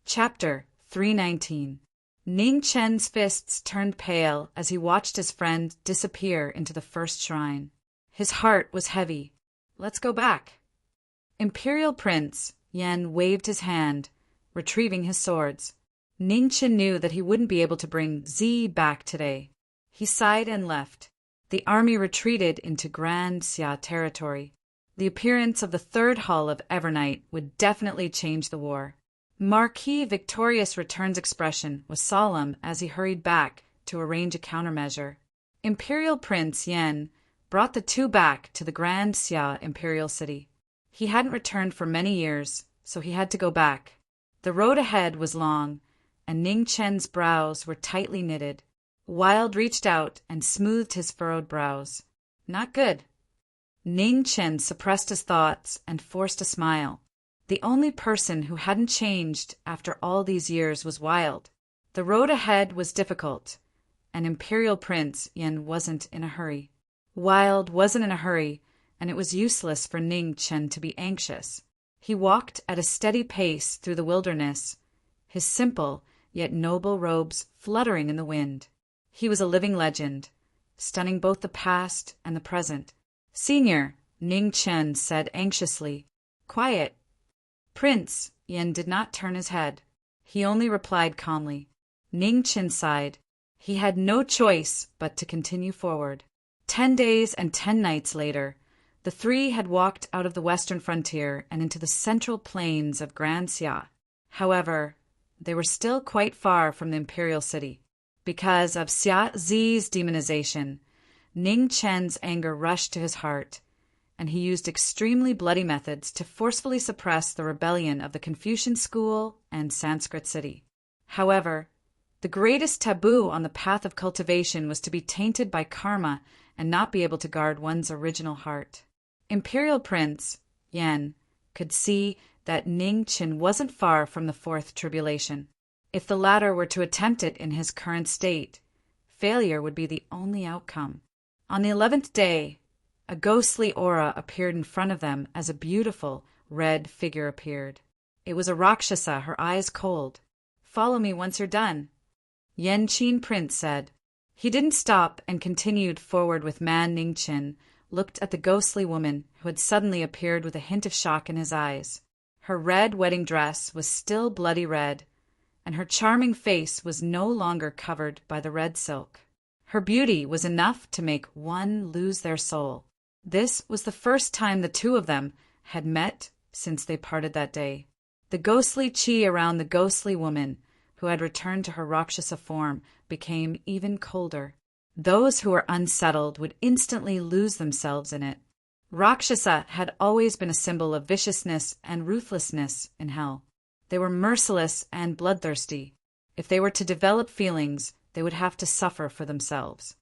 Chapter 319. Ning Chen's fists turned pale as he watched his friend disappear into the first shrine. His heart was heavy. Let's go back. Imperial Prince Yan waved his hand, retrieving his swords. Ning Chen knew that he wouldn't be able to bring Zi back today. He sighed and left. The army retreated into Grand Xia territory. The appearance of the third hull of Evernight would definitely change the war. Marquis Victorious Return's expression was solemn as he hurried back to arrange a countermeasure. Imperial Prince Yan brought the two back to the Grand Xia Imperial City. He hadn't returned for many years, so he had to go back. The road ahead was long, and Ning Chen's brows were tightly knitted. Wild reached out and smoothed his furrowed brows. Not good. Ning Chen suppressed his thoughts and forced a smile. The only person who hadn't changed after all these years was Wild. The road ahead was difficult, and Imperial Prince Yan wasn't in a hurry. Wild wasn't in a hurry, and it was useless for Ning Chen to be anxious. He walked at a steady pace through the wilderness, his simple yet noble robes fluttering in the wind. He was a living legend, stunning both the past and the present. "Senior," Ning Chen said anxiously. "Quiet." Prince Yan did not turn his head. He only replied calmly. Ning Chen sighed. He had no choice but to continue forward. 10 days and 10 nights later, the three had walked out of the western frontier and into the central plains of Grand Xia. However, they were still quite far from the imperial city. Because of Xia Zi's demonization, Ning Chen's anger rushed to his heart, and he used extremely bloody methods to forcefully suppress the rebellion of the Confucian school and Sanskrit city. However, the greatest taboo on the path of cultivation was to be tainted by karma and not be able to guard one's original heart. Imperial Prince Yan could see that Ning Chen wasn't far from the fourth tribulation. If the latter were to attempt it in his current state, failure would be the only outcome. On the 11th day, a ghostly aura appeared in front of them as a beautiful red figure appeared. It was a Rakshasa, her eyes cold. "Follow me once you're done," Yan Qin Prince said. He didn't stop and continued forward with Man Ning Chen, looked at the ghostly woman who had suddenly appeared with a hint of shock in his eyes. Her red wedding dress was still bloody red, and her charming face was no longer covered by the red silk. Her beauty was enough to make one lose their soul. This was the first time the two of them had met since they parted that day. The ghostly chi around the ghostly woman, who had returned to her Rakshasa form, became even colder. Those who were unsettled would instantly lose themselves in it. Rakshasa had always been a symbol of viciousness and ruthlessness in hell. They were merciless and bloodthirsty. If they were to develop feelings, they would have to suffer for themselves.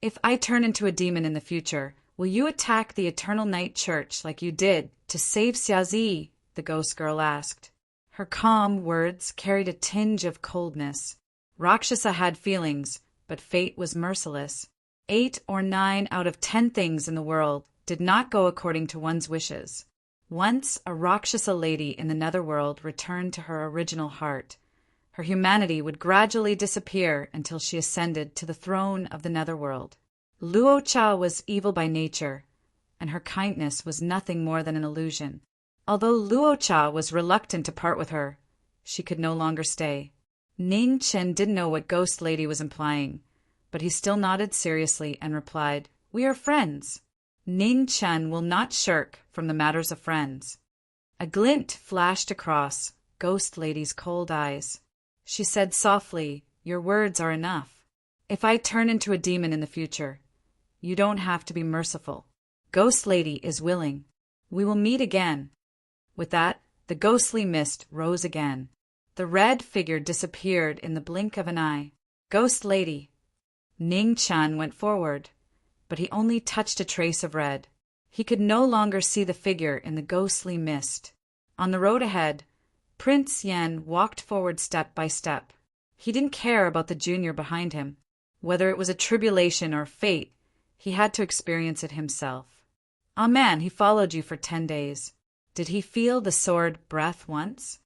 "If I turn into a demon in the future, will you attack the Eternal Night Church like you did to save Xiaozi?" the ghost girl asked. Her calm words carried a tinge of coldness. Rakshasa had feelings, but fate was merciless. 8 or 9 out of 10 things in the world did not go according to one's wishes. Once a Rakshasa lady in the netherworld returned to her original heart, her humanity would gradually disappear until she ascended to the throne of the netherworld. Luo Cha was evil by nature, and her kindness was nothing more than an illusion. Although Luo Cha was reluctant to part with her, she could no longer stay. Ning Chen didn't know what Ghost Lady was implying, but he still nodded seriously and replied, "We are friends. Ning Chen will not shirk from the matters of friends." A glint flashed across Ghost Lady's cold eyes. She said softly, "Your words are enough. If I turn into a demon in the future, you don't have to be merciful. Ghost Lady is willing. We will meet again." With that, the ghostly mist rose again. The red figure disappeared in the blink of an eye. "Ghost Lady." Ning Chen went forward, but he only touched a trace of red. He could no longer see the figure in the ghostly mist. On the road ahead, Prince Yan walked forward step by step. He didn't care about the junior behind him. Whether it was a tribulation or fate, he had to experience it himself. Ah man, he followed you for 10 days. Did he feel the sword breath once?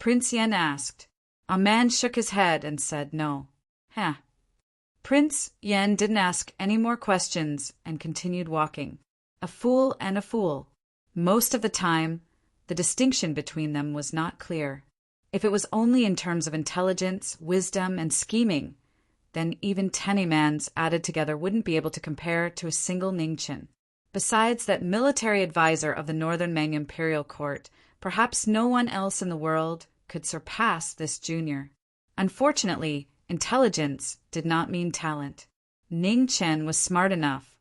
Prince Yen asked. A man shook his head and said no. Huh. Prince Yen didn't ask any more questions and continued walking. A fool and a fool. Most of the time, the distinction between them was not clear. If it was only in terms of intelligence, wisdom, and scheming, then even 10 imams added together wouldn't be able to compare to a single Ningchen. Besides that military advisor of the Northern Ming imperial court, perhaps no one else in the world could surpass this junior. Unfortunately, intelligence did not mean talent. Ning Chen was smart enough,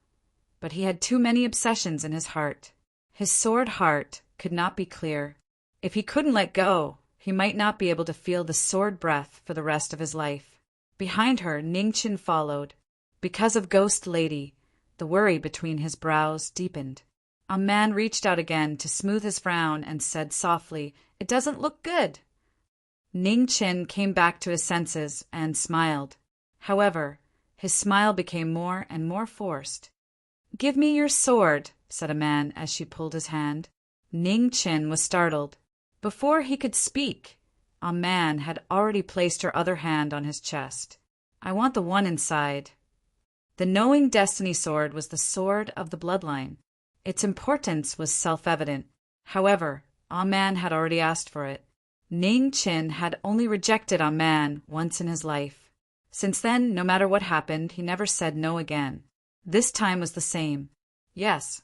but he had too many obsessions in his heart. His sword heart could not be clear. If he couldn't let go, he might not be able to feel the sword breath for the rest of his life. Behind her, Ning Chen followed. Because of Ghost Lady, the worry between his brows deepened. A man reached out again to smooth his frown and said softly, "It doesn't look good." Ning Chen came back to his senses and smiled. However, his smile became more and more forced. "Give me your sword," said a man as she pulled his hand. Ning Chen was startled. Before he could speak, a man had already placed her other hand on his chest. "I want the one inside." The knowing destiny sword was the sword of the bloodline. Its importance was self-evident. However, a man had already asked for it. Ning Chen had only rejected a man once in his life. Since then, no matter what happened, he never said no again. This time was the same. Yes.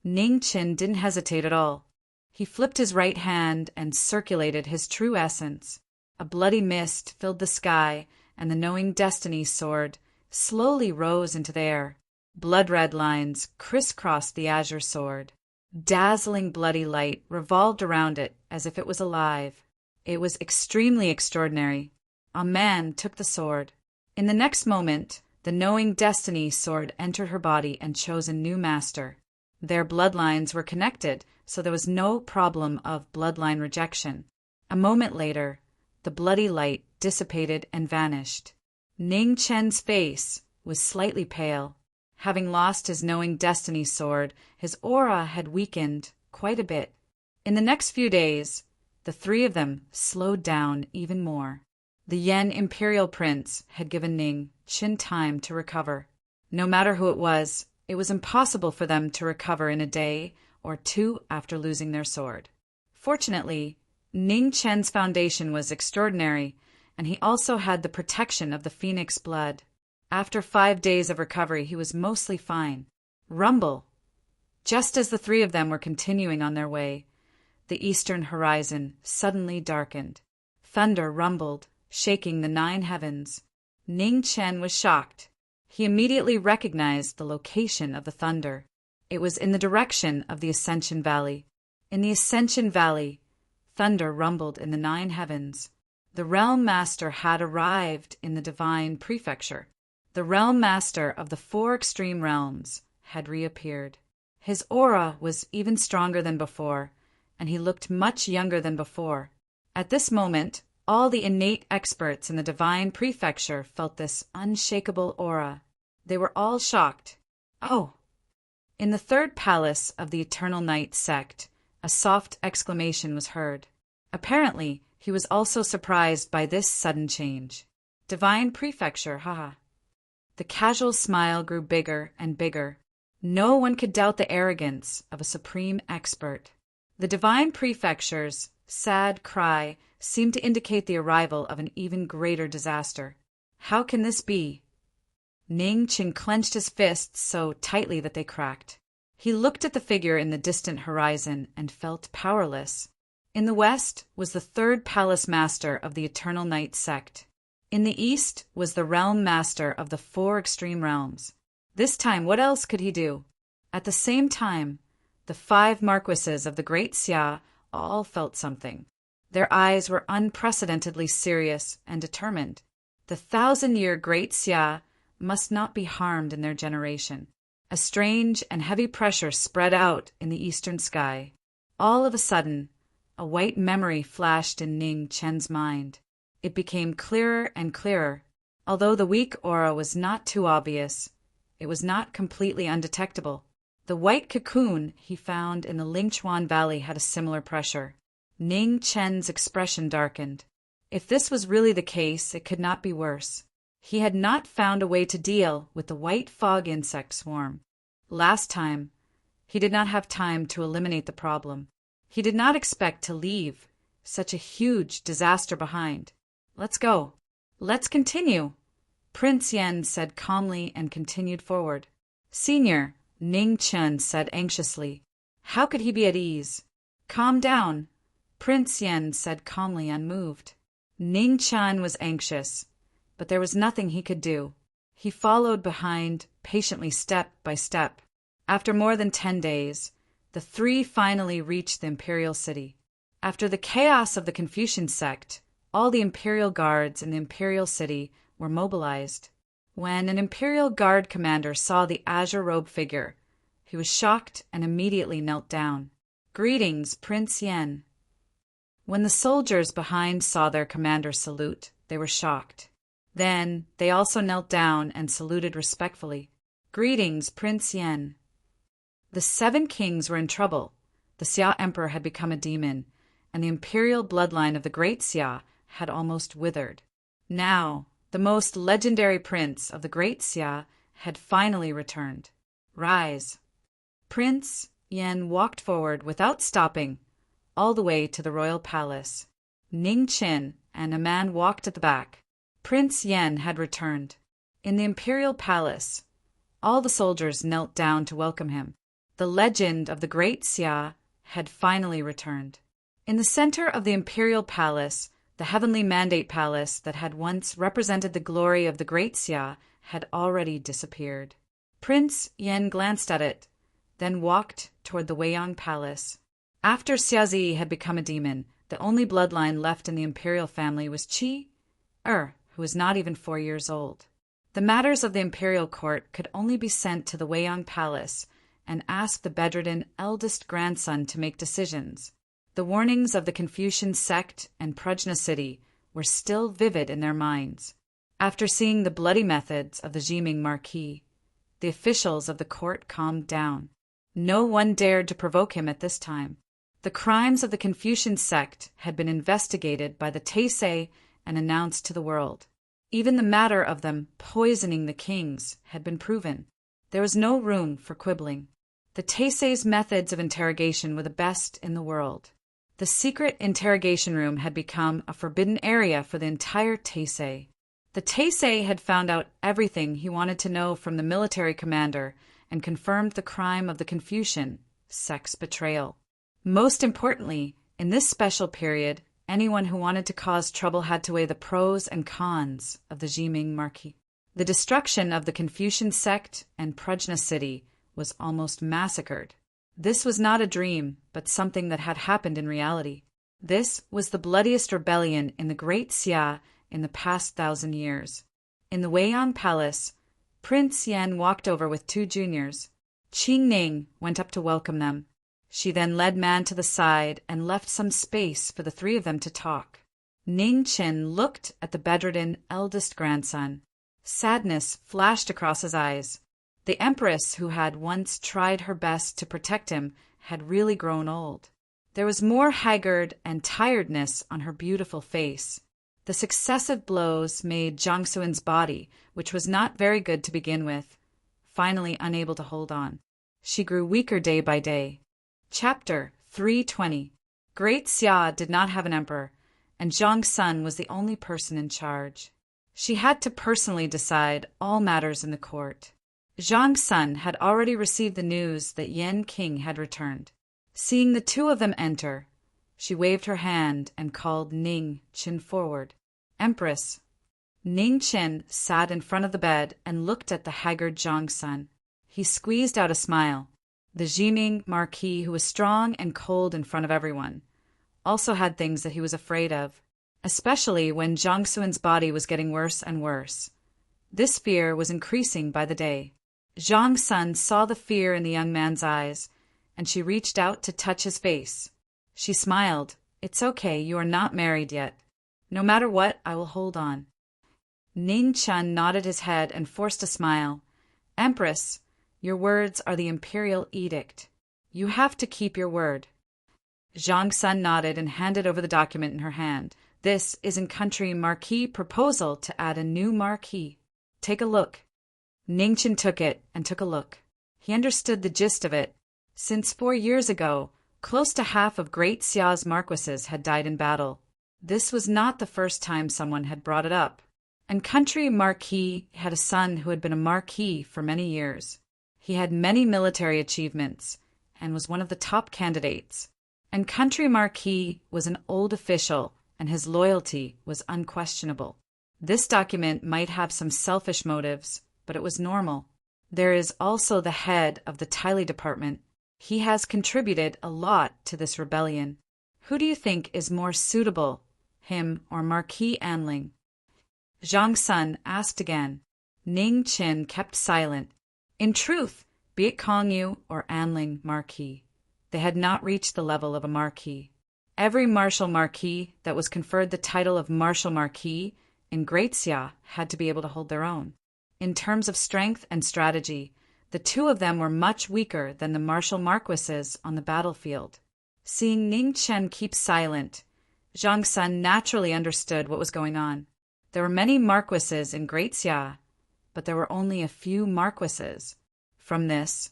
Ning Chen didn't hesitate at all. He flipped his right hand and circulated his true essence. A bloody mist filled the sky, and the knowing destiny sword slowly rose into the air. Blood-red lines crisscrossed the azure sword. Dazzling bloody light revolved around it as if it was alive. It was extremely extraordinary. A man took the sword. In the next moment, the knowing destiny sword entered her body and chose a new master. Their bloodlines were connected, so there was no problem of bloodline rejection. A moment later, the bloody light dissipated and vanished. Ning Chen's face was slightly pale. Having lost his knowing destiny sword, his aura had weakened quite a bit. In the next few days, the three of them slowed down even more. The Yen imperial prince had given Ning Chen time to recover. No matter who it was impossible for them to recover in a day or two after losing their sword. Fortunately, Ning Chen's foundation was extraordinary, and he also had the protection of the phoenix blood. After 5 days of recovery, he was mostly fine. Rumble! Just as the three of them were continuing on their way, the eastern horizon suddenly darkened. Thunder rumbled, shaking the 9 heavens. Ning Chen was shocked. He immediately recognized the location of the thunder. It was in the direction of the Ascension Valley. In the Ascension Valley, thunder rumbled in the 9 heavens. The Realm Master had arrived in the Divine Prefecture. The Realm Master of the 4 extreme realms had reappeared. His aura was even stronger than before, and he looked much younger than before. At this moment, all the innate experts in the Divine Prefecture felt this unshakable aura. They were all shocked. Oh! In the 3rd palace of the Eternal Night sect, a soft exclamation was heard. Apparently, he was also surprised by this sudden change. Divine Prefecture, haha. The casual smile grew bigger and bigger. No one could doubt the arrogance of a supreme expert. The Divine Prefecture's sad cry seemed to indicate the arrival of an even greater disaster. How can this be? Ning Chen clenched his fists so tightly that they cracked. He looked at the figure in the distant horizon and felt powerless. In the west was the 3rd palace master of the Eternal Night sect. In the east was the Realm Master of the 4 extreme realms. This time, what else could he do? At the same time, the 5 marquises of the Great Xia all felt something. Their eyes were unprecedentedly serious and determined. The 1,000-year Great Xia must not be harmed in their generation. A strange and heavy pressure spread out in the eastern sky. All of a sudden, a white memory flashed in Ning Chen's mind. It became clearer and clearer. Although the weak aura was not too obvious, it was not completely undetectable. The white cocoon he found in the Lingchuan Valley had a similar pressure. Ning Chen's expression darkened. If this was really the case, it could not be worse. He had not found a way to deal with the white fog insect swarm. Last time, he did not have time to eliminate the problem. He did not expect to leave such a huge disaster behind. Let's go. Let's continue, Prince Yen said calmly and continued forward. Senior, Ning Chen said anxiously. How could he be at ease? Calm down, Prince Yen said calmly, unmoved. Ning Chen was anxious, but there was nothing he could do. He followed behind, patiently step by step. After more than 10 days, the three finally reached the imperial city. After the chaos of the Confucian sect, all the imperial guards in the imperial city were mobilized. When an imperial guard commander saw the azure-robed figure, he was shocked and immediately knelt down. Greetings, Prince Yen. When the soldiers behind saw their commander salute, they were shocked. Then they also knelt down and saluted respectfully. Greetings, Prince Yen. The 7 kings were in trouble. The Xia Emperor had become a demon, and the imperial bloodline of the Great Xia had almost withered. Now, the most legendary prince of the Great Xia had finally returned. Rise. Prince Yen walked forward without stopping, all the way to the royal palace. Ning Chen and a man walked at the back. Prince Yen had returned. In the imperial palace, all the soldiers knelt down to welcome him. The legend of the Great Xia had finally returned. In the center of the imperial palace, the heavenly mandate palace that had once represented the glory of the Great Xia had already disappeared. Prince Yen glanced at it, then walked toward the Weiyang Palace. After Xiazi had become a demon, the only bloodline left in the imperial family was Qi who was not even 4 years old. The matters of the imperial court could only be sent to the Weiyang Palace and ask the bedridden eldest grandson to make decisions. The warnings of the Confucian sect and Prajna city were still vivid in their minds. After seeing the bloody methods of the Jiming Marquis, the officials of the court calmed down. No one dared to provoke him at this time. The crimes of the Confucian sect had been investigated by the Taisei and announced to the world. Even the matter of them poisoning the kings had been proven. There was no room for quibbling. The Taisei's methods of interrogation were the best in the world. The secret interrogation room had become a forbidden area for the entire Taisei. The Taisei had found out everything he wanted to know from the military commander and confirmed the crime of the Confucian sect's betrayal. Most importantly, in this special period, anyone who wanted to cause trouble had to weigh the pros and cons of the Jiming Marquis. The destruction of the Confucian sect and Prajna city was almost massacred. This was not a dream, but something that had happened in reality. This was the bloodiest rebellion in the Great Xia in the past 1,000 years. In the Weiyang Palace, Prince Yen walked over with 2 juniors. Qing Ning went up to welcome them. She then led Man to the side and left some space for the 3 of them to talk. Ning Chen looked at the bedridden eldest grandson. Sadness flashed across his eyes. The Empress, who had once tried her best to protect him, had really grown old. There was more haggard and tiredness on her beautiful face. The successive blows made Jiang Xuan's body, which was not very good to begin with, finally unable to hold on. She grew weaker day by day. Chapter 320. Great Xia did not have an emperor, and Jiang Sun was the only person in charge. She had to personally decide all matters in the court. Jiang Sun had already received the news that Yan King had returned. Seeing the 2 of them enter, she waved her hand and called Ning Chen forward. Empress. Ning Chen sat in front of the bed and looked at the haggard Jiang Sun. He squeezed out a smile. The Jiming Marquis, who was strong and cold in front of everyone, also had things that he was afraid of, especially when Jiang Xuan's body was getting worse and worse. This fear was increasing by the day. Jiang Sun saw the fear in the young man's eyes, and she reached out to touch his face. She smiled. It's okay, you are not married yet. No matter what, I will hold on. Ning Chen nodded his head and forced a smile. Empress, your words are the imperial edict. You have to keep your word. Zhang Sun nodded and handed over the document in her hand. This is in country Marquis proposal to add a new Marquis. Take a look. Ningchen took it and took a look. He understood the gist of it. Since 4 years ago, close to half of Great Xia's marquises had died in battle. This was not the first time someone had brought it up. And country Marquis had a son who had been a Marquis for many years. He had many military achievements and was one of the top candidates. And country Marquis was an old official, and his loyalty was unquestionable. This document might have some selfish motives, but it was normal. There is also the head of the Tiley department. He has contributed a lot to this rebellion. Who do you think is more suitable, him or Marquis Anling? Zhang Sun asked again. Ning Qin kept silent. In truth, be it Kongyu or Anling Marquis, they had not reached the level of a Marquis. Every Marshal Marquis that was conferred the title of Marshal Marquis in Great Xia had to be able to hold their own. In terms of strength and strategy, the two of them were much weaker than the Marshal Marquises on the battlefield. Seeing Ning Chen keep silent, Zhang Sun naturally understood what was going on. There were many marquises in Great Xia, but there were only a few marquises. From this,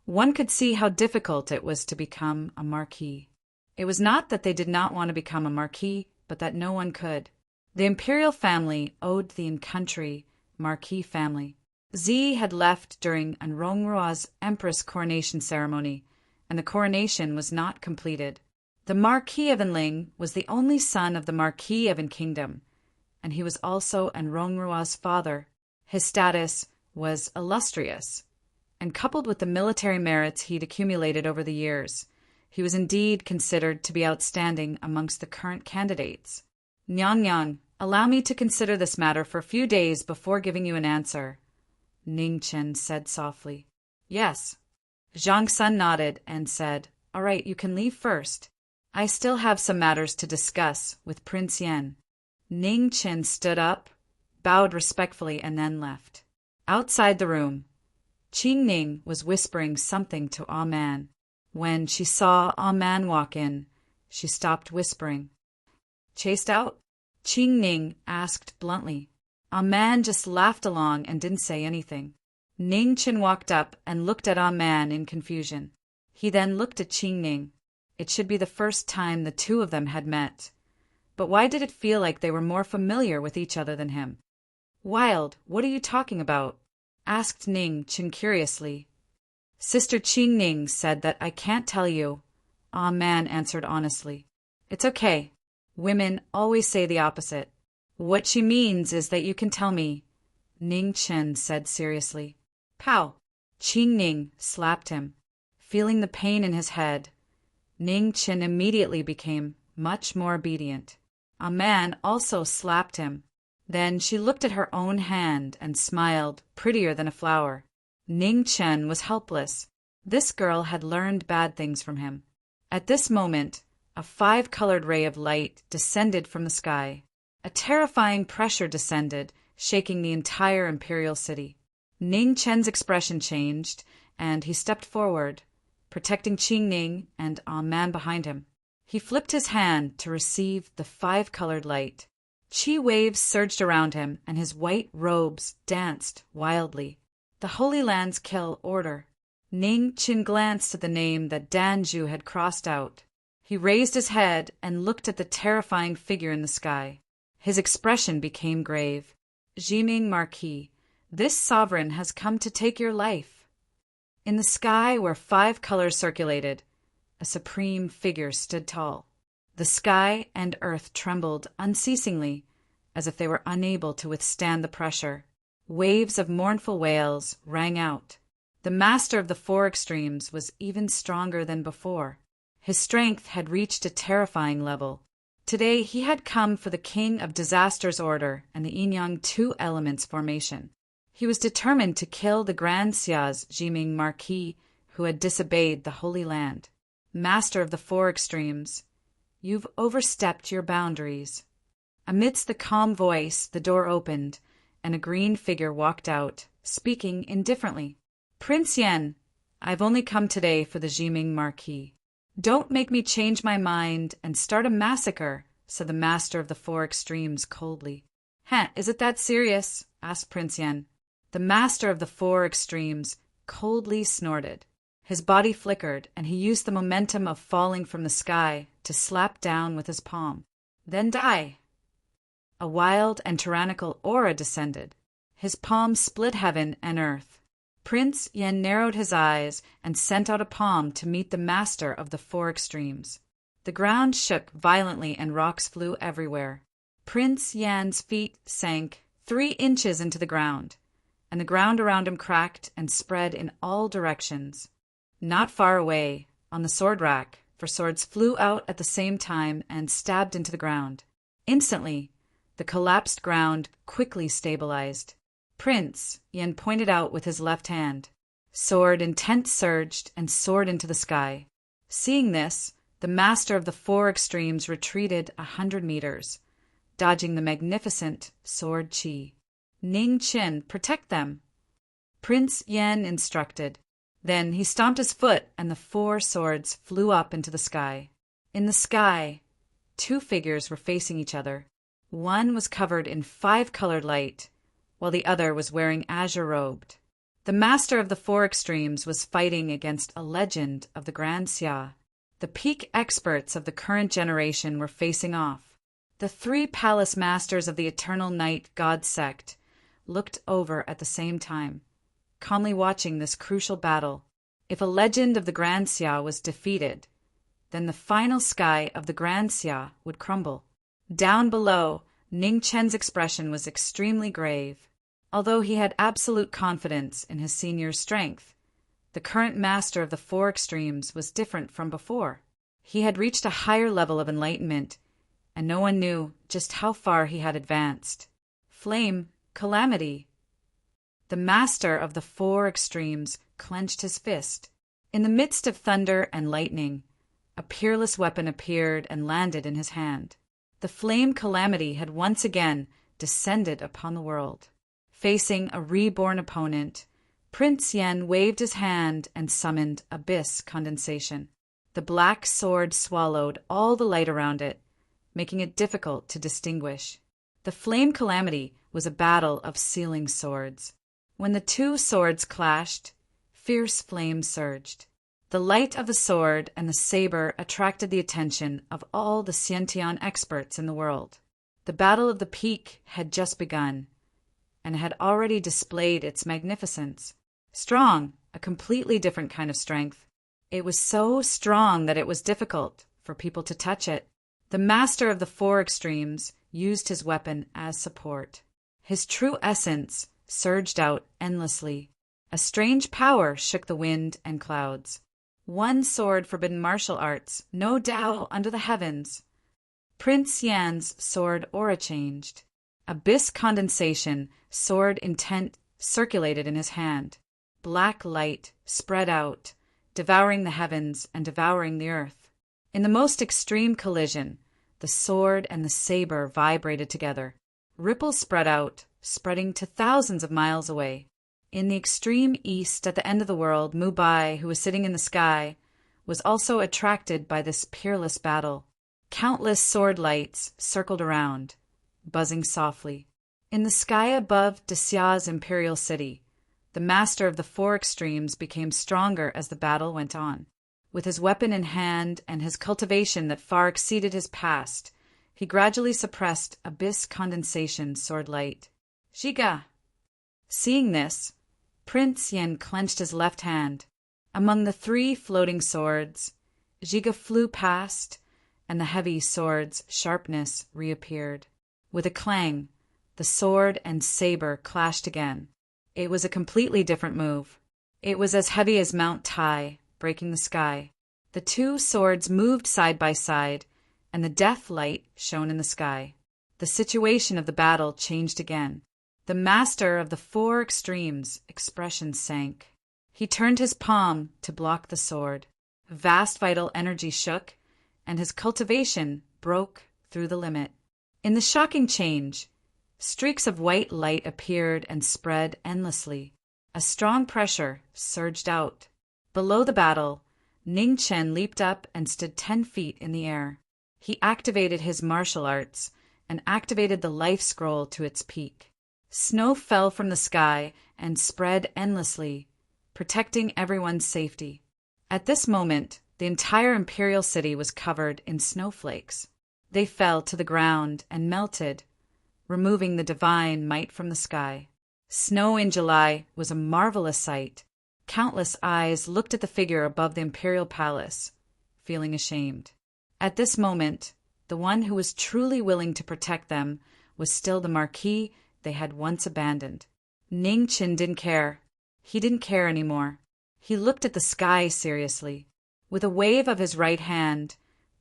one could see how difficult it was to become a marquis. It was not that they did not want to become a marquis, but that no one could. The imperial family owed the in-country Marquis family. Zi had left during Anrongrua's empress coronation ceremony, and the coronation was not completed. The Marquis of Enling was the only son of the Marquis of Kingdom, and he was also Anrongrua's father. His status was illustrious, and coupled with the military merits he'd accumulated over the years, he was indeed considered to be outstanding amongst the current candidates. Nyang, allow me to consider this matter for a few days before giving you an answer, Ning Chen said softly. Yes. Zhang Sun nodded and said, All right, you can leave first. I still have some matters to discuss with Prince Yan. Ning Chen stood up, bowed respectfully, and then left. Outside the room, Qing Ning was whispering something to Ah Man. When she saw Ah Man walk in, she stopped whispering. Chased out? Qing Ning asked bluntly. Ah Man just laughed along and didn't say anything. Ning Chen walked up and looked at Ah Man in confusion. He then looked at Qing Ning. It should be the first time the two of them had met. But why did it feel like they were more familiar with each other than him? Wild, what are you talking about? Asked Ning Chen curiously. Sister Qing Ning said that I can't tell you. Ah Man answered honestly. It's okay. Women always say the opposite. What she means is that you can tell me, Ning Chen said seriously. Pow! Qing Ning slapped him. Feeling the pain in his head, Ning Chen immediately became much more obedient. A man also slapped him. Then she looked at her own hand and smiled, prettier than a flower. Ning Chen was helpless. This girl had learned bad things from him. At this moment, a 5-colored ray of light descended from the sky. A terrifying pressure descended, shaking the entire imperial city. Ning Chen's expression changed, and he stepped forward, protecting Qing Ning and a man behind him. He flipped his hand to receive the 5-colored light. Qi waves surged around him, and his white robes danced wildly. The Holy Land's kill order. Ning Qin glanced at the name that Danju had crossed out. He raised his head and looked at the terrifying figure in the sky. His expression became grave. Jiming Marquis, this sovereign has come to take your life. In the sky where 5 colors circulated, a supreme figure stood tall. The sky and earth trembled unceasingly, as if they were unable to withstand the pressure. Waves of mournful wails rang out. The master of the 4 extremes was even stronger than before. His strength had reached a terrifying level. Today he had come for the King of Disaster's order and the Yin-Yang 2 elements formation. He was determined to kill the Grand Xia's Jiming Marquis, who had disobeyed the Holy Land. Master of the 4 extremes, you've overstepped your boundaries. Amidst the calm voice, the door opened, and a green figure walked out, speaking indifferently. Prince Yan, I've only come today for the Jiming Marquis. "Don't make me change my mind and start a massacre," said the master of the four extremes coldly. Is it that serious?" asked Prince Yen. The master of the four extremes coldly snorted. His body flickered, and he used the momentum of falling from the sky to slap down with his palm. "Then die." A wild and tyrannical aura descended. His palm split heaven and earth. Prince Yen narrowed his eyes and sent out a palm to meet the master of the four extremes. The ground shook violently and rocks flew everywhere. Prince Yan's feet sank 3 inches into the ground, and the ground around him cracked and spread in all directions. Not far away, on the sword rack, 4 swords flew out at the same time and stabbed into the ground. Instantly, the collapsed ground quickly stabilized. Prince Yen pointed out with his left hand. Sword intent surged and soared into the sky. Seeing this, the master of the four extremes retreated 100 meters, dodging the magnificent sword chi. "Ning Qin, protect them," Prince Yen instructed. Then he stomped his foot and the 4 swords flew up into the sky. In the sky, 2 figures were facing each other. One was covered in 5-colored light, while the other was wearing azure-robed. The master of the four extremes was fighting against a legend of the Grand Xia. The peak experts of the current generation were facing off. The 3 palace masters of the Eternal Night God sect looked over at the same time, calmly watching this crucial battle. If a legend of the Grand Xia was defeated, then the final sky of the Grand Xia would crumble. Down below, Ning Chen's expression was extremely grave. Although he had absolute confidence in his senior's strength, the current master of the four extremes was different from before. He had reached a higher level of enlightenment, and no one knew just how far he had advanced. Flame, calamity. The master of the four extremes clenched his fist. In the midst of thunder and lightning, a peerless weapon appeared and landed in his hand. The flame calamity had once again descended upon the world. Facing a reborn opponent, Prince Yen waved his hand and summoned abyss condensation. The black sword swallowed all the light around it, making it difficult to distinguish. The flame calamity was a battle of sealing swords. When the 2 swords clashed, fierce flames surged. The light of the sword and the saber attracted the attention of all the Xiantian experts in the world. The Battle of the Peak had just begun, and had already displayed its magnificence. Strong, a completely different kind of strength. It was so strong that it was difficult for people to touch it. The master of the four extremes used his weapon as support. His true essence surged out endlessly. A strange power shook the wind and clouds. One sword forbidden martial arts, no Tao under the heavens. Prince Yan's sword aura changed. Abyss condensation, sword intent, circulated in his hand. Black light spread out, devouring the heavens and devouring the earth. In the most extreme collision, the sword and the saber vibrated together. Ripples spread out, spreading to thousands of miles away. In the extreme east at the end of the world, Mubai, who was sitting in the sky, was also attracted by this peerless battle. Countless sword lights circled around, buzzing softly. In the sky above Dexia's imperial city, the master of the four extremes became stronger as the battle went on. With his weapon in hand and his cultivation that far exceeded his past, he gradually suppressed abyss condensation sword light. Zhiga! Seeing this, Prince Yen clenched his left hand. Among the 3 floating swords, Zhiga flew past, and the heavy sword's sharpness reappeared. With a clang, the sword and saber clashed again. It was a completely different move. It was as heavy as Mount Tai, breaking the sky. The 2 swords moved side by side, and the death light shone in the sky. The situation of the battle changed again. The master of the four extremes' expression sank. He turned his palm to block the sword. Vast vital energy shook, and his cultivation broke through the limit. In the shocking change, streaks of white light appeared and spread endlessly. A strong pressure surged out. Below the battle, Ning Chen leaped up and stood 10 feet in the air. He activated his martial arts and activated the life scroll to its peak. Snow fell from the sky and spread endlessly, protecting everyone's safety. At this moment, the entire imperial city was covered in snowflakes. They fell to the ground and melted, removing the divine might from the sky. Snow in July was a marvelous sight. Countless eyes looked at the figure above the imperial palace, feeling ashamed. At this moment, the one who was truly willing to protect them was still the Marquis they had once abandoned. Ning Chen didn't care. He didn't care anymore. He looked at the sky seriously. With a wave of his right hand,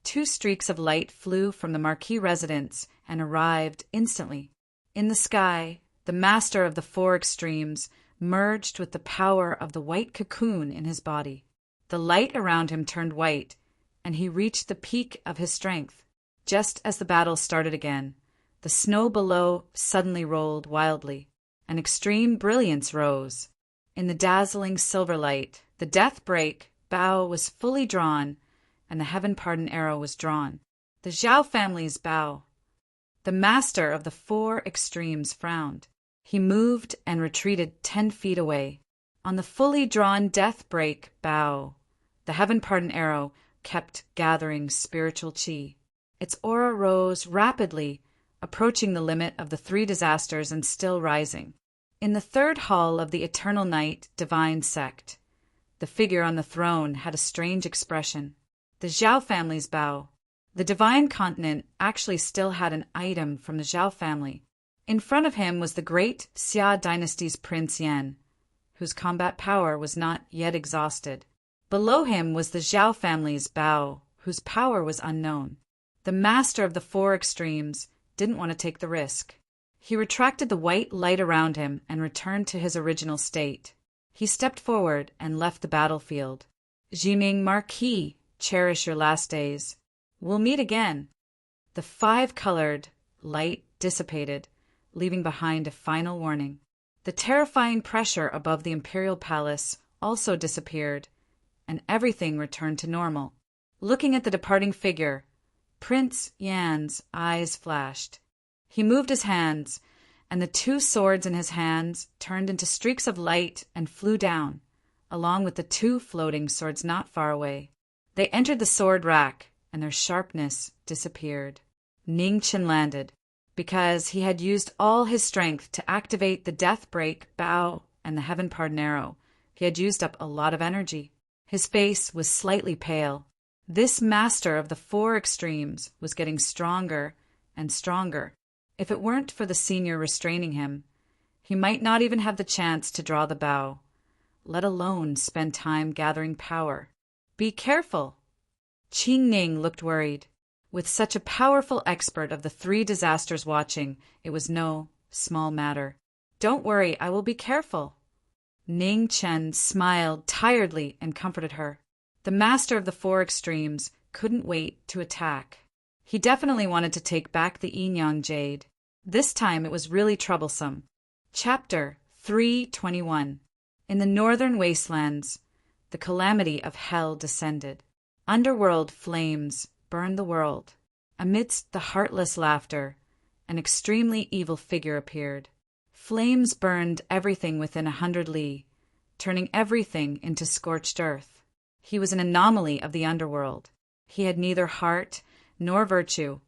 2 streaks of light flew from the Marquis residence and arrived instantly. In the sky, the master of the 4 extremes merged with the power of the white cocoon in his body. The light around him turned white, and he reached the peak of his strength. Just as the battle started again, the snow below suddenly rolled wildly. An extreme brilliance rose. In the dazzling silver light, the death break bow was fully drawn, and the heaven pardon arrow was drawn. The Zhao family's bow. The master of the 4 extremes frowned. He moved and retreated 10 feet away. On the fully drawn death break bow, the heaven pardon arrow kept gathering spiritual chi. Its aura rose rapidly, approaching the limit of the 3 disasters and still rising. In the 3rd hall of the Eternal Night Divine Sect, the figure on the throne had a strange expression. The Zhao family's bow. The divine continent actually still had an item from the Zhao family. In front of him was the great Xia dynasty's Prince Yan, whose combat power was not yet exhausted. Below him was the Zhao family's bow, whose power was unknown. The master of the 4 extremes didn't want to take the risk. He retracted the white light around him and returned to his original state. He stepped forward and left the battlefield. Jiming Marquis, cherish your last days. We'll meet again. The 5-colored light dissipated, leaving behind a final warning. The terrifying pressure above the imperial palace also disappeared, and everything returned to normal. Looking at the departing figure, Prince Yan's eyes flashed. He moved his hands, and the 2 swords in his hands turned into streaks of light and flew down, along with the 2 floating swords not far away. They entered the sword rack, and their sharpness disappeared. Ning Chen landed. Because he had used all his strength to activate the death break bow and the heaven pardon arrow, he had used up a lot of energy. His face was slightly pale. This master of the 4 extremes was getting stronger and stronger. If it weren't for the senior restraining him, he might not even have the chance to draw the bow, let alone spend time gathering power. Be careful. Qing Ning looked worried. With such a powerful expert of the 3 disasters watching, it was no small matter. Don't worry, I will be careful. Ning Chen smiled tiredly and comforted her. The master of the 4 extremes couldn't wait to attack. He definitely wanted to take back the Yinyang Jade. This time it was really troublesome. Chapter 321. In the northern wastelands, the calamity of hell descended. Underworld flames burned the world. Amidst the heartless laughter, an extremely evil figure appeared. Flames burned everything within 100 li, turning everything into scorched earth. He was an anomaly of the underworld. He had neither heart nor virtue,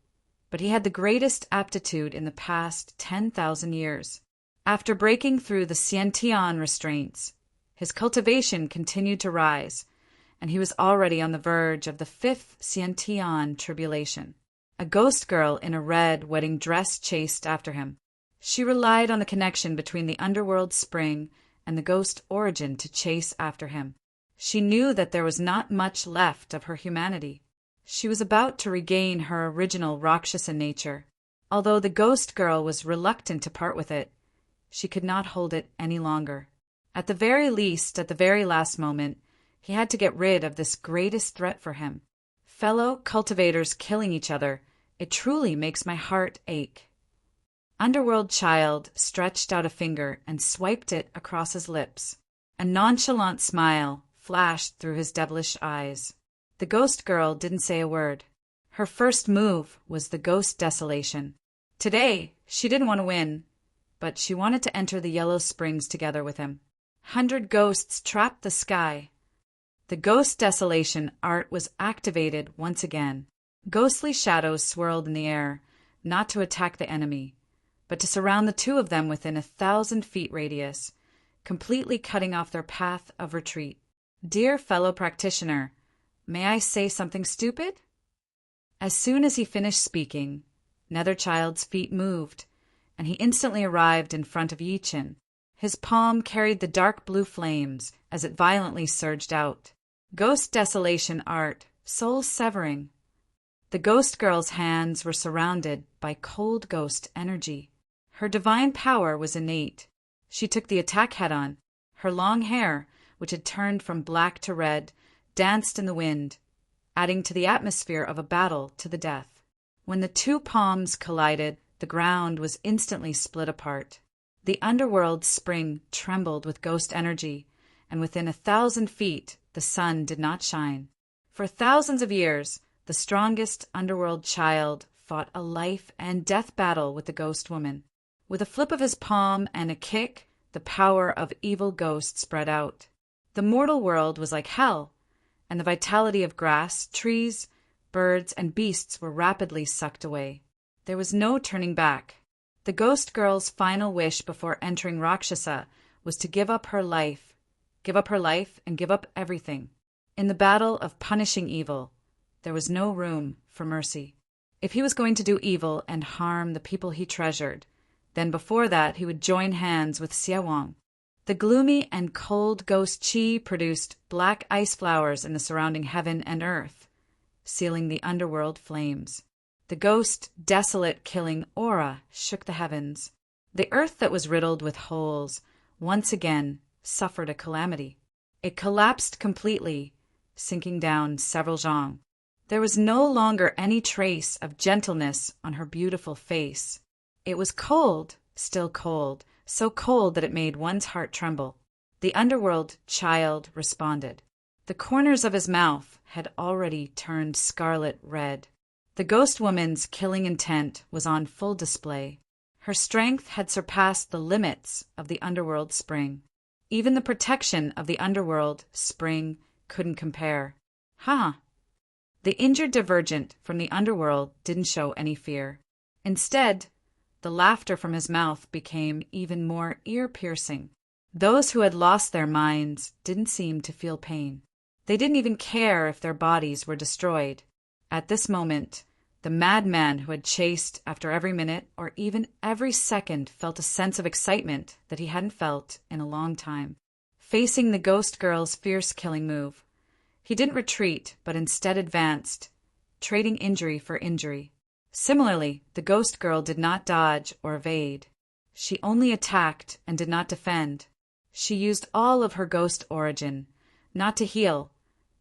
but he had the greatest aptitude in the past 10,000 years. After breaking through the Xiantian restraints, his cultivation continued to rise, and he was already on the verge of the 5th Xiantian tribulation. A ghost girl in a red wedding dress chased after him. She relied on the connection between the underworld spring and the ghost origin to chase after him. She knew that there was not much left of her humanity. She was about to regain her original Rakshasa nature. Although the ghost girl was reluctant to part with it, she could not hold it any longer. At the very least, at the very last moment, he had to get rid of this greatest threat for him. Fellow cultivators killing each other, it truly makes my heart ache. Underworld Child stretched out a finger and swiped it across his lips. A nonchalant smile flashed through his devilish eyes. The ghost girl didn't say a word. Her first move was the ghost desolation. Today, she didn't want to win, but she wanted to enter the Yellow Springs together with him. 100 ghosts trapped the sky. The ghost desolation art was activated once again. Ghostly shadows swirled in the air, not to attack the enemy, but to surround the two of them within 1,000 feet radius, completely cutting off their path of retreat. Dear fellow practitioner, may I say something stupid? As soon as he finished speaking, Netherchild's feet moved, and he instantly arrived in front of Yichin. His palm carried the dark blue flames as it violently surged out. Ghost desolation art, soul severing. The ghost girl's hands were surrounded by cold ghost energy. Her divine power was innate. She took the attack head-on. Her long hair, which had turned from black to red, danced in the wind, adding to the atmosphere of a battle to the death. When the two palms collided, the ground was instantly split apart. The underworld spring trembled with ghost energy, and within 1,000 feet the sun did not shine. For thousands of years, the strongest underworld child fought a life and death battle with the ghost woman. With a flip of his palm and a kick, the power of evil ghosts spread out. The mortal world was like hell, and the vitality of grass, trees, birds, and beasts were rapidly sucked away. There was no turning back. The ghost girl's final wish before entering Rakshasa was to give up her life and give up everything. In the battle of punishing evil, there was no room for mercy. If he was going to do evil and harm the people he treasured, then before that he would join hands with Siawang. The gloomy and cold ghost Chi produced black ice flowers in the surrounding heaven and earth, sealing the underworld flames. The ghost, desolate, killing aura shook the heavens. The earth that was riddled with holes once again suffered a calamity. It collapsed completely, sinking down several zhang. There was no longer any trace of gentleness on her beautiful face. It was cold, still cold, so cold that it made one's heart tremble. The underworld child responded. The corners of his mouth had already turned scarlet red. The ghost woman's killing intent was on full display. Her strength had surpassed the limits of the underworld spring. Even the protection of the underworld spring couldn't compare. The injured divergent from the underworld didn't show any fear. Instead, the laughter from his mouth became even more ear-piercing. Those who had lost their minds didn't seem to feel pain. They didn't even care if their bodies were destroyed. At this moment, the madman who had chased after every minute or even every second felt a sense of excitement that he hadn't felt in a long time. Facing the ghost girl's fierce killing move, he didn't retreat but instead advanced, trading injury for injury. Similarly, the ghost girl did not dodge or evade. She only attacked and did not defend. She used all of her ghost origin, not to heal,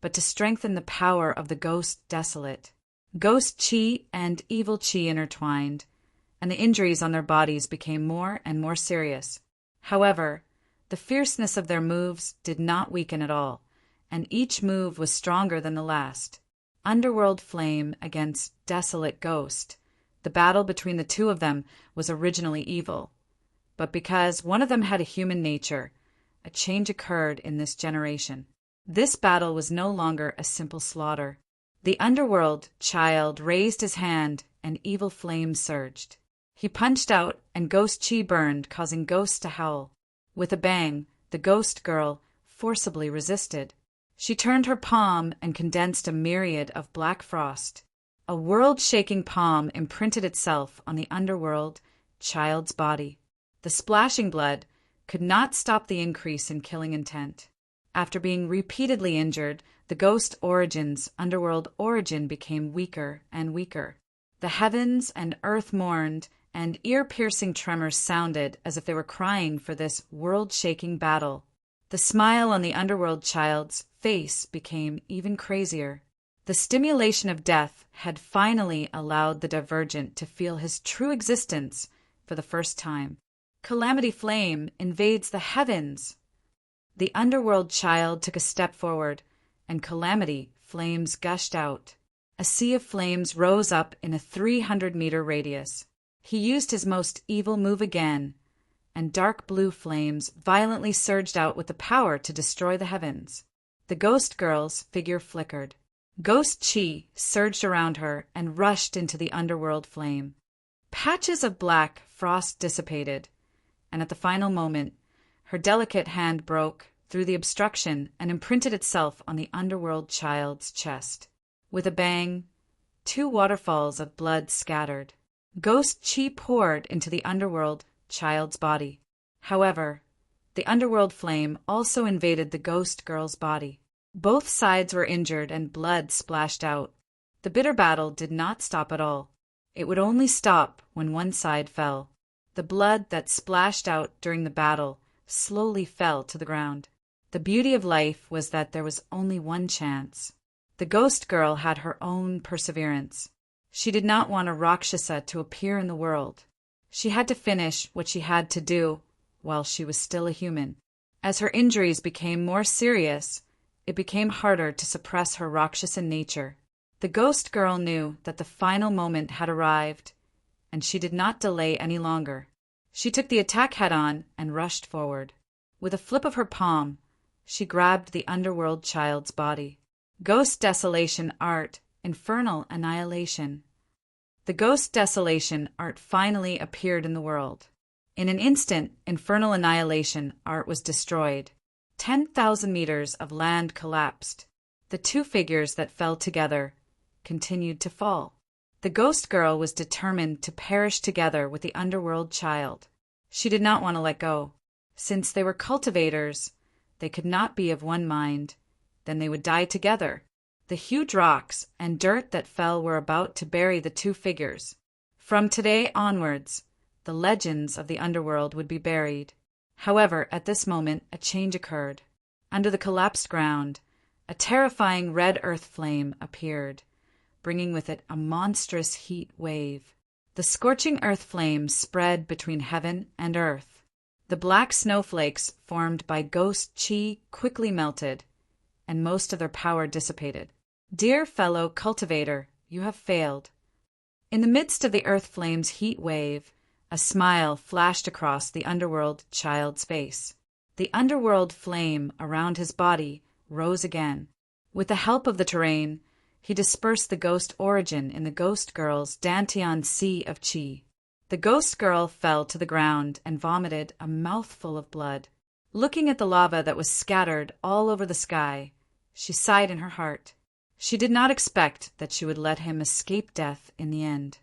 but to strengthen the power of the ghost desolate. Ghost chi and evil chi intertwined, and the injuries on their bodies became more and more serious. However, the fierceness of their moves did not weaken at all, and each move was stronger than the last. Underworld flame against desolate ghost. The battle between the two of them was originally evil, but because one of them had a human nature, a change occurred in this generation. This battle was no longer a simple slaughter. The underworld child raised his hand and evil flame surged. He punched out and ghost chi burned, causing ghosts to howl. With a bang, the ghost girl forcibly resisted. She turned her palm and condensed a myriad of black frost. A world-shaking palm imprinted itself on the underworld child's body. The splashing blood could not stop the increase in killing intent. After being repeatedly injured, the ghost origin's underworld origin became weaker and weaker. The heavens and earth mourned, and ear-piercing tremors sounded as if they were crying for this world-shaking battle. The smile on the underworld child's face became even crazier. The stimulation of death had finally allowed the divergent to feel his true existence for the first time. Calamity flame invades the heavens. The underworld child took a step forward, and calamity flames gushed out. A sea of flames rose up in a 300-meter radius. He used his most evil move again, and dark blue flames violently surged out with the power to destroy the heavens. The ghost girl's figure flickered. Ghost Chi surged around her and rushed into the underworld flame. Patches of black frost dissipated, and at the final moment, her delicate hand broke through the obstruction and imprinted itself on the underworld child's chest. With a bang, 2 waterfalls of blood scattered. Ghost Chi poured into the underworld child's body. However, the underworld flame also invaded the ghost girl's body. Both sides were injured and blood splashed out. The bitter battle did not stop at all. It would only stop when one side fell. The blood that splashed out during the battle slowly fell to the ground. The beauty of life was that there was only one chance. The ghost girl had her own perseverance. She did not want a Rakshasa to appear in the world. She had to finish what she had to do while she was still a human. As her injuries became more serious, it became harder to suppress her Rakshasa nature. The ghost girl knew that the final moment had arrived, and she did not delay any longer. She took the attack head-on and rushed forward. With a flip of her palm, she grabbed the underworld child's body. Ghost Desolation Art, Infernal Annihilation. The Ghost Desolation Art finally appeared in the world. In an instant, Infernal Annihilation Art was destroyed. 10,000 meters of land collapsed. The 2 figures that fell together continued to fall. The ghost girl was determined to perish together with the underworld child. She did not want to let go. Since they were cultivators, they could not be of one mind. Then they would die together. The huge rocks and dirt that fell were about to bury the 2 figures. From today onwards, the legends of the underworld would be buried. However, at this moment, a change occurred. Under the collapsed ground, a terrifying red earth flame appeared, bringing with it a monstrous heat wave. The scorching earth flame spread between heaven and earth. The black snowflakes formed by Ghost Chi quickly melted, and most of their power dissipated. Dear fellow cultivator, you have failed. In the midst of the earth flame's heat wave, a smile flashed across the underworld child's face. The underworld flame around his body rose again. With the help of the terrain, he dispersed the ghost origin in the ghost girl's Dantian Sea of Chi. The ghost girl fell to the ground and vomited a mouthful of blood. Looking at the lava that was scattered all over the sky, she sighed in her heart. She did not expect that she would let him escape death in the end.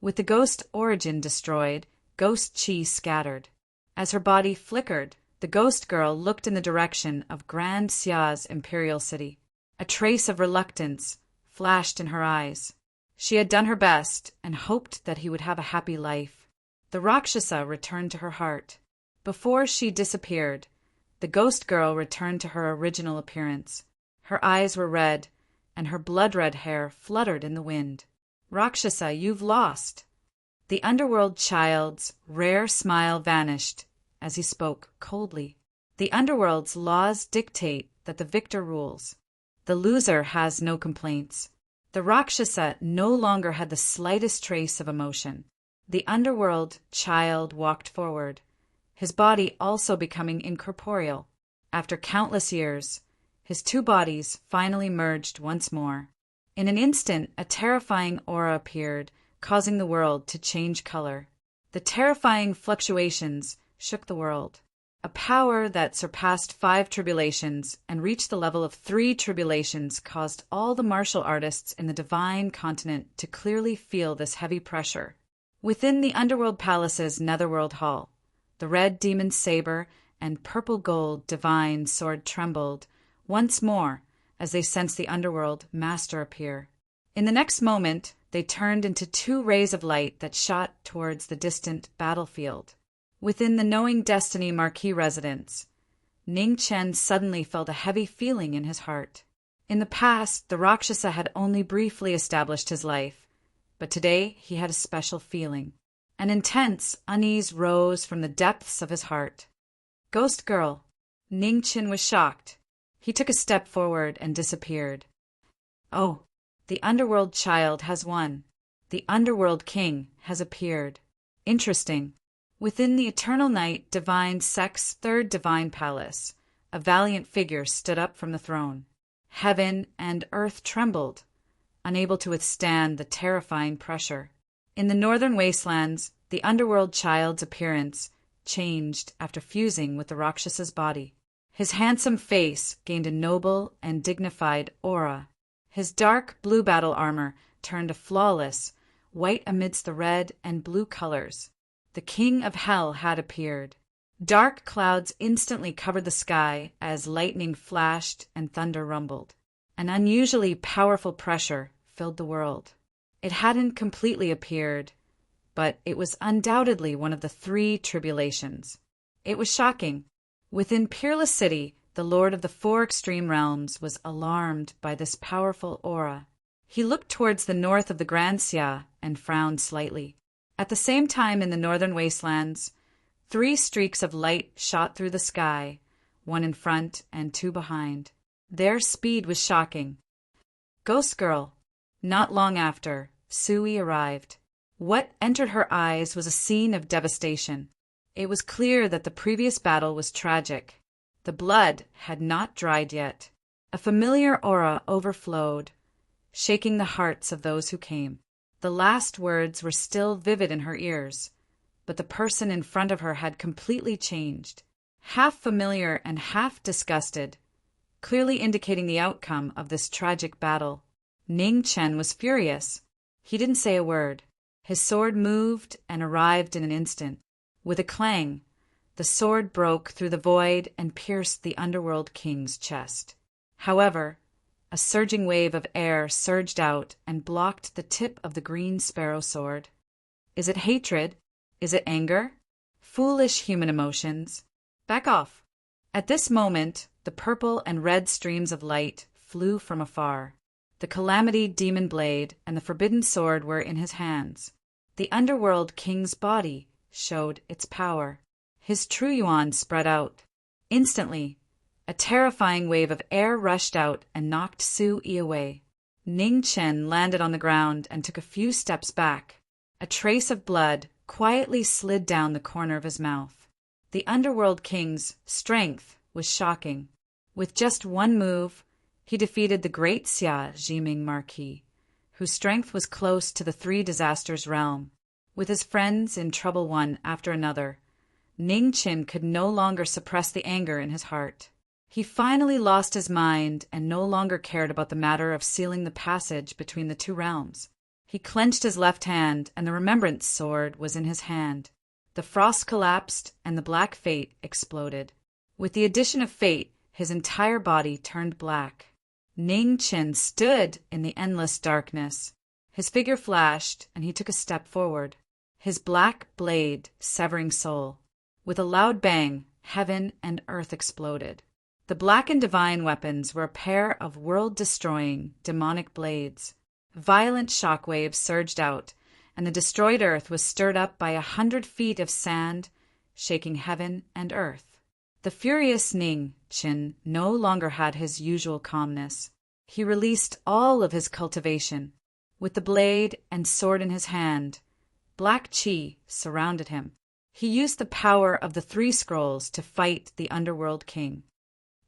With the ghost origin destroyed, Ghost Chi scattered. As her body flickered, the ghost girl looked in the direction of Grand Xia's imperial city. A trace of reluctance flashed in her eyes. She had done her best and hoped that he would have a happy life. The Rakshasa returned to her heart. Before she disappeared, the ghost girl returned to her original appearance. Her eyes were red, and her blood-red hair fluttered in the wind. Rakshasa, you've lost. The underworld child's rare smile vanished as he spoke coldly. The underworld's laws dictate that the victor rules. The loser has no complaints. The Rakshasa no longer had the slightest trace of emotion. The underworld child walked forward, his body also becoming incorporeal. After countless years, his 2 bodies finally merged once more. In an instant, a terrifying aura appeared, causing the world to change color. The terrifying fluctuations shook the world. A power that surpassed 5 tribulations and reached the level of 3 tribulations caused all the martial artists in the divine continent to clearly feel this heavy pressure. Within the underworld palace's netherworld hall, the red demon's saber and purple gold divine sword trembled once more as they sensed the underworld master appear. In the next moment, they turned into 2 rays of light that shot towards the distant battlefield. Within the Knowing Destiny Marquis residence, Ning Chen suddenly felt a heavy feeling in his heart. In the past, the Rakshasa had only briefly established his life, but today he had a special feeling. An intense unease rose from the depths of his heart. Ghost girl, Ning Qin was shocked. He took a step forward and disappeared. Oh, the underworld child has won. The underworld king has appeared. Interesting. Within the eternal night, divine Sek's third divine palace, a valiant figure stood up from the throne. Heaven and earth trembled, unable to withstand the terrifying pressure. In the northern wastelands, the underworld child's appearance changed after fusing with the Rakshasa's body. His handsome face gained a noble and dignified aura. His dark blue battle armor turned a flawless white amidst the red and blue colors. The king of hell had appeared. Dark clouds instantly covered the sky as lightning flashed and thunder rumbled. An unusually powerful pressure filled the world. It hadn't completely appeared, but it was undoubtedly one of the three tribulations. It was shocking. Within Peerless City, the Lord of the Four Extreme Realms was alarmed by this powerful aura. He looked towards the north of the Grand Xia and frowned slightly. At the same time in the northern wastelands, 3 streaks of light shot through the sky, 1 in front and 2 behind. Their speed was shocking. Ghost Girl. Not long after, Sui arrived. What entered her eyes was a scene of devastation. It was clear that the previous battle was tragic. The blood had not dried yet. A familiar aura overflowed, shaking the hearts of those who came. The last words were still vivid in her ears, but the person in front of her had completely changed. Half familiar and half disgusted, clearly indicating the outcome of this tragic battle. Ning Chen was furious. He didn't say a word. His sword moved and arrived in an instant. With a clang, the sword broke through the void and pierced the underworld king's chest. However, a surging wave of air surged out and blocked the tip of the green sparrow sword. Is it hatred? Is it anger? Foolish human emotions. Back off. At this moment, the purple and red streams of light flew from afar. The Calamity Demon Blade and the Forbidden Sword were in his hands. The underworld king's body showed its power. His true yuan spread out. Instantly, a terrifying wave of air rushed out and knocked Sui away. Ning Chen landed on the ground and took a few steps back. A trace of blood quietly slid down the corner of his mouth. The underworld king's strength was shocking. With just one move, he defeated the great Xia Jiming Marquis, whose strength was close to the 3 disasters realm. With his friends in trouble one after another, Ning Qin could no longer suppress the anger in his heart. He finally lost his mind and no longer cared about the matter of sealing the passage between the 2 realms. He clenched his left hand, and the Remembrance Sword was in his hand. The frost collapsed, and the black fate exploded. With the addition of fate, his entire body turned black. Ning Qin stood in the endless darkness. His figure flashed, and he took a step forward, his black blade severing soul. With a loud bang, heaven and earth exploded. The black and divine weapons were a pair of world-destroying, demonic blades. Violent shockwaves surged out, and the destroyed earth was stirred up by 100 feet of sand, shaking heaven and earth. The furious Ning Qin no longer had his usual calmness. He released all of his cultivation. With the blade and sword in his hand, black qi surrounded him. He used the power of the 3 scrolls to fight the underworld king.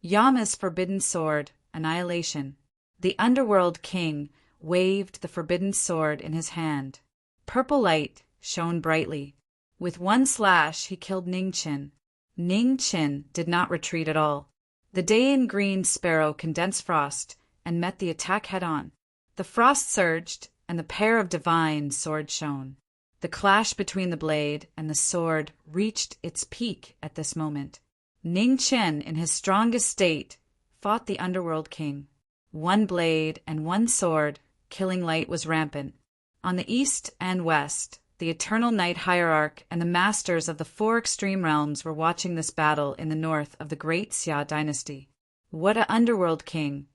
Yama's forbidden sword, annihilation. The underworld king waved the forbidden sword in his hand. Purple light shone brightly. With one slash, he killed Ning Qin. Ning Qin did not retreat at all. The Dayan green sparrow condensed frost and met the attack head-on. The frost surged, and the pair of divine swords shone. The clash between the blade and the sword reached its peak at this moment. Ning Qin, in his strongest state, fought the underworld king. 1 blade and 1 sword, killing light was rampant. On the east and west, the Eternal Night Hierarch and the masters of the 4 extreme realms were watching this battle in the north of the great Xia dynasty. What a underworld king!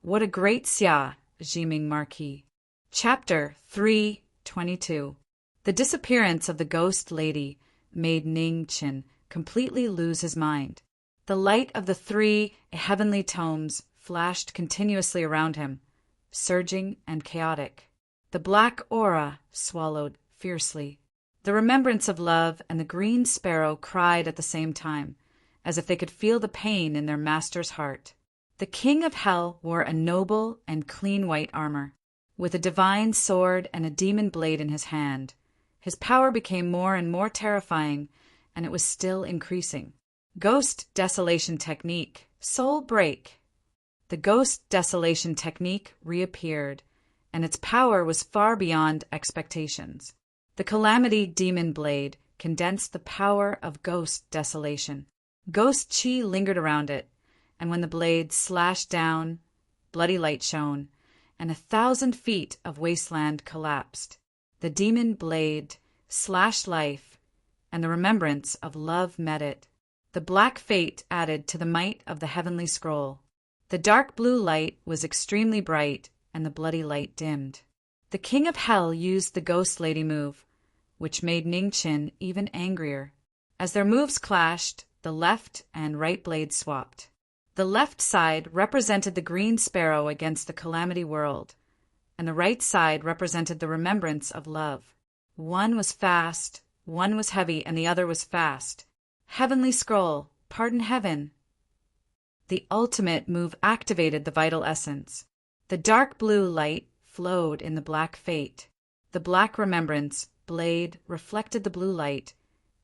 What a great Xia, Jiming Marquis! Chapter 3:22. The disappearance of the ghost lady made Ning Qin completely lose his mind. The light of the three heavenly tomes flashed continuously around him, surging and chaotic. The black aura swallowed fiercely. The remembrance of love and the green sparrow cried at the same time, as if they could feel the pain in their master's heart. The king of hell wore a noble and clean white armor, with a divine sword and a demon blade in his hand. His power became more and more terrifying, and it was still increasing. Ghost Desolation Technique. Soul Break. The Ghost Desolation Technique reappeared, and its power was far beyond expectations. The Calamity Demon Blade condensed the power of Ghost Desolation. Ghost chi lingered around it, and when the blade slashed down, bloody light shone, and 1,000 feet of wasteland collapsed. The demon blade slashed life, and the remembrance of love met it. The black fate added to the might of the heavenly scroll. The dark blue light was extremely bright, and the bloody light dimmed. The king of hell used the ghost lady move, which made Ning Qin even angrier. As their moves clashed, the left and right blades swapped. The left side represented the green sparrow against the calamity world, and the right side represented the remembrance of love. One was fast, one was heavy, and the other was fast. Heavenly scroll, pardon heaven. The ultimate move activated the vital essence. The dark blue light flowed in the black fate. The black remembrance blade reflected the blue light,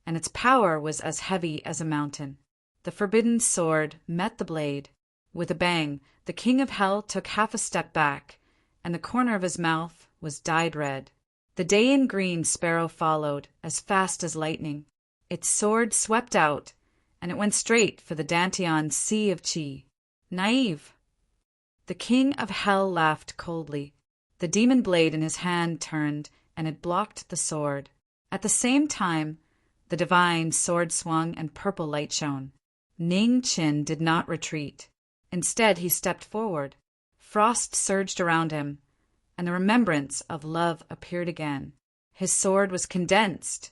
and its power was as heavy as a mountain. The forbidden sword met the blade. With a bang, the king of hell took half a step back, and the corner of his mouth was dyed red. The Dayan green sparrow followed, as fast as lightning. Its sword swept out, and it went straight for the Dantian Sea of Chi. Naive. The king of hell laughed coldly. The demon blade in his hand turned, and it blocked the sword. At the same time, the divine sword swung and purple light shone. Ning Qin did not retreat. Instead, he stepped forward. Frost surged around him, and the remembrance of love appeared again. His sword was condensed,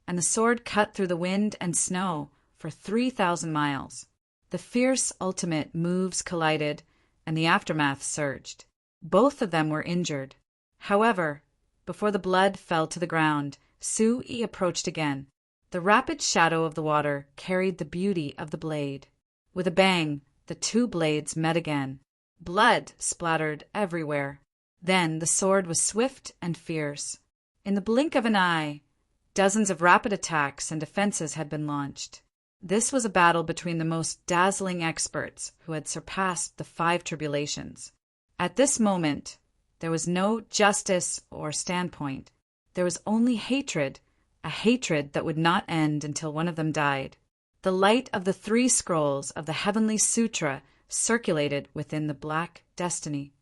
and the sword cut through the wind and snow for 3,000 miles. The fierce ultimate moves collided, and the aftermath surged. Both of them were injured. However, before the blood fell to the ground, Su-yi approached again. The rapid shadow of the water carried the beauty of the blade. With a bang, the two blades met again. Blood splattered everywhere. Then the sword was swift and fierce. In the blink of an eye, dozens of rapid attacks and defenses had been launched. This was a battle between the most dazzling experts who had surpassed the 5 tribulations. At this moment, there was no justice or standpoint. There was only hatred, a hatred that would not end until one of them died. The light of the 3 scrolls of the Heavenly Sutra circulated within the black destiny.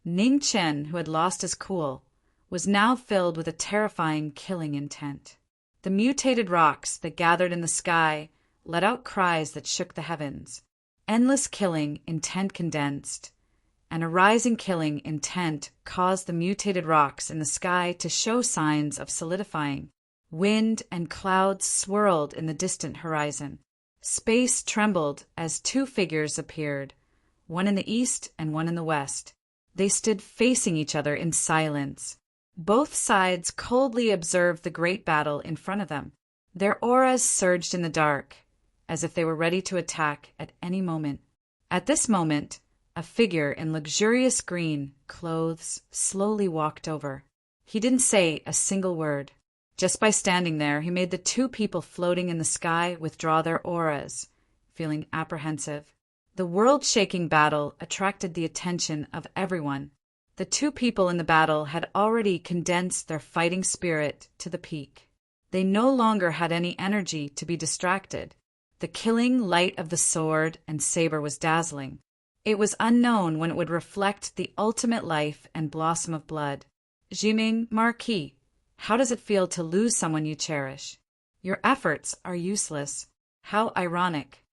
Ning Qin, who had lost his cool, was now filled with a terrifying killing intent. The mutated rocks that gathered in the sky let out cries that shook the heavens. Endless killing intent condensed, and a rising killing intent caused the mutated rocks in the sky to show signs of solidifying. Wind and clouds swirled in the distant horizon. Space trembled as 2 figures appeared, one in the east and one in the west. They stood facing each other in silence. Both sides coldly observed the great battle in front of them. Their auras surged in the dark, as if they were ready to attack at any moment. At this moment, a figure in luxurious green clothes slowly walked over. He didn't say a single word. Just by standing there, he made the 2 people floating in the sky withdraw their auras, feeling apprehensive. The world-shaking battle attracted the attention of everyone. The 2 people in the battle had already condensed their fighting spirit to the peak. They no longer had any energy to be distracted. The killing light of the sword and saber was dazzling. It was unknown when it would reflect the ultimate life and blossom of blood. Jiming, Marquis, how does it feel to lose someone you cherish? Your efforts are useless. How ironic.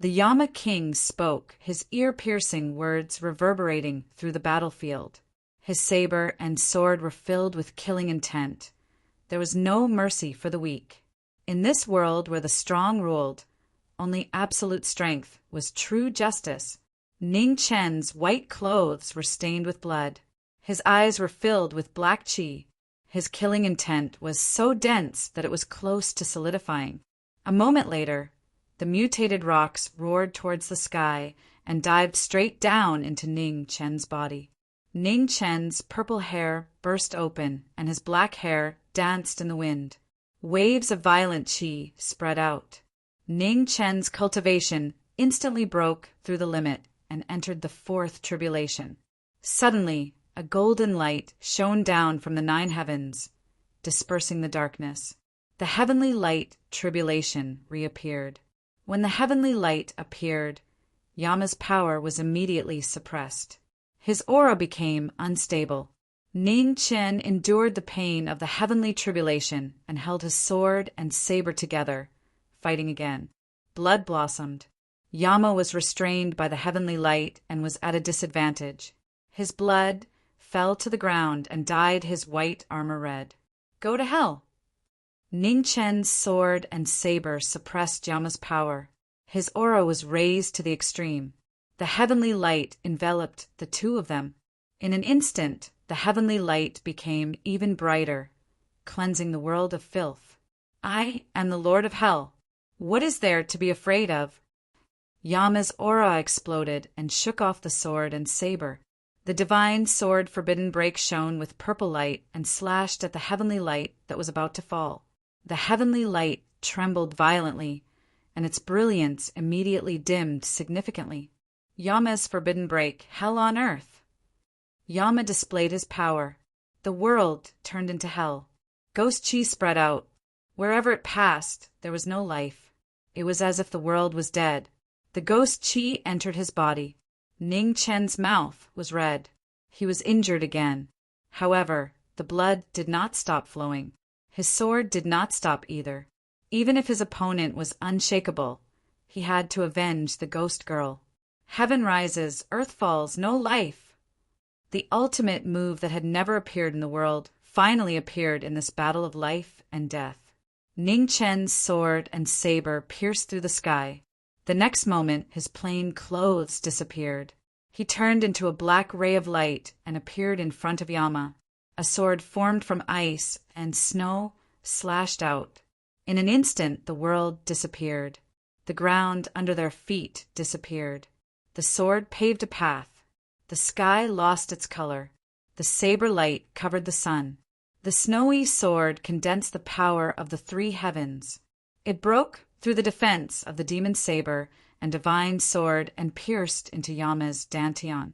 The Yama King spoke, his ear-piercing words reverberating through the battlefield. His saber and sword were filled with killing intent. There was no mercy for the weak. In this world where the strong ruled, only absolute strength, was true justice. Ning Chen's white clothes were stained with blood. His eyes were filled with black qi. His killing intent was so dense that it was close to solidifying. A moment later, the mutated rocks roared towards the sky and dived straight down into Ning Chen's body. Ning Chen's purple hair burst open, and his black hair danced in the wind. Waves of violent qi spread out. Ning Chen's cultivation instantly broke through the limit and entered the fourth tribulation. Suddenly, a golden light shone down from the 9 heavens, dispersing the darkness. The heavenly light tribulation reappeared. When the heavenly light appeared, Yama's power was immediately suppressed. His aura became unstable. Ning Chen endured the pain of the heavenly tribulation and held his sword and saber together, fighting again. Blood blossomed. Yama was restrained by the heavenly light and was at a disadvantage. His blood fell to the ground and dyed his white armor red. Go to hell! Ning Chen's sword and saber suppressed Yama's power. His aura was raised to the extreme. The heavenly light enveloped the two of them. In an instant, the heavenly light became even brighter, cleansing the world of filth. I am the Lord of Hell. What is there to be afraid of? Yama's aura exploded and shook off the sword and saber. The divine sword Forbidden Break shone with purple light and slashed at the heavenly light that was about to fall. The heavenly light trembled violently, and its brilliance immediately dimmed significantly. Yama's Forbidden Break, hell on earth. Yama displayed his power. The world turned into hell. Ghost chi spread out. Wherever it passed, there was no life. It was as if the world was dead. The ghost chi entered his body. Ning Chen's mouth was red. He was injured again. However, the blood did not stop flowing. His sword did not stop either. Even if his opponent was unshakable, he had to avenge the ghost girl. Heaven rises, earth falls, no life. The ultimate move that had never appeared in the world finally appeared in this battle of life and death. Ning Chen's sword and saber pierced through the sky. The next moment, his plain clothes disappeared. He turned into a black ray of light and appeared in front of Yama. A sword formed from ice and snow slashed out. In an instant, the world disappeared. The ground under their feet disappeared. The sword paved a path. The sky lost its color. The saber light covered the sun. The snowy sword condensed the power of the 3 heavens. It broke through the defense of the demon saber and divine sword and pierced into Yama's dantian.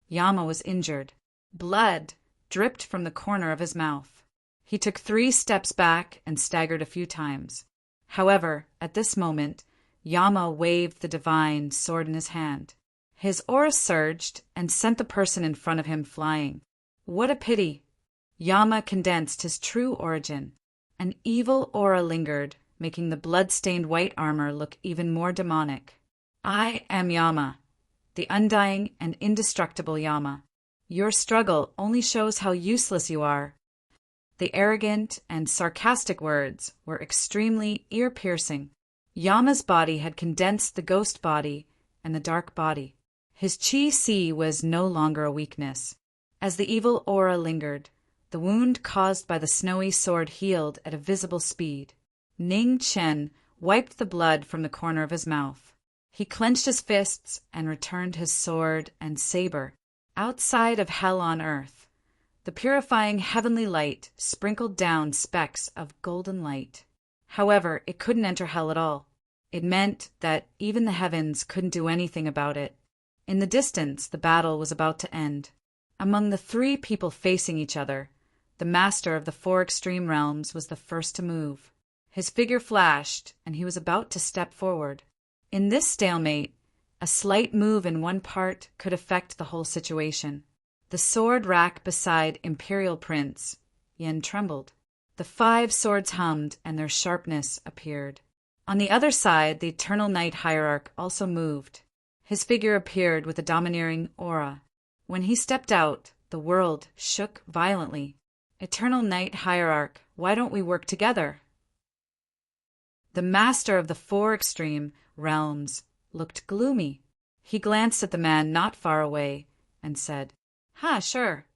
Yama was injured. Blood dripped from the corner of his mouth. He took 3 steps back and staggered a few times. However, at this moment, Yama waved the divine sword in his hand. His aura surged and sent the person in front of him flying. What a pity! Yama condensed his true origin. An evil aura lingered, making the blood-stained white armor look even more demonic. I am Yama, the undying and indestructible Yama. Your struggle only shows how useless you are. The arrogant and sarcastic words were extremely ear-piercing. Yama's body had condensed the ghost body and the dark body. His chi-si was no longer a weakness. As the evil aura lingered, the wound caused by the snowy sword healed at a visible speed. Ning Chen wiped the blood from the corner of his mouth. He clenched his fists and returned his sword and saber. Outside of hell on earth, the purifying heavenly light sprinkled down specks of golden light. However, it couldn't enter hell at all. It meant that even the heavens couldn't do anything about it. In the distance, the battle was about to end. Among the 3 people facing each other, the master of the 4 extreme realms was the first to move. His figure flashed, and he was about to step forward. In this stalemate, a slight move in one part could affect the whole situation. The sword rack beside Imperial Prince Yen trembled. The 5 swords hummed, and their sharpness appeared. On the other side, the Eternal Night Hierarch also moved. His figure appeared with a domineering aura. When he stepped out, the world shook violently. Eternal Night Hierarch, why don't we work together? The master of the four extreme realms looked gloomy. He glanced at the man not far away and said, "Ha, sure."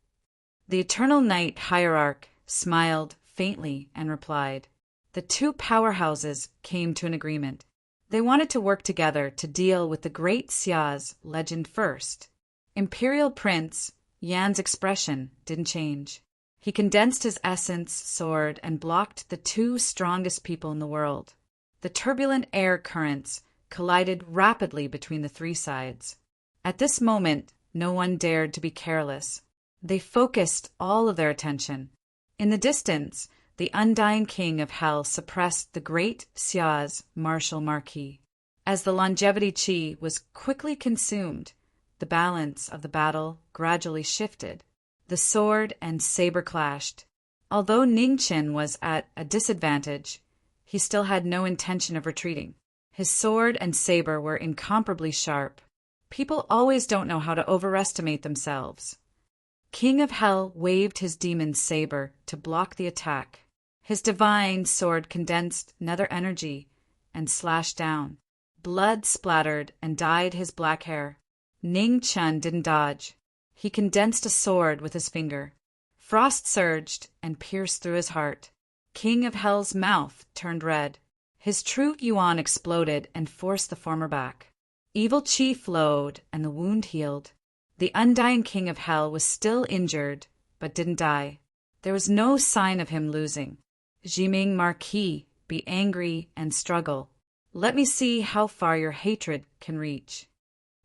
The Eternal Night Hierarch smiled faintly and replied, "The two powerhouses came to an agreement. They wanted to work together to deal with the great Xia's legend first." Imperial Prince Yan's expression didn't change. He condensed his essence sword and blocked the two strongest people in the world. The turbulent air currents collided rapidly between the three sides. At this moment, no one dared to be careless. They focused all of their attention. In the distance, the undying king of hell suppressed the great Xia's martial Marquis. As the longevity chi was quickly consumed, the balance of the battle gradually shifted. The sword and saber clashed. Although Ningchen was at a disadvantage, he still had no intention of retreating. His sword and saber were incomparably sharp. People always don't know how to overestimate themselves. King of Hell waved his demon saber to block the attack. His divine sword condensed nether energy and slashed down. Blood splattered and dyed his black hair. Ning Chun didn't dodge. He condensed a sword with his finger. Frost surged and pierced through his heart. King of Hell's mouth turned red. His true yuan exploded and forced the former back. Evil chi flowed and the wound healed. The undying King of Hell was still injured, but didn't die. There was no sign of him losing. Jiming Marquis, be angry and struggle. Let me see how far your hatred can reach.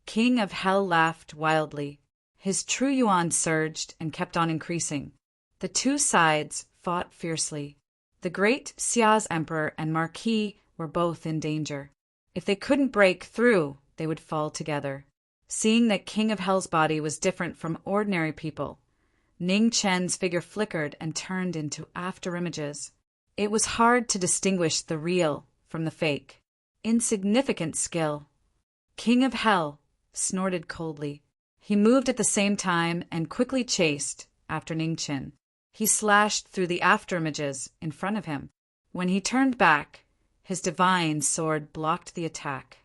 King of Hell laughed wildly. His true yuan surged and kept on increasing. The two sides fought fiercely. The great Xia's emperor and Marquis were both in danger. If they couldn't break through, they would fall together. Seeing that King of Hell's body was different from ordinary people, Ning Chen's figure flickered and turned into afterimages. It was hard to distinguish the real from the fake. Insignificant skill. King of Hell snorted coldly. He moved at the same time and quickly chased after Ningchen. He slashed through the afterimages in front of him. When he turned back, his divine sword blocked the attack.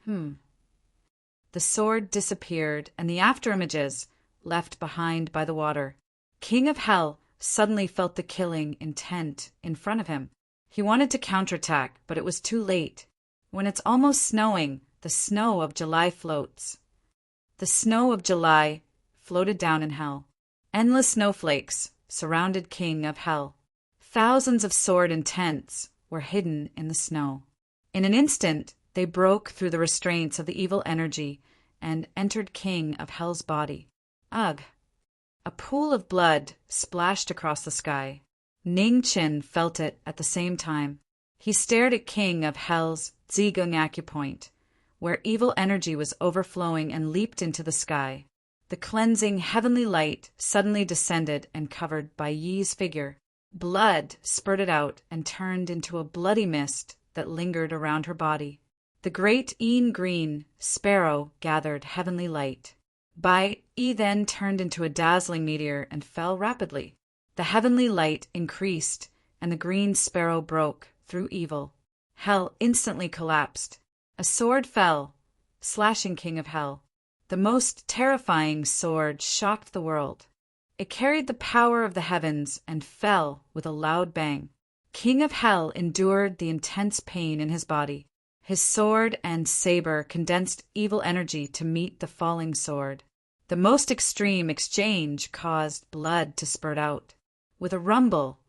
The sword disappeared, and the afterimages left behind by the water. King of Hell suddenly felt the killing intent in front of him. He wanted to counterattack, but it was too late. When it's almost snowing, the snow of July floats. The snow of July floated down in hell. Endless snowflakes surrounded King of Hell. Thousands of sword and tents were hidden in the snow. In an instant, they broke through the restraints of the evil energy and entered King of Hell's body. Ugh! A pool of blood splashed across the sky. Ning Chin felt it at the same time. He stared at King of Hell's Zigong acupoint, where evil energy was overflowing and leaped into the sky. The cleansing heavenly light suddenly descended and covered Bai Yi's figure. Blood spurted out and turned into a bloody mist that lingered around her body. The great green sparrow gathered heavenly light. Bai Yi then turned into a dazzling meteor and fell rapidly. The heavenly light increased, and the green sparrow broke through evil. Hell instantly collapsed. A sword fell, slashing King of Hell. The most terrifying sword shocked the world. It carried the power of the heavens and fell with a loud bang. King of Hell endured the intense pain in his body. His sword and saber condensed evil energy to meet the falling sword. The most extreme exchange caused blood to spurt out. With a rumble,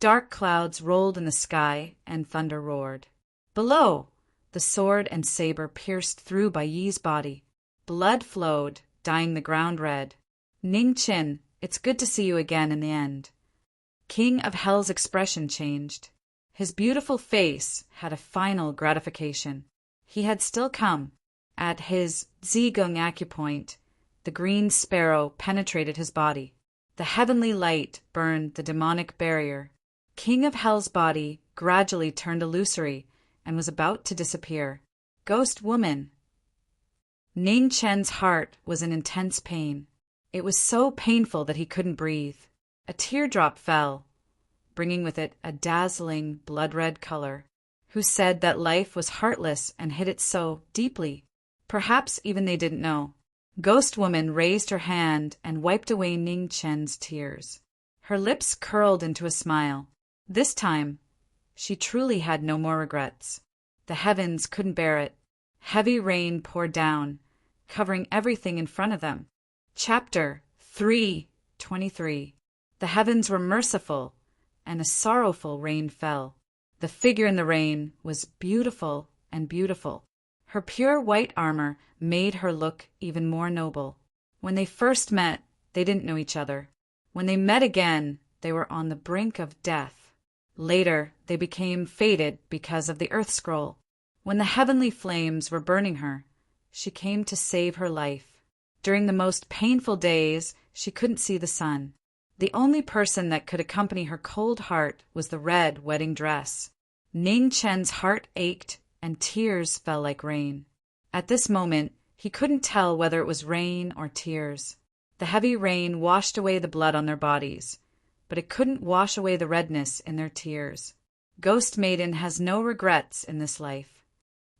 dark clouds rolled in the sky and thunder roared. Below, the sword and saber pierced through Bai Yi's body. Blood flowed, dyeing the ground red. Ning Chin, it's good to see you again in the end. King of Hell's expression changed. His beautiful face had a final gratification. He had still come. At his Zigong acupoint, the green sparrow penetrated his body. The heavenly light burned the demonic barrier. King of Hell's body gradually turned illusory and was about to disappear. Ghost woman. Ning Chen's heart was in intense pain. It was so painful that he couldn't breathe. A teardrop fell, bringing with it a dazzling blood-red color. who said that life was heartless and hid it so deeply. Perhaps even they didn't know. Ghost Woman raised her hand and wiped away Ning Chen's tears. Her lips curled into a smile. This time, she truly had no more regrets. The heavens couldn't bear it. Heavy rain poured down, covering everything in front of them. Chapter 3:23. The heavens were merciful, and a sorrowful rain fell. The figure in the rain was beautiful and beautiful. Her pure white armor made her look even more noble. When they first met, they didn't know each other. When they met again, they were on the brink of death. Later, they became fated because of the Earth Scroll. When the heavenly flames were burning her, she came to save her life. During the most painful days, she couldn't see the sun. The only person that could accompany her cold heart was the red wedding dress. Ning Chen's heart ached, and tears fell like rain. At this moment, he couldn't tell whether it was rain or tears. The heavy rain washed away the blood on their bodies, but it couldn't wash away the redness in their tears. Ghost Maiden has no regrets in this life.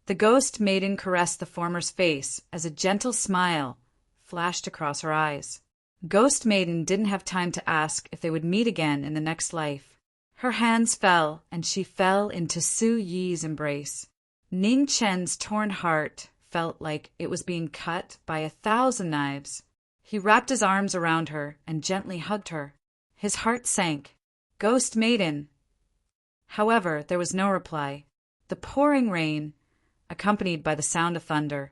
The Ghost Maiden caressed the former's face as a gentle smile flashed across her eyes. Ghost Maiden didn't have time to ask if they would meet again in the next life. Her hands fell, and she fell into Su Yi's embrace. Ning Chen's torn heart felt like it was being cut by 1,000 knives. He wrapped his arms around her and gently hugged her. His heart sank. Ghost Maiden. However, there was no reply. The pouring rain, accompanied by the sound of thunder,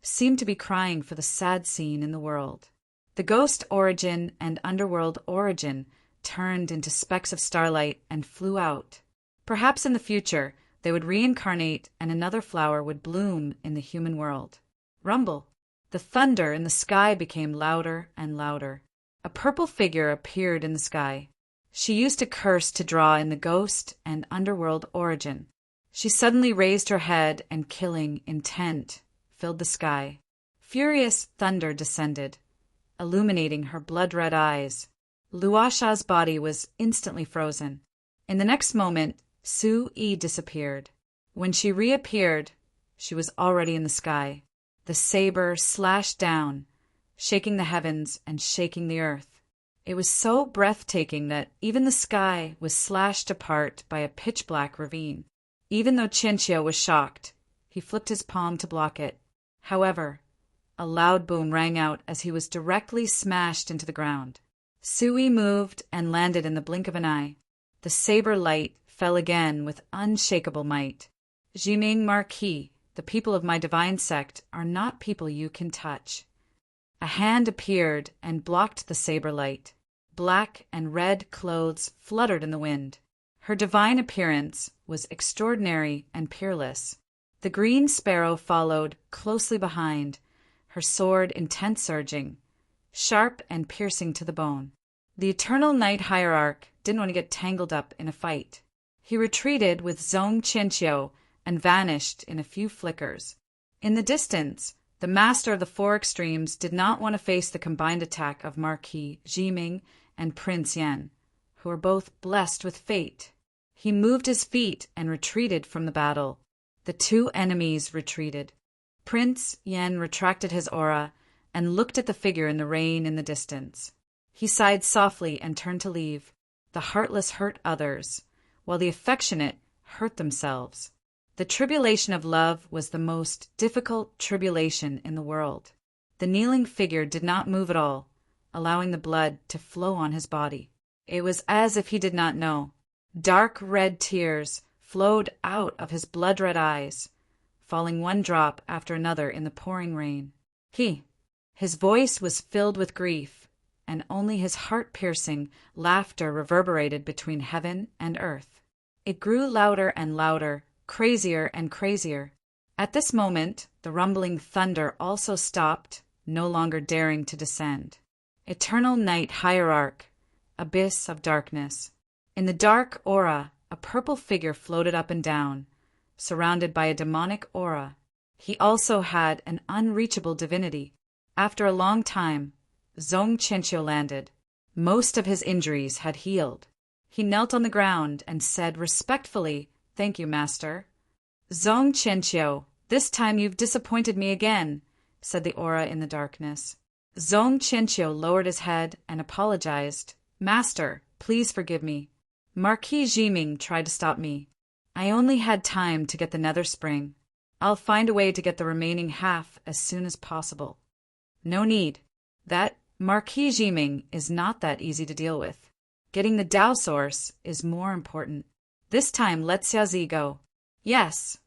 seemed to be crying for the sad scene in the world. The ghost Origin and underworld Origin turned into specks of starlight and flew out. Perhaps in the future, they would reincarnate and another flower would bloom in the human world. Rumble. The thunder in the sky became louder and louder. A purple figure appeared in the sky. She used a curse to draw in the ghost and underworld Origin. She suddenly raised her head and killing intent filled the sky. Furious thunder descended, illuminating her blood-red eyes. Luosha's body was instantly frozen. In the next moment, Su Yi disappeared. When she reappeared, she was already in the sky. The saber slashed down, shaking the heavens and shaking the earth. It was so breathtaking that even the sky was slashed apart by a pitch-black ravine. Even though Qianqiu was shocked, he flipped his palm to block it. However, a loud boom rang out as he was directly smashed into the ground. Su Yi moved and landed in the blink of an eye. The saber light fell again with unshakable might. Jiming Marquis, the people of my divine sect are not people you can touch. A hand appeared and blocked the saber light. Black and red clothes fluttered in the wind. Her divine appearance was extraordinary and peerless. The green sparrow followed closely behind, her sword intent surging, sharp and piercing to the bone. The Eternal Night Hierarch didn't want to get tangled up in a fight. He retreated with Zhong Qianqiu and vanished in a few flickers. In the distance, the Master of the Four Extremes did not want to face the combined attack of Marquis Jiming and Prince Yan, who were both blessed with fate. He moved his feet and retreated from the battle. The two enemies retreated. Prince Yan retracted his aura and looked at the figure in the rain in the distance. He sighed softly and turned to leave. The heartless hurt others, while the affectionate hurt themselves. The tribulation of love was the most difficult tribulation in the world. The kneeling figure did not move at all, allowing the blood to flow on his body. It was as if he did not know. Dark red tears flowed out of his blood-red eyes, falling one drop after another in the pouring rain. His voice was filled with grief, and only his heart-piercing laughter reverberated between heaven and earth. It grew louder and louder, crazier and crazier. At this moment, the rumbling thunder also stopped, no longer daring to descend. Eternal Night Hierarch, abyss of darkness. In the dark aura, a purple figure floated up and down, surrounded by a demonic aura. He also had an unreachable divinity. After a long time, Zhong Qianqiu landed. Most of his injuries had healed. He knelt on the ground and said respectfully, "Thank you, Master." Zong Qianqiu, this time you've disappointed me again, said the aura in the darkness. Zong Qianqiu lowered his head and apologized. Master, please forgive me. Marquis Jiming tried to stop me. I only had time to get the nether spring. I'll find a way to get the remaining half as soon as possible. No need. That Marquis Jiming is not that easy to deal with. Getting the Tao source is more important. This time let Xiaozi go. Yes,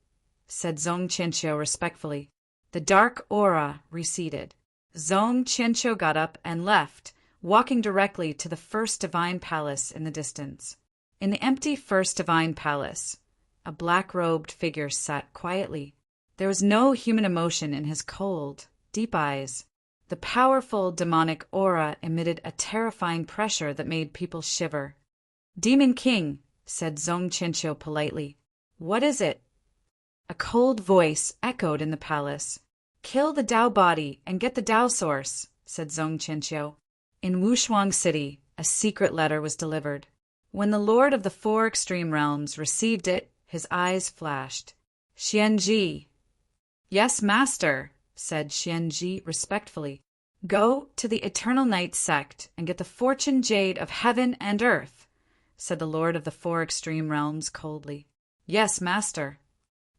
said Zong Qianqiu respectfully. The dark aura receded. Zong Qianqiu got up and left, walking directly to the first divine palace in the distance. In the empty first divine palace, a black-robed figure sat quietly. There was no human emotion in his cold, deep eyes. The powerful demonic aura emitted a terrifying pressure that made people shiver. Demon King, said Zong Qianqiu politely. What is it? A cold voice echoed in the palace. Kill the Tao body and get the Tao source, said Zong Qianqiu. In Wushuang City, a secret letter was delivered. When the Lord of the Four Extreme Realms received it, his eyes flashed. Xianji. Yes, master, said Xianji respectfully. Go to the Eternal Night sect and get the fortune jade of heaven and earth, said the Lord of the Four Extreme Realms coldly. Yes, master.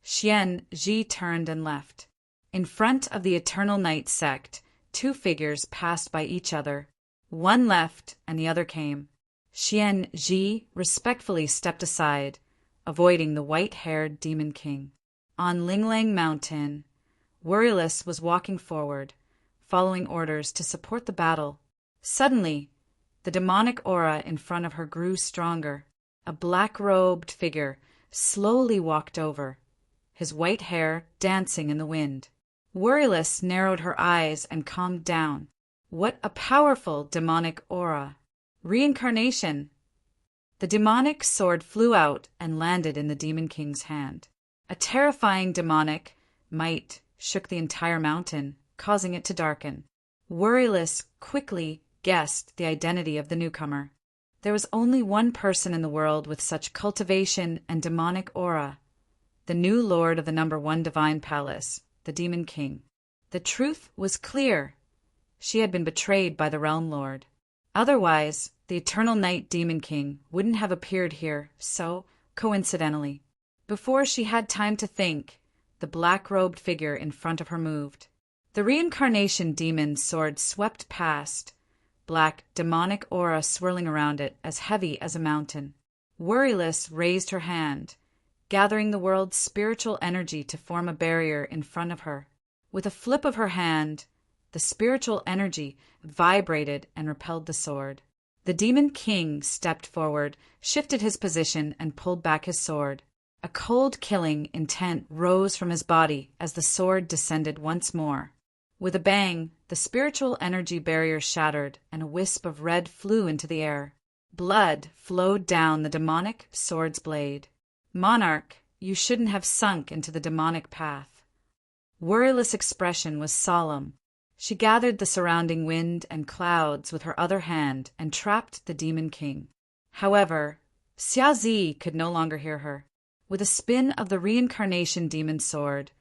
Xianji turned and left. In front of the Eternal Night sect, two figures passed by each other. One left and the other came. Xianji respectfully stepped aside, avoiding the white-haired Demon King. On Linglang Mountain, Worryless was walking forward, following orders to support the battle. Suddenly, the demonic aura in front of her grew stronger. A black-robed figure slowly walked over, his white hair dancing in the wind. Worryless narrowed her eyes and calmed down. What a powerful demonic aura! Reincarnation! The demonic sword flew out and landed in the Demon King's hand. A terrifying demonic might shook the entire mountain, causing it to darken. Worryless quickly guessed the identity of the newcomer. There was only one person in the world with such cultivation and demonic aura, the new lord of the number 1 divine palace, the Demon King. The truth was clear. She had been betrayed by the Realm Lord. Otherwise, the Eternal Night Demon King wouldn't have appeared here so coincidentally. Before she had time to think, the black-robed figure in front of her moved. The reincarnation demon's sword swept past, black demonic aura swirling around it as heavy as a mountain. Worryless raised her hand, gathering the world's spiritual energy to form a barrier in front of her. With a flip of her hand, the spiritual energy vibrated and repelled the sword. The Demon King stepped forward, shifted his position, and pulled back his sword. A cold killing intent rose from his body as the sword descended once more. With a bang, the spiritual energy barrier shattered, and a wisp of red flew into the air. Blood flowed down the demonic sword's blade. Monarch, you shouldn't have sunk into the demonic path. Worryless' expression was solemn. She gathered the surrounding wind and clouds with her other hand and trapped the Demon King. However, Xiaozi could no longer hear her. With a spin of the reincarnation demon's sword,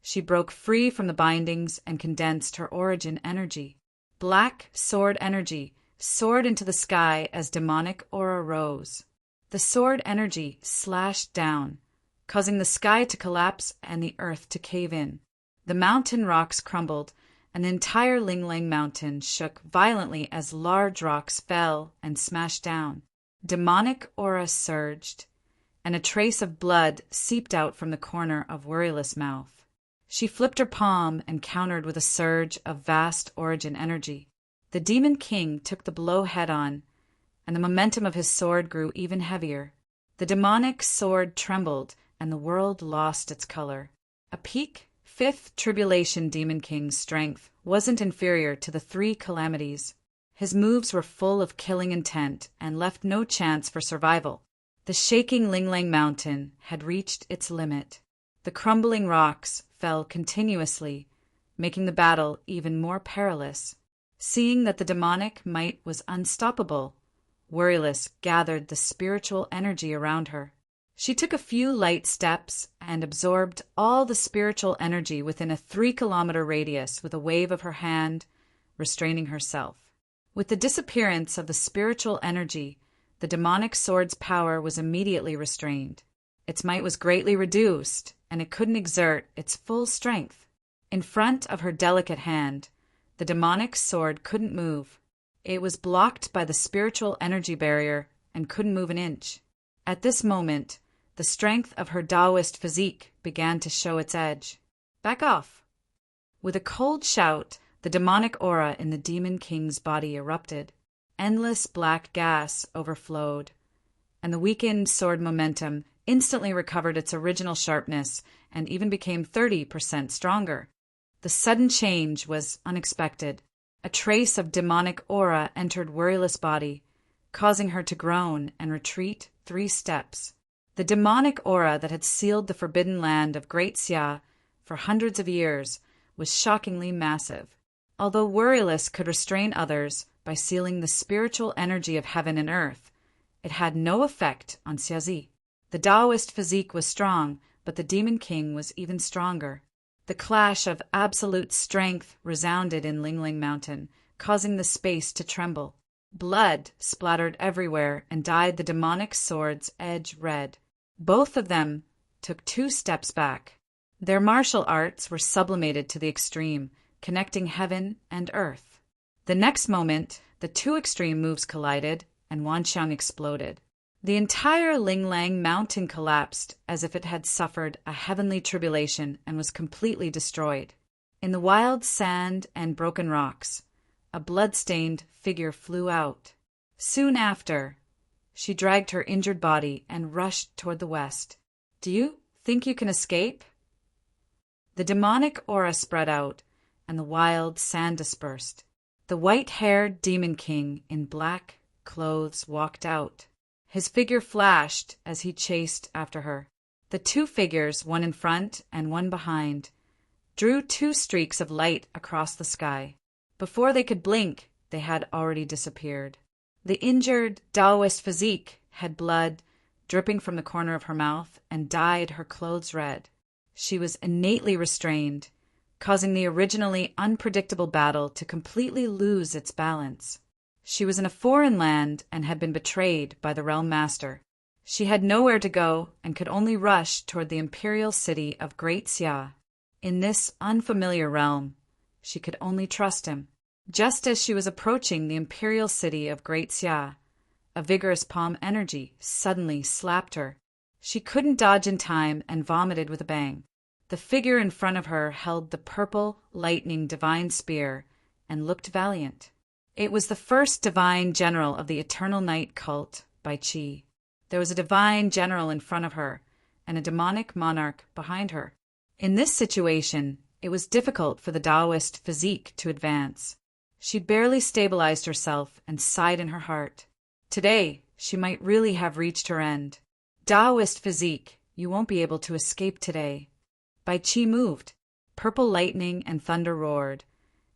she broke free from the bindings and condensed her origin energy. Black sword energy soared into the sky as demonic aura rose. The sword energy slashed down, causing the sky to collapse and the earth to cave in. The mountain rocks crumbled, and the entire Linglang Mountain shook violently as large rocks fell and smashed down. Demonic aura surged, and a trace of blood seeped out from the corner of Worryless' mouth. She flipped her palm and countered with a surge of vast origin energy. The Demon King took the blow head-on, and the momentum of his sword grew even heavier. The demonic sword trembled, and the world lost its color. A peak, 5th Tribulation Demon King's strength wasn't inferior to the 3 calamities. His moves were full of killing intent and left no chance for survival. The shaking Linglang Mountain had reached its limit. The crumbling rocks fell continuously, making the battle even more perilous. Seeing that the demonic might was unstoppable, Worryless gathered the spiritual energy around her. She took a few light steps and absorbed all the spiritual energy within a 3-kilometer radius with a wave of her hand, restraining herself. With the disappearance of the spiritual energy, the demonic sword's power was immediately restrained. Its might was greatly reduced, and it couldn't exert its full strength. In front of her delicate hand, the demonic sword couldn't move. It was blocked by the spiritual energy barrier and couldn't move an inch. At this moment, the strength of her Taoist physique began to show its edge. Back off! With a cold shout, the demonic aura in the Demon King's body erupted. Endless black gas overflowed, and the weakened sword momentum instantly recovered its original sharpness and even became 30% stronger. The sudden change was unexpected. A trace of demonic aura entered Worryless' body, causing her to groan and retreat 3 steps. The demonic aura that had sealed the forbidden land of Great Xia for hundreds of years was shockingly massive. Although Worryless could restrain others by sealing the spiritual energy of heaven and earth, it had no effect on Xiazi. The Taoist physique was strong, but the Demon King was even stronger. The clash of absolute strength resounded in Lingling Mountain, causing the space to tremble. Blood splattered everywhere and dyed the demonic sword's edge red. Both of them took 2 steps back. Their martial arts were sublimated to the extreme, connecting heaven and earth. The next moment, the 2 extreme moves collided, and Wanxiang exploded. The entire Linglang Mountain collapsed as if it had suffered a heavenly tribulation and was completely destroyed. In the wild sand and broken rocks, a blood-stained figure flew out. Soon after, she dragged her injured body and rushed toward the west. Do you think you can escape? The demonic aura spread out, and the wild sand dispersed. The white-haired Demon King in black clothes walked out. His figure flashed as he chased after her. The 2 figures, one in front and one behind, drew 2 streaks of light across the sky. Before they could blink, they had already disappeared. The injured Taoist physique had blood dripping from the corner of her mouth and dyed her clothes red. She was innately restrained, causing the originally unpredictable battle to completely lose its balance. She was in a foreign land and had been betrayed by the Realm Master. She had nowhere to go and could only rush toward the imperial city of Great Xia. In this unfamiliar realm, she could only trust him. Just as she was approaching the imperial city of Great Xia, a vigorous palm energy suddenly slapped her. She couldn't dodge in time and vomited with a bang. The figure in front of her held the purple, lightning divine spear and looked valiant. It was the first divine general of the Eternal Night cult by Qi. There was a divine general in front of her and a demonic monarch behind her. In this situation, it was difficult for the Taoist physique to advance. She barely stabilized herself and sighed in her heart. Today, she might really have reached her end. Taoist physique, you won't be able to escape today. Bai Qi moved. Purple lightning and thunder roared,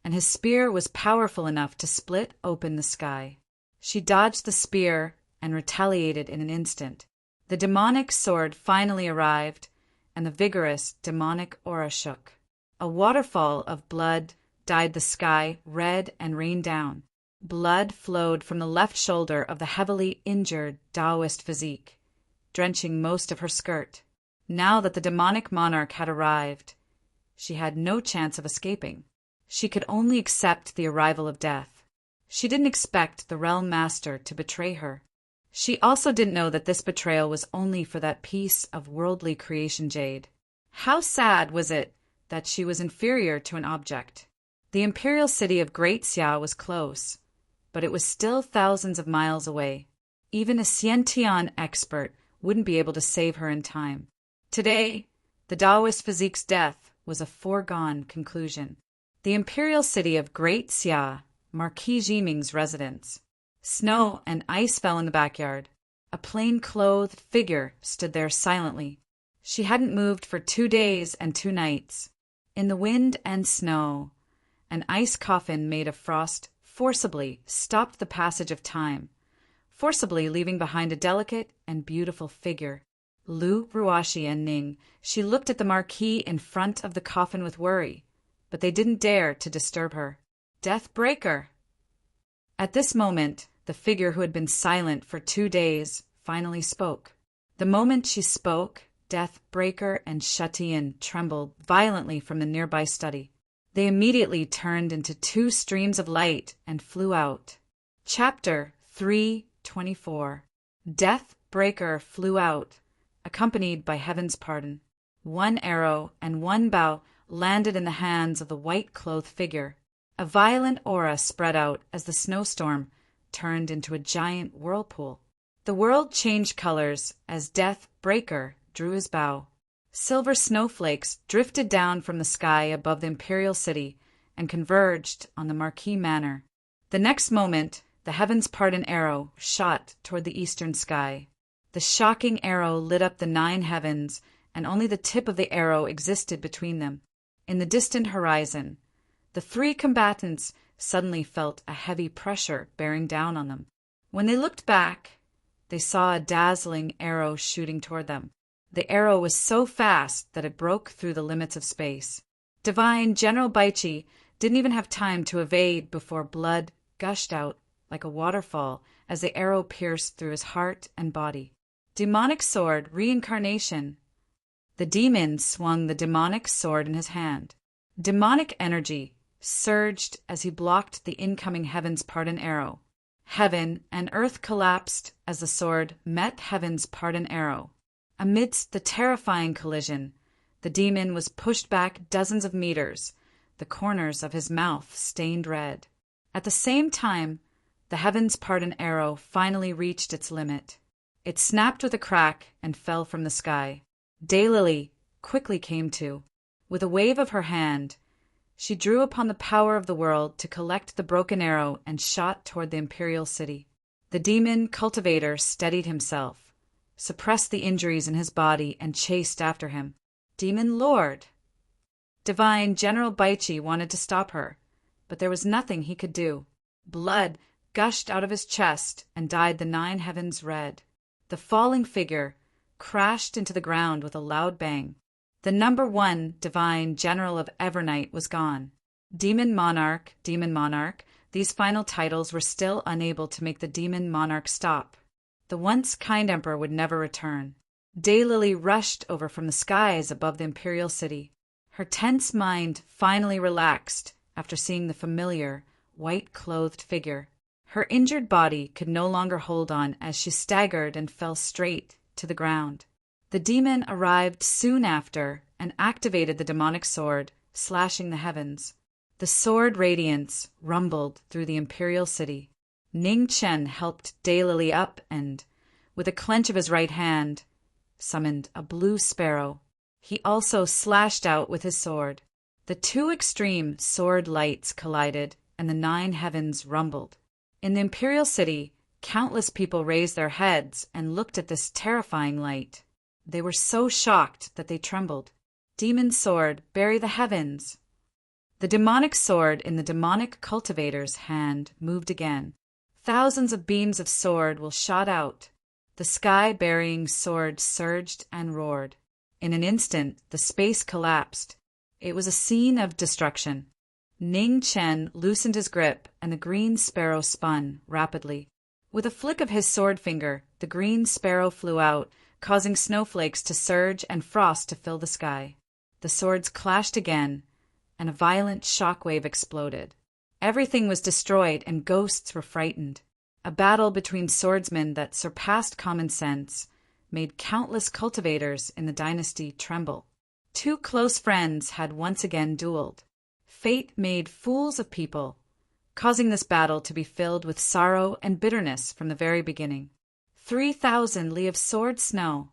and his spear was powerful enough to split open the sky. She dodged the spear and retaliated in an instant. The demonic sword finally arrived, and the vigorous demonic aura shook. A waterfall of blood dyed the sky red and rained down. Blood flowed from the left shoulder of the heavily injured Taoist physique, drenching most of her skirt. Now that the demonic monarch had arrived, she had no chance of escaping. She could only accept the arrival of death. She didn't expect the Realm Master to betray her. She also didn't know that this betrayal was only for that piece of worldly creation jade. How sad was it that she was inferior to an object? The imperial city of Great Xia was close, but it was still thousands of miles away. Even a Xiantian expert wouldn't be able to save her in time. Today, the Taoist physique's death was a foregone conclusion. The imperial city of Great Xia, Marquis Jiming's residence. Snow and ice fell in the backyard. A plain-clothed figure stood there silently. She hadn't moved for 2 days and 2 nights. In the wind and snow, an ice coffin made of frost forcibly stopped the passage of time, forcibly leaving behind a delicate and beautiful figure. Lu, Ruashi, and Ning. She looked at the Marquis in front of the coffin with worry, but they didn't dare to disturb her. Deathbreaker! At this moment, the figure who had been silent for 2 days finally spoke. The moment she spoke, Deathbreaker and Shatian trembled violently from the nearby study. They immediately turned into 2 streams of light and flew out. Chapter 3:24. Deathbreaker flew out, accompanied by Heaven's Pardon. 1 arrow and 1 bow landed in the hands of the white-clothed figure. A violent aura spread out as the snowstorm turned into a giant whirlpool. The world changed colors as Deathbreaker drew his bow. Silver snowflakes drifted down from the sky above the imperial city and converged on the Marquis Manor. The next moment, the Heaven's Pardon arrow shot toward the eastern sky. The shocking arrow lit up the 9 heavens, and only the tip of the arrow existed between them. In the distant horizon, the 3 combatants suddenly felt a heavy pressure bearing down on them. When they looked back, they saw a dazzling arrow shooting toward them. The arrow was so fast that it broke through the limits of space. Divine General Baichi didn't even have time to evade before blood gushed out like a waterfall as the arrow pierced through his heart and body. Demonic sword reincarnation. The demon swung the demonic sword in his hand. Demonic energy surged as he blocked the incoming Heaven's Pardon arrow. Heaven and earth collapsed as the sword met Heaven's Pardon arrow. Amidst the terrifying collision, the demon was pushed back dozens of meters, the corners of his mouth stained red. At the same time, the Heaven's Pardon arrow finally reached its limit. It snapped with a crack and fell from the sky. Daylily quickly came to. With a wave of her hand, she drew upon the power of the world to collect the broken arrow and shot toward the imperial city. The demon cultivator steadied himself, suppressed the injuries in his body, and chased after him. Demon Lord! Divine General Baichi wanted to stop her, but there was nothing he could do. Blood gushed out of his chest and dyed the 9 heavens red. The falling figure crashed into the ground with a loud bang. The number 1 Divine General of Evernight was gone. Demon Monarch, these final titles were still unable to make the Demon Monarch stop. The once kind emperor would never return. Daylily rushed over from the skies above the imperial city. Her tense mind finally relaxed after seeing the familiar, white-clothed figure. Her injured body could no longer hold on as she staggered and fell straight to the ground. The demon arrived soon after and activated the demonic sword, slashing the heavens. The sword radiance rumbled through the imperial city. Ning Chen helped Daylily up and, with a clench of his right hand, summoned a blue sparrow. He also slashed out with his sword. The 2 extreme sword lights collided, and the 9 heavens rumbled. In the imperial city, countless people raised their heads and looked at this terrifying light. They were so shocked that they trembled. Demon sword, bury the heavens! The demonic sword in the demonic cultivator's hand moved again. Thousands of beams of sword will shot out. The sky-burying sword surged and roared. In an instant, the space collapsed. It was a scene of destruction. Ning Chen loosened his grip, and the green sparrow spun rapidly. With a flick of his sword finger, the green sparrow flew out, causing snowflakes to surge and frost to fill the sky. The swords clashed again, and a violent shockwave exploded. Everything was destroyed, and ghosts were frightened. A battle between swordsmen that surpassed common sense made countless cultivators in the dynasty tremble. 2 close friends had once again dueled. Fate made fools of people, causing this battle to be filled with sorrow and bitterness from the very beginning. 3,000 li of sword snow.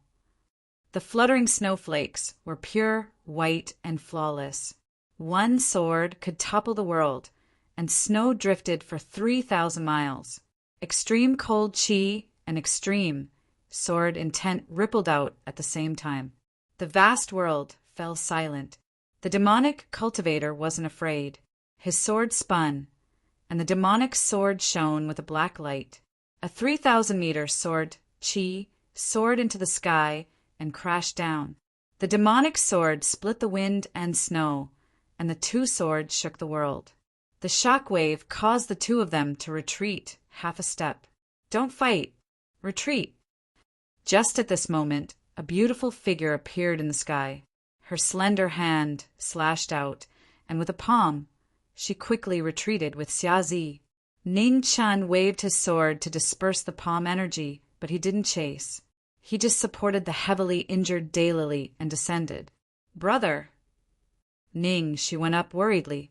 The fluttering snowflakes were pure, white, and flawless. 1 sword could topple the world, and snow drifted for 3,000 miles. Extreme cold chi and extreme sword intent rippled out at the same time. The vast world fell silent. The demonic cultivator wasn't afraid. His sword spun, and the demonic sword shone with a black light. A 3,000-meter sword chi soared into the sky and crashed down. The demonic sword split the wind and snow, and the two swords shook the world. The shock wave caused the two of them to retreat half a step. Don't fight. Retreat. Just at this moment, a beautiful figure appeared in the sky. Her slender hand slashed out, and with a palm, she quickly retreated with Xiazi. Ning Chen waved his sword to disperse the palm energy, but he didn't chase. He just supported the heavily injured Daylily and descended. Brother. Ning, she went up worriedly.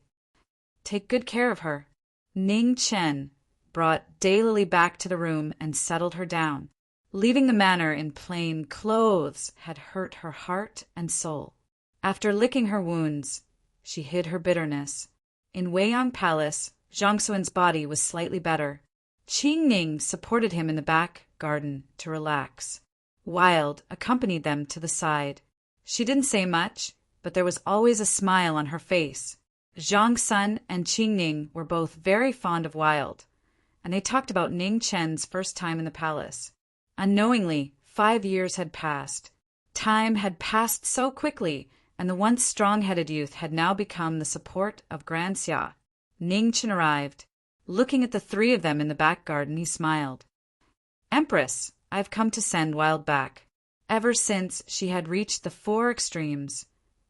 Take good care of her. Ning Chen brought Daylily back to the room and settled her down. Leaving the manor in plain clothes had hurt her heart and soul. After licking her wounds, she hid her bitterness. In Weiyang Palace, Zhang Xuan's body was slightly better. Qing Ning supported him in the back garden to relax. Wild accompanied them to the side. She didn't say much, but there was always a smile on her face. Zhang Sun and Qing Ning were both very fond of Wild, and they talked about Ning Chen's first time in the palace. Unknowingly, 5 years had passed. Time had passed so quickly, and the once strong-headed youth had now become the support of Grand Xia. Ning Chen arrived. Looking at the three of them in the back garden, he smiled. Empress, I've come to send Wild back. Ever since she had reached the 4 extremes,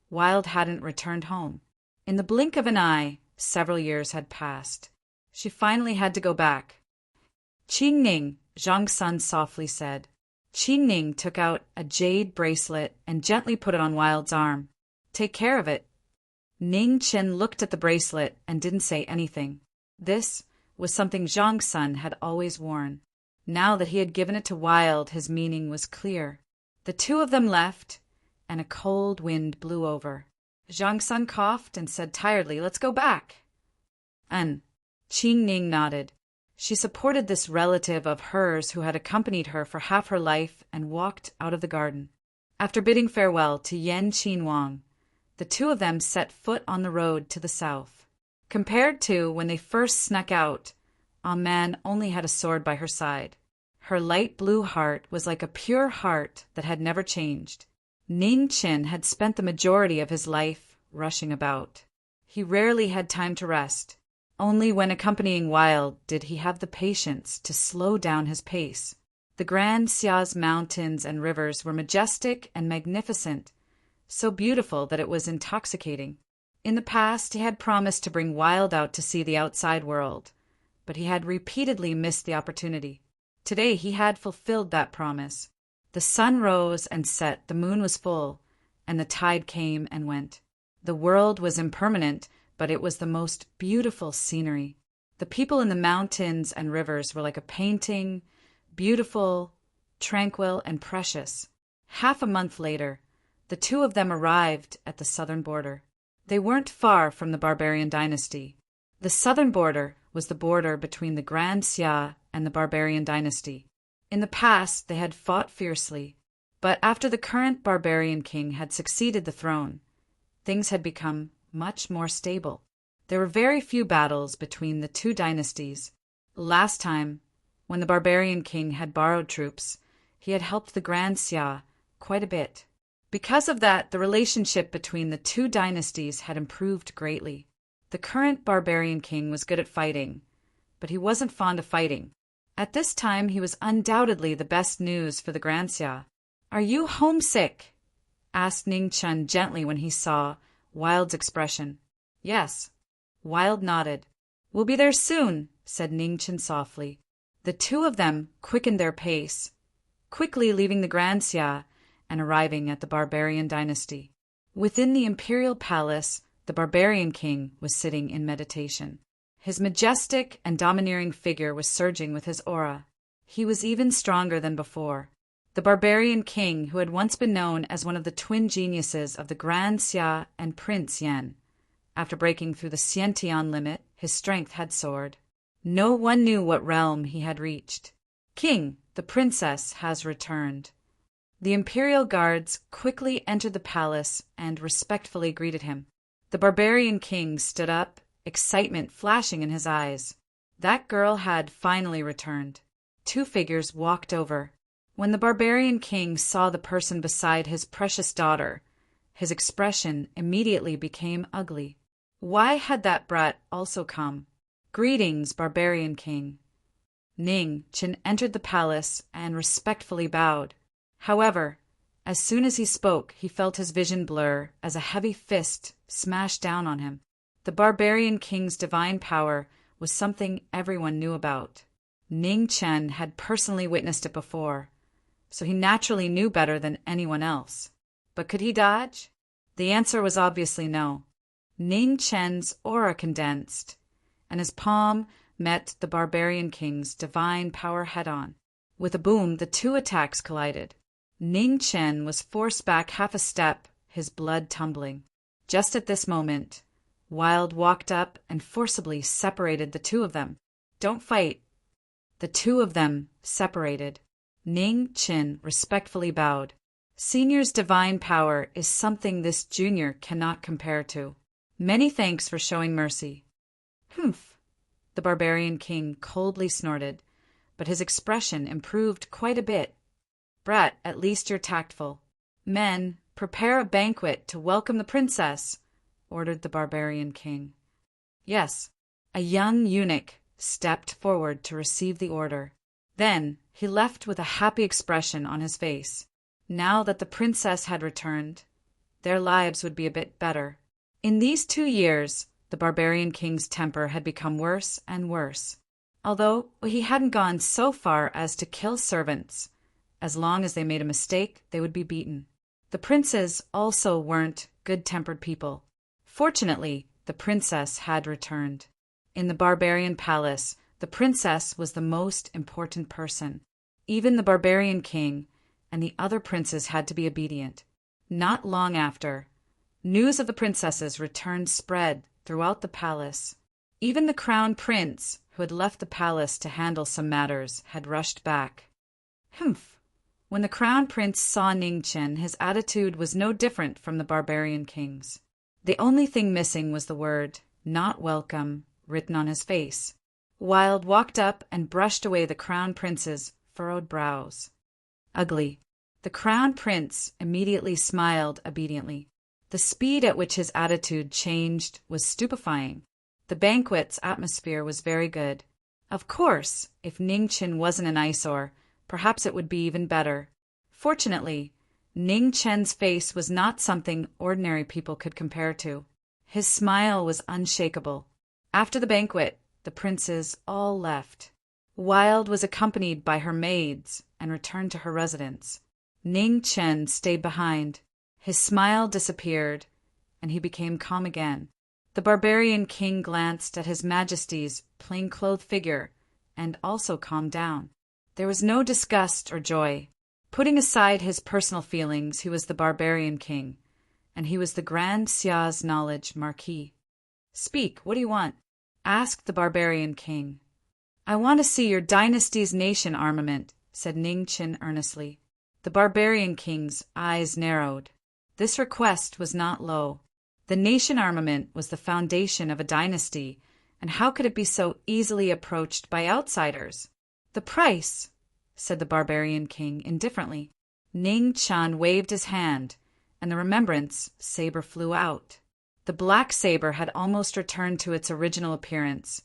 Wild hadn't returned home. In the blink of an eye, several years had passed. She finally had to go back. Qing Ning, Zhang Sun softly said. Qing Ning took out a jade bracelet and gently put it on Wild's arm. Take care of it. Ning Chen looked at the bracelet and didn't say anything. This was something Zhang Sun had always worn. Now that he had given it to Wild, his meaning was clear. The two of them left, and a cold wind blew over. Zhang Sun coughed and said tiredly, Let's go back. Qing Ning nodded. She supported this relative of hers who had accompanied her for half her life and walked out of the garden. After bidding farewell to Yan Qinhuang, the two of them set foot on the road to the south. Compared to when they first snuck out, Man only had a sword by her side. Her light blue heart was like a pure heart that had never changed. Ning Chen had spent the majority of his life rushing about. He rarely had time to rest. Only when accompanying Wild did he have the patience to slow down his pace. The Grand Xia's mountains and rivers were majestic and magnificent, so beautiful that it was intoxicating. In the past, he had promised to bring Wild out to see the outside world, but he had repeatedly missed the opportunity. Today he had fulfilled that promise. The sun rose and set, the moon was full, and the tide came and went. The world was impermanent, but it was the most beautiful scenery. The people in the mountains and rivers were like a painting, beautiful, tranquil, and precious. Half a month later, the two of them arrived at the southern border. They weren't far from the barbarian dynasty. The southern border was the border between the Grand Xia and the barbarian dynasty. In the past, they had fought fiercely, but after the current barbarian king had succeeded the throne, things had become much more stable. There were very few battles between the two dynasties. Last time, when the barbarian king had borrowed troops, he had helped the Grand Xia quite a bit. Because of that, the relationship between the two dynasties had improved greatly. The current barbarian king was good at fighting, but he wasn't fond of fighting. At this time, he was undoubtedly the best news for the Grand Xia. Are you homesick? Asked Ning Chen gently when he saw Wild's expression. Yes. Wild nodded. We'll be there soon, said Ning Chen softly. The two of them quickened their pace, quickly leaving the Grand Xia and arriving at the barbarian dynasty. Within the imperial palace, the barbarian king was sitting in meditation. His majestic and domineering figure was surging with his aura. He was even stronger than before. The barbarian king, who had once been known as one of the twin geniuses of the Grand Xia and Prince Yan. After breaking through the Xiantian limit, his strength had soared. No one knew what realm he had reached. King, the princess has returned. The imperial guards quickly entered the palace and respectfully greeted him. The barbarian king stood up, excitement flashing in his eyes. That girl had finally returned. Two figures walked over. When the barbarian king saw the person beside his precious daughter, his expression immediately became ugly. Why had that brat also come? Greetings, barbarian king. Ning Chen entered the palace and respectfully bowed. However, as soon as he spoke, he felt his vision blur as a heavy fist smashed down on him. The barbarian king's divine power was something everyone knew about. Ning Chen had personally witnessed it before, so he naturally knew better than anyone else. But could he dodge? The answer was obviously no. Ning Chen's aura condensed, and his palm met the barbarian king's divine power head-on. With a boom, the two attacks collided. Ning Chen was forced back half a step, his blood tumbling. Just at this moment, Wild walked up and forcibly separated the two of them. Don't fight. The two of them separated. Ning Chen respectfully bowed. Senior's divine power is something this junior cannot compare to. Many thanks for showing mercy. Humph. The barbarian king coldly snorted, but his expression improved quite a bit. Brat, at least you're tactful. Men, prepare a banquet to welcome the princess, ordered the barbarian king. Yes, a young eunuch stepped forward to receive the order. Then he left with a happy expression on his face. Now that the princess had returned, their lives would be a bit better. In these 2 years, the barbarian king's temper had become worse and worse. Although he hadn't gone so far as to kill servants, as long as they made a mistake, they would be beaten. The princes also weren't good-tempered people. Fortunately, the princess had returned. In the barbarian palace, the princess was the most important person. Even the barbarian king and the other princes had to be obedient. Not long after, news of the princess's return spread throughout the palace. Even the crown prince, who had left the palace to handle some matters, had rushed back. Humph! When the crown prince saw Ning Chen, his attitude was no different from the barbarian king's. The only thing missing was the word, "Not welcome," written on his face. Wild walked up and brushed away the crown prince's furrowed brows. Ugly. The crown prince immediately smiled obediently. The speed at which his attitude changed was stupefying. The banquet's atmosphere was very good. Of course, if Ning Chen wasn't an eyesore, perhaps it would be even better. Fortunately, Ning Chen's face was not something ordinary people could compare to. His smile was unshakable. After the banquet, the princes all left. Wild was accompanied by her maids and returned to her residence. Ning Chen stayed behind. His smile disappeared, and he became calm again. The barbarian king glanced at His Majesty's plain-clothed figure and also calmed down. There was no disgust or joy. Putting aside his personal feelings, he was the barbarian king, and he was the Grand Xia's knowledge Marquis. "Speak, what do you want?" asked the barbarian king. "I want to see your dynasty's nation armament," said Ning Chen earnestly. The barbarian king's eyes narrowed. This request was not low. The nation armament was the foundation of a dynasty, and how could it be so easily approached by outsiders? "The price," said the barbarian king indifferently. Ning Chen waved his hand, and the remembrance saber flew out. The black saber had almost returned to its original appearance,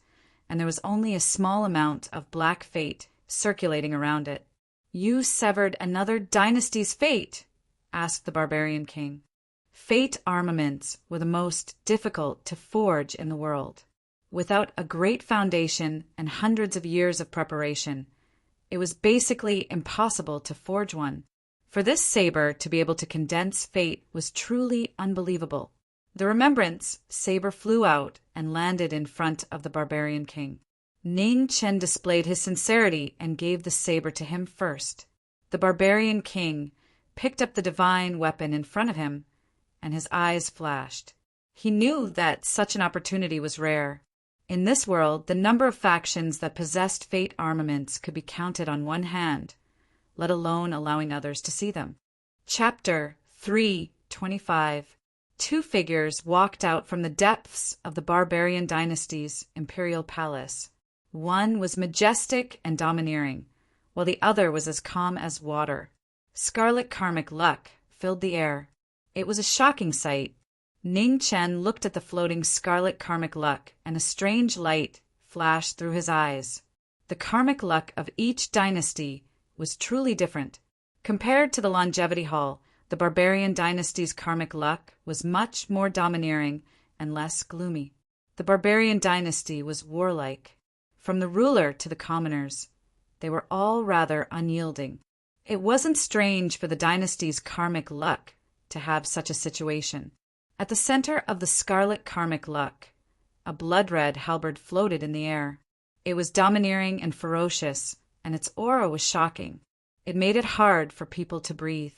and there was only a small amount of black fate circulating around it. "You severed another dynasty's fate?" asked the barbarian king. Fate armaments were the most difficult to forge in the world. Without a great foundation and hundreds of years of preparation, it was basically impossible to forge one. For this saber to be able to condense fate was truly unbelievable. The remembrance saber flew out and landed in front of the barbarian king. Ning Chen displayed his sincerity and gave the saber to him first. The barbarian king picked up the divine weapon in front of him, and his eyes flashed. He knew that such an opportunity was rare. In this world, the number of factions that possessed fate armaments could be counted on one hand, let alone allowing others to see them. Chapter 325. Two figures walked out from the depths of the barbarian dynasty's imperial palace. One was majestic and domineering, while the other was as calm as water. Scarlet karmic luck filled the air. It was a shocking sight. Ning Chen looked at the floating scarlet karmic luck, and a strange light flashed through his eyes. The karmic luck of each dynasty was truly different. Compared to the longevity hall, the barbarian dynasty's karmic luck was much more domineering and less gloomy. The barbarian dynasty was warlike. From the ruler to the commoners, they were all rather unyielding. It wasn't strange for the dynasty's karmic luck to have such a situation. At the center of the scarlet karmic luck, a blood-red halberd floated in the air. It was domineering and ferocious, and its aura was shocking. It made it hard for people to breathe.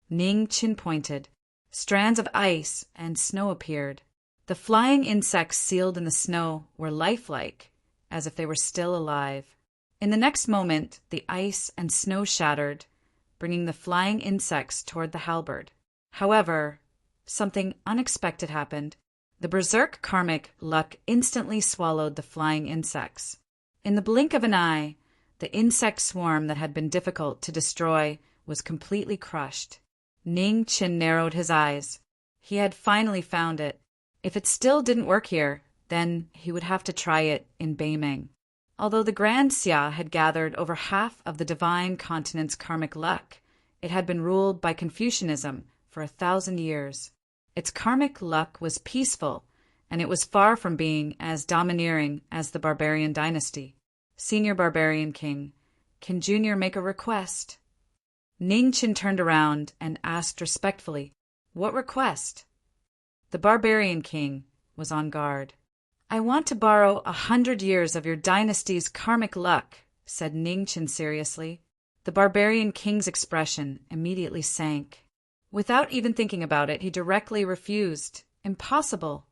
Ning Chen pointed. Strands of ice and snow appeared. The flying insects sealed in the snow were lifelike, as if they were still alive. In the next moment, the ice and snow shattered, bringing the flying insects toward the halberd. However, something unexpected happened. The berserk karmic luck instantly swallowed the flying insects. In the blink of an eye, the insect swarm that had been difficult to destroy was completely crushed. Ning Chen narrowed his eyes. He had finally found it. If it still didn't work here, then he would have to try it in Beimeng. Although the Grand Xia had gathered over half of the divine continent's karmic luck, it had been ruled by Confucianism for 1,000 years. Its karmic luck was peaceful, and it was far from being as domineering as the barbarian dynasty. Senior Barbarian King, can Junior make a request? Ning Chen turned around and asked respectfully, "What request?" The Barbarian King was on guard. "I want to borrow 100 years of your dynasty's karmic luck," said Ning Chen seriously. The Barbarian King's expression immediately sank. Without even thinking about it, he directly refused. Impossible.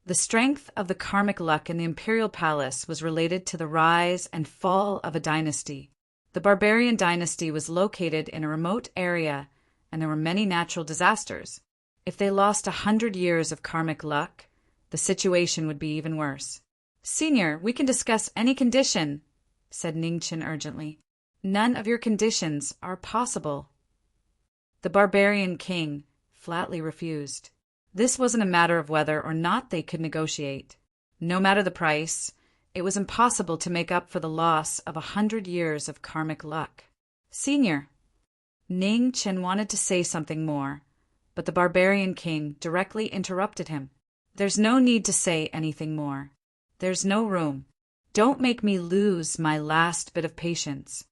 The strength of the karmic luck in the imperial palace was related to the rise and fall of a dynasty. The barbarian dynasty was located in a remote area, and there were many natural disasters. If they lost 100 years of karmic luck, the situation would be even worse. "Senior, we can discuss any condition," said Ning Chen urgently. "None of your conditions are possible." The barbarian king flatly refused. This wasn't a matter of whether or not they could negotiate. No matter the price, it was impossible to make up for the loss of 100 years of karmic luck. "Senior." Ning Chen wanted to say something more, but the barbarian king directly interrupted him. "There's no need to say anything more. There's no room. Don't make me lose my last bit of patience."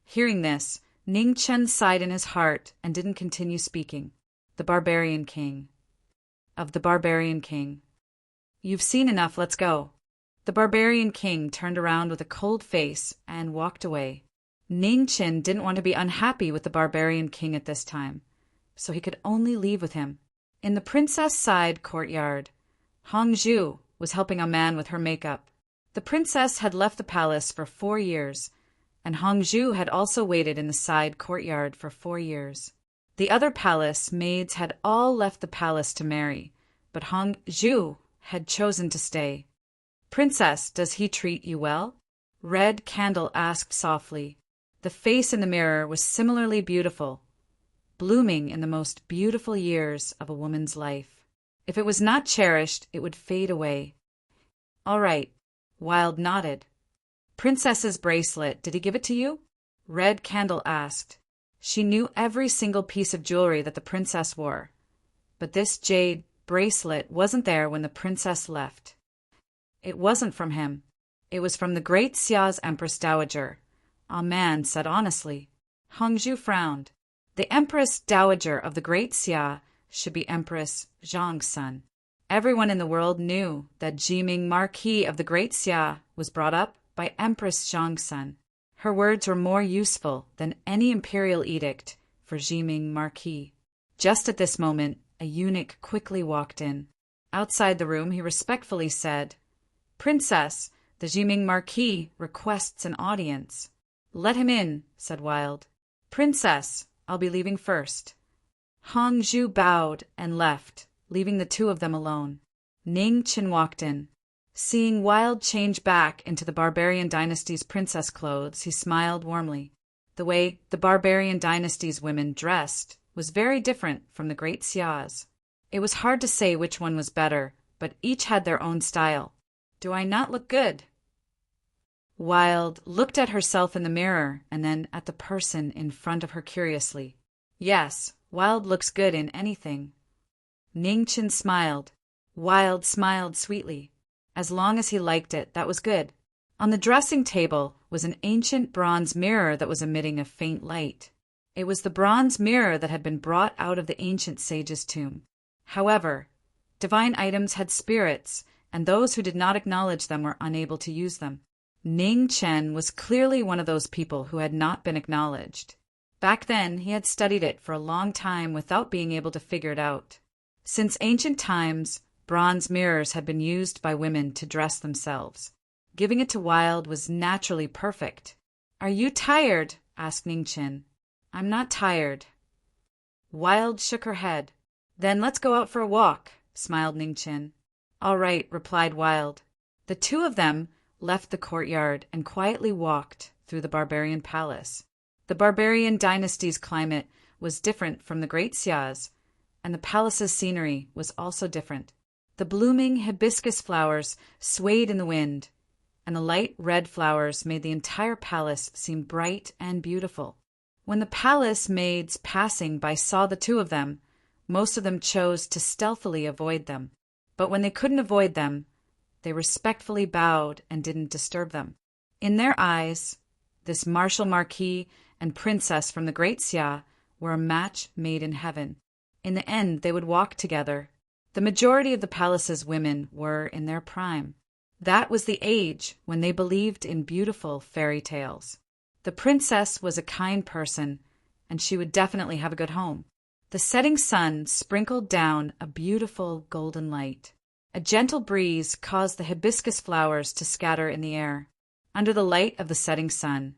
Hearing this, Ning Chen sighed in his heart and didn't continue speaking. The barbarian king. Of the barbarian king. "You've seen enough, let's go." The barbarian king turned around with a cold face and walked away. Ning Chen didn't want to be unhappy with the barbarian king at this time, so he could only leave with him. In the princess side courtyard, Hongzhu was helping a man with her makeup. The princess had left the palace for 4 years, and Hongzhu had also waited in the side courtyard for 4 years. The other palace maids had all left the palace to marry, but Hongzhu had chosen to stay. "Princess, does he treat you well?" Red Candle asked softly. The face in the mirror was similarly beautiful, blooming in the most beautiful years of a woman's life. If it was not cherished, it would fade away. "All right," Wild nodded. "Princess's bracelet, did he give it to you?" Red Candle asked. She knew every single piece of jewelry that the princess wore, but this jade bracelet wasn't there when the princess left. It wasn't from him. It was from the Great Xia's Empress Dowager. A man said honestly. Hongzhu frowned. The Empress Dowager of the Great Xia should be Empress Zhang's son. Everyone in the world knew that Jiming Marquis of the Great Xia was brought up by Empress Zhang's son. Her words were more useful than any imperial edict for Jiming Marquis. Just at this moment, a eunuch quickly walked in. Outside the room, he respectfully said, "Princess, the Jiming Marquis requests an audience." "Let him in," said Wild. "Princess, I'll be leaving first." Hongzhu bowed and left, leaving the two of them alone. Ning Chen walked in. Seeing Wild change back into the Barbarian Dynasty's princess clothes, he smiled warmly. The way the Barbarian Dynasty's women dressed was very different from the Great Xia's. It was hard to say which one was better, but each had their own style. Do I not look good? Wild looked at herself in the mirror and then at the person in front of her curiously. Yes, Wild looks good in anything. Ningchen smiled. Wild smiled sweetly. As long as he liked it, that was good. On the dressing table was an ancient bronze mirror that was emitting a faint light. It was the bronze mirror that had been brought out of the ancient sage's tomb. However, divine items had spirits, and those who did not acknowledge them were unable to use them. Ning Chen was clearly one of those people who had not been acknowledged. Back then, he had studied it for a long time without being able to figure it out. Since ancient times, bronze mirrors had been used by women to dress themselves. Giving it to Wild was naturally perfect. Are you tired? Asked Ningchen. I'm not tired. Wild shook her head. Then let's go out for a walk, smiled Ningchen. All right, replied Wild. The two of them left the courtyard and quietly walked through the barbarian palace. The Barbarian Dynasty's climate was different from the Great Xia's, and the palace's scenery was also different. The blooming hibiscus flowers swayed in the wind, and the light red flowers made the entire palace seem bright and beautiful. When the palace maids passing by saw the two of them, most of them chose to stealthily avoid them. But when they couldn't avoid them, they respectfully bowed and didn't disturb them. In their eyes, this martial Marquis and princess from the Great Xia were a match made in heaven. In the end, they would walk together. The majority of the palace's women were in their prime. That was the age when they believed in beautiful fairy tales. The princess was a kind person, and she would definitely have a good home. The setting sun sprinkled down a beautiful golden light. A gentle breeze caused the hibiscus flowers to scatter in the air. Under the light of the setting sun,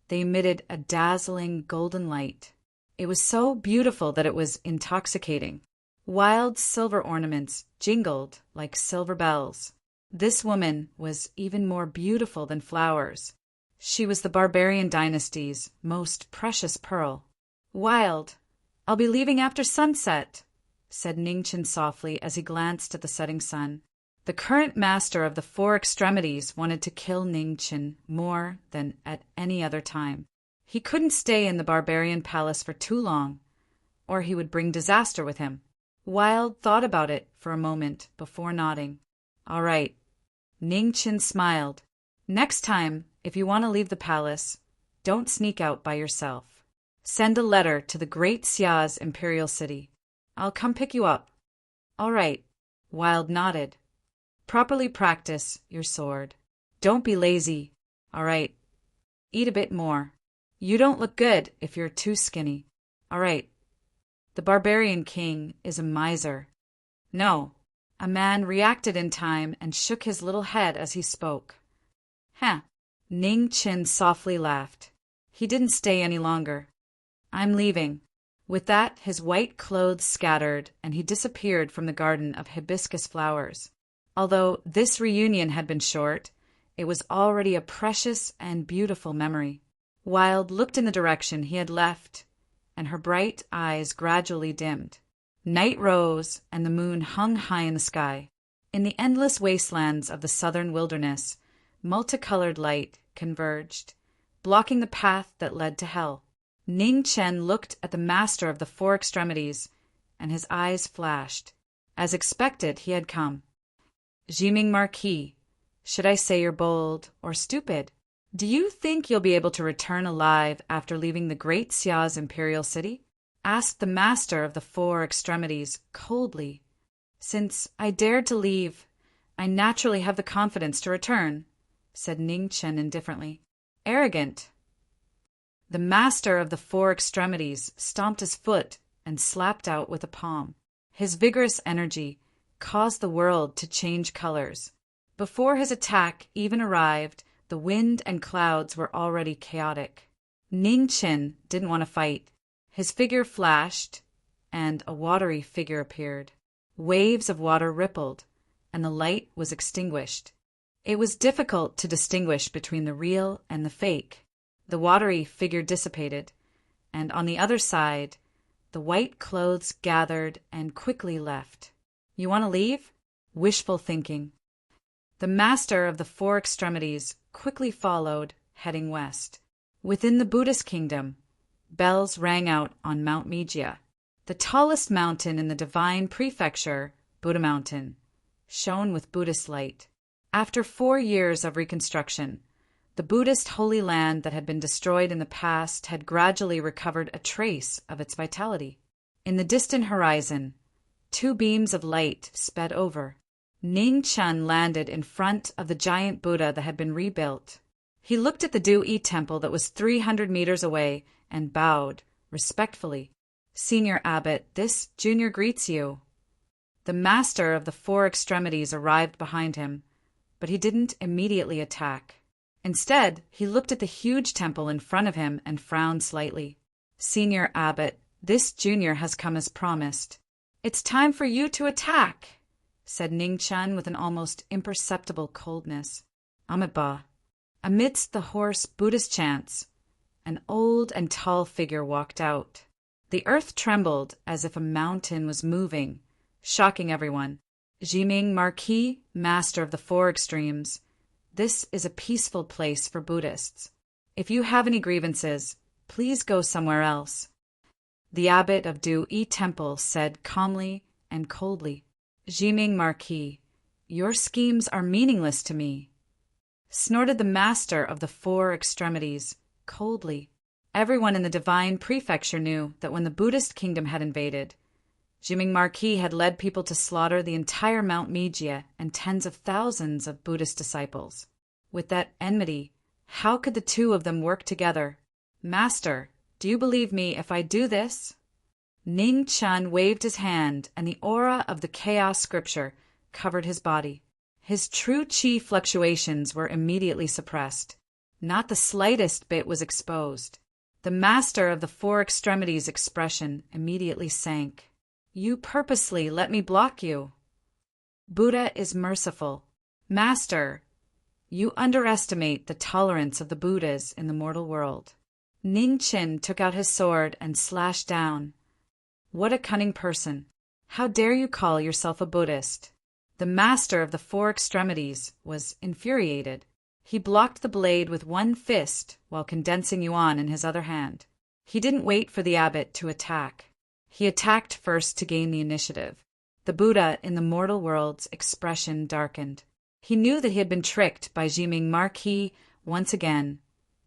they emitted a dazzling golden light. It was so beautiful that it was intoxicating. Wild silver ornaments jingled like silver bells. This woman was even more beautiful than flowers. She was the Barbarian Dynasty's most precious pearl. Wild, I'll be leaving after sunset, said Ningchen softly as he glanced at the setting sun. The current master of the four extremities wanted to kill Ningchen more than at any other time. He couldn't stay in the barbarian palace for too long, or he would bring disaster with him. Wild thought about it for a moment before nodding. All right. Ningchen smiled. Next time, if you want to leave the palace, don't sneak out by yourself. Send a letter to the Great Xia's imperial city. I'll come pick you up. All right. Wild nodded. Properly practice your sword. Don't be lazy. All right. Eat a bit more. You don't look good if you're too skinny. All right. The barbarian king is a miser. No. A man reacted in time and shook his little head as he spoke. Huh. Ningchen softly laughed. He didn't stay any longer. I'm leaving. With that, his white clothes scattered, and he disappeared from the garden of hibiscus flowers. Although this reunion had been short, it was already a precious and beautiful memory. Wild looked in the direction he had left, and her bright eyes gradually dimmed. Night rose, and the moon hung high in the sky. In the endless wastelands of the southern wilderness, multicolored light converged, blocking the path that led to hell. Ningchen looked at the master of the four extremities, and his eyes flashed. As expected, he had come. Jiming Marquis, should I say you're bold or stupid? Do you think you'll be able to return alive after leaving the Great Xia's imperial city? Asked the master of the four extremities coldly. Since I dared to leave, I naturally have the confidence to return, said Ningchen indifferently. Arrogant. The master of the four extremities stomped his foot and slapped out with a palm. His vigorous energy caused the world to change colors. Before his attack even arrived, the wind and clouds were already chaotic. Ningchen didn't want to fight. His figure flashed, and a watery figure appeared. Waves of water rippled, and the light was extinguished. It was difficult to distinguish between the real and the fake. The watery figure dissipated, and on the other side, the white clothes gathered and quickly left. You want to leave? Wishful thinking. The master of the four extremities quickly followed, heading west. Within the Buddhist kingdom, bells rang out on Mount Meijia, the tallest mountain in the divine prefecture, Buddha Mountain, shone with Buddhist light. After 4 years of reconstruction, the Buddhist holy land that had been destroyed in the past had gradually recovered a trace of its vitality. In the distant horizon, 2 beams of light sped over. Ning Chun landed in front of the giant Buddha that had been rebuilt. He looked at the Du-Yi temple that was 300 meters away and bowed respectfully. Senior Abbot, this junior greets you. The master of the four extremities arrived behind him, but he didn't immediately attack. Instead, he looked at the huge temple in front of him and frowned slightly. Senior Abbot, this junior has come as promised. It's time for you to attack, said Ning Chun with an almost imperceptible coldness. Amitabha. Amidst the hoarse Buddhist chants, an old and tall figure walked out. The earth trembled as if a mountain was moving, shocking everyone. Jiming Marquis, master of the four extremes, this is a peaceful place for Buddhists. If you have any grievances, please go somewhere else. The abbot of Du-Yi Temple said calmly and coldly, Jiming Marquis, your schemes are meaningless to me. Snorted the master of the four extremities, coldly. Everyone in the divine prefecture knew that when the Buddhist kingdom had invaded, Jiming Marquis had led people to slaughter the entire Mount Meijia and tens of thousands of Buddhist disciples. With that enmity, how could the two of them work together? Master, do you believe me if I do this? Ning Chun waved his hand, and the aura of the chaos scripture covered his body. His true chi fluctuations were immediately suppressed. Not the slightest bit was exposed. The master of the four extremities' expression immediately sank. You purposely let me block you. Buddha is merciful. Master, you underestimate the tolerance of the Buddhas in the mortal world. Ning Chun took out his sword and slashed down. What a cunning person. How dare you call yourself a Buddhist? The master of the four extremities was infuriated. He blocked the blade with one fist while condensing yuan in his other hand. He didn't wait for the abbot to attack. He attacked first to gain the initiative. The Buddha in the mortal world's expression darkened. He knew that he had been tricked by Jiming Marquis once again,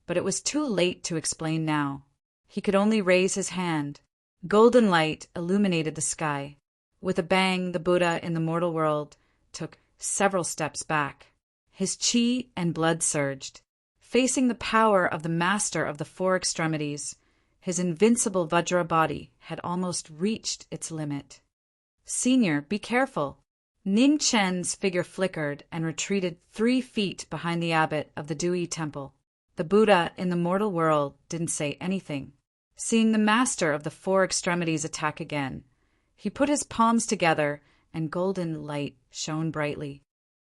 but it was too late to explain now. He could only raise his hand. Golden light illuminated the sky. With a bang, the Buddha in the mortal world took several steps back. His chi and blood surged. Facing the power of the master of the four extremities, his invincible Vajra body had almost reached its limit. Senior, be careful. Ning Chen's figure flickered and retreated 3 feet behind the abbot of the Du-Yi Temple. The Buddha in the mortal world didn't say anything. Seeing the master of the four extremities attack again, he put his palms together and golden light shone brightly.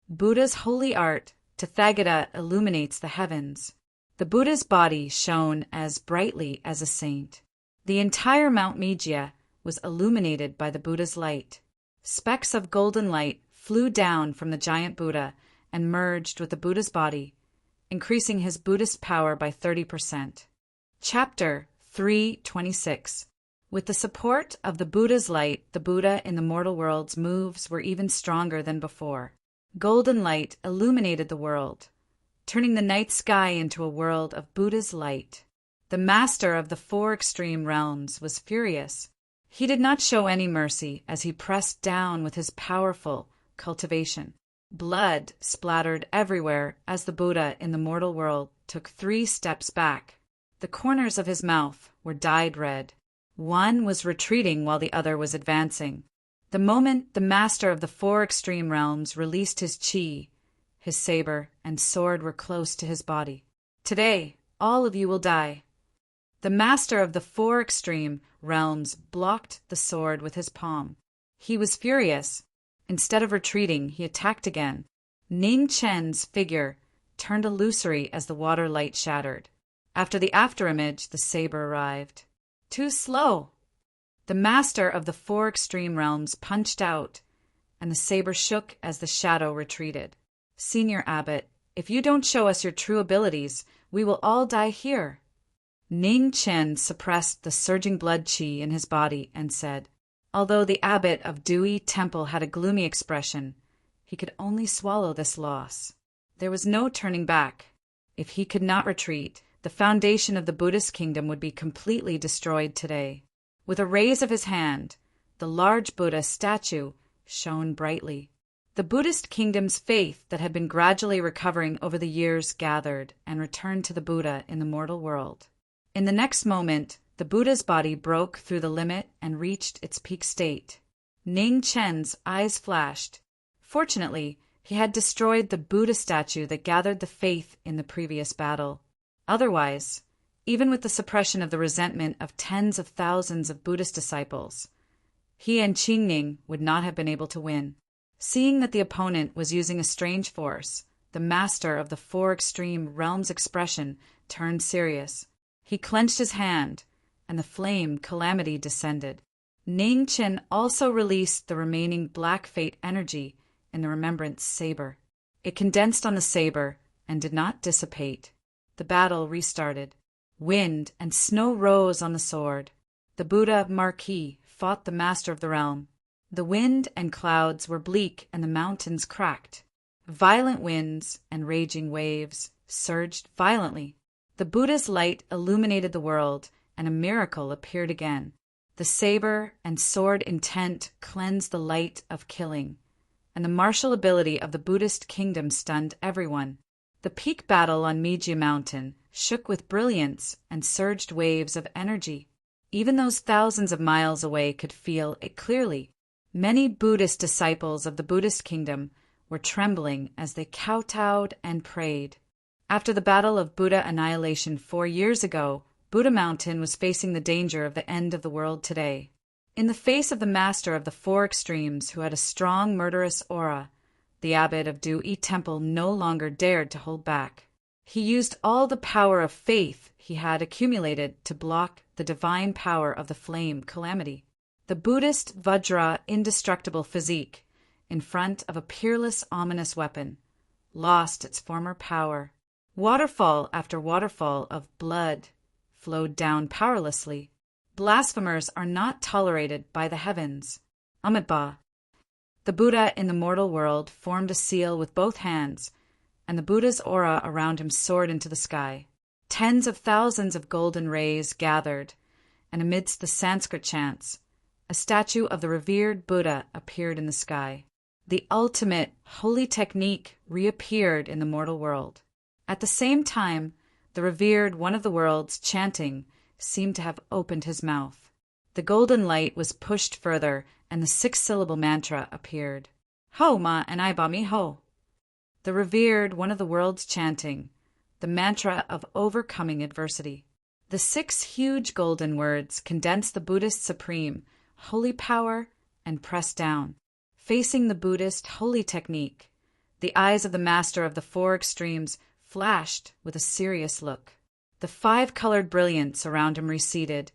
Buddha's holy art, Tathagata, illuminates the heavens. The Buddha's body shone as brightly as a saint. The entire Mount Meijia was illuminated by the Buddha's light. Specks of golden light flew down from the giant Buddha and merged with the Buddha's body, increasing his Buddhist power by 30%. Chapter 326. With the support of the Buddha's light, the Buddha in the mortal world's moves were even stronger than before. Golden light illuminated the world, turning the night sky into a world of Buddha's light. The master of the four extreme realms was furious. He did not show any mercy as he pressed down with his powerful cultivation. Blood splattered everywhere as the Buddha in the mortal world took 3 steps back. The corners of his mouth were dyed red. One was retreating while the other was advancing. The moment the master of the four extreme realms released his chi, his saber and sword were close to his body. Today, all of you will die. The master of the four extreme realms blocked the sword with his palm. He was furious. Instead of retreating, he attacked again. Ning Chen's figure turned illusory as the water light shattered. After the afterimage, the saber arrived. Too slow! The master of the four extreme realms punched out, and the saber shook as the shadow retreated. Senior Abbot, if you don't show us your true abilities, we will all die here. Ning Chen suppressed the surging blood qi in his body and said, although the abbot of Dewey Temple had a gloomy expression, he could only swallow this loss. There was no turning back. If he could not retreat, the foundation of the Buddhist kingdom would be completely destroyed today. With a raise of his hand, the large Buddha statue shone brightly. The Buddhist kingdom's faith that had been gradually recovering over the years gathered and returned to the Buddha in the mortal world. In the next moment, the Buddha's body broke through the limit and reached its peak state. Ning Chen's eyes flashed. Fortunately, he had destroyed the Buddha statue that gathered the faith in the previous battle. Otherwise, even with the suppression of the resentment of tens of thousands of Buddhist disciples, he and Qingning would not have been able to win. Seeing that the opponent was using a strange force, the master of the four extreme realms' expression turned serious. He clenched his hand, and the flame calamity descended. Ning Chen also released the remaining black fate energy in the remembrance saber. It condensed on the saber and did not dissipate. The battle restarted. Wind and snow rose on the sword. The Buddha Marquis fought the master of the realm. The wind and clouds were bleak and the mountains cracked. Violent winds and raging waves surged violently. The Buddha's light illuminated the world, and a miracle appeared again. The saber and sword intent cleansed the light of killing, and the martial ability of the Buddhist kingdom stunned everyone. The peak battle on Meiji Mountain shook with brilliance and surged waves of energy. Even those thousands of miles away could feel it clearly. Many Buddhist disciples of the Buddhist kingdom were trembling as they kowtowed and prayed. After the Battle of Buddha Annihilation 4 years ago, Buddha Mountain was facing the danger of the end of the world today. In the face of the master of the four extremes who had a strong murderous aura, the abbot of Dewey Temple no longer dared to hold back. He used all the power of faith he had accumulated to block the divine power of the flame calamity. The Buddhist Vajra indestructible physique, in front of a peerless ominous weapon, lost its former power. Waterfall after waterfall of blood flowed down powerlessly. Blasphemers are not tolerated by the heavens. Amitabha. The Buddha in the mortal world formed a seal with both hands, and the Buddha's aura around him soared into the sky. Tens of thousands of golden rays gathered, and amidst the Sanskrit chants, a statue of the revered Buddha appeared in the sky. The ultimate holy technique reappeared in the mortal world. At the same time, the revered one of the worlds chanting seemed to have opened his mouth. The golden light was pushed further, and the 6-syllable mantra appeared. Ho ma and I ba mi ho. The revered one of the worlds chanting, the mantra of overcoming adversity. The 6 huge golden words condensed the Buddhist supreme, holy power, and pressed down. Facing the Buddhist holy technique, the eyes of the master of the four extremes flashed with a serious look. The 5-colored brilliance around him receded,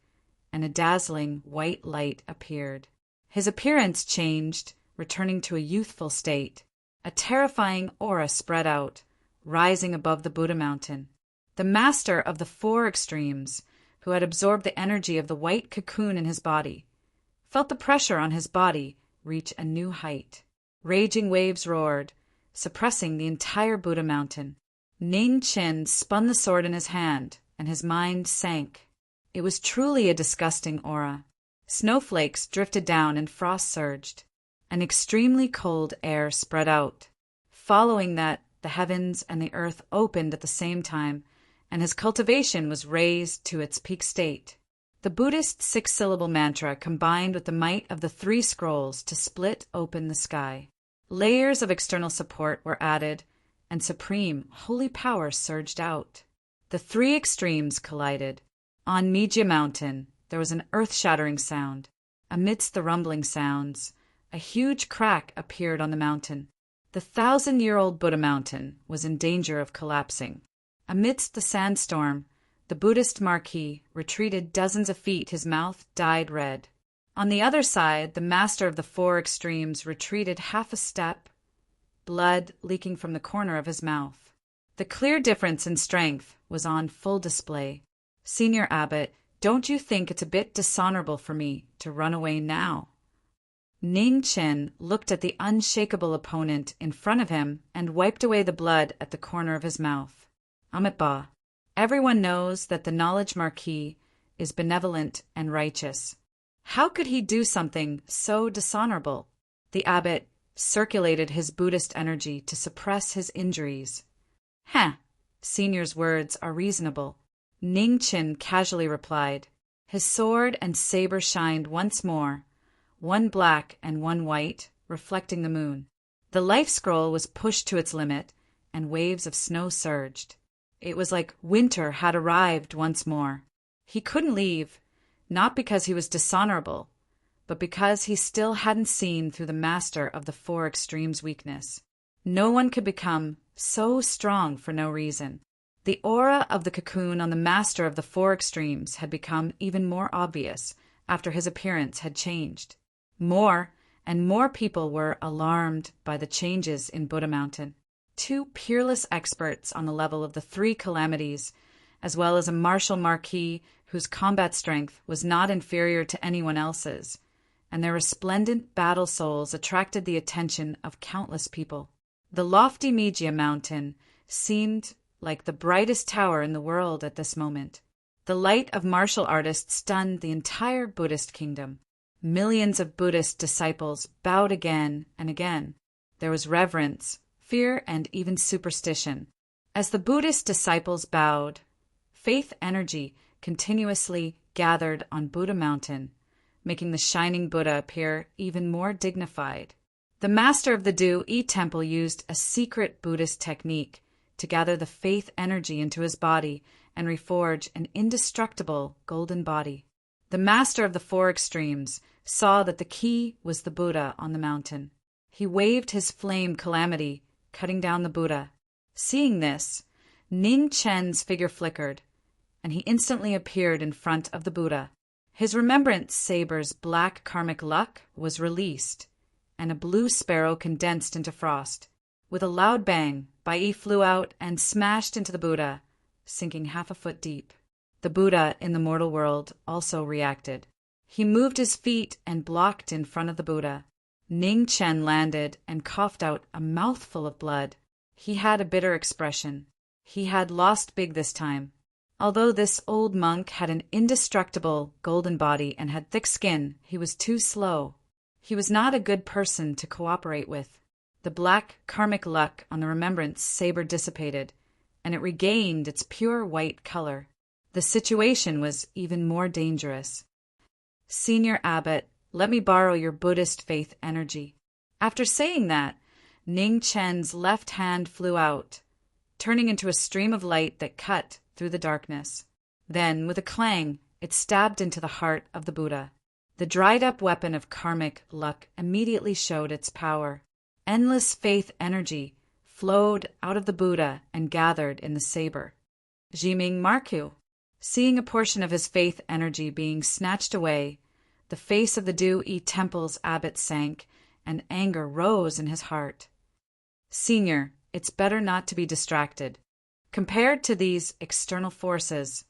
and a dazzling white light appeared. His appearance changed, returning to a youthful state. A terrifying aura spread out, rising above the Buddha mountain. The master of the four extremes, who had absorbed the energy of the white cocoon in his body, felt the pressure on his body reach a new height. Raging waves roared, suppressing the entire Buddha mountain. Ning Chen spun the sword in his hand, and his mind sank. It was truly a disgusting aura. Snowflakes drifted down and frost surged. An extremely cold air spread out. Following that, the heavens and the earth opened at the same time, and his cultivation was raised to its peak state. The Buddhist 6-syllable mantra combined with the might of the 3 scrolls to split open the sky. Layers of external support were added, and supreme, holy power surged out. The 3 extremes collided. On Meiji Mountain, there was an earth-shattering sound. Amidst the rumbling sounds, a huge crack appeared on the mountain. The 1,000-year-old Buddha mountain was in danger of collapsing. Amidst the sandstorm, the Buddhist Marquis retreated dozens of feet, his mouth dyed red. On the other side, the master of the four extremes retreated half a step, blood leaking from the corner of his mouth. The clear difference in strength was on full display. "Senior Abbot, don't you think it's a bit dishonorable for me to run away now?" Ning Chen looked at the unshakable opponent in front of him and wiped away the blood at the corner of his mouth. "Amitabha, everyone knows that the Knowledge Marquis is benevolent and righteous. How could he do something so dishonorable?" The abbot circulated his Buddhist energy to suppress his injuries. Senior's words are reasonable," Ning Chen casually replied. His sword and saber shined once more, one black and one white, reflecting the moon. The life scroll was pushed to its limit, and waves of snow surged. It was like winter had arrived once more. He couldn't leave, not because he was dishonorable, but because he still hadn't seen through the master of the four extremes' weakness. No one could become so strong for no reason. The aura of the cocoon on the master of the four extremes had become even more obvious after his appearance had changed. More and more people were alarmed by the changes in Buddha Mountain. Two peerless experts on the level of the three calamities, as well as a martial Marquis whose combat strength was not inferior to anyone else's, and their resplendent battle souls attracted the attention of countless people. The lofty Mijia Mountain seemed like the brightest tower in the world at this moment. The light of martial artists stunned the entire Buddhist kingdom. Millions of Buddhist disciples bowed again and again. There was reverence, fear, and even superstition. As the Buddhist disciples bowed, faith energy continuously gathered on Buddha Mountain, making the shining Buddha appear even more dignified. The master of the Do-E temple used a secret Buddhist technique to gather the faith energy into his body and reforge an indestructible golden body. The master of the four extremes saw that the key was the Buddha on the mountain. He waved his flame calamity, cutting down the Buddha. Seeing this, Ning Chen's figure flickered, and he instantly appeared in front of the Buddha. His remembrance saber's black karmic luck was released, and a blue sparrow condensed into frost. With a loud bang, Bai flew out and smashed into the Buddha, sinking half a foot deep. The Buddha in the mortal world also reacted. He moved his feet and blocked in front of the Buddha. Ning Chen landed and coughed out a mouthful of blood. He had a bitter expression. He had lost big this time. Although this old monk had an indestructible golden body and had thick skin, he was too slow. He was not a good person to cooperate with. The black karmic luck on the remembrance saber dissipated, and it regained its pure white color. The situation was even more dangerous. "Senior Abbot, let me borrow your Buddhist faith energy." After saying that, Ning Chen's left hand flew out, turning into a stream of light that cut through the darkness. Then, with a clang, it stabbed into the heart of the Buddha. The dried-up weapon of karmic luck immediately showed its power. Endless faith energy flowed out of the Buddha and gathered in the saber. Jiming Marquis, seeing a portion of his faith energy being snatched away, the face of the Do-E temple's abbot sank, and anger rose in his heart. "Senior, it's better not to be distracted. Compared to these external forces,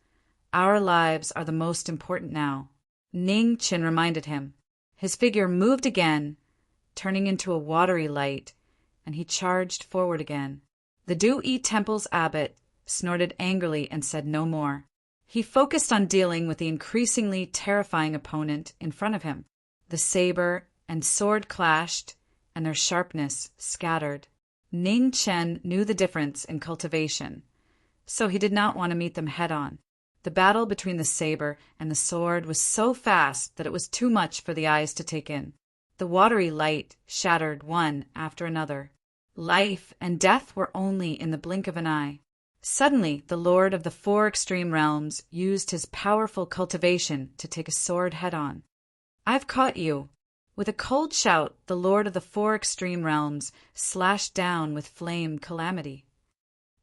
our lives are the most important now," Ning Chen reminded him. His figure moved again, turning into a watery light, and he charged forward again. The Do-E temple's abbot snorted angrily and said no more. He focused on dealing with the increasingly terrifying opponent in front of him. The saber and sword clashed, and their sharpness scattered. Ning Chen knew the difference in cultivation, so he did not want to meet them head-on. The battle between the saber and the sword was so fast that it was too much for the eyes to take in. The watery light shattered one after another. Life and death were only in the blink of an eye. Suddenly, the Lord of the four extreme realms used his powerful cultivation to take a sword head-on. "I've caught you," With a cold shout, the Lord of the Four Extreme Realms slashed down with flame calamity.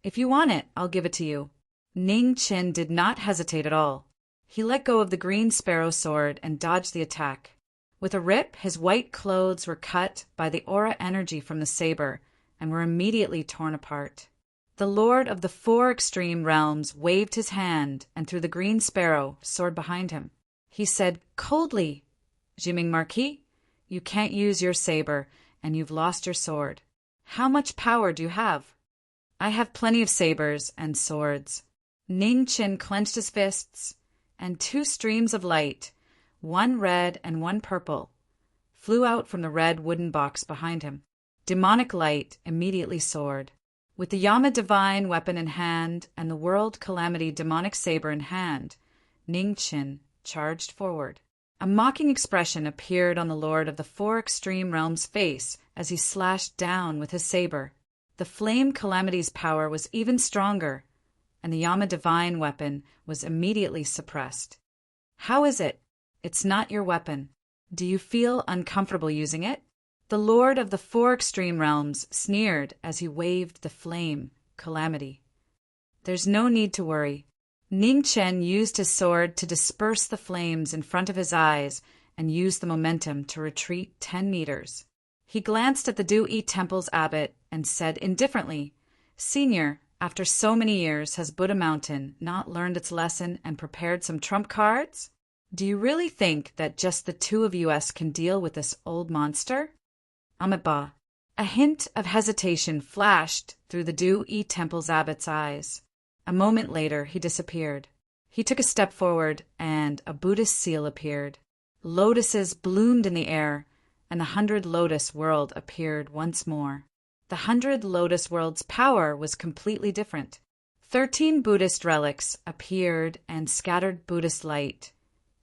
If you want it, I'll give it to you. Ning Qin did not hesitate at all. He let go of the green sparrow sword and dodged the attack. With a rip, his white clothes were cut by the aura energy from the saber and were immediately torn apart. The Lord of the Four Extreme Realms waved his hand and threw the green sparrow sword behind him. He said coldly, "Jiming Marquis, you can't use your saber, and you've lost your sword. How much power do you have?" "I have plenty of sabers and swords." Ning Qin clenched his fists, and two streams of light, one red and one purple, flew out from the red wooden box behind him. Demonic light immediately soared. With the Yama divine weapon in hand and the World Calamity demonic saber in hand, Ning Qin charged forward. A mocking expression appeared on the Lord of the Four Extreme Realms' face as he slashed down with his saber. The Flame Calamity's power was even stronger, and the Yama divine weapon was immediately suppressed. "How is it? It's not your weapon. Do you feel uncomfortable using it?" The Lord of the Four Extreme Realms sneered as he waved the Flame Calamity. "There's no need to worry." Ning Qin used his sword to disperse the flames in front of his eyes and used the momentum to retreat 10 meters. He glanced at the Du-Yi Temple's abbot and said indifferently, "Senior, after so many years, has Buddha Mountain not learned its lesson and prepared some trump cards? Do you really think that just the two of us can deal with this old monster?" Amitabha. A hint of hesitation flashed through the Du-Yi Temple's abbot's eyes. A moment later, he disappeared. He took a step forward, and a Buddhist seal appeared. Lotuses bloomed in the air, and the 100 Lotus World appeared once more. The 100 Lotus World's power was completely different. 13 Buddhist relics appeared and scattered Buddhist light,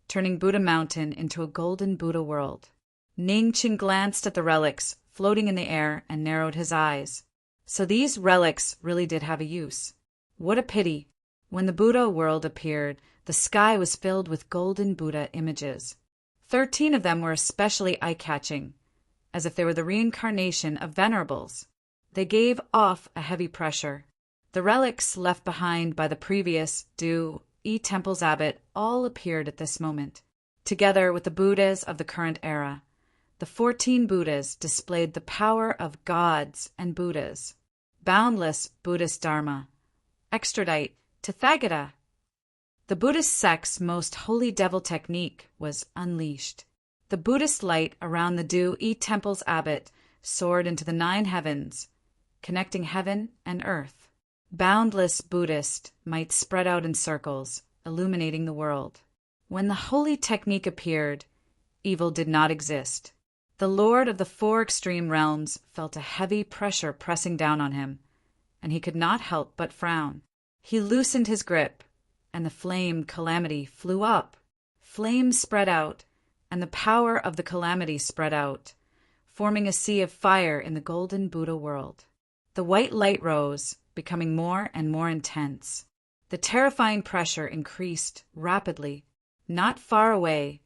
turning Buddha Mountain into a golden Buddha world. Ning Qin glanced at the relics floating in the air and narrowed his eyes. So these relics really did have a use. What a pity. When the Buddha world appeared, the sky was filled with golden Buddha images. 13 of them were especially eye-catching, as if they were the reincarnation of venerables. They gave off a heavy pressure. The relics left behind by the previous Du-Yi Temple's abbot all appeared at this moment. Together with the Buddhas of the current era, the 14 Buddhas displayed the power of gods and Buddhas. Boundless Buddhist Dharma. Extradite Tathagata. The Buddhist sect's most holy devil technique was unleashed. The Buddhist light around the Du-Yi Temple's abbot soared into the 9 heavens, connecting heaven and earth. Boundless Buddhist might spread out in circles, illuminating the world. When the holy technique appeared, evil did not exist. The Lord of the Four Extreme Realms felt a heavy pressure pressing down on him, and he could not help but frown. He loosened his grip, and the Flame Calamity flew up. Flames spread out, and the power of the Calamity spread out, forming a sea of fire in the golden Buddha world. The white light rose, becoming more and more intense. The terrifying pressure increased rapidly. Not far away,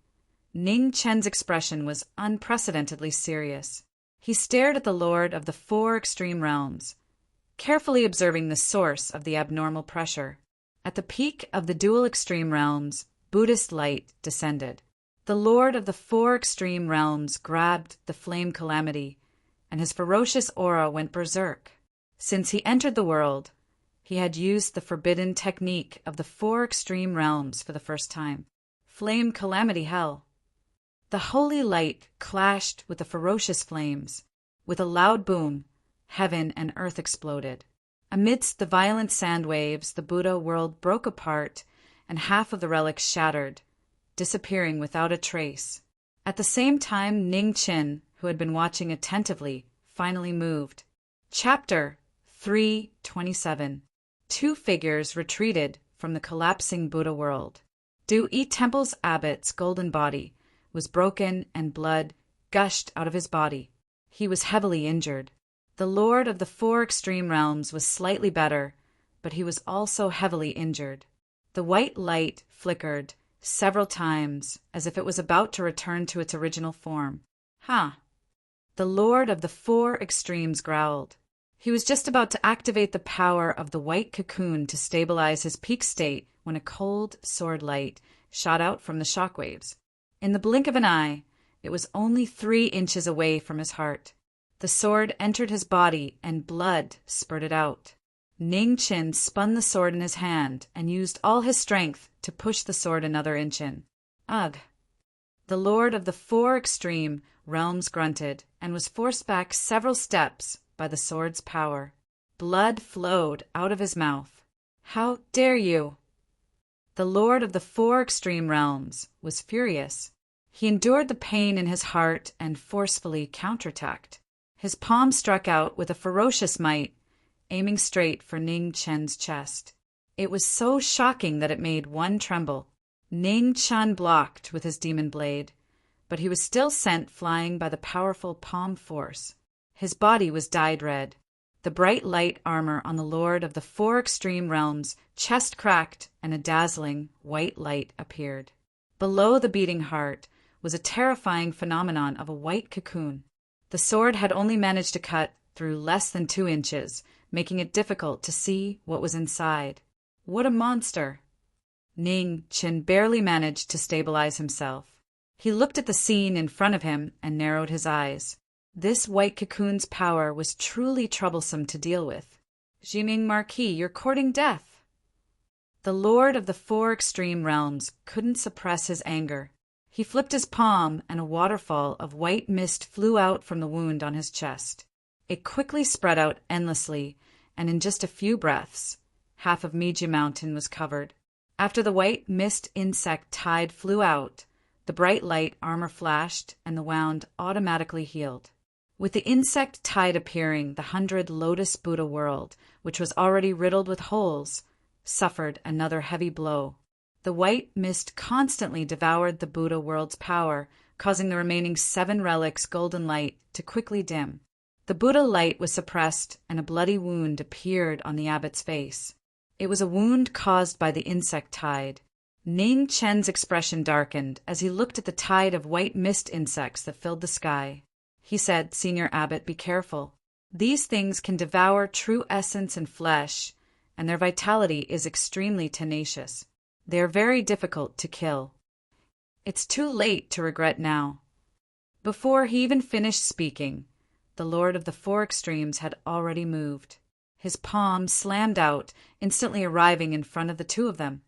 Ning Chen's expression was unprecedentedly serious. He stared at the Lord of the Four Extreme Realms, carefully observing the source of the abnormal pressure. At the peak of the dual extreme realms, Buddhist light descended. The Lord of the Four Extreme Realms grabbed the Flame Calamity, and his ferocious aura went berserk. Since he entered the world, he had used the forbidden technique of the Four Extreme Realms for the first time. Flame Calamity Hell. The holy light clashed with the ferocious flames. With a loud boom, heaven and earth exploded. Amidst the violent sand waves, the Buddha world broke apart, and half of the relics shattered, disappearing without a trace. At the same time, Ning Qin, who had been watching attentively, finally moved. Chapter 327. 2 figures retreated from the collapsing Buddha world. Du-Yi Temple's abbot's golden body was broken and blood gushed out of his body. He was heavily injured. The Lord of the Four Extreme Realms was slightly better, but he was also heavily injured. The white light flickered several times as if it was about to return to its original form. Huh. The Lord of the Four Extremes growled. He was just about to activate the power of the white cocoon to stabilize his peak state when a cold sword light shot out from the shockwaves. In the blink of an eye, it was only 3 inches away from his heart. The sword entered his body and blood spurted out. Ning Chen spun the sword in his hand and used all his strength to push the sword another inch in. Ugh! The Lord of the Four Extreme Realms grunted and was forced back several steps by the sword's power. Blood flowed out of his mouth. How dare you! The Lord of the Four Extreme Realms was furious. He endured the pain in his heart and forcefully counterattacked. His palm struck out with a ferocious might, aiming straight for Ning Chen's chest. It was so shocking that it made one tremble. Ning Chen blocked with his demon blade, but he was still sent flying by the powerful palm force. His body was dyed red. The bright light armor on the Lord of the Four Extreme Realms' chest cracked and a dazzling white light appeared. Below the beating heart was a terrifying phenomenon of a white cocoon. The sword had only managed to cut through less than 2 inches, making it difficult to see what was inside. What a monster! Ning Chen barely managed to stabilize himself. He looked at the scene in front of him and narrowed his eyes. This white cocoon's power was truly troublesome to deal with. Jiming Marquis, you're courting death! The Lord of the Four Extreme Realms couldn't suppress his anger. He flipped his palm and a waterfall of white mist flew out from the wound on his chest. It quickly spread out endlessly, and in just a few breaths, half of Meiji Mountain was covered. After the white mist insect tide flew out, the bright light armor flashed and the wound automatically healed. With the insect tide appearing, the 100 Lotus Buddha world, which was already riddled with holes, suffered another heavy blow. The white mist constantly devoured the Buddha world's power, causing the remaining 7 relics' golden light to quickly dim. The Buddha light was suppressed and a bloody wound appeared on the abbot's face. It was a wound caused by the insect tide. Ning Chen's expression darkened as he looked at the tide of white mist insects that filled the sky. He said, "Senior Abbot, be careful. These things can devour true essence and flesh, and their vitality is extremely tenacious. They are very difficult to kill. It's too late to regret now." Before he even finished speaking, the Lord of the Four Extremes had already moved. His palm slammed out, instantly arriving in front of the 2 of them.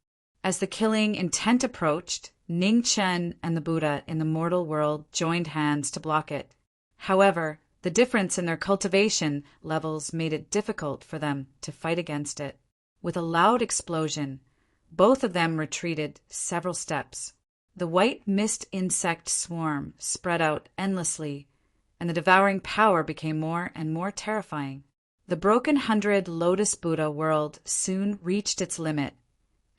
As the killing intent approached, Ning Chen and the Buddha in the mortal world joined hands to block it. However, the difference in their cultivation levels made it difficult for them to fight against it. With a loud explosion, both of them retreated several steps. The white mist insect swarm spread out endlessly, and the devouring power became more and more terrifying. The broken 100 Lotus Buddha world soon reached its limit,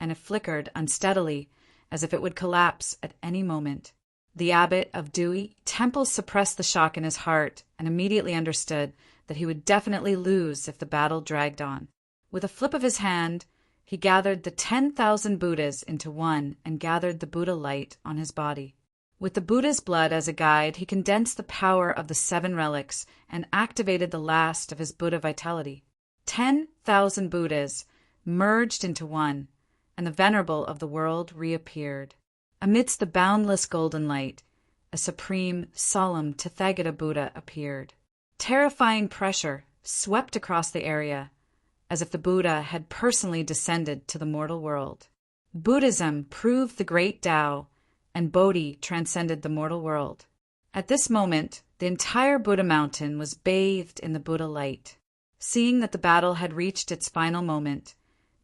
and it flickered unsteadily as if it would collapse at any moment. The abbot of Dewey Temple suppressed the shock in his heart and immediately understood that he would definitely lose if the battle dragged on. With a flip of his hand, he gathered the 10,000 Buddhas into one and gathered the Buddha light on his body. With the Buddha's blood as a guide, he condensed the power of the 7 relics and activated the last of his Buddha vitality. 10,000 Buddhas merged into one, and the Venerable of the world reappeared. Amidst the boundless golden light, a supreme, solemn Tathagata Buddha appeared. Terrifying pressure swept across the area, as if the Buddha had personally descended to the mortal world. Buddhism proved the great Tao, and Bodhi transcended the mortal world. At this moment, the entire Buddha mountain was bathed in the Buddha light. Seeing that the battle had reached its final moment,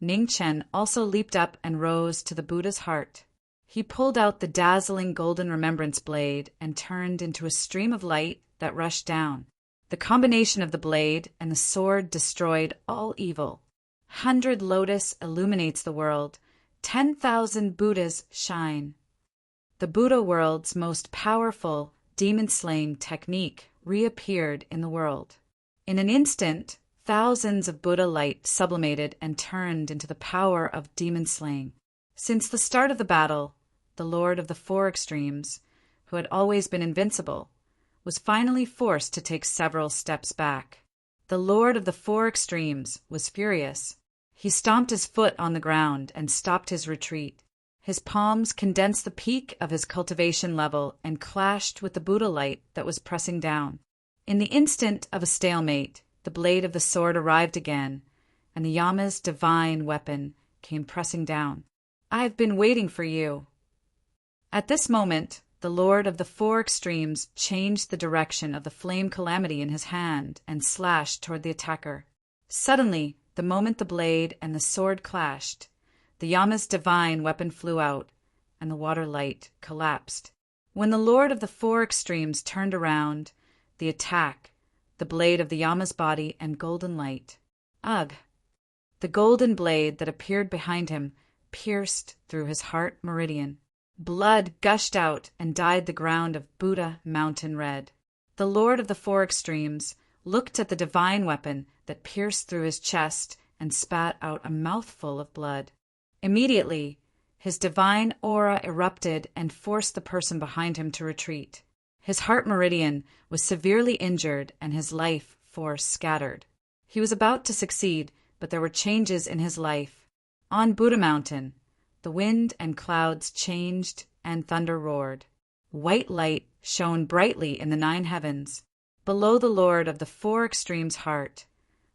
Ning Chen also leaped up and rose to the Buddha's heart. He pulled out the dazzling golden remembrance blade and turned into a stream of light that rushed down. The combination of the blade and the sword destroyed all evil. 100 Lotus illuminates the world. 10,000 Buddhas shine. The Buddha world's most powerful demon-slaying technique reappeared in the world. In an instant, thousands of Buddha light sublimated and turned into the power of demon-slaying. Since the start of the battle, the Lord of the Four Extremes, who had always been invincible, was finally forced to take several steps back. The Lord of the Four Extremes was furious. He stomped his foot on the ground and stopped his retreat. His palms condensed the peak of his cultivation level and clashed with the Buddha light that was pressing down. In the instant of a stalemate, the blade of the sword arrived again, and the Yama's divine weapon came pressing down. "I have been waiting for you." At this moment, the Lord of the Four Extremes changed the direction of the flame calamity in his hand and slashed toward the attacker. Suddenly, the moment the blade and the sword clashed, the Yama's divine weapon flew out, and the water light collapsed. When the Lord of the Four Extremes turned around, the attack, the blade of the Yama's body and golden light. Ugh! The golden blade that appeared behind him pierced through his heart meridian. Blood gushed out and dyed the ground of Buddha Mountain red. The Lord of the Four Extremes looked at the divine weapon that pierced through his chest and spat out a mouthful of blood. Immediately, his divine aura erupted and forced the person behind him to retreat. His heart meridian was severely injured and his life force scattered. He was about to succeed, but there were changes in his life. On Buddha Mountain, the wind and clouds changed and thunder roared. White light shone brightly in the 9 heavens. Below the Lord of the Four Extremes' heart,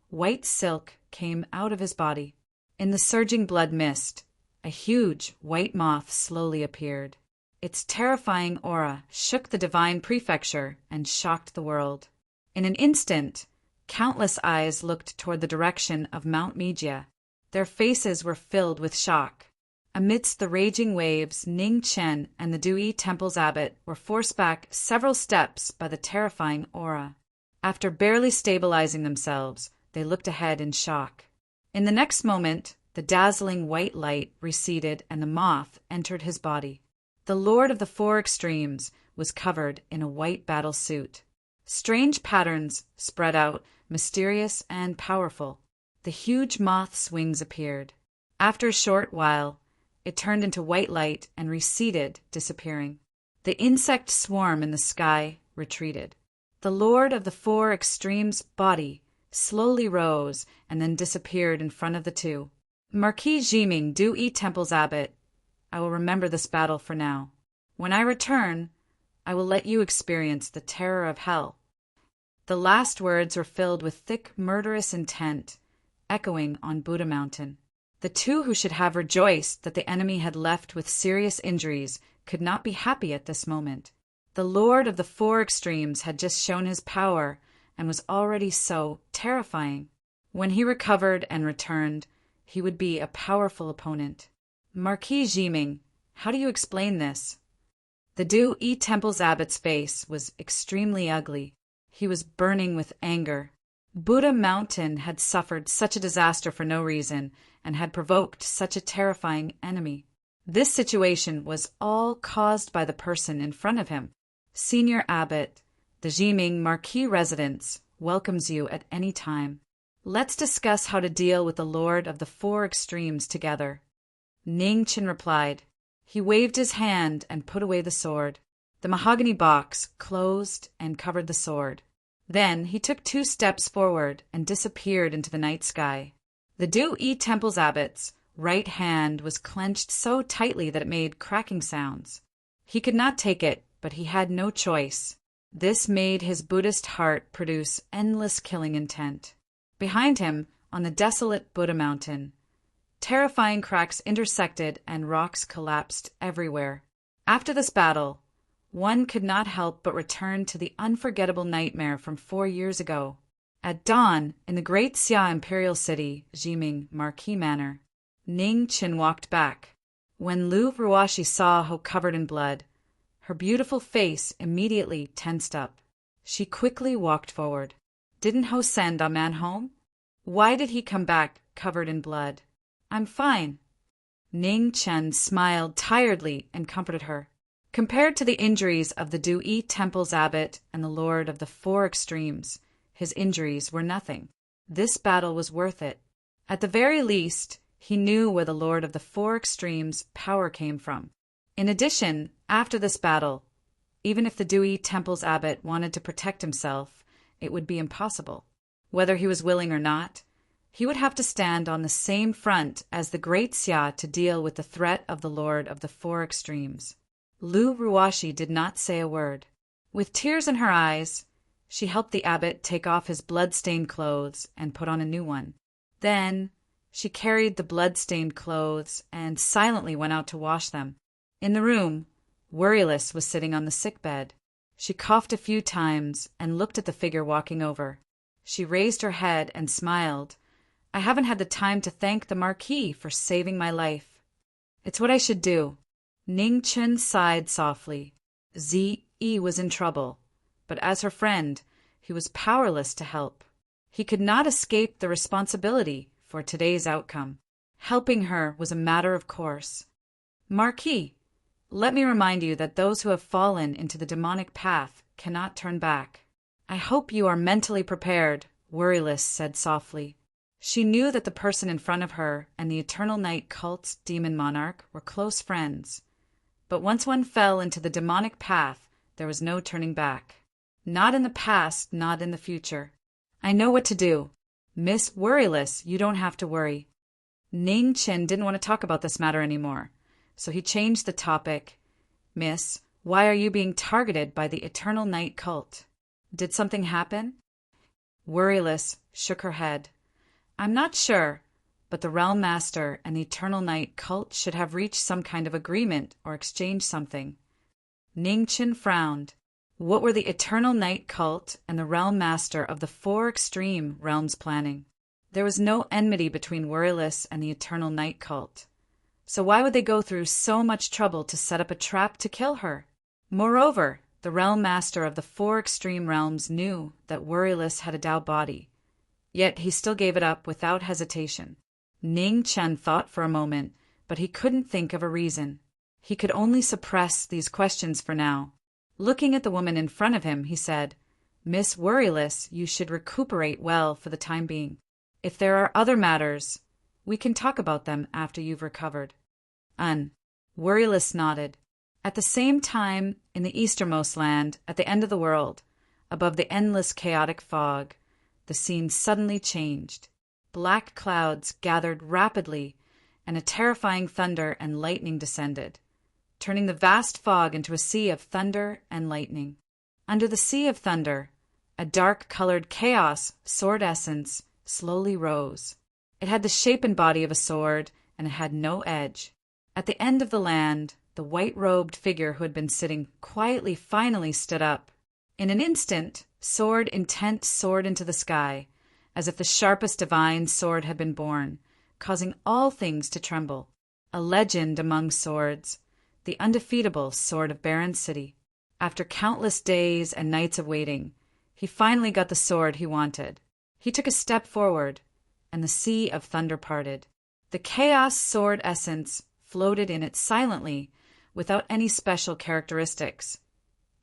white silk came out of his body. In the surging blood mist, a huge white moth slowly appeared. Its terrifying aura shook the divine prefecture and shocked the world. In an instant, countless eyes looked toward the direction of Mount Mijia. Their faces were filled with shock. Amidst the raging waves, Ning Chen and the Dui Temple's abbot were forced back several steps by the terrifying aura. After barely stabilizing themselves, they looked ahead in shock. In the next moment, the dazzling white light receded and the moth entered his body. The Lord of the Four Extremes was covered in a white battle suit. Strange patterns spread out, mysterious and powerful. The huge moth's wings appeared. After a short while, it turned into white light and receded, disappearing. The insect swarm in the sky retreated. The Lord of the Four Extremes' body slowly rose and then disappeared in front of the two. Marquis Jiming, Dui Temple's abbot, I will remember this battle for now. When I return, I will let you experience the terror of hell. The last words were filled with thick, murderous intent, echoing on Buddha Mountain. The two who should have rejoiced that the enemy had left with serious injuries could not be happy at this moment. The Lord of the Four Extremes had just shown his power and was already so terrifying. When he recovered and returned, he would be a powerful opponent. Marquis Jiming, how do you explain this? The Dui Temple's abbot's face was extremely ugly. He was burning with anger. Buddha Mountain had suffered such a disaster for no reason and had provoked such a terrifying enemy. This situation was all caused by the person in front of him. Senior Abbot, the Jiming Marquis residence welcomes you at any time. Let's discuss how to deal with the Lord of the Four Extremes together. Ning Chen replied. He waved his hand and put away the sword. The mahogany box closed and covered the sword. Then he took 2 steps forward and disappeared into the night sky. The Dui Temple's abbot's right hand was clenched so tightly that it made cracking sounds. He could not take it, but he had no choice. This made his Buddhist heart produce endless killing intent. Behind him, on the desolate Buddha Mountain, terrifying cracks intersected and rocks collapsed everywhere. After this battle, one could not help but return to the unforgettable nightmare from 4 years ago. At dawn, in the great Xia imperial city, Jiming Marquis Manor, Ning Chen walked back. When Lu Ruashi saw Ho covered in blood, her beautiful face immediately tensed up. She quickly walked forward. Didn't Ho send a man home? Why did he come back covered in blood? I'm fine. Ning Chen smiled tiredly and comforted her. Compared to the injuries of the Dui Temple's abbot and the Lord of the Four Extremes, his injuries were nothing. This battle was worth it. At the very least, he knew where the Lord of the Four Extremes' power came from. In addition, after this battle, Even if the Dewey Temple's abbot wanted to protect himself, it would be impossible. Whether he was willing or not, he would have to stand on the same front as the great Xia to deal with the threat of the Lord of the Four Extremes. Lu Ruashi did not say a word. With tears in her eyes, she helped the abbot take off his blood-stained clothes and put on a new one. Then she carried the blood-stained clothes and silently went out to wash them. In the room, Worryless was sitting on the sick bed. She coughed a few times and looked at the figure walking over. She raised her head and smiled. I haven't had the time to thank the Marquis for saving my life. It's what I should do. Ning Chen sighed softly. Zi-Yi was in trouble, but as her friend, he was powerless to help. He could not escape the responsibility for today's outcome. Helping her was a matter of course. Marquis, let me remind you that those who have fallen into the demonic path cannot turn back. I hope you are mentally prepared, Worryless said softly. She knew that the person in front of her and the Eternal Night cult's demon monarch were close friends. But once one fell into the demonic path, there was no turning back. Not in the past, not in the future. I know what to do. Miss Worryless, you don't have to worry. Ning Chen didn't want to talk about this matter anymore, so he changed the topic. Miss, why are you being targeted by the Eternal Night cult? Did something happen? Worryless shook her head. I'm not sure, but the Realm Master and the Eternal Night cult should have reached some kind of agreement or exchanged something. Ning Chen frowned. What were the Eternal Night cult and the Realm Master of the Four Extreme Realms planning? There was no enmity between Worryless and the Eternal Night cult. So why would they go through so much trouble to set up a trap to kill her? Moreover, the Realm Master of the Four Extreme Realms knew that Worryless had a Dao body. Yet he still gave it up without hesitation. Ning Chen thought for a moment, but he couldn't think of a reason. He could only suppress these questions for now. Looking at the woman in front of him, he said, Miss Worryless, you should recuperate well for the time being. If there are other matters, we can talk about them after you've recovered. Worryless nodded. At the same time, in the easternmost land, at the end of the world, above the endless chaotic fog, the scene suddenly changed. Black clouds gathered rapidly, and a terrifying thunder and lightning descended, turning the vast fog into a sea of thunder and lightning. Under the sea of thunder, a dark-colored chaos sword essence slowly rose. It had the shape and body of a sword, and it had no edge. At the end of the land, the white-robed figure who had been sitting quietly finally stood up. In an instant, sword intent soared into the sky, as if the sharpest divine sword had been born, causing all things to tremble. A legend among swords, the undefeatable sword of Barren City. After countless days and nights of waiting, he finally got the sword he wanted. He took a step forward, and the sea of thunder parted. The chaos sword essence floated in it silently, without any special characteristics,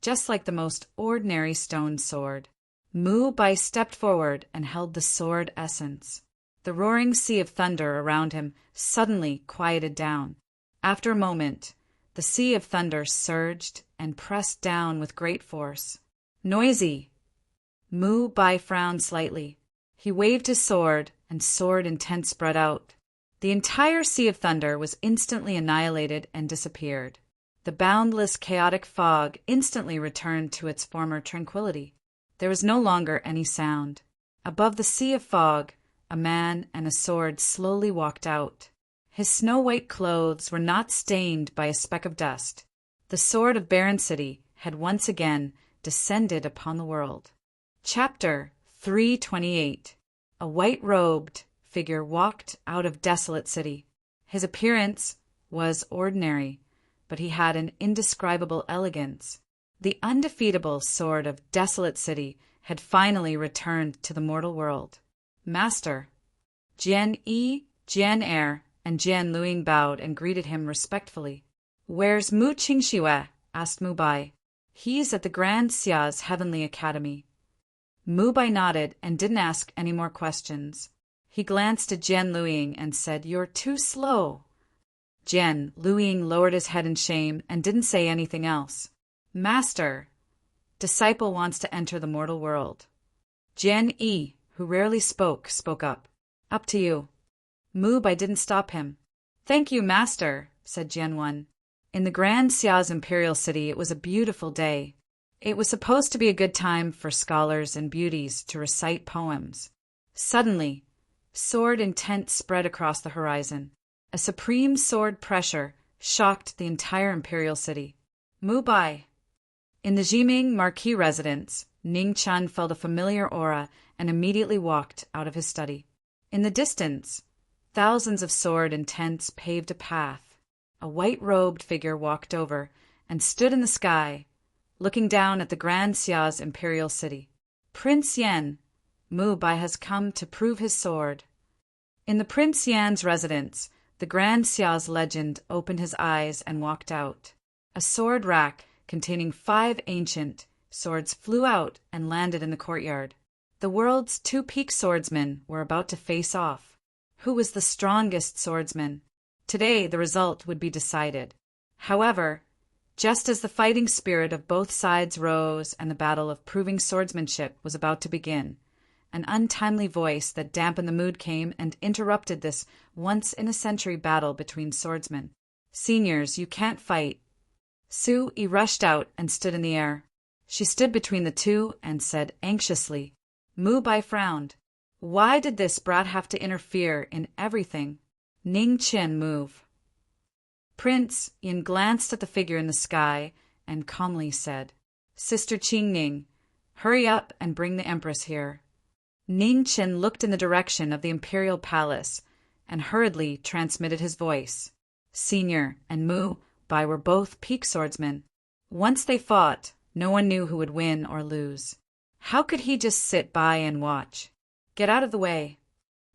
just like the most ordinary stone sword. Mu Bai stepped forward and held the sword essence. The roaring sea of thunder around him suddenly quieted down. After a moment, the sea of thunder surged and pressed down with great force. Noisy! Mu Bai frowned slightly. He waved his sword, and sword intent spread out. The entire sea of thunder was instantly annihilated and disappeared. The boundless chaotic fog instantly returned to its former tranquility. There was no longer any sound. Above the sea of fog, a man and a sword slowly walked out. His snow-white clothes were not stained by a speck of dust. The sword of Barren City had once again descended upon the world. Chapter 328. A white-robed figure walked out of Desolate City. His appearance was ordinary, but he had an indescribable elegance. The undefeatable sword of Desolate City had finally returned to the mortal world. Master. Jian Yi, Jian Er, and Jian Luing bowed and greeted him respectfully. Where's Mu Qingxue? Asked Mu Bai. He's at the Grand Xia's Heavenly Academy. Mu Bai nodded and didn't ask any more questions. He glanced at Jian Luing and said, You're too slow. Jian Luing lowered his head in shame and didn't say anything else. Master, disciple wants to enter the mortal world. Jian Yi, who rarely spoke up. Up to you. Mu Bai didn't stop him. Thank you, Master, said Jian Wen. In the Grand Xia's imperial city, it was a beautiful day. It was supposed to be a good time for scholars and beauties to recite poems. Suddenly, sword intent spread across the horizon. A supreme sword pressure shocked the entire imperial city. Mu Bai. In the Jiming Marquis residence, Ning Chen felt a familiar aura and immediately walked out of his study. In the distance, thousands of sword intents paved a path. A white-robed figure walked over and stood in the sky, looking down at the Grand Xia's imperial city. Prince Yan, Mu Bai has come to prove his sword. In the Prince Yan's residence, the Grand Xia's legend opened his eyes and walked out. A sword rack containing 5 ancient swords flew out and landed in the courtyard. The world's 2 peak swordsmen were about to face off. Who was the strongest swordsman? Today the result would be decided. However, just as the fighting spirit of both sides rose and the battle of proving swordsmanship was about to begin, an untimely voice that dampened the mood came and interrupted this once-in-a-century battle between swordsmen. Seniors, you can't fight. Su Yi rushed out and stood in the air. She stood between the two and said anxiously. Mu Bai frowned. Why did this brat have to interfere in everything? Ning Chen move. Prince Yin glanced at the figure in the sky and calmly said, Sister Qing Ning, hurry up and bring the Empress here. Ning Chen looked in the direction of the imperial palace and hurriedly transmitted his voice. Senior and Mu Bai were both peak swordsmen. Once they fought, no one knew who would win or lose. How could he just sit by and watch? Get out of the way.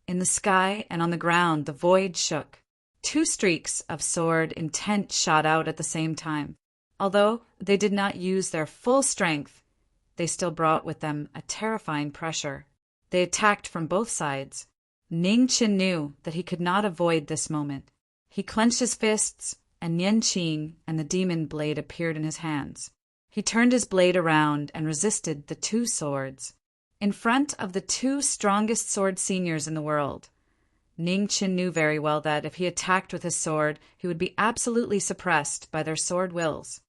In the sky and on the ground the void shook. 2 streaks of sword intent shot out at the same time. Although they did not use their full strength, they still brought with them a terrifying pressure. They attacked from both sides. Ning Chen knew that he could not avoid this moment. He clenched his fists, and Yan Qing and the demon blade appeared in his hands. He turned his blade around and resisted the 2 swords. In front of the 2 strongest sword seniors in the world, Ning Chen knew very well that if he attacked with his sword, he would be absolutely suppressed by their sword wills.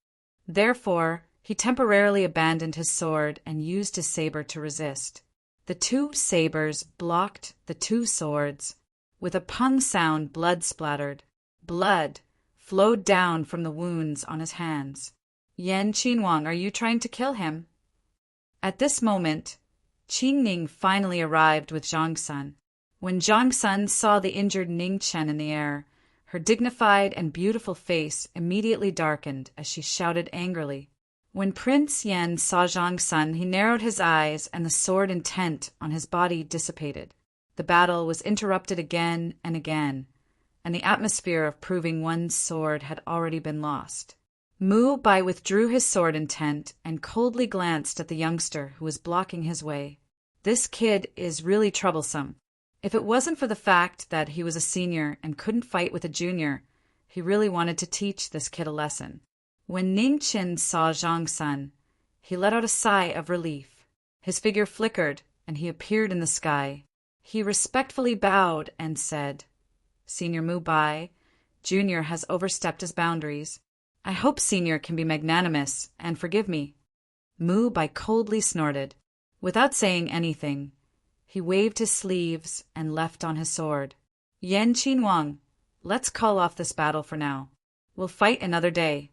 Therefore, he temporarily abandoned his sword and used his saber to resist. The 2 sabers blocked the 2 swords. With a pung sound, blood splattered. Blood flowed down from the wounds on his hands. Yan Qinhuang, are you trying to kill him? At this moment, Qing Ning finally arrived with Zhang Sun. When Zhang Sun saw the injured Ning Chen in the air, her dignified and beautiful face immediately darkened as she shouted angrily. When Prince Yan saw Zhang Sun, he narrowed his eyes and the sword intent on his body dissipated. The battle was interrupted again and again, and the atmosphere of proving one's sword had already been lost. Mu Bai withdrew his sword intent and coldly glanced at the youngster who was blocking his way. This kid is really troublesome. If it wasn't for the fact that he was a senior and couldn't fight with a junior, he really wanted to teach this kid a lesson. When Ning Chen saw Zhang Sun, he let out a sigh of relief. His figure flickered and he appeared in the sky. He respectfully bowed and said, Senior Mu Bai, Junior has overstepped his boundaries. I hope Senior can be magnanimous and forgive me. Mu Bai coldly snorted. Without saying anything, he waved his sleeves and left on his sword. Yan Qinhuang, let's call off this battle for now. We'll fight another day.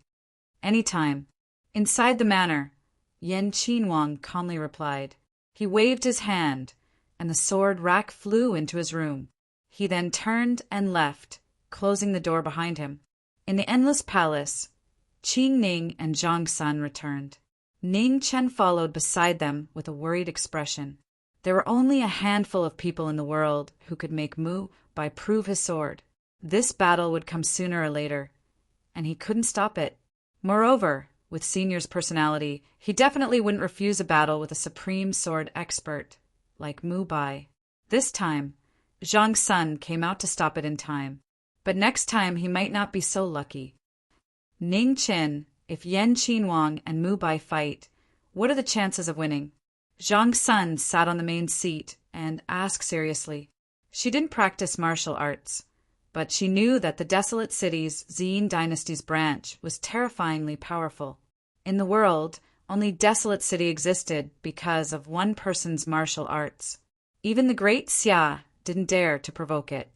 Any time. Inside the manor, Yan Qinhuang calmly replied. He waved his hand, and the sword rack flew into his room. He then turned and left, closing the door behind him. In the endless palace, Qing Ning and Zhang Sun returned. Ning Chen followed beside them with a worried expression. There were only a handful of people in the world who could make Mu Bai prove his sword. This battle would come sooner or later, and he couldn't stop it. Moreover, with Senior's personality, he definitely wouldn't refuse a battle with a supreme sword expert like Mu Bai. This time, Zhang Sun came out to stop it in time, but next time he might not be so lucky. Ning Chen If Yan Qinhuang and Mu Bai fight, what are the chances of winning? Zhang Sun sat on the main seat and asked seriously. She didn't practice martial arts, but she knew that the Desolate City's Zine dynasty's branch was terrifyingly powerful. In the world, only Desolate City existed because of one person's martial arts. Even the great Xia didn't dare to provoke it.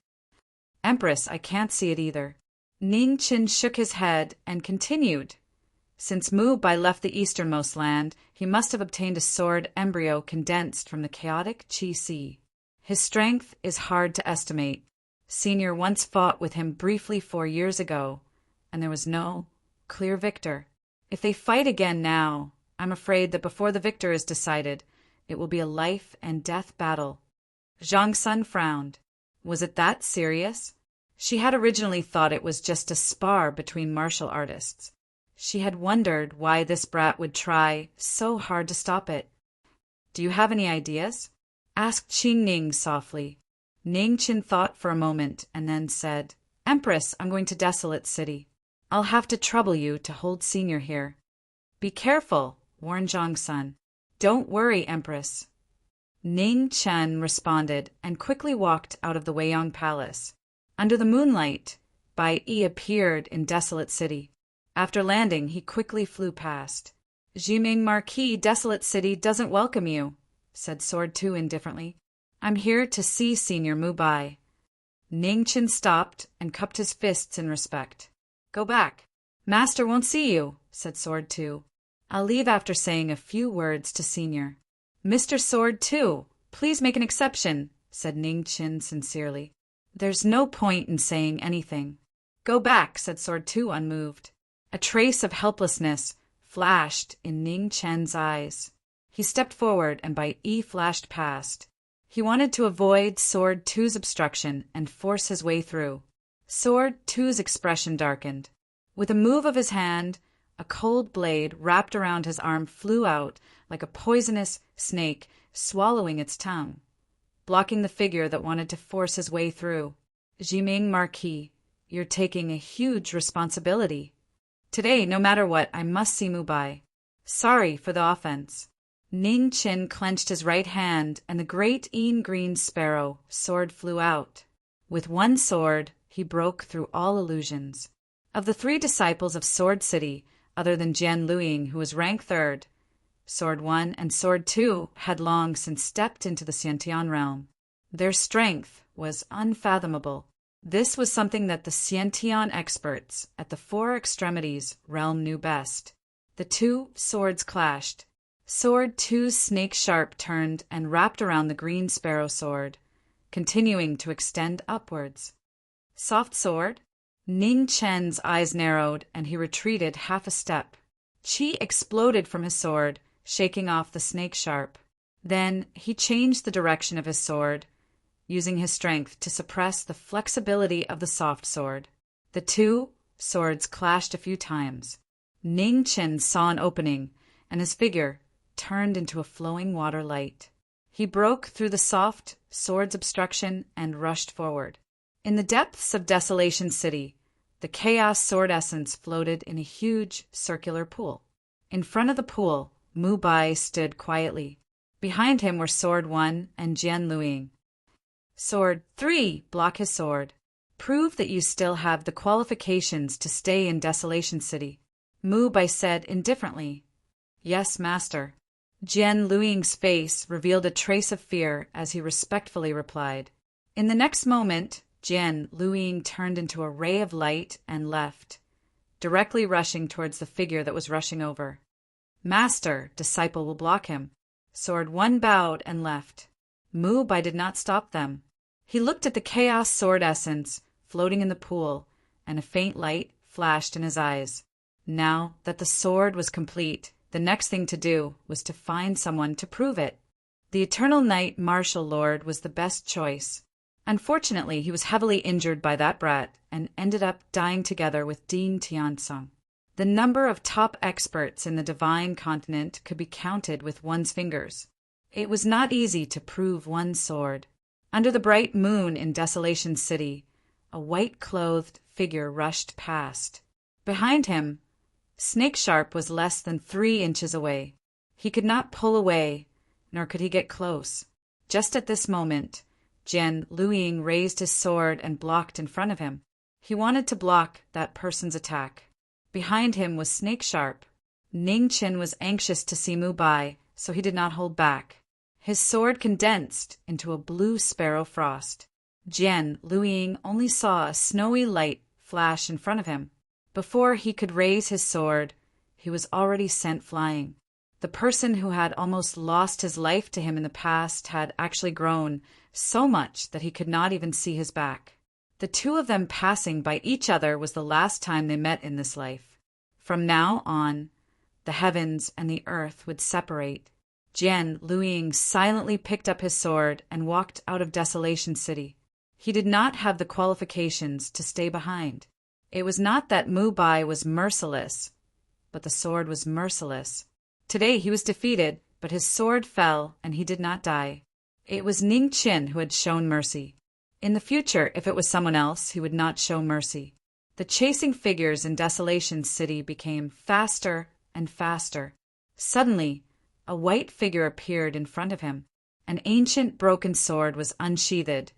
Empress, I can't see it either. Ning Qin shook his head and continued. Since Mu Bai left the easternmost land, he must have obtained a sword embryo condensed from the chaotic Qi Sea. His strength is hard to estimate. Senior once fought with him briefly 4 years ago, and there was no clear victor. If they fight again now, I'm afraid that before the victor is decided, it will be a life-and-death battle. Zhang Sun frowned. Was it that serious? She had originally thought it was just a spar between martial artists. She had wondered why this brat would try so hard to stop it. Do you have any ideas? Asked Qing Ning softly. Ning Qin thought for a moment and then said, Empress, I'm going to Desolate City. I'll have to trouble you to hold Senior here. Be careful, warned Zhang Sun. Don't worry, Empress. Ning Chen responded and quickly walked out of the Weiyang Palace. Under the moonlight, Bai Yi appeared in Desolate City. After landing, he quickly flew past. Jiming Marquis, Desolate City doesn't welcome you, said Sword 2 indifferently. I'm here to see Senior Mu Bai. Ning Chen stopped and cupped his fists in respect. Go back. Master won't see you, said Sword 2. I'll leave after saying a few words to Senior. Mr. Sword 2, please make an exception, said Ning Chen sincerely. There's no point in saying anything. Go back, said Sword 2 unmoved. A trace of helplessness flashed in Ning Chen's eyes. He stepped forward and Bai Yi flashed past. He wanted to avoid Sword 2's obstruction and force his way through. Sword 2's expression darkened. With a move of his hand, a cold blade wrapped around his arm flew out like a poisonous snake swallowing its tongue, blocking the figure that wanted to force his way through. Jiming Marquis, you're taking a huge responsibility. Today, no matter what, I must see Mu Bai. Sorry for the offense. Ning Qin clenched his right hand, and the great green sparrow sword flew out. With one sword, he broke through all illusions. Of the 3 disciples of Sword City, other than Jian Luiying, who was rank 3rd, Sword 1 and Sword 2 had long since stepped into the Xiantian realm. Their strength was unfathomable. This was something that the Xiantian experts at the 4 extremities realm knew best. The 2 swords clashed. Sword 2's snake sharp turned and wrapped around the green sparrow sword, continuing to extend upwards. Soft sword? Ning Chen's eyes narrowed and he retreated half a step. Qi exploded from his sword, shaking off the snake sharp. Then he changed the direction of his sword, using his strength to suppress the flexibility of the soft sword. The 2 swords clashed a few times. Ning Chen saw an opening, and his figure turned into a flowing water light. He broke through the soft sword's obstruction and rushed forward. In the depths of Desolation City, the chaos sword essence floated in a huge circular pool. In front of the pool, Mu Bai stood quietly. Behind him were Sword 1 and Jian Luiying. Sword 3, block his sword. Prove that you still have the qualifications to stay in Desolation City. Mu Bai said indifferently. Yes, master. Jian Luiying's face revealed a trace of fear as he respectfully replied. In the next moment, Jian Luiying turned into a ray of light and left, directly rushing towards the figure that was rushing over. Master, disciple will block him. Sword 1 bowed and left. Mu Bai did not stop them. He looked at the chaos sword essence floating in the pool, and a faint light flashed in his eyes. Now that the sword was complete, the next thing to do was to find someone to prove it. The Eternal Knight Martial Lord was the best choice. Unfortunately, he was heavily injured by that brat and ended up dying together with Dean Tiansung. The number of top experts in the Divine Continent could be counted with one's fingers. It was not easy to prove one sword. Under the bright moon in Desolation City, a white-clothed figure rushed past. Behind him, Snakesharp was less than 3 inches away. He could not pull away, nor could he get close. Just at this moment, Jian Luiying raised his sword and blocked in front of him. He wanted to block that person's attack. Behind him was Snakesharp. Ning Chen was anxious to see Mu Bai, so he did not hold back. His sword condensed into a blue sparrow frost. Jian Luiying only saw a snowy light flash in front of him. Before he could raise his sword, he was already sent flying. The person who had almost lost his life to him in the past had actually grown so much that he could not even see his back. The two of them passing by each other was the last time they met in this life. From now on, the heavens and the earth would separate. Jian Luiying silently picked up his sword and walked out of Desolation City. He did not have the qualifications to stay behind. It was not that Mu Bai was merciless, but the sword was merciless. Today he was defeated, but his sword fell and he did not die. It was Ning Chen who had shown mercy. In the future, if it was someone else, he would not show mercy. The chasing figures in Desolation City became faster and faster. Suddenly, a white figure appeared in front of him. An ancient broken sword was unsheathed,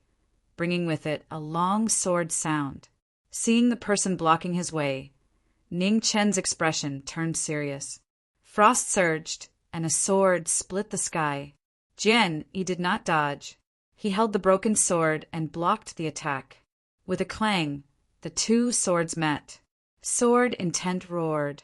bringing with it a long sword sound. Seeing the person blocking his way, Ning Chen's expression turned serious. Frost surged, and a sword split the sky. Jian Yi did not dodge. He held the broken sword and blocked the attack. With a clang, the two swords met. Sword intent roared,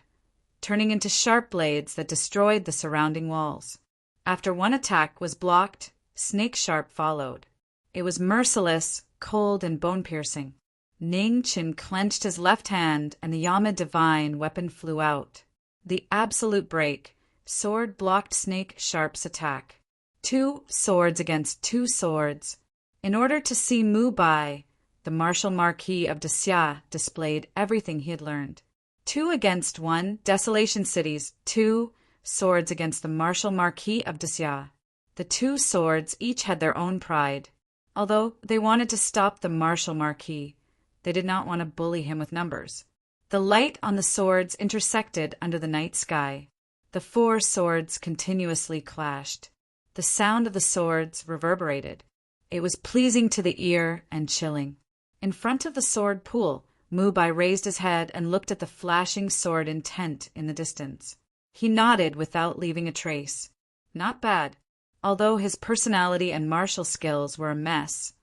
turning into sharp blades that destroyed the surrounding walls. After one attack was blocked, Snakesharp followed. It was merciless, cold, and bone-piercing. Ning Chen clenched his left hand, and the Yama Divine weapon flew out. The absolute break, sword blocked Snakesharp's attack. 2 swords against 2 swords. In order to see Mu Bai, the martial Marquis of Xia displayed everything he had learned. 2 against 1, Desolation Cities, 2 swords against the martial Marquis of Xia. The 2 swords each had their own pride. Although they wanted to stop the martial Marquis, they did not want to bully him with numbers. The light on the swords intersected under the night sky. The 4 swords continuously clashed. The sound of the swords reverberated. It was pleasing to the ear and chilling. In front of the sword pool, Mu Bai raised his head and looked at the flashing sword intent in the distance. He nodded without leaving a trace. Not bad. Although his personality and martial skills were a mess,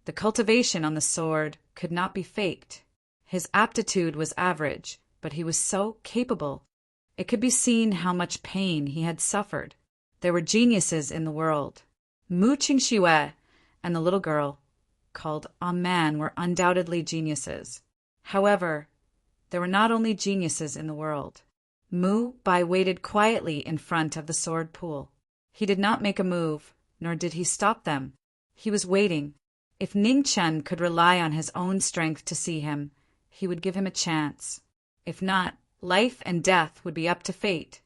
the cultivation on the sword could not be faked. His aptitude was average, but he was so capable. It could be seen how much pain he had suffered. There were geniuses in the world. Mu Qingxue and the little girl, called Man, were undoubtedly geniuses. However, there were not only geniuses in the world. Mu Bai waited quietly in front of the sword pool. He did not make a move, nor did he stop them. He was waiting. If Ning Chen could rely on his own strength to see him, he would give him a chance. If not, life and death would be up to fate.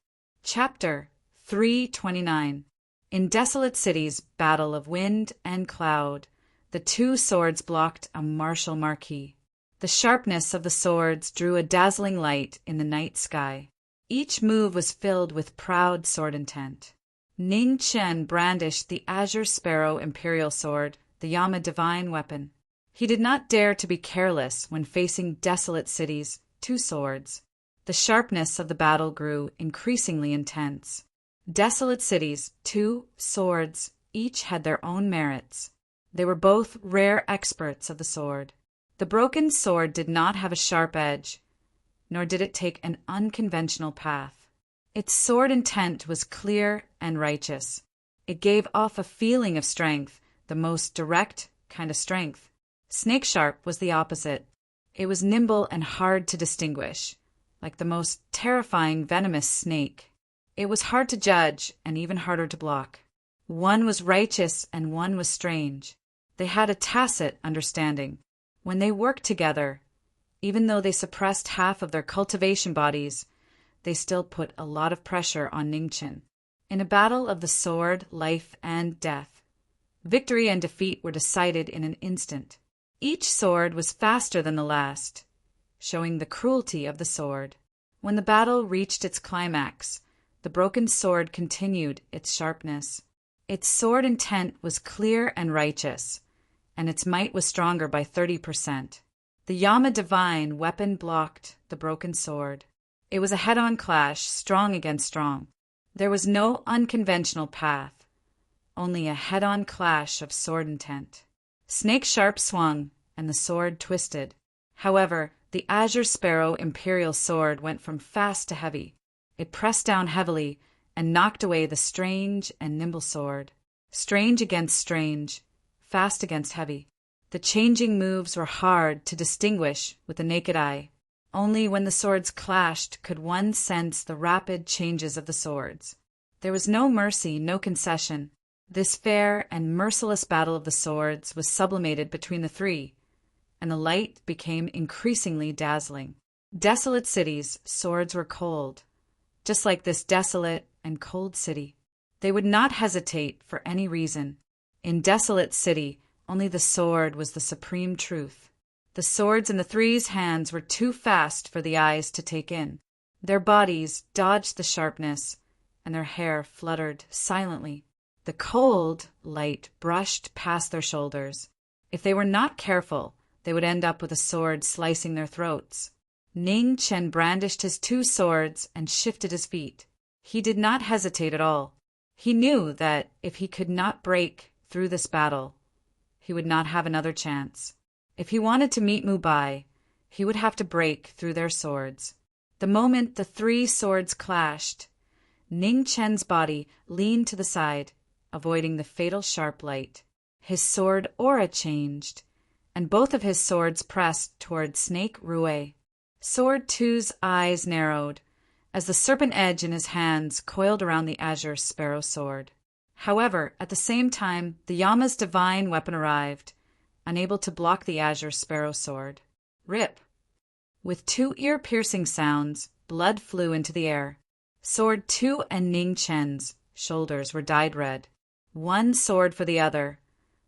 Chapter 329. In Desolate City's battle of wind and cloud, the 2 swords blocked a martial Marquis. The sharpness of the swords drew a dazzling light in the night sky. Each move was filled with proud sword intent. Ning Chen brandished the Azure Sparrow Imperial Sword, the Yama Divine weapon. He did not dare to be careless when facing Desolate City's 2 swords. The sharpness of the battle grew increasingly intense. Desolate City's 2 swords each had their own merits. They were both rare experts of the sword. The broken sword did not have a sharp edge, nor did it take an unconventional path. Its sword intent was clear and righteous. It gave off a feeling of strength, the most direct kind of strength. Snakesharp was the opposite. It was nimble and hard to distinguish, like the most terrifying venomous snake. It was hard to judge and even harder to block. One was righteous and one was strange. They had a tacit understanding. When they worked together, even though they suppressed half of their cultivation bodies, they still put a lot of pressure on Ningchen. In a battle of the sword, life and death, victory and defeat were decided in an instant. Each sword was faster than the last, showing the cruelty of the sword. When the battle reached its climax, the broken sword continued its sharpness. Its sword intent was clear and righteous, and its might was stronger by 30%. The Yama divine weapon blocked the broken sword. It was a head-on clash, strong against strong. There was no unconventional path, only a head-on clash of sword intent. Snake Sharp swung, and the sword twisted. However, the Azure Sparrow Imperial Sword went from fast to heavy. It pressed down heavily and knocked away the strange and nimble sword. Strange against strange, fast against heavy. The changing moves were hard to distinguish with the naked eye. Only when the swords clashed could one sense the rapid changes of the swords. There was no mercy, no concession. This fair and merciless battle of the swords was sublimated between the three, and the light became increasingly dazzling. Desolate cities, swords were cold, just like this desolate and cold city. They would not hesitate for any reason. In Desolate City, only the sword was the supreme truth. The swords in the three's hands were too fast for the eyes to take in. Their bodies dodged the sharpness, and their hair fluttered silently. The cold light brushed past their shoulders. If they were not careful, they would end up with a sword slicing their throats. Ning Chen brandished his two swords and shifted his feet. He did not hesitate at all. He knew that if he could not break through this battle, he would not have another chance. If he wanted to meet Mu Bai, he would have to break through their swords. The moment the three swords clashed, Ning Chen's body leaned to the side, avoiding the fatal sharp light. His sword aura changed, and both of his swords pressed toward Snake Rue. Sword Two's eyes narrowed as the serpent edge in his hands coiled around the Azure Sparrow sword. However, at the same time, the Yama's divine weapon arrived, unable to block the Azure Sparrow sword. Rip! With two ear-piercing sounds, blood flew into the air. Sword Two and Ning Chen's shoulders were dyed red. One sword for the other,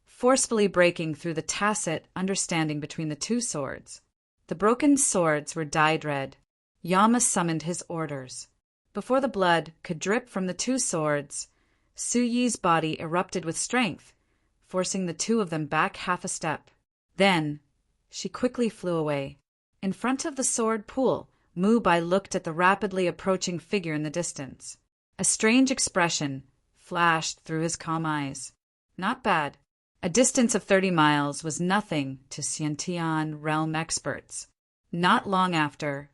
forcefully breaking through the tacit understanding between the two swords. The broken swords were dyed red. Yama summoned his orders. Before the blood could drip from the two swords, Su Yi's body erupted with strength, forcing the two of them back half a step. Then, she quickly flew away. In front of the sword pool, Mu Bai looked at the rapidly approaching figure in the distance. A strange expression flashed through his calm eyes. Not bad. A distance of 30 miles was nothing to Xiantian realm experts. Not long after,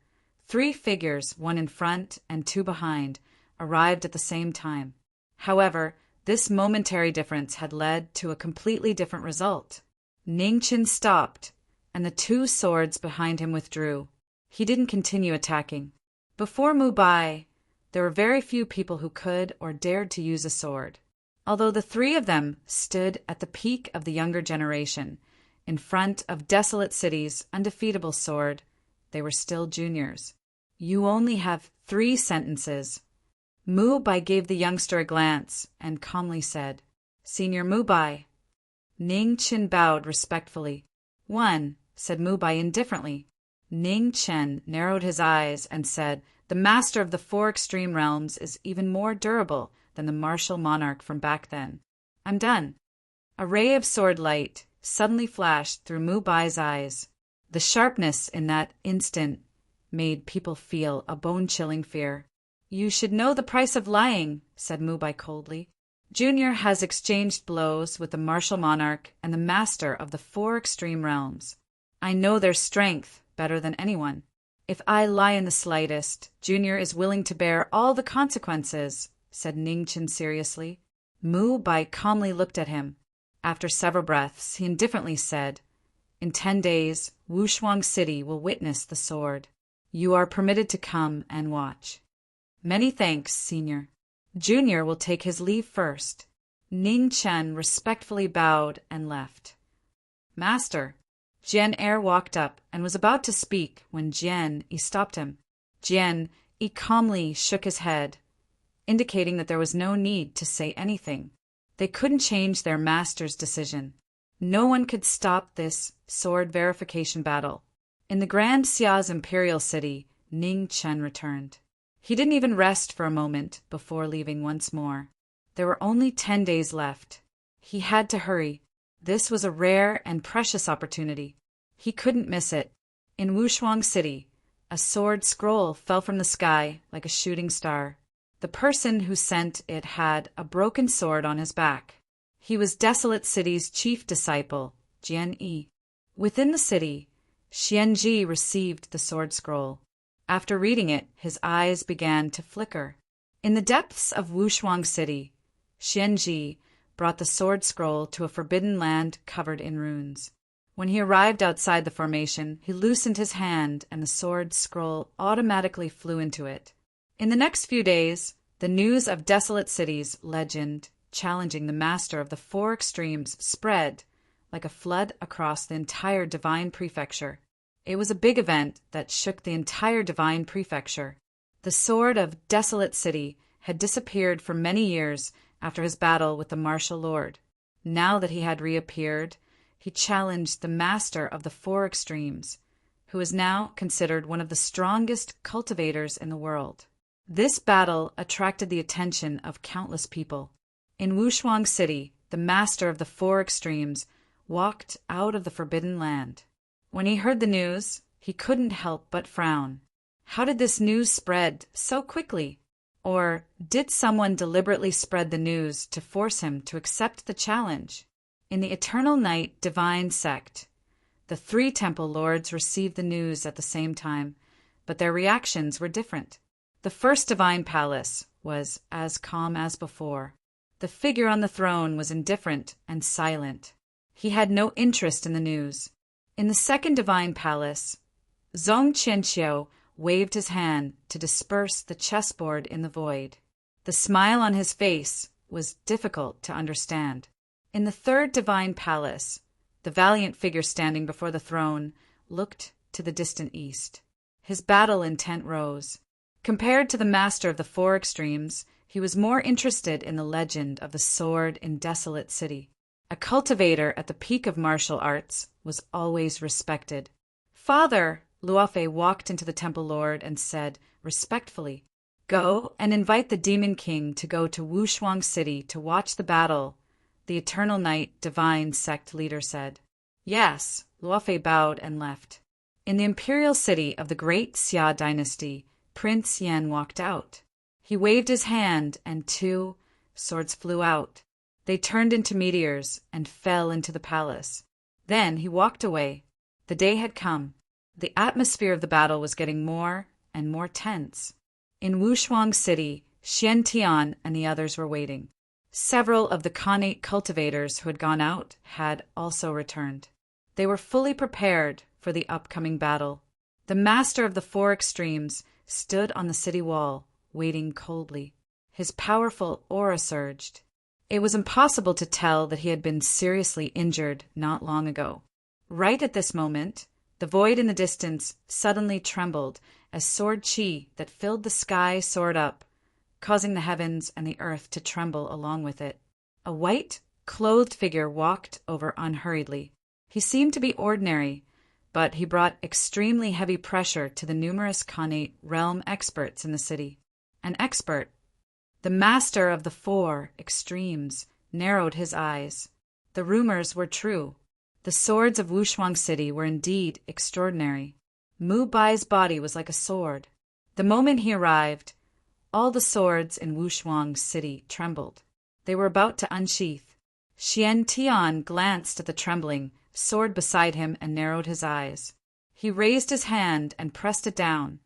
3 figures, one in front and 2 behind, arrived at the same time. However, this momentary difference had led to a completely different result. Ning Chen stopped, and the 2 swords behind him withdrew. He didn't continue attacking. Before Mu Bai, there were very few people who could or dared to use a sword. Although the 3 of them stood at the peak of the younger generation, in front of Desolate City's undefeatable sword, they were still juniors. You only have 3 sentences. Mu Bai gave the youngster a glance and calmly said, "Senior Mu Bai." Ning Chen bowed respectfully. "1," said Mu Bai indifferently. Ning Chen narrowed his eyes and said, "The master of the 4 extreme realms is even more durable than the martial monarch from back then. I'm done." A ray of sword light suddenly flashed through Mu Bai's eyes. The sharpness in that instant made people feel a bone-chilling fear. "You should know the price of lying," said Mu Bai coldly. "Junior has exchanged blows with the martial monarch and the master of the 4 extreme realms. I know their strength better than anyone. If I lie in the slightest, Junior is willing to bear all the consequences," said Ning Chen seriously. Mu Bai calmly looked at him. After several breaths, he indifferently said, "In 10 days, Wushuang City will witness the sword. You are permitted to come and watch." "Many thanks, Senior. Junior will take his leave first." Ning Chen respectfully bowed and left. "Master." Jian Er walked up and was about to speak when Jian Yi stopped him. Jian Yi calmly shook his head, indicating that there was no need to say anything. They couldn't change their master's decision. No one could stop this sword verification battle. In the Grand Xia's imperial city, Ning Chen returned. He didn't even rest for a moment before leaving once more. There were only 10 days left. He had to hurry. This was a rare and precious opportunity. He couldn't miss it. In Wushuang City, a sword scroll fell from the sky like a shooting star. The person who sent it had a broken sword on his back. He was Desolate City's chief disciple, Jian Yi. Within the city, Xianji received the sword scroll. After reading it, his eyes began to flicker. In the depths of Wushuang City, Xianji brought the sword scroll to a forbidden land covered in ruins. When he arrived outside the formation, he loosened his hand and the sword scroll automatically flew into it. In the next few days, the news of Desolate City's legend challenging the master of the four extremes spread like a flood across the entire divine prefecture. It was a big event that shook the entire divine prefecture. The sword of Desolate City had disappeared for many years after his battle with the martial lord. Now that he had reappeared, he challenged the master of the four extremes, who is now considered one of the strongest cultivators in the world. This battle attracted the attention of countless people. In Wushuang City, the master of the four extremes walked out of the forbidden land. When he heard the news, he couldn't help but frown. How did this news spread so quickly? Or did someone deliberately spread the news to force him to accept the challenge? In the Eternal Night Divine Sect, the three temple lords received the news at the same time, but their reactions were different. The first divine palace was as calm as before. The figure on the throne was indifferent and silent. He had no interest in the news. In the second divine palace, Zhong Qianxiu waved his hand to disperse the chessboard in the void. The smile on his face was difficult to understand. In the third divine palace, the valiant figure standing before the throne looked to the distant east. His battle intent rose. Compared to the master of the four extremes, he was more interested in the legend of the sword in Desolate City. A cultivator at the peak of martial arts was always respected. "Father," Luofei walked into the temple lord and said, respectfully, "Go and invite the Demon King to go to Wushuang City to watch the battle," the Eternal Night Divine Sect leader said. "Yes," Luofei bowed and left. In the imperial city of the great Xia dynasty, Prince Yan walked out. He waved his hand and 2 swords flew out. They turned into meteors and fell into the palace. Then he walked away. The day had come. The atmosphere of the battle was getting more and more tense. In Wushuang City, Xian Tian and the others were waiting. Several of the Khanate cultivators who had gone out had also returned. They were fully prepared for the upcoming battle. The master of the four extremes stood on the city wall, waiting coldly. His powerful aura surged. It was impossible to tell that he had been seriously injured not long ago. Right at this moment, the void in the distance suddenly trembled as sword chi that filled the sky soared up, causing the heavens and the earth to tremble along with it. A white, clothed figure walked over unhurriedly. He seemed to be ordinary, but he brought extremely heavy pressure to the numerous Khanate realm experts in the city. An expert, the master of the four extremes, narrowed his eyes. The rumors were true. The swords of Wushuang City were indeed extraordinary. Mu Bai's body was like a sword. The moment he arrived, all the swords in Wushuang City trembled. They were about to unsheath. Xian Tian glanced at the trembling sword beside him and narrowed his eyes. He raised his hand and pressed it down,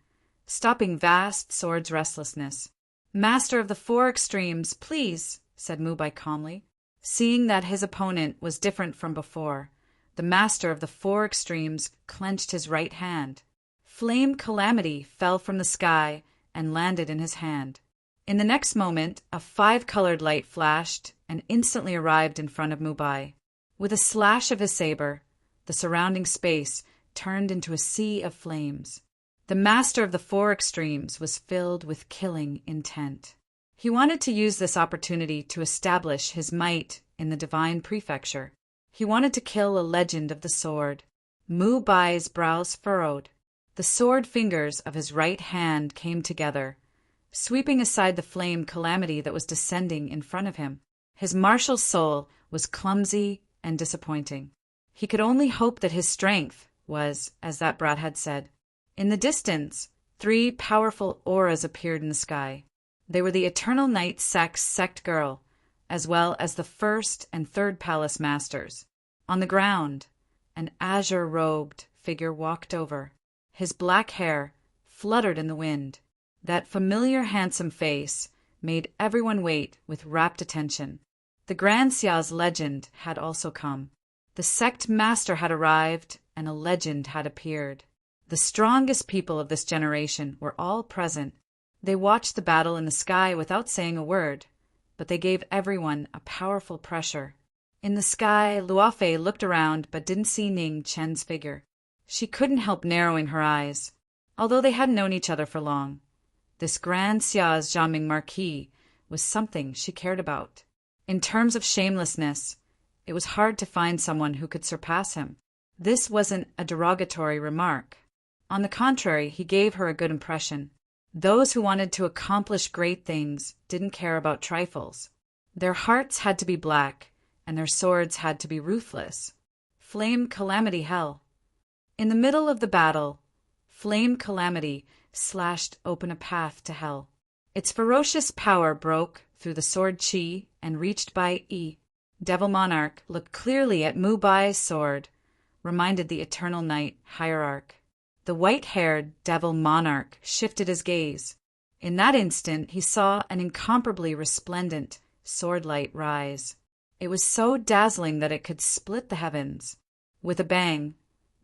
stopping vast sword's restlessness. "Master of the four extremes, please," said Mu Bai calmly. Seeing that his opponent was different from before, the master of the four extremes clenched his right hand. Flame calamity fell from the sky and landed in his hand. In the next moment, a 5-colored light flashed and instantly arrived in front of Mu Bai. With a slash of his saber, the surrounding space turned into a sea of flames. The master of the four extremes was filled with killing intent. He wanted to use this opportunity to establish his might in the divine prefecture. He wanted to kill a legend of the sword. Mu Bai's brows furrowed. The sword fingers of his right hand came together, sweeping aside the flame calamity that was descending in front of him. His martial soul was clumsy and disappointing. He could only hope that his strength was, as that brat had said. In the distance, 3 powerful auras appeared in the sky. They were the Eternal Night sect girl, as well as the first and third palace masters. On the ground, an azure-robed figure walked over. His black hair fluttered in the wind. That familiar handsome face made everyone wait with rapt attention. The Grand Xia's legend had also come. The sect master had arrived, and a legend had appeared. The strongest people of this generation were all present. They watched the battle in the sky without saying a word, but they gave everyone a powerful pressure. In the sky, Luofei looked around but didn't see Ning Chen's figure. She couldn't help narrowing her eyes. Although they hadn't known each other for long, this Grand Xia's Jiaming Marquis was something she cared about. In terms of shamelessness, it was hard to find someone who could surpass him. This wasn't a derogatory remark. On the contrary, he gave her a good impression. Those who wanted to accomplish great things didn't care about trifles. Their hearts had to be black, and their swords had to be ruthless. Flame Calamity Hell. In the middle of the battle, Flame Calamity slashed open a path to hell. Its ferocious power broke through the sword chi and reached by Yi. Devil Monarch looked clearly at Mu Bai's sword, reminded the Eternal Night Hierarch. The white-haired Devil Monarch shifted his gaze. In that instant, he saw an incomparably resplendent sword-light rise. It was so dazzling that it could split the heavens. With a bang,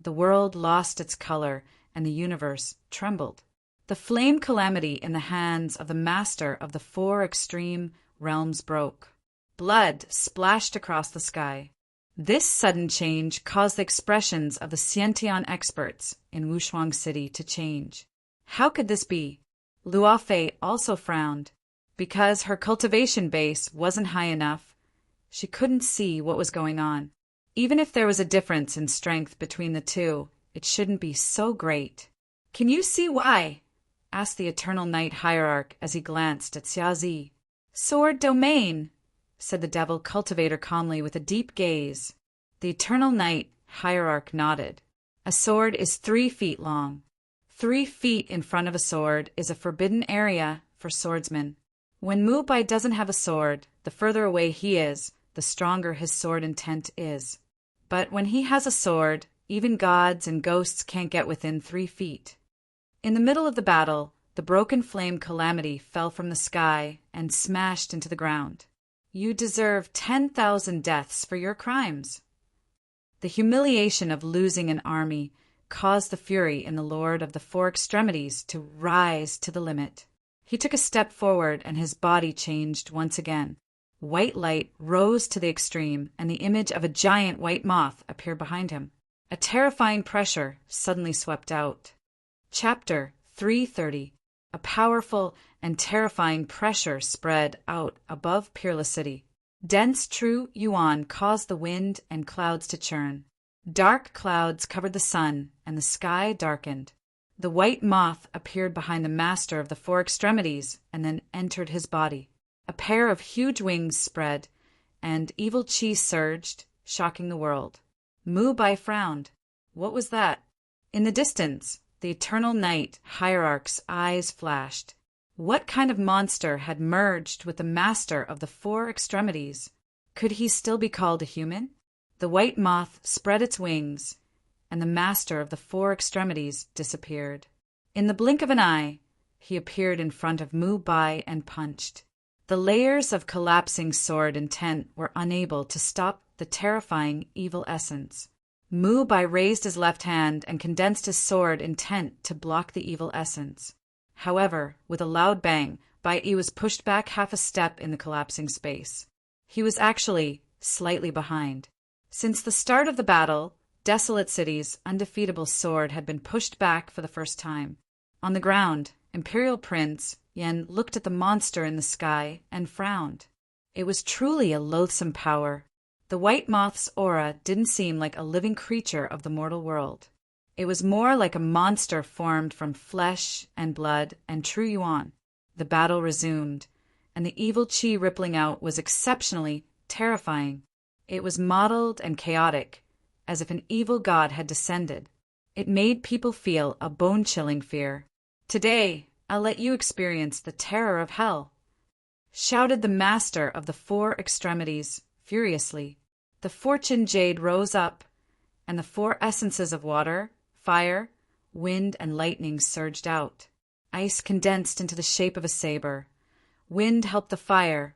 the world lost its color and the universe trembled. The flame calamity in the hands of the master of the 4 extreme realms broke. Blood splashed across the sky. This sudden change caused the expressions of the Xiantian experts in Wushuang City to change. How could this be? Luofei also frowned. Because her cultivation base wasn't high enough, she couldn't see what was going on. Even if there was a difference in strength between the two, it shouldn't be so great. "Can you see why?" asked the Eternal Night Hierarch as he glanced at Xiaozi. "Sword domain," said the Devil Cultivator calmly with a deep gaze. The Eternal Night Hierarch nodded. A sword is 3 feet long. 3 feet in front of a sword is a forbidden area for swordsmen. When Mu Bai doesn't have a sword, the further away he is, the stronger his sword intent is. But when he has a sword, even gods and ghosts can't get within 3 feet. In the middle of the battle, the broken flame calamity fell from the sky and smashed into the ground. "You deserve 10,000 deaths for your crimes." The humiliation of losing an army caused the fury in the Lord of the 4 Extremities to rise to the limit. He took a step forward and his body changed once again. White light rose to the extreme and the image of a giant white moth appeared behind him. A terrifying pressure suddenly swept out. Chapter 330. A powerful and terrifying pressure spread out above Peerless City. Dense true yuan caused the wind and clouds to churn. Dark clouds covered the sun, and the sky darkened. The white moth appeared behind the master of the 4 Extremities and then entered his body. A pair of huge wings spread, and evil chi surged, shocking the world. Mu Bai frowned. What was that? In the distance, the Eternal Night Hierarch's eyes flashed. What kind of monster had merged with the master of the 4 Extremities? Could he still be called a human? The white moth spread its wings, and the master of the 4 Extremities disappeared. In the blink of an eye, he appeared in front of Mu Bai and punched. The layers of collapsing sword intent were unable to stop the terrifying evil essence. Mu Bai raised his left hand and condensed his sword intent to block the evil essence. However, with a loud bang, Bai Yi was pushed back half a step in the collapsing space. He was actually slightly behind. Since the start of the battle, Desolate City's undefeatable sword had been pushed back for the first time. On the ground, Imperial Prince Yen looked at the monster in the sky and frowned. It was truly a loathsome power. The white moth's aura didn't seem like a living creature of the mortal world. It was more like a monster formed from flesh and blood and true yuan. The battle resumed, and the evil qi rippling out was exceptionally terrifying. It was mottled and chaotic, as if an evil god had descended. It made people feel a bone-chilling fear. "Today, I'll let you experience the terror of hell," shouted the master of the four extremities, furiously. The fortune jade rose up, and the four essences of water, fire, wind, and lightning surged out. Ice condensed into the shape of a saber. Wind helped the fire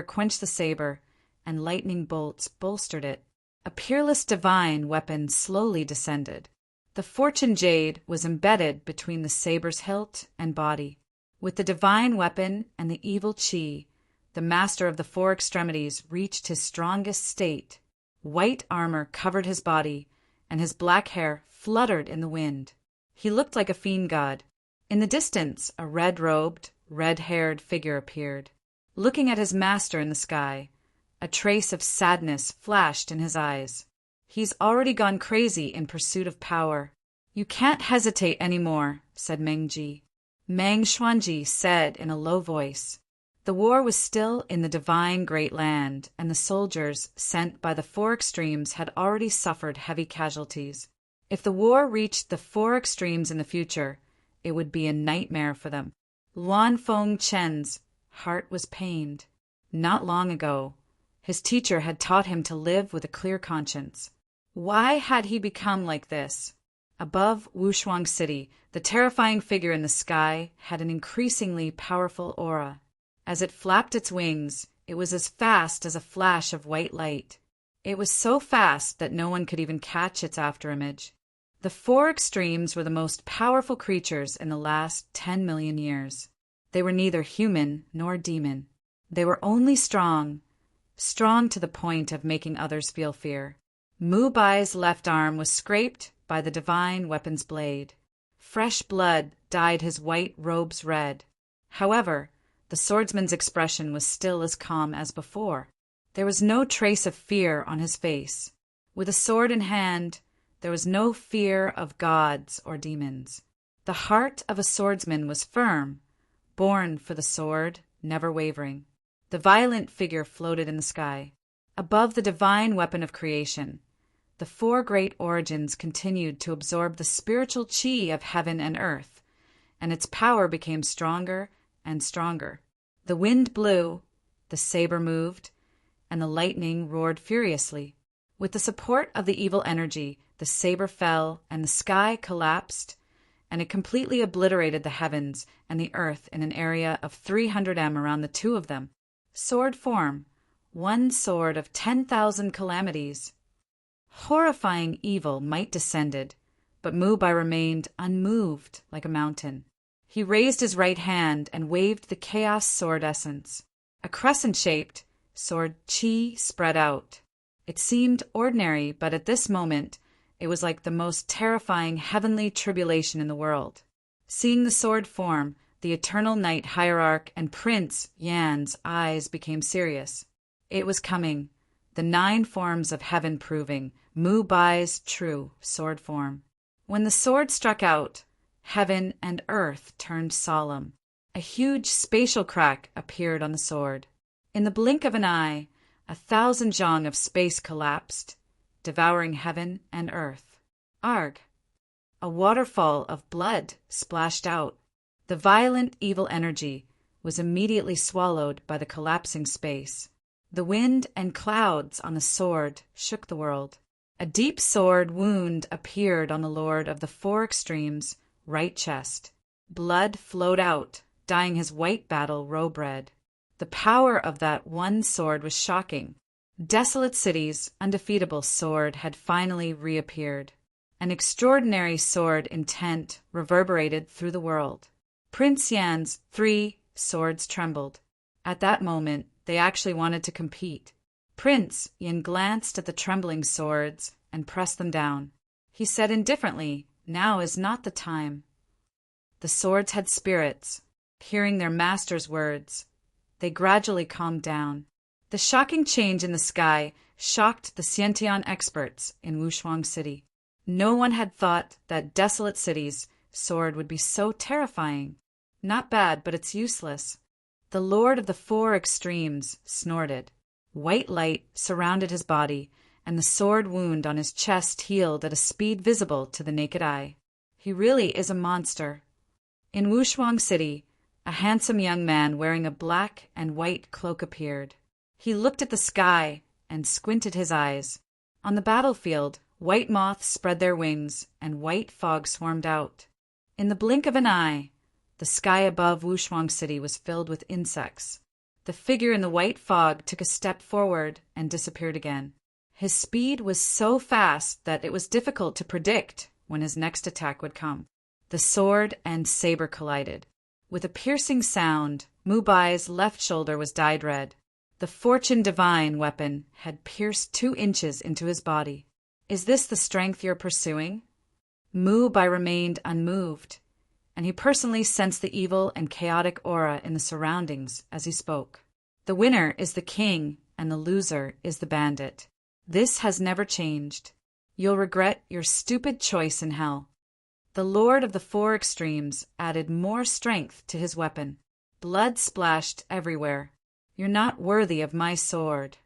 quenched the saber, and lightning bolts bolstered it. A peerless divine weapon slowly descended. The fortune jade was embedded between the saber's hilt and body. With the divine weapon and the evil qi, the master of the four extremities reached his strongest state. White armor covered his body, and his black hair fluttered in the wind. He looked like a fiend god. In the distance, a red-robed, red-haired figure appeared. Looking at his master in the sky, a trace of sadness flashed in his eyes. "He's already gone crazy in pursuit of power." "You can't hesitate any more," said Mengji. Mang Xuanji said in a low voice. The war was still in the divine great land, and the soldiers sent by the four extremes had already suffered heavy casualties. If the war reached the four extremes in the future, it would be a nightmare for them. Luan Feng Chen's heart was pained. Not long ago, his teacher had taught him to live with a clear conscience. Why had he become like this? Above Wushuang City, the terrifying figure in the sky had an increasingly powerful aura. As it flapped its wings, it was as fast as a flash of white light. It was so fast that no one could even catch its afterimage. The four extremes were the most powerful creatures in the last 10 million years. They were neither human nor demon. They were only strong to the point of making others feel fear. Mu Bai's left arm was scraped by the divine weapon's blade. Fresh blood dyed his white robes red. However, the swordsman's expression was still as calm as before. There was no trace of fear on his face. With a sword in hand, there was no fear of gods or demons. The heart of a swordsman was firm, born for the sword, never wavering. The violent figure floated in the sky. Above the divine weapon of creation, the four great origins continued to absorb the spiritual qi of heaven and earth, and its power became stronger and stronger. The wind blew, the saber moved, and the lightning roared furiously. With the support of the evil energy, the saber fell and the sky collapsed, and it completely obliterated the heavens and the earth in an area of 300 m around the two of them. Sword form, one sword of 10,000 calamities. Horrifying evil might descended, but Mu Bai remained unmoved like a mountain. He raised his right hand and waved the chaos sword essence. A crescent-shaped sword qi spread out. It seemed ordinary, but at this moment, it was like the most terrifying heavenly tribulation in the world. Seeing the sword form, the eternal night hierarch and Prince Yan's eyes became serious. It was coming, the 9 forms of heaven proving Mu Bai's true sword form. When the sword struck out, heaven and earth turned solemn. A huge spatial crack appeared on the sword. In the blink of an eye, 1,000 zhang of space collapsed, devouring heaven and earth. Arg! A waterfall of blood splashed out. The violent evil energy was immediately swallowed by the collapsing space. The wind and clouds on the sword shook the world. A deep sword wound appeared on the lord of the four extremes' right chest. Blood flowed out, dyeing his white battle robe red. The power of that one sword was shocking. Desolate City's undefeatable sword had finally reappeared. An extraordinary sword intent reverberated through the world. Prince Yan's 3 swords trembled. At that moment, they actually wanted to compete. Prince Yan glanced at the trembling swords and pressed them down. He said indifferently, "Now is not the time." The swords had spirits. Hearing their master's words, they gradually calmed down. The shocking change in the sky shocked the Xiantian experts in Wushuang City. No one had thought that desolate city's sword would be so terrifying. Not bad, but it's useless. The Lord of the Four Extremes snorted. White light surrounded his body, and the sword wound on his chest healed at a speed visible to the naked eye. He really is a monster. In Wushuang City, a handsome young man wearing a black and white cloak appeared. He looked at the sky and squinted his eyes. On the battlefield, white moths spread their wings and white fog swarmed out. In the blink of an eye, the sky above Wushuang City was filled with insects. The figure in the white fog took a step forward and disappeared again. His speed was so fast that it was difficult to predict when his next attack would come. The sword and saber collided. With a piercing sound, Mu Bai's left shoulder was dyed red. The Fortune Divine weapon had pierced 2 inches into his body. Is this the strength you're pursuing? Mu Bai remained unmoved, and he personally sensed the evil and chaotic aura in the surroundings as he spoke. The winner is the king, and the loser is the bandit. This has never changed. You'll regret your stupid choice in hell. The Lord of the Four Extremes added more strength to his weapon. Blood splashed everywhere. You're not worthy of my sword.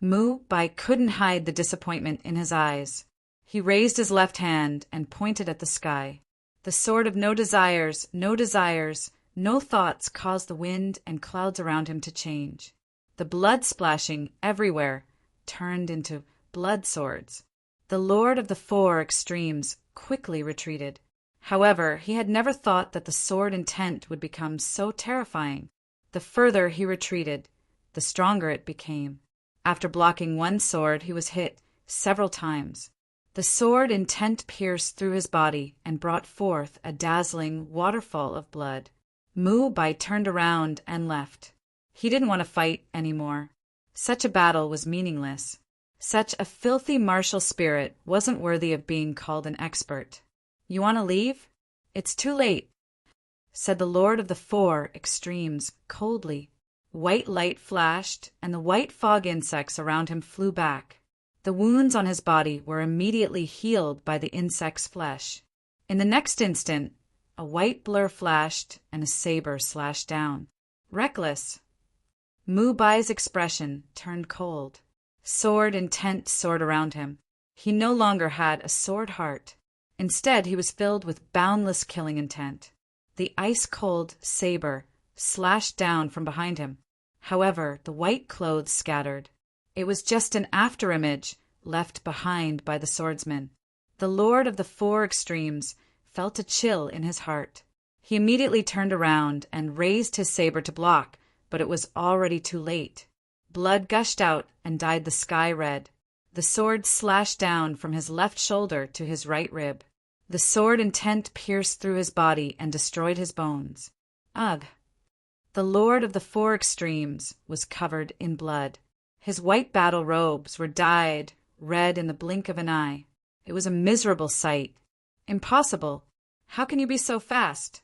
Mu Bai couldn't hide the disappointment in his eyes. He raised his left hand and pointed at the sky. The sword of no desires, no thoughts caused the wind and clouds around him to change. The blood splashing everywhere turned into blood swords. The Lord of the Four Extremes quickly retreated. However, he had never thought that the sword intent would become so terrifying. The further he retreated, the stronger it became. After blocking one sword, he was hit several times. The sword intent pierced through his body and brought forth a dazzling waterfall of blood. Mu Bai turned around and left. He didn't want to fight anymore. Such a battle was meaningless. Such a filthy martial spirit wasn't worthy of being called an expert. You want to leave? It's too late, said the Lord of the Four Extremes coldly. White light flashed, and the white fog insects around him flew back. The wounds on his body were immediately healed by the insect's flesh. In the next instant, a white blur flashed and a saber slashed down. Reckless. Mu Bai's expression turned cold. Sword intent soared around him. He no longer had a sword heart. Instead, he was filled with boundless killing intent. The ice-cold saber slashed down from behind him. However, the white clothes scattered. It was just an afterimage left behind by the swordsman. The Lord of the Four Extremes felt a chill in his heart. He immediately turned around and raised his saber to block, but it was already too late. Blood gushed out and dyed the sky red. The sword slashed down from his left shoulder to his right rib. The sword intent pierced through his body and destroyed his bones. Ugh! The Lord of the Four Extremes was covered in blood. His white battle robes were dyed red in the blink of an eye. It was a miserable sight. Impossible! How can you be so fast?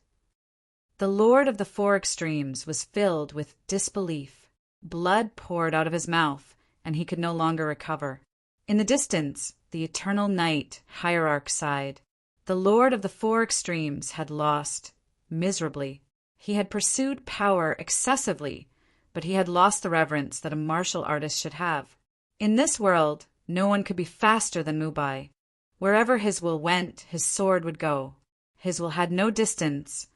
The Lord of the Four Extremes was filled with disbelief. Blood poured out of his mouth, and he could no longer recover. In the distance, the eternal night hierarch sighed. The Lord of the Four Extremes had lost, miserably. He had pursued power excessively, but he had lost the reverence that a martial artist should have. In this world, no one could be faster than Mu Bai. Wherever his will went, his sword would go. His will had no distance,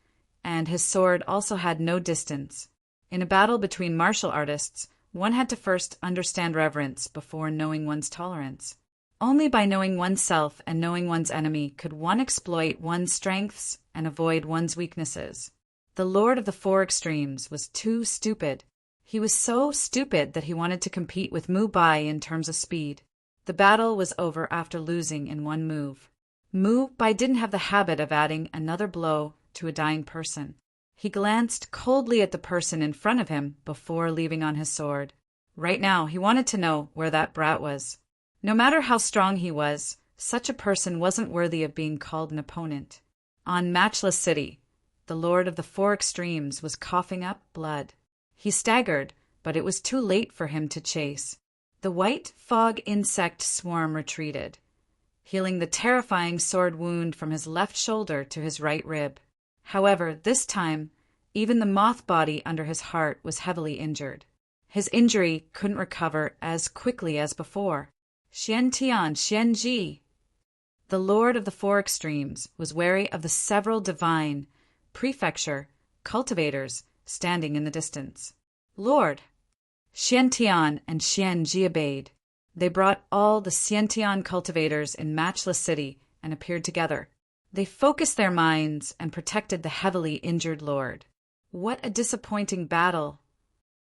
and his sword also had no distance. In a battle between martial artists, one had to first understand reverence before knowing one's tolerance. Only by knowing oneself and knowing one's enemy could one exploit one's strengths and avoid one's weaknesses. The Lord of the Four Extremes was too stupid. He was so stupid that he wanted to compete with Mu Bai in terms of speed. The battle was over after losing in one move. Mu Bai didn't have the habit of adding another blow to a dying person. He glanced coldly at the person in front of him before leaving on his sword. Right now, he wanted to know where that brat was. No matter how strong he was, such a person wasn't worthy of being called an opponent. On Matchless City, the Lord of the Four Extremes was coughing up blood. He staggered, but it was too late for him to chase. The white fog insect swarm retreated. healing the terrifying sword wound from his left shoulder to his right rib. However, this time, even the moth body under his heart was heavily injured. His injury couldn't recover as quickly as before. Xian Tian, Xian Ji. The Lord of the Four Extremes was wary of the several divine prefecture cultivators standing in the distance. Lord! Xian Tian and Xian Ji obeyed. They brought all the Xian Tian cultivators in Matchless City and appeared together. They focused their minds and protected the heavily injured lord. What a disappointing battle!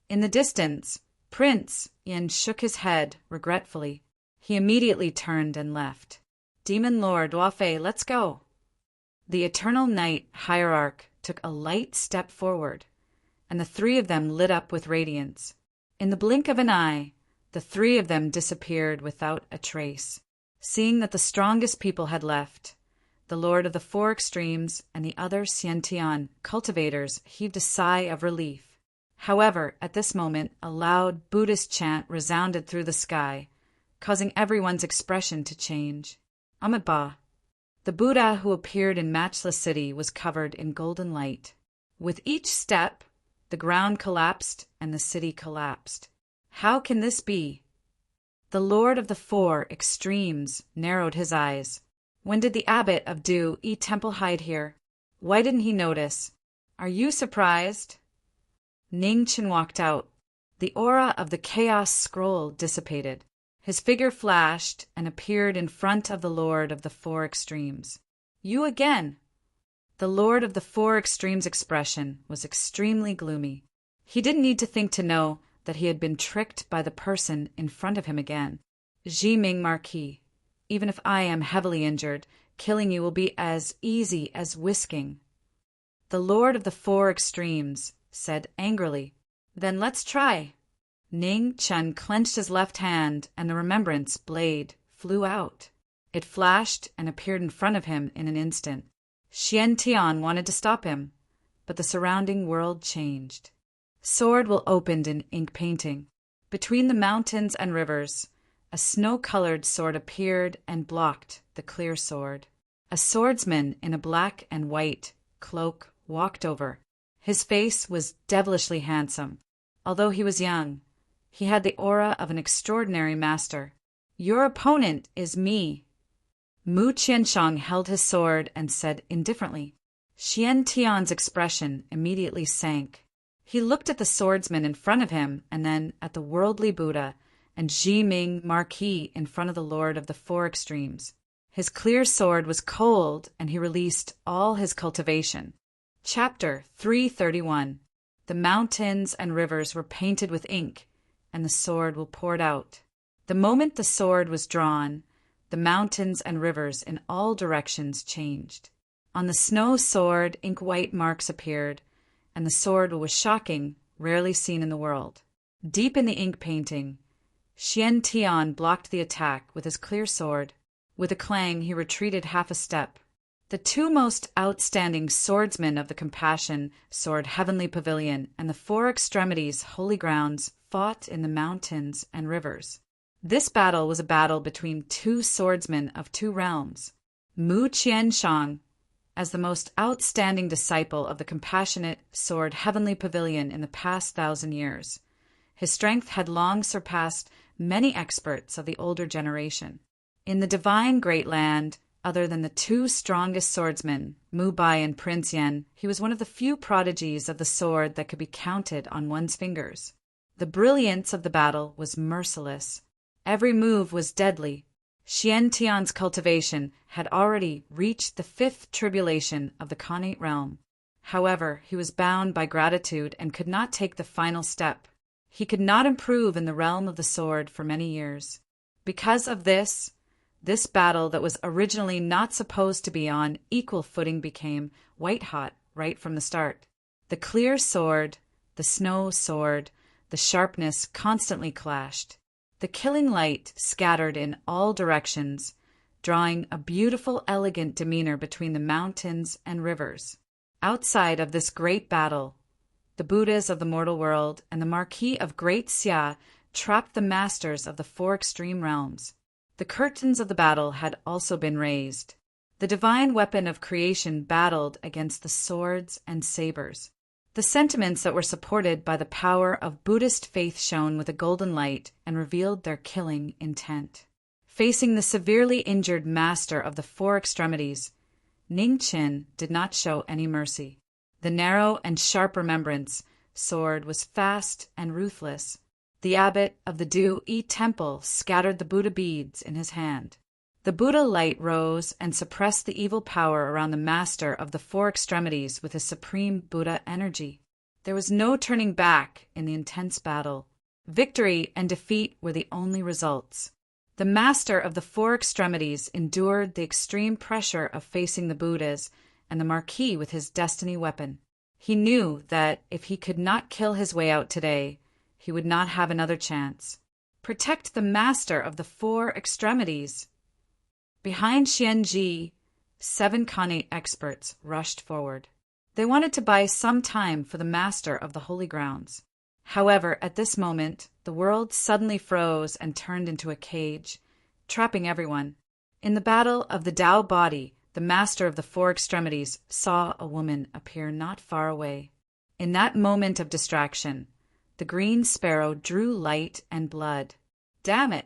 In the distance, Prince Yin shook his head regretfully. He immediately turned and left. Demon Lord Duofei, let's go. The Eternal Night Hierarch took a light step forward, and the three of them lit up with radiance. In the blink of an eye, the three of them disappeared without a trace. Seeing that the strongest people had left, the Lord of the Four Extremes and the other Xiantian cultivators heaved a sigh of relief. However, at this moment, a loud Buddhist chant resounded through the sky, causing everyone's expression to change. Amitabha. The Buddha who appeared in Matchless City was covered in golden light. With each step, the ground collapsed and the city collapsed. How can this be? The Lord of the Four Extremes narrowed his eyes. When did the abbot of Du Yi Temple hide here? Why didn't he notice? Are you surprised? Ning Chen walked out. The aura of the Chaos Scroll dissipated. His figure flashed and appeared in front of the Lord of the Four Extremes. You again! The Lord of the Four Extremes' expression was extremely gloomy. He didn't need to think to know that he had been tricked by the person in front of him again. Ji Ming Marquis, even if I am heavily injured, killing you will be as easy as whisking. The Lord of the Four Extremes said angrily, Then let's try. Ning Chen clenched his left hand, and the remembrance blade flew out. It flashed and appeared in front of him in an instant. Xian Tian wanted to stop him, but the surrounding world changed. Sword will opened in ink painting. Between the mountains and rivers, a snow-colored sword appeared and blocked the clear sword. A swordsman in a black and white cloak walked over. His face was devilishly handsome. Although he was young, he had the aura of an extraordinary master. Your opponent is me. Mu Qianshang held his sword and said indifferently. Xian Tian's expression immediately sank. He looked at the swordsman in front of him and then at the worldly Buddha and Ji Ming Marquis in front of the Lord of the Four Extremes. His clear sword was cold and he released all his cultivation. Chapter 331. The mountains and rivers were painted with ink, and the sword will poured out. The moment the sword was drawn, the mountains and rivers in all directions changed. On the snow sword, ink-white marks appeared, and the sword was shocking, rarely seen in the world. Deep in the ink painting, Xian Tian blocked the attack with his clear sword. With a clang, he retreated half a step. The two most outstanding swordsmen of the Compassion Sword Heavenly Pavilion and the Four Extremities Holy Grounds fought in the mountains and rivers. This battle was a battle between two swordsmen of two realms. Mu Qianshang, as the most outstanding disciple of the Compassionate Sword Heavenly Pavilion in the past 1,000 years. His strength had long surpassed many experts of the older generation. In the divine Great Land, other than the two strongest swordsmen, Mu Bai and Prince Yen, he was one of the few prodigies of the sword that could be counted on one's fingers. The brilliance of the battle was merciless. Every move was deadly. Xian Tian's cultivation had already reached the fifth tribulation of the Khanate realm. However, he was bound by gratitude and could not take the final step. He could not improve in the realm of the sword for many years. Because of this battle that was originally not supposed to be on equal footing became white-hot right from the start. The clear sword, the snow sword, the sharpness constantly clashed. The killing light scattered in all directions, drawing a beautiful, elegant demeanor between the mountains and rivers. Outside of this great battle, the Buddhas of the mortal world and the Marquis of Great Xia trapped the masters of the four extreme realms. The curtains of the battle had also been raised. The divine weapon of creation battled against the swords and sabers. The sentiments that were supported by the power of Buddhist faith shone with a golden light and revealed their killing intent. Facing the severely injured master of the four extremities, Ning Qin did not show any mercy. The narrow and sharp remembrance sword was fast and ruthless. The abbot of the Du-Yi temple scattered the Buddha beads in his hand. The Buddha light rose and suppressed the evil power around the master of the four extremities with his supreme Buddha energy. There was no turning back in the intense battle. Victory and defeat were the only results. The master of the four extremities endured the extreme pressure of facing the Buddhas and the Marquis with his destiny weapon. He knew that if he could not kill his way out today, he would not have another chance. Protect the master of the four extremities. Behind Xianji, 7 Khanate experts rushed forward. They wanted to buy some time for the master of the holy grounds. However, at this moment, the world suddenly froze and turned into a cage, trapping everyone. In the battle of the Tao body, the master of the four extremities saw a woman appear not far away. In that moment of distraction, the green sparrow drew light and blood. Damn it!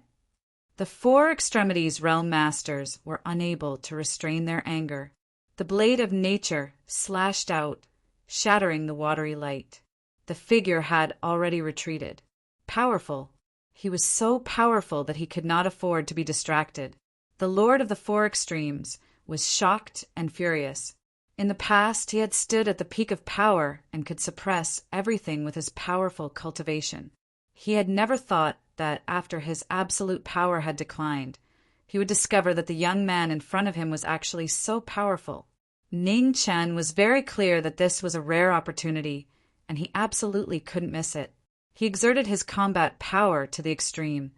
The four extremities realm masters were unable to restrain their anger. The blade of nature slashed out, shattering the watery light. The figure had already retreated. Powerful. He was so powerful that he could not afford to be distracted. The Lord of the Four Extremes was shocked and furious. In the past, he had stood at the peak of power and could suppress everything with his powerful cultivation. He had never thought that after his absolute power had declined, he would discover that the young man in front of him was actually so powerful. Ning Chen was very clear that this was a rare opportunity, and he absolutely couldn't miss it. He exerted his combat power to the extreme,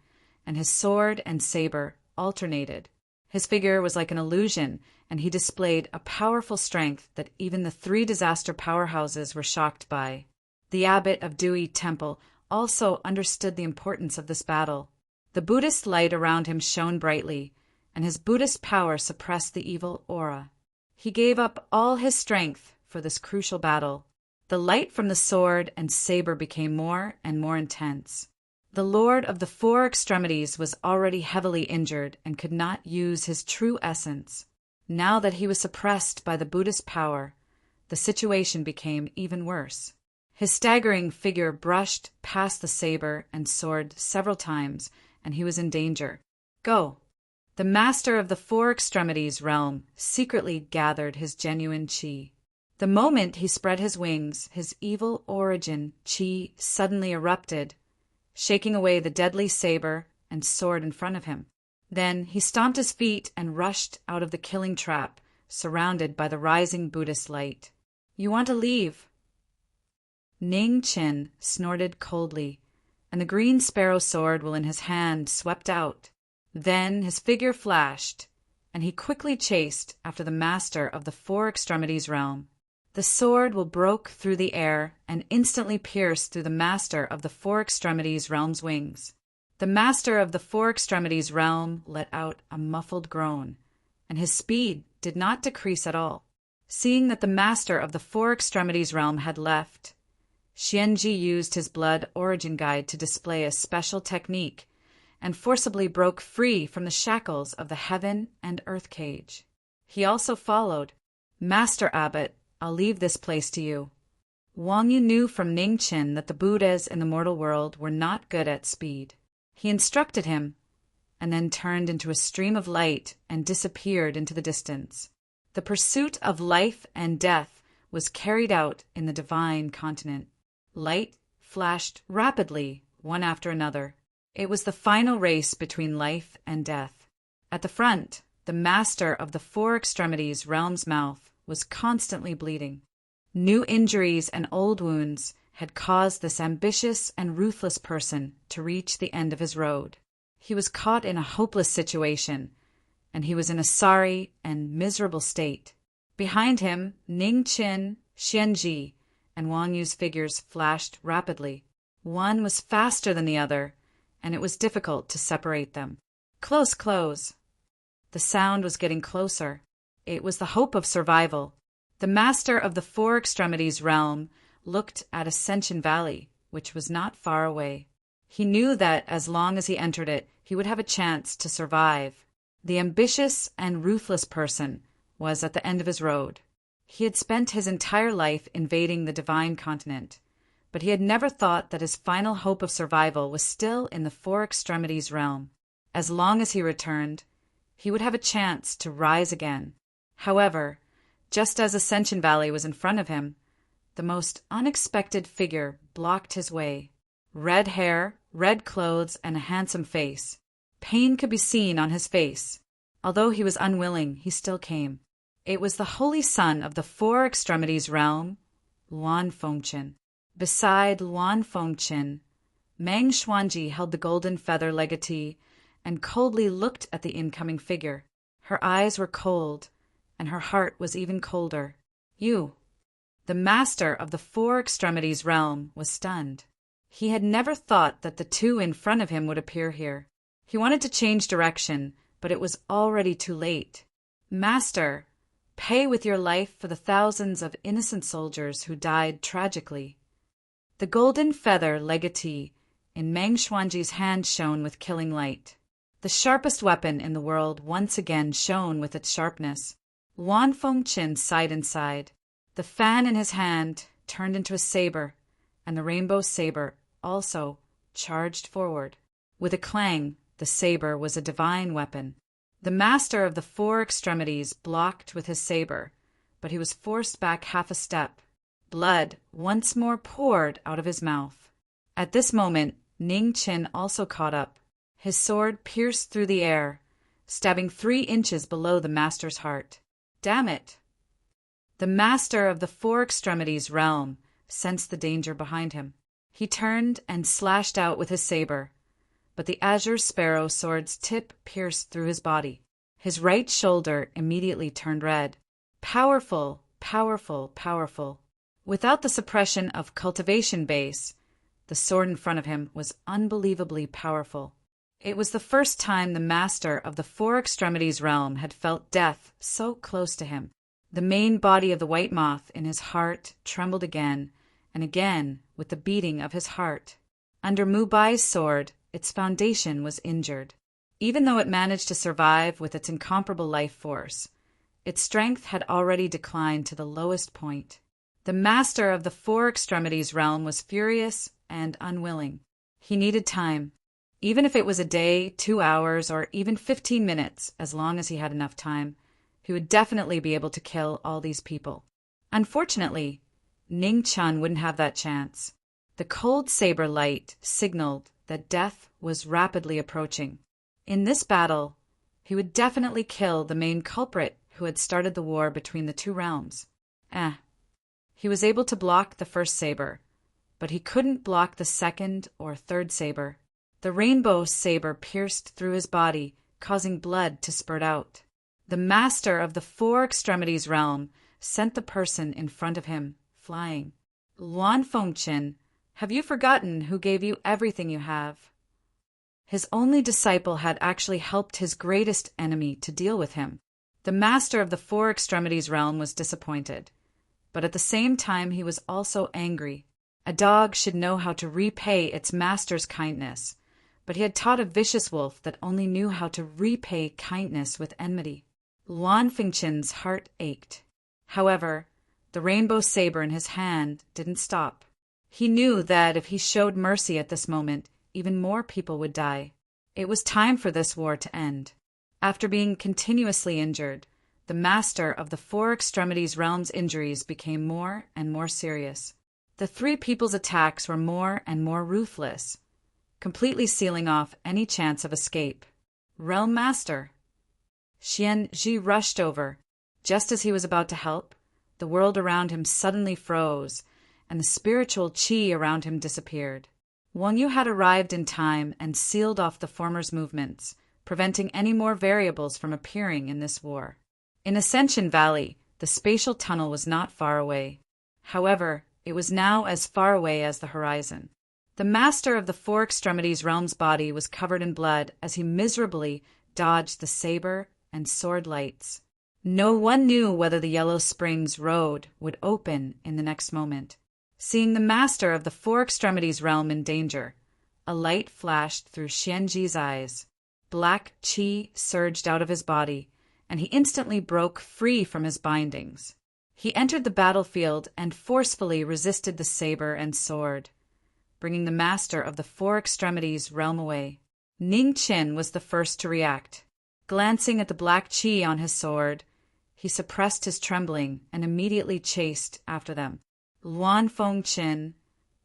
and his sword and saber alternated. His figure was like an illusion, and he displayed a powerful strength that even the 3 disaster powerhouses were shocked by. The abbot of Du-Yi temple also understood the importance of this battle. The Buddhist light around him shone brightly, and his Buddhist power suppressed the evil aura. He gave up all his strength for this crucial battle. The light from the sword and saber became more and more intense. The Lord of the Four Extremities was already heavily injured and could not use his true essence. Now that he was suppressed by the Buddhist power, the situation became even worse. His staggering figure brushed past the saber and sword several times, and he was in danger. Go! The master of the Four Extremities realm secretly gathered his genuine qi. The moment he spread his wings, his evil origin qi suddenly erupted, shaking away the deadly saber and sword in front of him. Then he stomped his feet and rushed out of the killing trap, surrounded by the rising Buddhist light. You want to leave? Ning Qin snorted coldly, and the green sparrow sword while in his hand swept out. Then his figure flashed, and he quickly chased after the master of the Four Extremities realm. The sword broke through the air and instantly pierced through the master of the Four Extremities realm's wings. The master of the Four Extremities realm let out a muffled groan, and his speed did not decrease at all. Seeing that the master of the Four Extremities realm had left, Xianji used his blood origin guide to display a special technique and forcibly broke free from the shackles of the heaven and earth cage. He also followed. Master Abbot, I'll leave this place to you. Wang Yu knew from Ning Qin that the Buddhas in the mortal world were not good at speed. He instructed him, and then turned into a stream of light and disappeared into the distance. The pursuit of life and death was carried out in the divine continent. Light flashed rapidly, one after another. It was the final race between life and death. At the front, the master of the Four Extremities realm's mouth was constantly bleeding. New injuries and old wounds had caused this ambitious and ruthless person to reach the end of his road. He was caught in a hopeless situation, and he was in a sorry and miserable state. Behind him, Ning Qin, Xianji, and Wang Yu's figures flashed rapidly. One was faster than the other, and it was difficult to separate them. Close, close. The sound was getting closer. It was the hope of survival. The master of the Four Extremities realm looked at Ascension Valley, which was not far away. He knew that as long as he entered it, he would have a chance to survive. The ambitious and ruthless person was at the end of his road. He had spent his entire life invading the divine continent, but he had never thought that his final hope of survival was still in the Four Extremities realm. As long as he returned, he would have a chance to rise again. However, just as Ascension Valley was in front of him, the most unexpected figure blocked his way. Red hair, red clothes, and a handsome face. Pain could be seen on his face. Although he was unwilling, he still came. It was the Holy Son of the Four Extremities realm, Luan Fengchen. Beside Luan Fengchen, Meng Xuanji held the golden feather legatee and coldly looked at the incoming figure. Her eyes were cold, and her heart was even colder. You, the master of the Four Extremities realm, was stunned. He had never thought that the two in front of him would appear here. He wanted to change direction, but it was already too late. Master, pay with your life for the thousands of innocent soldiers who died tragically. The golden feather legatee in Meng Xuanji's hand shone with killing light. The sharpest weapon in the world once again shone with its sharpness. Luan Fengchen sighed inside. The fan in his hand turned into a saber, and the rainbow saber also charged forward. With a clang, the saber was a divine weapon. The master of the Four Extremities blocked with his saber, but he was forced back half a step. Blood once more poured out of his mouth. At this moment, Ning Qin also caught up. His sword pierced through the air, stabbing 3 inches below the master's heart. Damn it! The master of the Four Extremities realm sensed the danger behind him. He turned and slashed out with his saber, but the azure sparrow sword's tip pierced through his body. His right shoulder immediately turned red. Powerful, powerful, powerful. Without the suppression of cultivation base, the sword in front of him was unbelievably powerful. It was the first time the master of the Four Extremities realm had felt death so close to him. The main body of the white moth in his heart trembled again and again with the beating of his heart. Under Mubai's sword, its foundation was injured. Even though it managed to survive with its incomparable life force, its strength had already declined to the lowest point. The master of the Four Extremities realm was furious and unwilling. He needed time. Even if it was a day, 2 hours, or even 15 minutes, as long as he had enough time, he would definitely be able to kill all these people. Unfortunately, Ning Chun wouldn't have that chance. The cold saber light signaled that death was rapidly approaching. In this battle, he would definitely kill the main culprit who had started the war between the two realms. He was able to block the first saber, but he couldn't block the second or third saber. The rainbow saber pierced through his body, causing blood to spurt out. The master of the Four Extremities realm sent the person in front of him flying. Luan Fengchen, have you forgotten who gave you everything you have? His only disciple had actually helped his greatest enemy to deal with him. The master of the Four Extremities realm was disappointed, but at the same time he was also angry. A dog should know how to repay its master's kindness, but he had taught a vicious wolf that only knew how to repay kindness with enmity. Luan Fengchen's heart ached. However, the rainbow saber in his hand didn't stop. He knew that if he showed mercy at this moment, even more people would die. It was time for this war to end. After being continuously injured, the master of the Four Extremities realm's injuries became more and more serious. The 3 people's attacks were more and more ruthless, completely sealing off any chance of escape. Realm Master! Xian Zhi rushed over. Just as he was about to help, the world around him suddenly froze, and the spiritual qi around him disappeared. Wang Yu had arrived in time and sealed off the former's movements, preventing any more variables from appearing in this war. In Ascension Valley, the spatial tunnel was not far away. However, it was now as far away as the horizon. The master of the Four Extremities realm's body was covered in blood as he miserably dodged the saber and sword lights. No one knew whether the Yellow Springs road would open in the next moment. Seeing the master of the Four Extremities realm in danger, a light flashed through Xianji's eyes. Black qi surged out of his body, and he instantly broke free from his bindings. He entered the battlefield and forcefully resisted the saber and sword, bringing the master of the Four Extremities realm away. Ning Chen was the first to react. Glancing at the black qi on his sword, he suppressed his trembling and immediately chased after them. Luan Fengqin,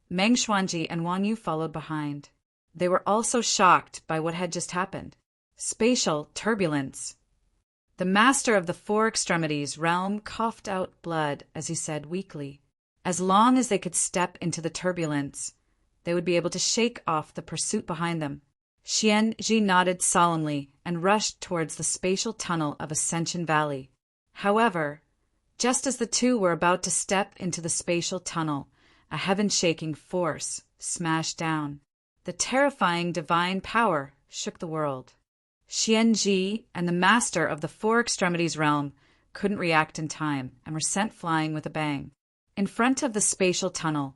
Meng Xuanji, and Wang Yu followed behind. They were also shocked by what had just happened. Spatial turbulence. The master of the Four Extremities realm coughed out blood as he said weakly, as long as they could step into the turbulence, they would be able to shake off the pursuit behind them. Xianji nodded solemnly and rushed towards the spatial tunnel of Ascension Valley. However, just as the two were about to step into the spatial tunnel, a heaven-shaking force smashed down. The terrifying divine power shook the world. Xianji and the master of the Four Extremities realm couldn't react in time and were sent flying with a bang. In front of the spatial tunnel,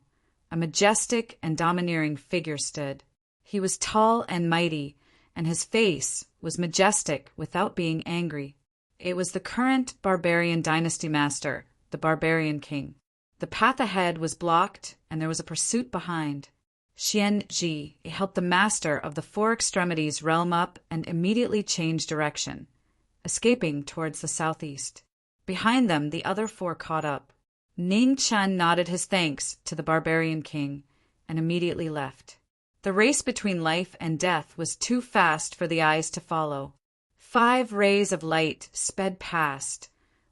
a majestic and domineering figure stood. He was tall and mighty, and his face was majestic without being angry. It was the current barbarian dynasty master, the barbarian king. The path ahead was blocked, and there was a pursuit behind. Xianji helped the master of the Four Extremities realm up and immediately changed direction, escaping towards the southeast. Behind them, the other four caught up. Ning Chen nodded his thanks to the barbarian king and immediately left. The race between life and death was too fast for the eyes to follow. 5 rays of light sped past,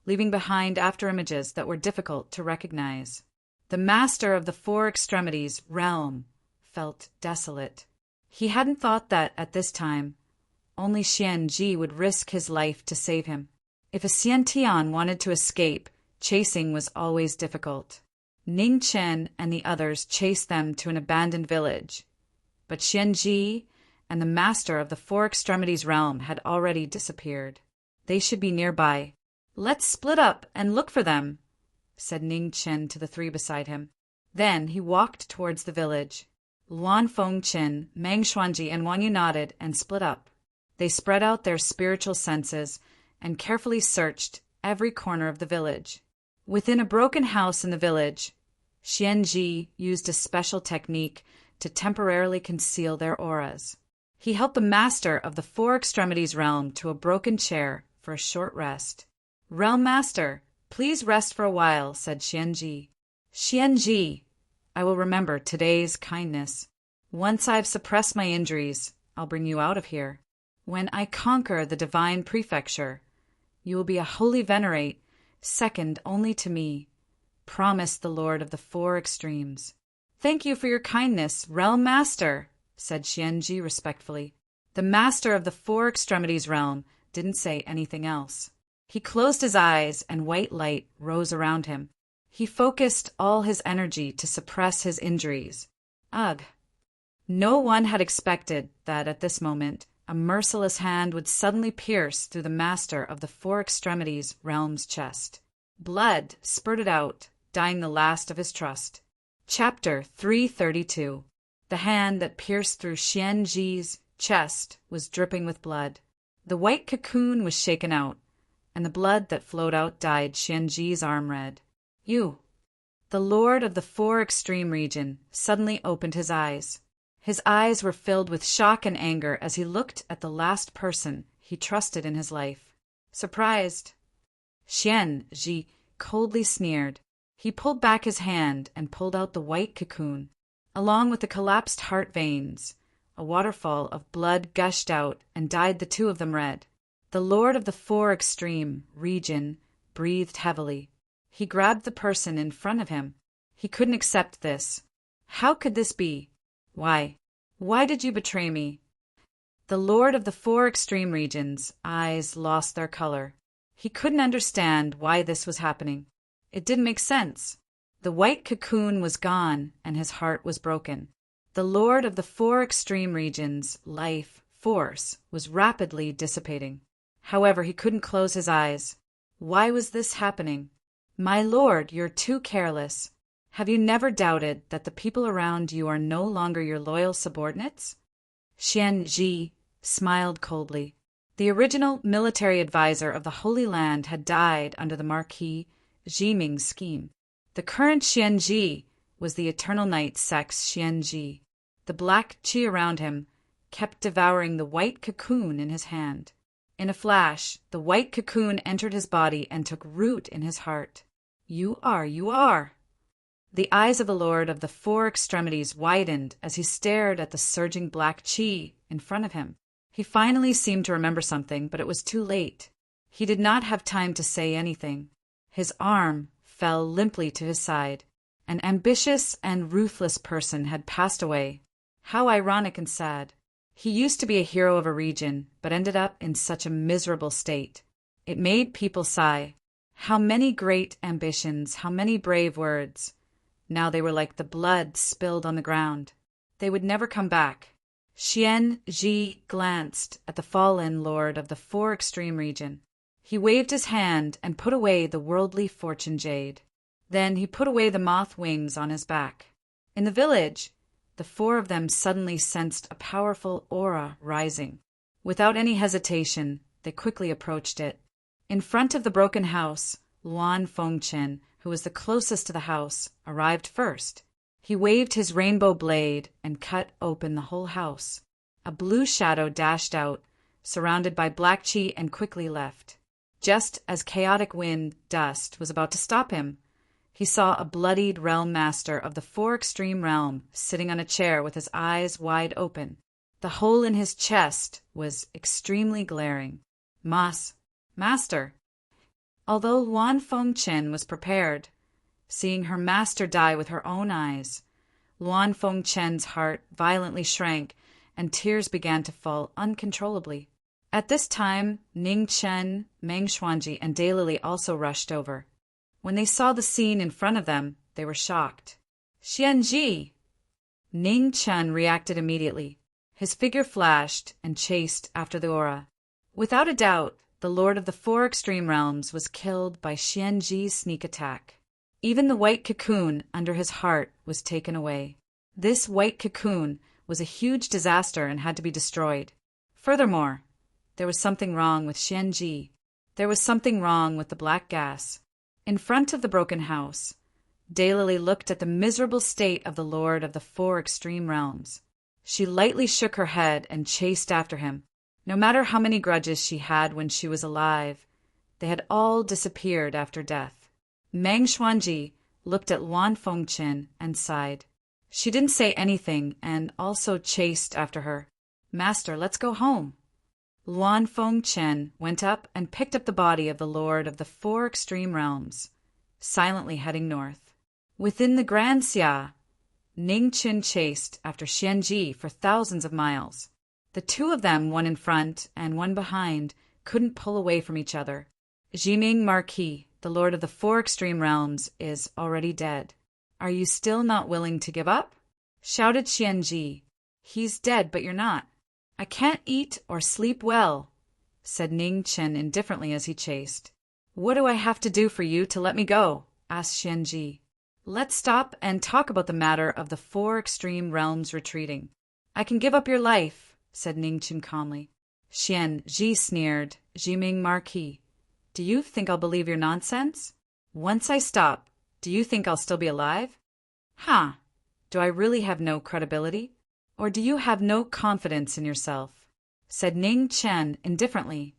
leaving behind afterimages that were difficult to recognize. The master of the Four Extremities realm felt desolate. He hadn't thought that, at this time, only Xianji would risk his life to save him. If a Xiantian wanted to escape, chasing was always difficult. Ning Chen and the others chased them to an abandoned village, but Xianji and the master of the Four Extremities realm had already disappeared. They should be nearby. "Let's split up and look for them," said Ning Chen to the 3 beside him. Then he walked towards the village. Luan Fengqin, Meng Xuanji, and Wang Yu nodded and split up. They spread out their spiritual senses and carefully searched every corner of the village. Within a broken house in the village, Xianji used a special technique to temporarily conceal their auras. He helped the master of the Four Extremities realm to a broken chair for a short rest. "Realm Master, please rest for a while," said Xianji. "Xianji, I will remember today's kindness. Once I've suppressed my injuries, I'll bring you out of here. When I conquer the divine prefecture, you will be a holy venerate, second only to me," promised the Lord of the Four Extremes. "Thank you for your kindness, Realm Master," said Xianji respectfully. The master of the Four Extremities realm didn't say anything else. He closed his eyes and white light rose around him. He focused all his energy to suppress his injuries. Ugh! No one had expected that at this moment a merciless hand would suddenly pierce through the master of the Four Extremities realm's chest. Blood spurted out, dying the last of his trust. Chapter 332. The hand that pierced through Xianji's chest was dripping with blood. The white cocoon was shaken out, and the blood that flowed out dyed Xianji's arm red. "You!" The Lord of the Four Extreme region suddenly opened his eyes. His eyes were filled with shock and anger as he looked at the last person he trusted in his life. Surprised, Xianji coldly sneered. He pulled back his hand and pulled out the white cocoon. Along with the collapsed heart veins, a waterfall of blood gushed out and dyed the 2 of them red. The Lord of the Four Extreme region breathed heavily. He grabbed the person in front of him. He couldn't accept this. How could this be? Why? Why did you betray me? The Lord of the Four Extreme regions' eyes lost their color. He couldn't understand why this was happening. It didn't make sense. The white cocoon was gone and his heart was broken. The Lord of the Four Extreme Regions' life force was rapidly dissipating. However, he couldn't close his eyes. Why was this happening? My lord, you're too careless. Have you never doubted that the people around you are no longer your loyal subordinates? Xian Ji smiled coldly. The original military advisor of the Holy Land had died under the Marquis Jiming's scheme. The current Xian Ji was the Eternal Night Sect's Xian Ji. The black qi around him kept devouring the white cocoon in his hand. In a flash, the white cocoon entered his body and took root in his heart. You are. The eyes of the Lord of the Four Extremities widened as he stared at the surging black qi in front of him. He finally seemed to remember something, but it was too late. He did not have time to say anything. His arm fell limply to his side. An ambitious and ruthless person had passed away. How ironic and sad. He used to be a hero of a region, but ended up in such a miserable state. It made people sigh. How many great ambitions, how many brave words. Now they were like the blood spilled on the ground. They would never come back. Xian Ji glanced at the fallen lord of the Four Extreme Region. He waved his hand and put away the worldly fortune jade. Then he put away the moth wings on his back. In the village, the four of them suddenly sensed a powerful aura rising. Without any hesitation, they quickly approached it. In front of the broken house, Luan Fengchen, who was the closest to the house, arrived first. He waved his rainbow blade and cut open the whole house. A blue shadow dashed out, surrounded by black qi, and quickly left. Just as chaotic wind dust was about to stop him, he saw a bloodied realm master of the Four Extreme Realm sitting on a chair with his eyes wide open. The hole in his chest was extremely glaring. Master. Although Luan Fengchen was prepared, seeing her master die with her own eyes, Luan Fengchen's heart violently shrank and tears began to fall uncontrollably. At this time, Ning Chen, Meng Xuanji, and Daylily also rushed over. When they saw the scene in front of them, they were shocked. Xian Ji! Ning Chen reacted immediately. His figure flashed and chased after the aura. Without a doubt, the Lord of the Four Extreme Realms was killed by Xian Ji's sneak attack. Even the white cocoon under his heart was taken away. This white cocoon was a huge disaster and had to be destroyed. Furthermore, there was something wrong with Xian Ji. There was something wrong with the black gas. In front of the broken house, Daylily looked at the miserable state of the Lord of the Four Extreme Realms. She lightly shook her head and chased after him. No matter how many grudges she had when she was alive, they had all disappeared after death. Meng Xuanji looked at Luan Fengchen and sighed. She didn't say anything and also chased after her. Master, let's go home. Luan Fengchen went up and picked up the body of the Lord of the Four Extreme Realms, silently heading north. Within the Grand Xia, Ning Qin chased after Xian Ji for thousands of miles. The two of them, one in front and one behind, couldn't pull away from each other. Jiming Marquis, the Lord of the Four Extreme Realms, is already dead. Are you still not willing to give up? Shouted Xian Ji. He's dead, but you're not. I can't eat or sleep well, said Ning Chen indifferently as he chased. What do I have to do for you to let me go? Asked Xian Ji. Let's stop and talk about the matter of the Four Extreme Realms retreating. I can give up your life, said Ning Chen calmly. Xian Ji sneered. Jiming Marquis, do you think I'll believe your nonsense? Once I stop, do you think I'll still be alive? Do I really have no credibility? Or do you have no confidence in yourself? Said Ning Chen indifferently.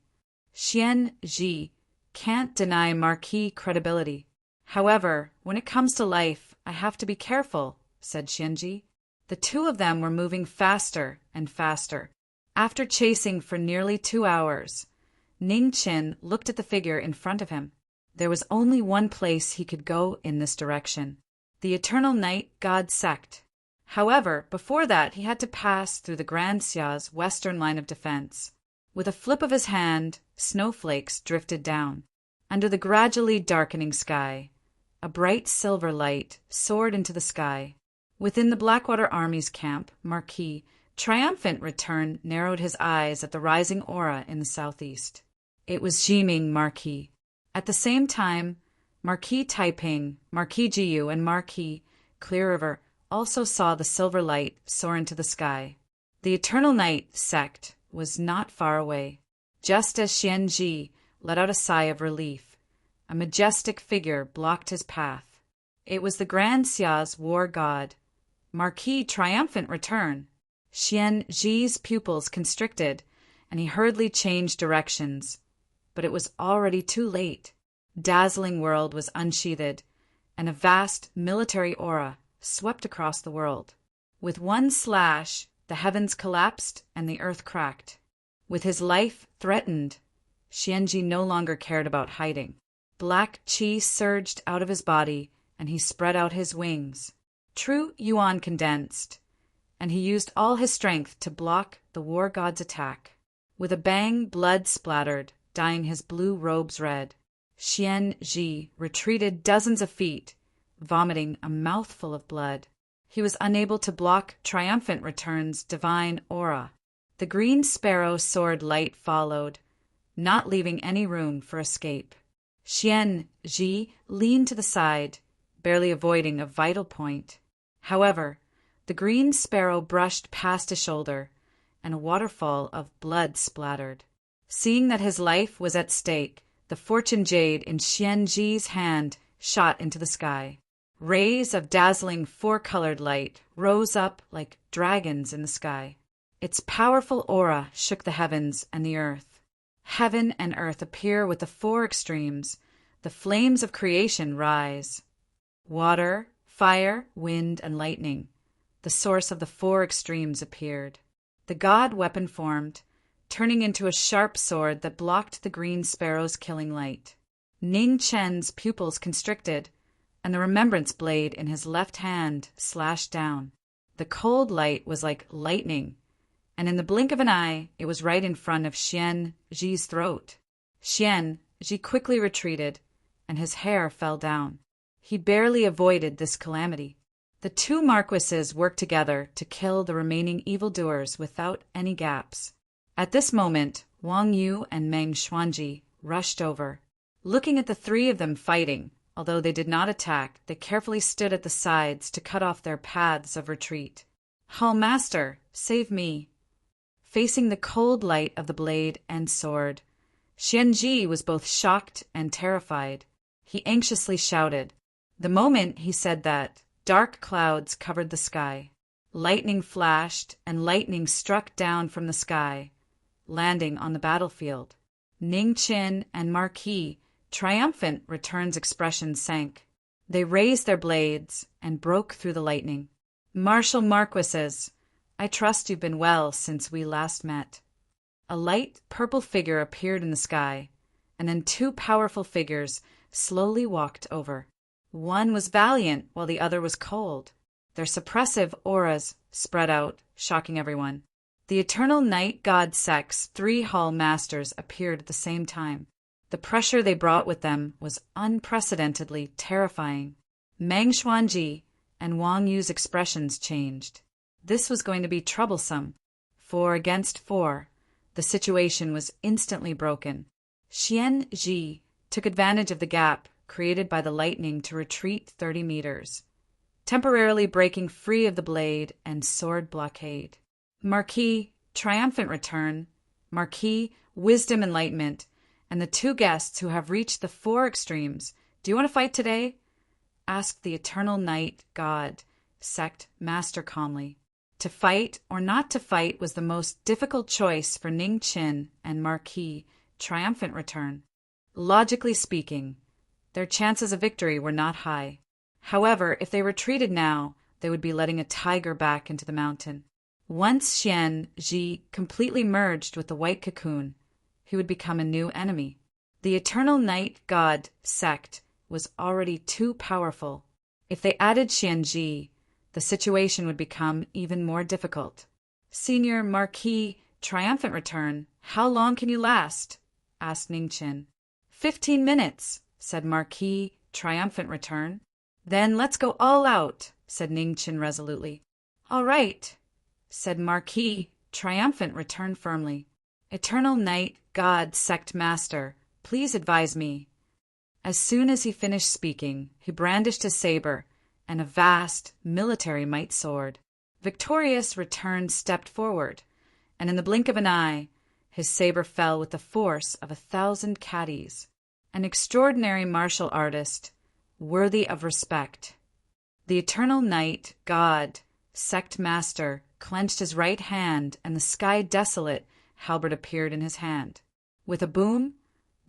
Xian Ji can't deny Marquis credibility. However, when it comes to life, I have to be careful, said Xian Ji. The two of them were moving faster and faster. After chasing for nearly 2 hours, Ning Chen looked at the figure in front of him. There was only one place he could go in this direction, the Eternal Night God Sect. However, before that he had to pass through the Grand Xia's western line of defense. With a flip of his hand, snowflakes drifted down. Under the gradually darkening sky, a bright silver light soared into the sky. Within the Blackwater Army's camp, Marquis, triumphant return, narrowed his eyes at the rising aura in the southeast. It was Jiming Marquis. At the same time, Marquis Taiping, Marquis Jiyu, and Marquis Clear River also saw the silver light soar into the sky. The Eternal Night sect was not far away. Just as Xian Ji let out a sigh of relief, a majestic figure blocked his path. It was the Grand Xia's war god, Marquis Triumphant Return. Xian Ji's pupils constricted, and he hurriedly changed directions. But it was already too late. Dazzling world was unsheathed, and a vast military aura swept across the world. With one slash, the heavens collapsed and the earth cracked. With his life threatened, Xianji no longer cared about hiding. Black qi surged out of his body, and he spread out his wings. True yuan condensed, and he used all his strength to block the war god's attack. With a bang, blood splattered, dyeing his blue robes red. Xian Ji retreated dozens of feet, vomiting a mouthful of blood. He was unable to block Triumphant Return's divine aura. The green sparrow sword light followed, not leaving any room for escape. Xian Ji leaned to the side, barely avoiding a vital point. However, the green sparrow brushed past his shoulder, and a waterfall of blood splattered. Seeing that his life was at stake, the fortune jade in Xian Ji's hand shot into the sky. Rays of dazzling four-colored light rose up like dragons in the sky. Its powerful aura shook the heavens and the earth. Heaven and earth appear with the four extremes. The flames of creation rise. Water, fire, wind, and lightning, the source of the four extremes, appeared. The god weapon formed, turning into a sharp sword that blocked the green sparrow's killing light. Ning Chen's pupils constricted, and the remembrance blade in his left hand slashed down. The cold light was like lightning, and in the blink of an eye, it was right in front of Xian Ji's throat. Xian Ji quickly retreated, and his hair fell down. He barely avoided this calamity. The two marquises worked together to kill the remaining evildoers without any gaps. At this moment, Wang Yu and Meng Xuanji rushed over. Looking at the three of them fighting, although they did not attack, they carefully stood at the sides to cut off their paths of retreat. "Hall Master, save me." Facing the cold light of the blade and sword, Xianji was both shocked and terrified. He anxiously shouted. The moment he said that, dark clouds covered the sky. Lightning flashed, and lightning struck down from the sky, landing on the battlefield. Ning Qin and Marquis Triumphant Return's expression sank. They raised their blades and broke through the lightning. "Martial Marquises, I trust you've been well since we last met." A light purple figure appeared in the sky, and then two powerful figures slowly walked over. One was valiant while the other was cold. Their suppressive auras spread out, shocking everyone. The Eternal Night God Sect's three Hall Masters appeared at the same time. The pressure they brought with them was unprecedentedly terrifying. Meng Xuanji and Wang Yu's expressions changed. This was going to be troublesome. 4 against 4. The situation was instantly broken. Xian Ji took advantage of the gap created by the lightning to retreat 30 meters, temporarily breaking free of the blade and sword blockade. Marquis Triumphant Return, Marquis Wisdom Enlightenment, and the two guests who have reached the four extremes. "Do you want to fight today?" asked the Eternal Night God Sect Master calmly. To fight or not to fight was the most difficult choice for Ning Qin and Marquis Triumphant Return. Logically speaking, their chances of victory were not high. However, if they retreated now, they would be letting a tiger back into the mountain. Once Xian Ji completely merged with the white cocoon, he would become a new enemy. The Eternal Night God Sect was already too powerful. If they added Xian Ji, the situation would become even more difficult. "Senior Marquis Triumphant Return, how long can you last?" asked Ning Qin. 15 minutes, said Marquis Triumphant Return. "Then let's go all out," said Ning Qin resolutely. All right, said Marquis, triumphant return firmly. Eternal Knight, God, Sect Master, please advise me. As soon as he finished speaking, he brandished a saber and a vast, military might sword. Victorious, Return stepped forward, and in the blink of an eye, his saber fell with the force of 1,000 caddies. An extraordinary martial artist, worthy of respect. The Eternal Knight, God, Sect Master, clenched his right hand, and the sky desolate halberd appeared in his hand. With a boom,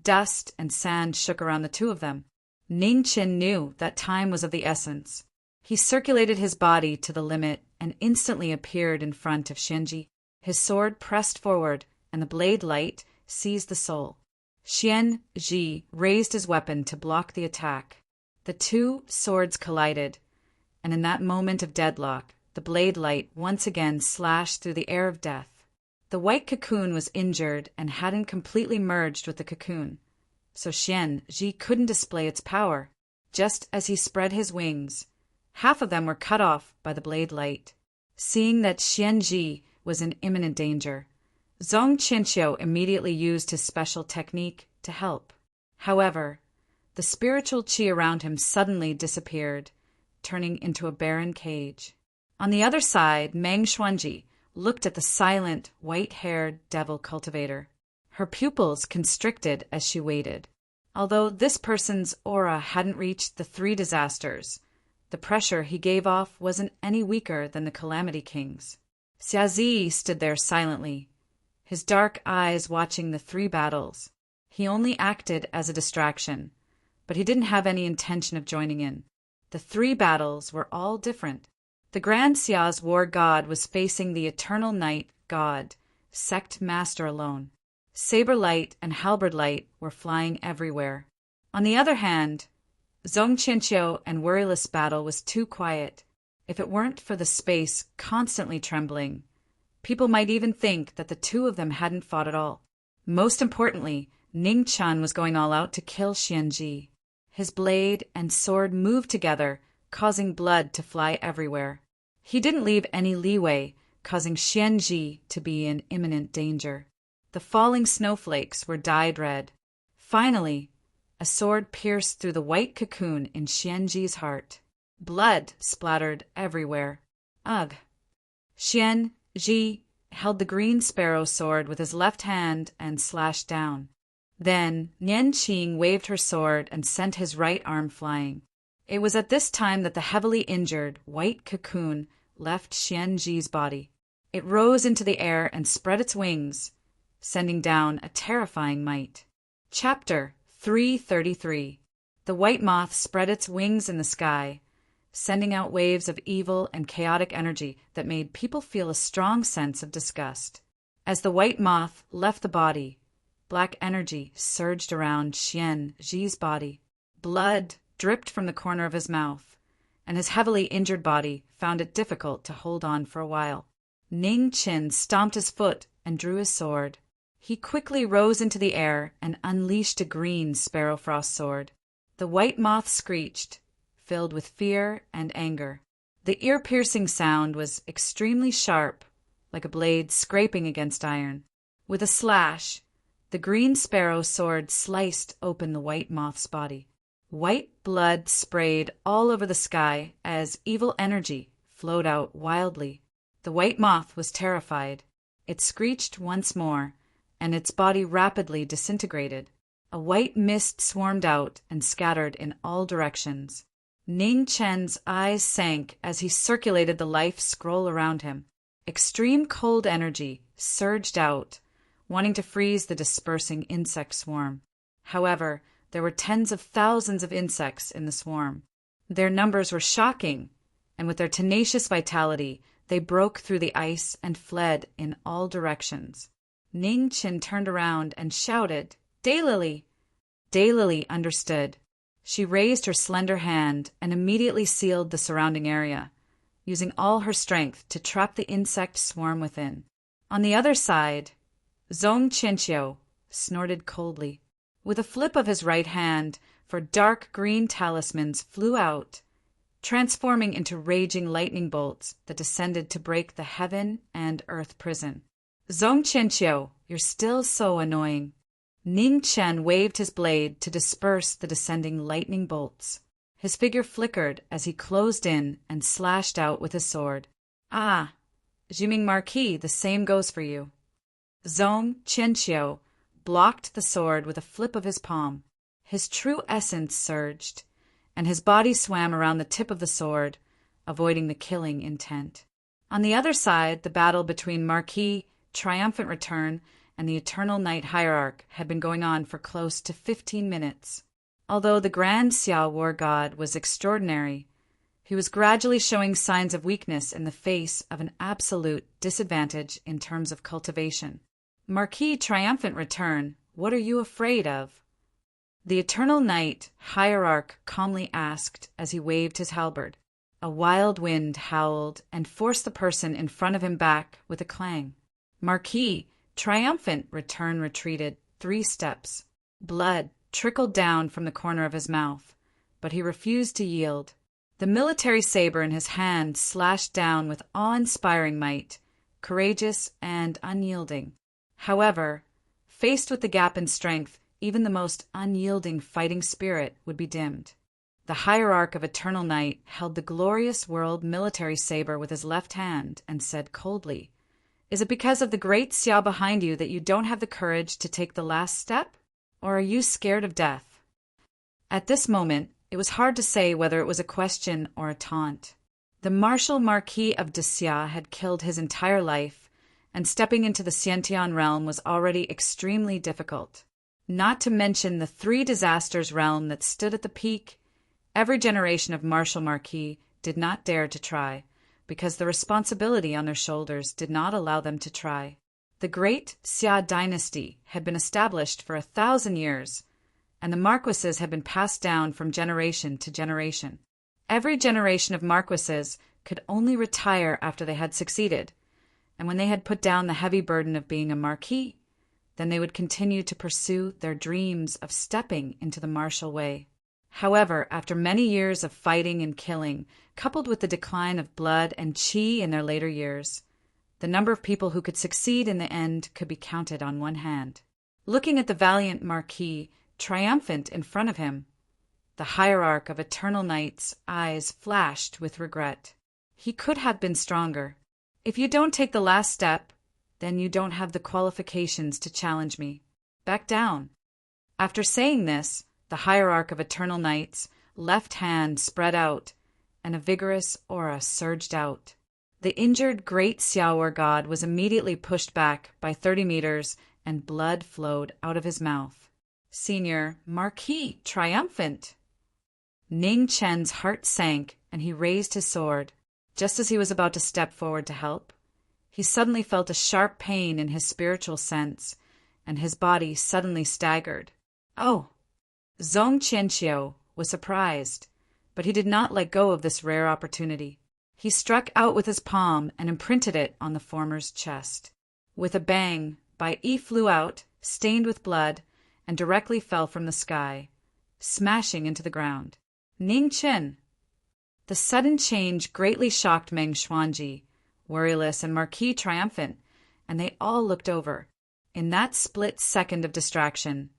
dust and sand shook around the two of them. Ning Qin knew that time was of the essence. He circulated his body to the limit and instantly appeared in front of Xianji. His sword pressed forward, and the blade light seized the soul. Xianji raised his weapon to block the attack. The two swords collided, and in that moment of deadlock, the blade light once again slashed through the air of death. The white cocoon was injured and hadn't completely merged with the cocoon, so Xianji couldn't display its power. Just as he spread his wings, half of them were cut off by the blade light. Seeing that Xianji was in imminent danger, Zhong Qianqiu immediately used his special technique to help. However, the spiritual qi around him suddenly disappeared, turning into a barren cage. On the other side, Meng Xuanji looked at the silent, white-haired devil cultivator. Her pupils constricted as she waited. Although this person's aura hadn't reached the 3 disasters, the pressure he gave off wasn't any weaker than the Calamity King's. Xiazi stood there silently, his dark eyes watching the 3 battles. He only acted as a distraction, but he didn't have any intention of joining in. The 3 battles were all different. The Grand Xia's war god was facing the Eternal Knight God, Sect Master alone. Saber light and halberd light were flying everywhere. On the other hand, Zhong Qianqiu and Worryless battle was too quiet. If it weren't for the space constantly trembling, people might even think that the two of them hadn't fought at all. Most importantly, Ning Chen was going all out to kill Xianji. His blade and sword moved together, causing blood to fly everywhere. He didn't leave any leeway, causing Xianji to be in imminent danger. The falling snowflakes were dyed red. Finally, a sword pierced through the white cocoon in Xianji's heart. Blood splattered everywhere. Ugh! Xianji held the green sparrow sword with his left hand and slashed down. Then Nian Qing waved her sword and sent his right arm flying. It was at this time that the heavily injured white cocoon left Xianji's body. It rose into the air and spread its wings, sending down a terrifying might. Chapter 333. The white moth spread its wings in the sky, sending out waves of evil and chaotic energy that made people feel a strong sense of disgust. As the white moth left the body, black energy surged around Xianji's body. Blood dripped from the corner of his mouth, and his heavily injured body found it difficult to hold on for a while. Ning Qin stomped his foot and drew his sword. He quickly rose into the air and unleashed a green sparrow frost sword. The white moth screeched, filled with fear and anger. The ear-piercing sound was extremely sharp, like a blade scraping against iron. With a slash, the green sparrow sword sliced open the white moth's body. White blood sprayed all over the sky as evil energy flowed out wildly. The white moth was terrified. It screeched once more, and its body rapidly disintegrated. A white mist swarmed out and scattered in all directions. Ning Chen's eyes sank as he circulated the life scroll around him. Extreme cold energy surged out, wanting to freeze the dispersing insect swarm. However, there were tens of thousands of insects in the swarm. Their numbers were shocking, and with their tenacious vitality, they broke through the ice and fled in all directions. Ning Qin turned around and shouted, "Daylily!" Daylily understood. She raised her slender hand and immediately sealed the surrounding area, using all her strength to trap the insect swarm within. On the other side, Zhong Qianqiu snorted coldly. With a flip of his right hand, for dark green talismans flew out, transforming into raging lightning bolts that descended to break the heaven and earth prison. Zhong Qianqiu, you're still so annoying. Ning Chen waved his blade to disperse the descending lightning bolts. His figure flickered as he closed in and slashed out with his sword. Ah, Jiming Marquis, the same goes for you. Zhong Qianqiu blocked the sword with a flip of his palm. His true essence surged, and his body swam around the tip of the sword, avoiding the killing intent. On the other side, the battle between Marquis' triumphant return and the Eternal Night Hierarch had been going on for close to 15 minutes. Although the Grand Xia War God was extraordinary, he was gradually showing signs of weakness in the face of an absolute disadvantage in terms of cultivation. Marquis' triumphant return, what are you afraid of? The Eternal Night Hierarch calmly asked as he waved his halberd. A wild wind howled and forced the person in front of him back with a clang. Marquis' triumphant return retreated 3 steps. Blood trickled down from the corner of his mouth, but he refused to yield. The military saber in his hand slashed down with awe-inspiring might, courageous and unyielding. However, faced with the gap in strength, even the most unyielding fighting spirit would be dimmed. The Hierarch of Eternal Night held the glorious world military saber with his left hand and said coldly, "Is it because of the great Xia behind you that you don't have the courage to take the last step? Or are you scared of death?" At this moment, it was hard to say whether it was a question or a taunt. The martial Marquis of de Xia had killed his entire life, and stepping into the Xiantian realm was already extremely difficult. Not to mention the 3 disasters realm that stood at the peak, every generation of martial Marquis did not dare to try, because the responsibility on their shoulders did not allow them to try. The great Xia dynasty had been established for 1,000 years, and the marquises had been passed down from generation to generation. Every generation of marquises could only retire after they had succeeded, and when they had put down the heavy burden of being a marquis, then they would continue to pursue their dreams of stepping into the martial way. However, after many years of fighting and killing, coupled with the decline of blood and qi in their later years, the number of people who could succeed in the end could be counted on one hand. Looking at the valiant Marquis, triumphant in front of him, the Hierarch of Eternal Night's eyes flashed with regret. He could have been stronger. If you don't take the last step, then you don't have the qualifications to challenge me. Back down. After saying this, the Hierarch of Eternal Night's left hand spread out, and a vigorous aura surged out. The injured great Xiaoer god was immediately pushed back by 30 meters, and blood flowed out of his mouth. Senior Marquis, triumphant! Ning Chen's heart sank, and he raised his sword. Just as he was about to step forward to help, he suddenly felt a sharp pain in his spiritual sense, and his body suddenly staggered. Oh! Zhong Qianqiu was surprised, but he did not let go of this rare opportunity. He struck out with his palm and imprinted it on the former's chest. With a bang, Bai Yi flew out, stained with blood, and directly fell from the sky, smashing into the ground. Ning Chen! The sudden change greatly shocked Meng Xuanji, worryless and Marquis triumphant, and they all looked over. In that split second of distraction,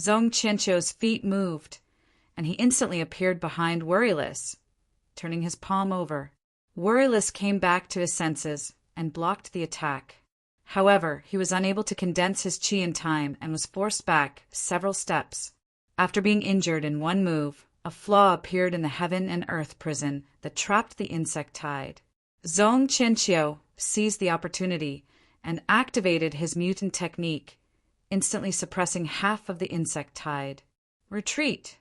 Zhong Qianqiu's feet moved, and he instantly appeared behind Worryless, turning his palm over. Worryless came back to his senses and blocked the attack. However, he was unable to condense his qi in time and was forced back several steps. After being injured in one move, a flaw appeared in the heaven and earth prison that trapped the insect tide. Zhong Qianqiu seized the opportunity and activated his mutant technique, instantly suppressing half of the insect tide. Retreat!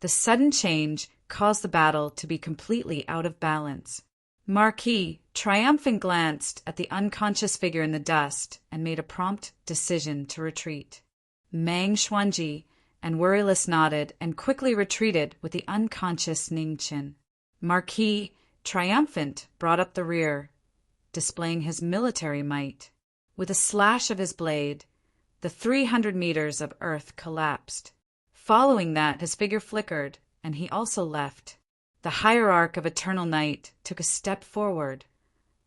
The sudden change caused the battle to be completely out of balance. Marquis, triumphant, glanced at the unconscious figure in the dust and made a prompt decision to retreat. Meng Xuanji and Worryless nodded and quickly retreated with the unconscious Ning Chen. Marquis, triumphant, brought up the rear, displaying his military might. With a slash of his blade, the 300 meters of earth collapsed. Following that, his figure flickered, and he also left. The hierarch of eternal night took a step forward,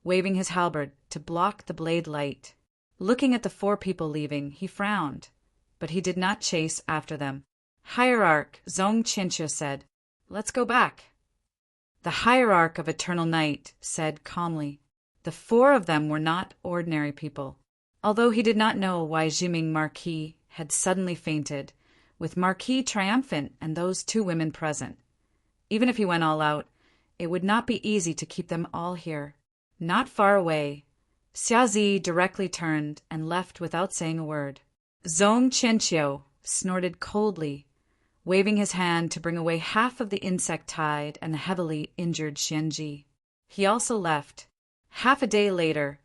waving his halberd to block the blade light. Looking at the 4 people leaving, he frowned, but he did not chase after them. Hierarch Zong Chincha said, "Let's go back." The hierarch of eternal night said calmly. The 4 of them were not ordinary people. Although he did not know why Jiming Marquis had suddenly fainted, with Marquis triumphant and those 2 women present. Even if he went all out, it would not be easy to keep them all here. Not far away, Xiazi directly turned and left without saying a word. Zong Chenqiu snorted coldly, waving his hand to bring away half of the insect tide and the heavily injured Xianji. He also left. Half a day later,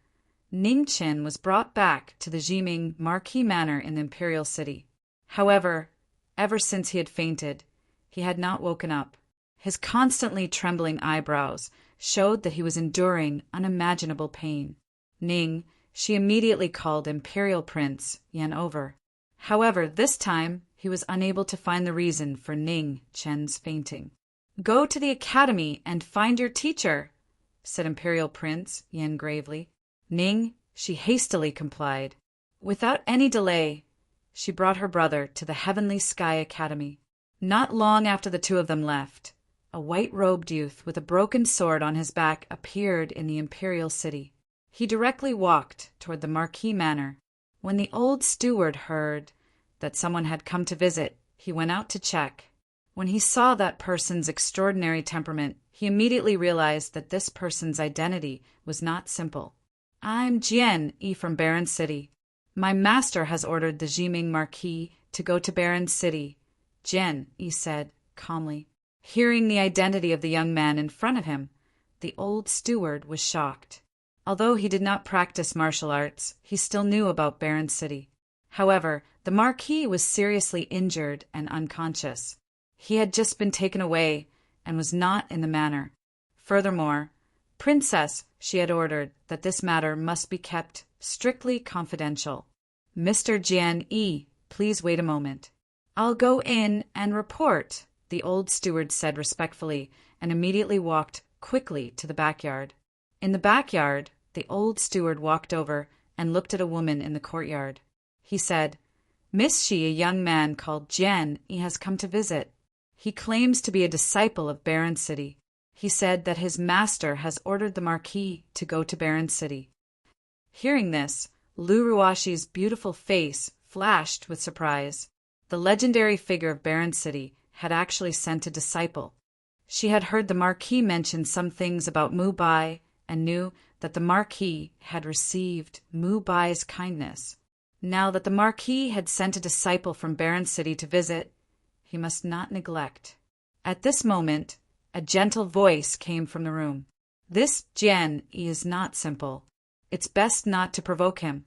Ning Chen was brought back to the Jiming Marquis Manor in the Imperial City. However, ever since he had fainted, he had not woken up. His constantly trembling eyebrows showed that he was enduring unimaginable pain. Ning, she immediately called Imperial Prince Yan over. However, this time he was unable to find the reason for Ning Chen's fainting. "Go to the academy and find your teacher," said Imperial Prince Yan gravely. Ning, she hastily complied. Without any delay, she brought her brother to the Heavenly Sky Academy. Not long after the 2 of them left, a white-robed youth with a broken sword on his back appeared in the Imperial City. He directly walked toward the Marquis Manor. When the old steward heard that someone had come to visit, he went out to check. When he saw that person's extraordinary temperament, he immediately realized that this person's identity was not simple. "I'm Jian Yi from Baron City. My master has ordered the Jiming Marquis to go to Baron City," Jian Yi said calmly. Hearing the identity of the young man in front of him, the old steward was shocked. Although he did not practice martial arts, he still knew about Baron City. However, the Marquis was seriously injured and unconscious. He had just been taken away and was not in the manor. Furthermore, Princess, she had ordered that this matter must be kept strictly confidential. "Mr. Jian Yi, please wait a moment." "I'll go in and report," the old steward said respectfully, and immediately walked quickly to the backyard. In the backyard, the old steward walked over and looked at a woman in the courtyard. He said, "Miss Shi, a young man called Jian Yi has come to visit. He claims to be a disciple of Baron City. He said that his master has ordered the Marquis to go to Baron City." Hearing this, Lu Ruashi's beautiful face flashed with surprise. The legendary figure of Baron City had actually sent a disciple. She had heard the Marquis mention some things about Mu Bai and knew that the Marquis had received Mu Bai's kindness. Now that the Marquis had sent a disciple from Baron City to visit, he must not neglect. At this moment, a gentle voice came from the room. "This Jian is not simple. It's best not to provoke him."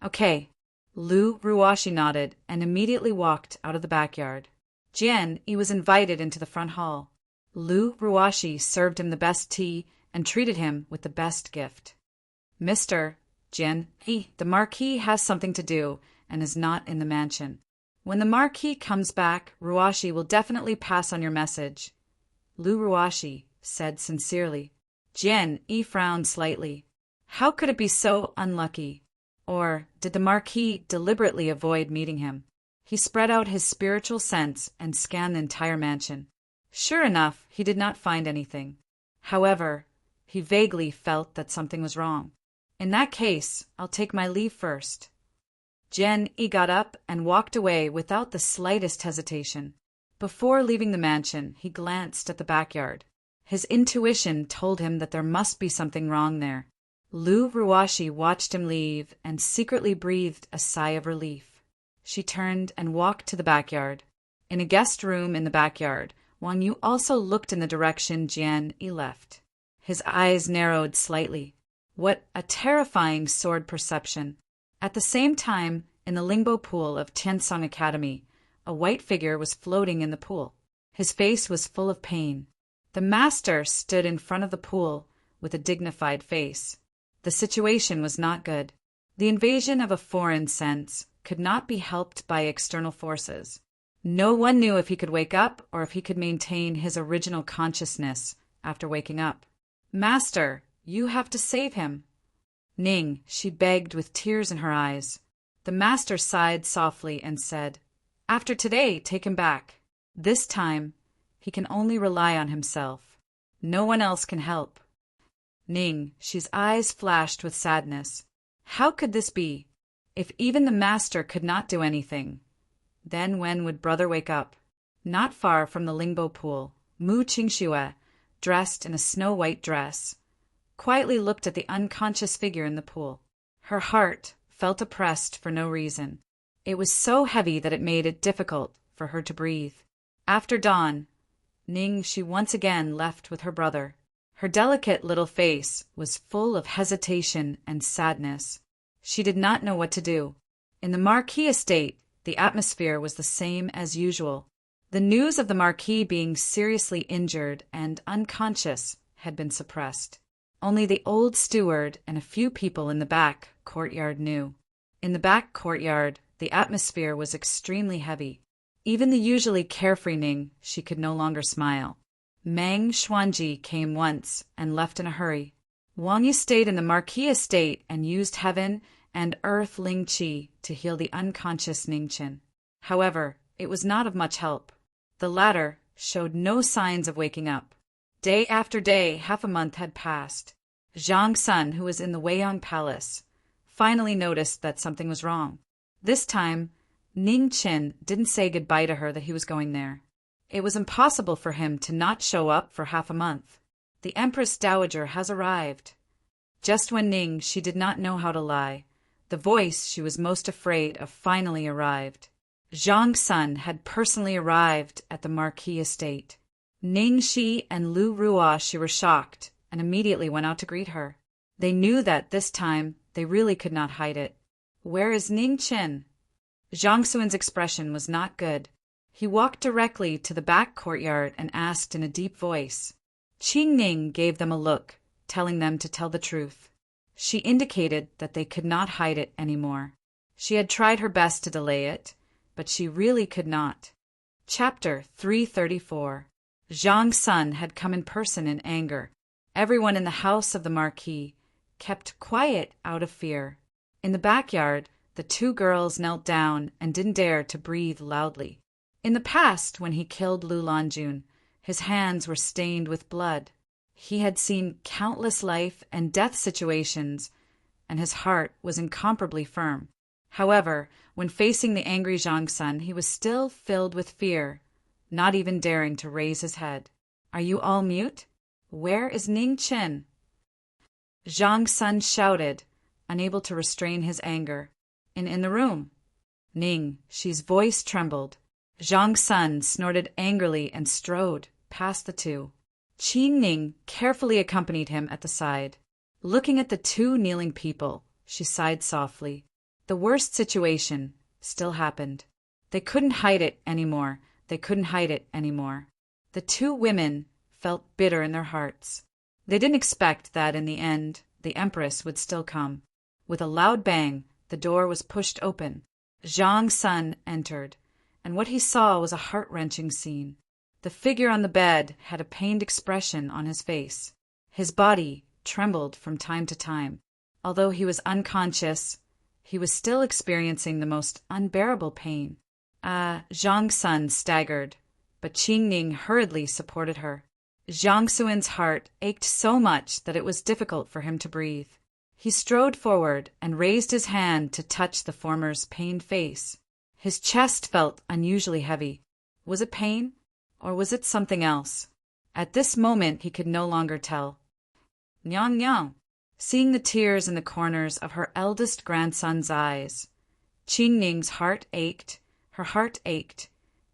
"Okay." Lu Ruashi nodded and immediately walked out of the backyard. Jian Yi was invited into the front hall. Lu Ruashi served him the best tea and treated him with the best gift. "Mr. Jian Yi, the Marquis has something to do and is not in the mansion. When the Marquis comes back, Ruashi will definitely pass on your message," Lu Ruashi said sincerely. Jian Yi frowned slightly. How could it be so unlucky? Or did the Marquis deliberately avoid meeting him? He spread out his spiritual sense and scanned the entire mansion. Sure enough, he did not find anything. However, he vaguely felt that something was wrong. "In that case, I'll take my leave first." Jian Yi got up and walked away without the slightest hesitation. Before leaving the mansion, he glanced at the backyard. His intuition told him that there must be something wrong there. Lu Ruashi watched him leave and secretly breathed a sigh of relief. She turned and walked to the backyard. In a guest room in the backyard, Wang Yu also looked in the direction Jian Yi left. His eyes narrowed slightly. What a terrifying sword perception! At the same time, in the Lingbo pool of Tiansong Academy, a white figure was floating in the pool. His face was full of pain. The master stood in front of the pool with a dignified face. The situation was not good. The invasion of a foreign sense could not be helped by external forces. No one knew if he could wake up or if he could maintain his original consciousness after waking up. Master, you have to save him. Ning, she begged with tears in her eyes. The master sighed softly and said, After today, take him back. This time, he can only rely on himself. No one else can help. Ning, she's eyes flashed with sadness. How could this be? If even the master could not do anything, then when would brother wake up? Not far from the Lingbo pool, Mu Qingxue, dressed in a snow-white dress, quietly looked at the unconscious figure in the pool. Her heart felt oppressed for no reason. It was so heavy that it made it difficult for her to breathe. After dawn, Ning she once again left with her brother. Her delicate little face was full of hesitation and sadness. She did not know what to do. In the Marquis estate, the atmosphere was the same as usual. The news of the Marquis being seriously injured and unconscious had been suppressed. Only the old steward and a few people in the back courtyard knew. In the back courtyard, the atmosphere was extremely heavy. Even the usually carefree Ning, she could no longer smile. Meng Xuanji came once and left in a hurry. Wang Yi stayed in the Marquis estate and used heaven and earth Ling Qi to heal the unconscious Ning Qin. However, it was not of much help. The latter showed no signs of waking up. Day after day, half a month had passed. Zhang Sun, who was in the Weiyang Palace, finally noticed that something was wrong. This time, Ning Qin didn't say goodbye to her that he was going there. It was impossible for him to not show up for half a month. The Empress Dowager has arrived. Just when Ning she did not know how to lie, the voice she was most afraid of finally arrived. Zhang Sun had personally arrived at the Marquis estate. Ning Shi and Lu Ruo she were shocked and immediately went out to greet her. They knew that this time they really could not hide it. Where is Ning Qin? Zhang Suan's expression was not good. He walked directly to the back courtyard and asked in a deep voice. Qing Ning gave them a look, telling them to tell the truth. She indicated that they could not hide it anymore. She had tried her best to delay it, but she really could not. Chapter 334. Zhang Sun had come in person in anger. Everyone in the house of the Marquis kept quiet out of fear. In the backyard, the two girls knelt down and didn't dare to breathe loudly. In the past, when he killed Lu Lanjun, his hands were stained with blood. He had seen countless life and death situations, and his heart was incomparably firm. However, when facing the angry Zhang Sun, he was still filled with fear, not even daring to raise his head. Are you all mute? Where is Ning Qin? Zhang Sun shouted, unable to restrain his anger. In the room. Ning, she's voice trembled. Zhang Sun snorted angrily and strode past the two. Qin Ning carefully accompanied him at the side. Looking at the two kneeling people, she sighed softly. The worst situation still happened. They couldn't hide it anymore. They couldn't hide it anymore. The two women felt bitter in their hearts. They didn't expect that in the end, the Empress would still come. With a loud bang, the door was pushed open. Zhang Sun entered, and what he saw was a heart-wrenching scene. The figure on the bed had a pained expression on his face. His body trembled from time to time. Although he was unconscious, he was still experiencing the most unbearable pain. Zhang Sun staggered, but Qing Ning hurriedly supported her. Zhang Suan's heart ached so much that it was difficult for him to breathe. He strode forward and raised his hand to touch the former's pained face. His chest felt unusually heavy. Was it pain? Or was it something else? At this moment he could no longer tell. Nyang Nyang, seeing the tears in the corners of her eldest grandson's eyes, Qing Ning's heart ached, her heart ached,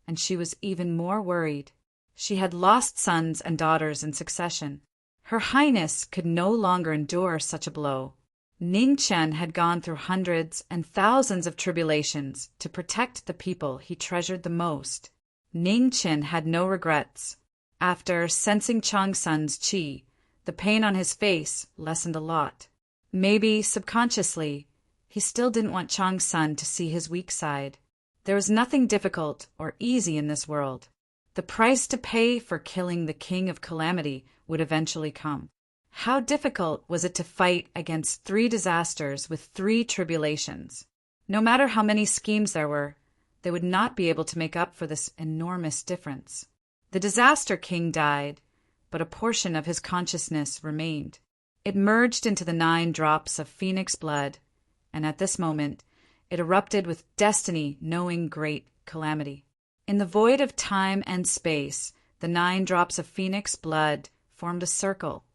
and she was even more worried. She had lost sons and daughters in succession. Her Highness could no longer endure such a blow. Ning Chen had gone through hundreds and thousands of tribulations to protect the people he treasured the most. Ning Chen had no regrets. After sensing Chang Sun's qi, the pain on his face lessened a lot. Maybe, subconsciously, he still didn't want Chang Sun to see his weak side. There was nothing difficult or easy in this world. The price to pay for killing the King of Calamity would eventually come. How difficult was it to fight against 3 disasters with 3 tribulations? No matter how many schemes there were, they would not be able to make up for this enormous difference. The disaster king died, but a portion of his consciousness remained. It merged into the 9 drops of phoenix blood, and at this moment, it erupted with destiny knowing great calamity. In the void of time and space, the 9 drops of phoenix blood formed a circle,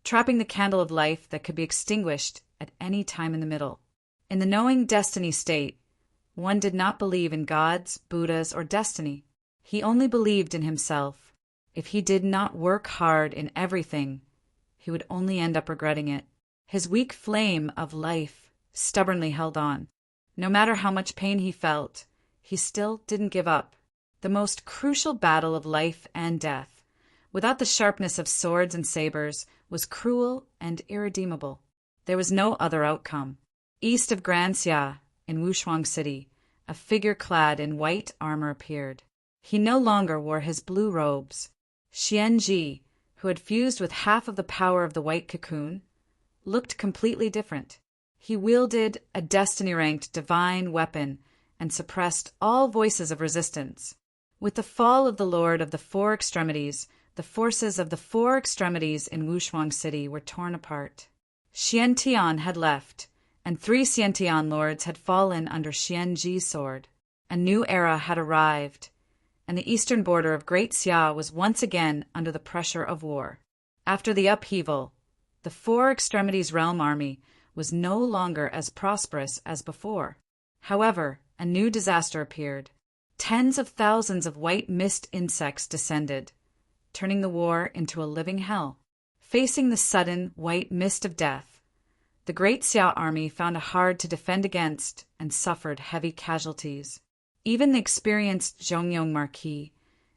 trapping the candle of life that could be extinguished at any time in the middle. In the knowing destiny state, one did not believe in gods, Buddhas, or destiny. He only believed in himself. If he did not work hard in everything, he would only end up regretting it. His weak flame of life stubbornly held on. No matter how much pain he felt, he still didn't give up. The most crucial battle of life and death, without the sharpness of swords and sabers, was cruel and irredeemable. There was no other outcome. East of Grand Xia, in Wushuang City, a figure clad in white armor appeared. He no longer wore his blue robes. Xianji, who had fused with half of the power of the white cocoon, looked completely different. He wielded a destiny-ranked divine weapon and suppressed all voices of resistance. With the fall of the Lord of the 4 Extremities, the forces of the 4 extremities in Wushuang City were torn apart. Xiantian had left, and 3 Xiantian lords had fallen under Xianji's sword. A new era had arrived, and the eastern border of Great Xia was once again under the pressure of war. After the upheaval, the 4 Extremities realm army was no longer as prosperous as before. However, a new disaster appeared. Tens of thousands of white mist insects descended, turning the war into a living hell. Facing the sudden white mist of death, the Great Xia army found it hard to defend against and suffered heavy casualties. Even the experienced Zhongyong Marquis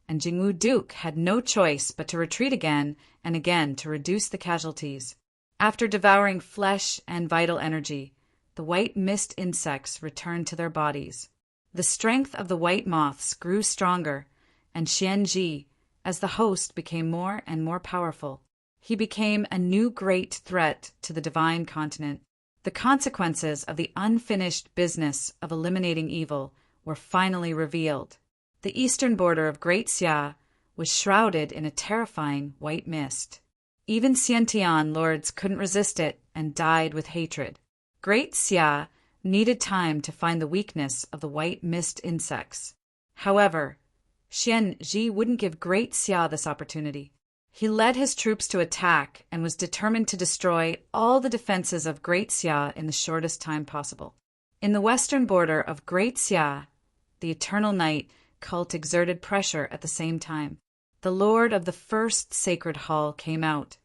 and Jingwu Duke had no choice but to retreat again and again to reduce the casualties. After devouring flesh and vital energy, the white mist insects returned to their bodies. The strength of the white moths grew stronger, and Xianji, as the host, became more and more powerful. He became a new great threat to the divine continent. The consequences of the unfinished business of eliminating evil were finally revealed. The eastern border of Great Xia was shrouded in a terrifying white mist. Even Xiantian lords couldn't resist it and died with hatred. Great Xia needed time to find the weakness of the white mist insects. However, Xianji wouldn't give Great Xia this opportunity. He led his troops to attack and was determined to destroy all the defenses of Great Xia in the shortest time possible. In the western border of Great Xia, the Eternal Night cult exerted pressure at the same time. The lord of the first sacred hall came out,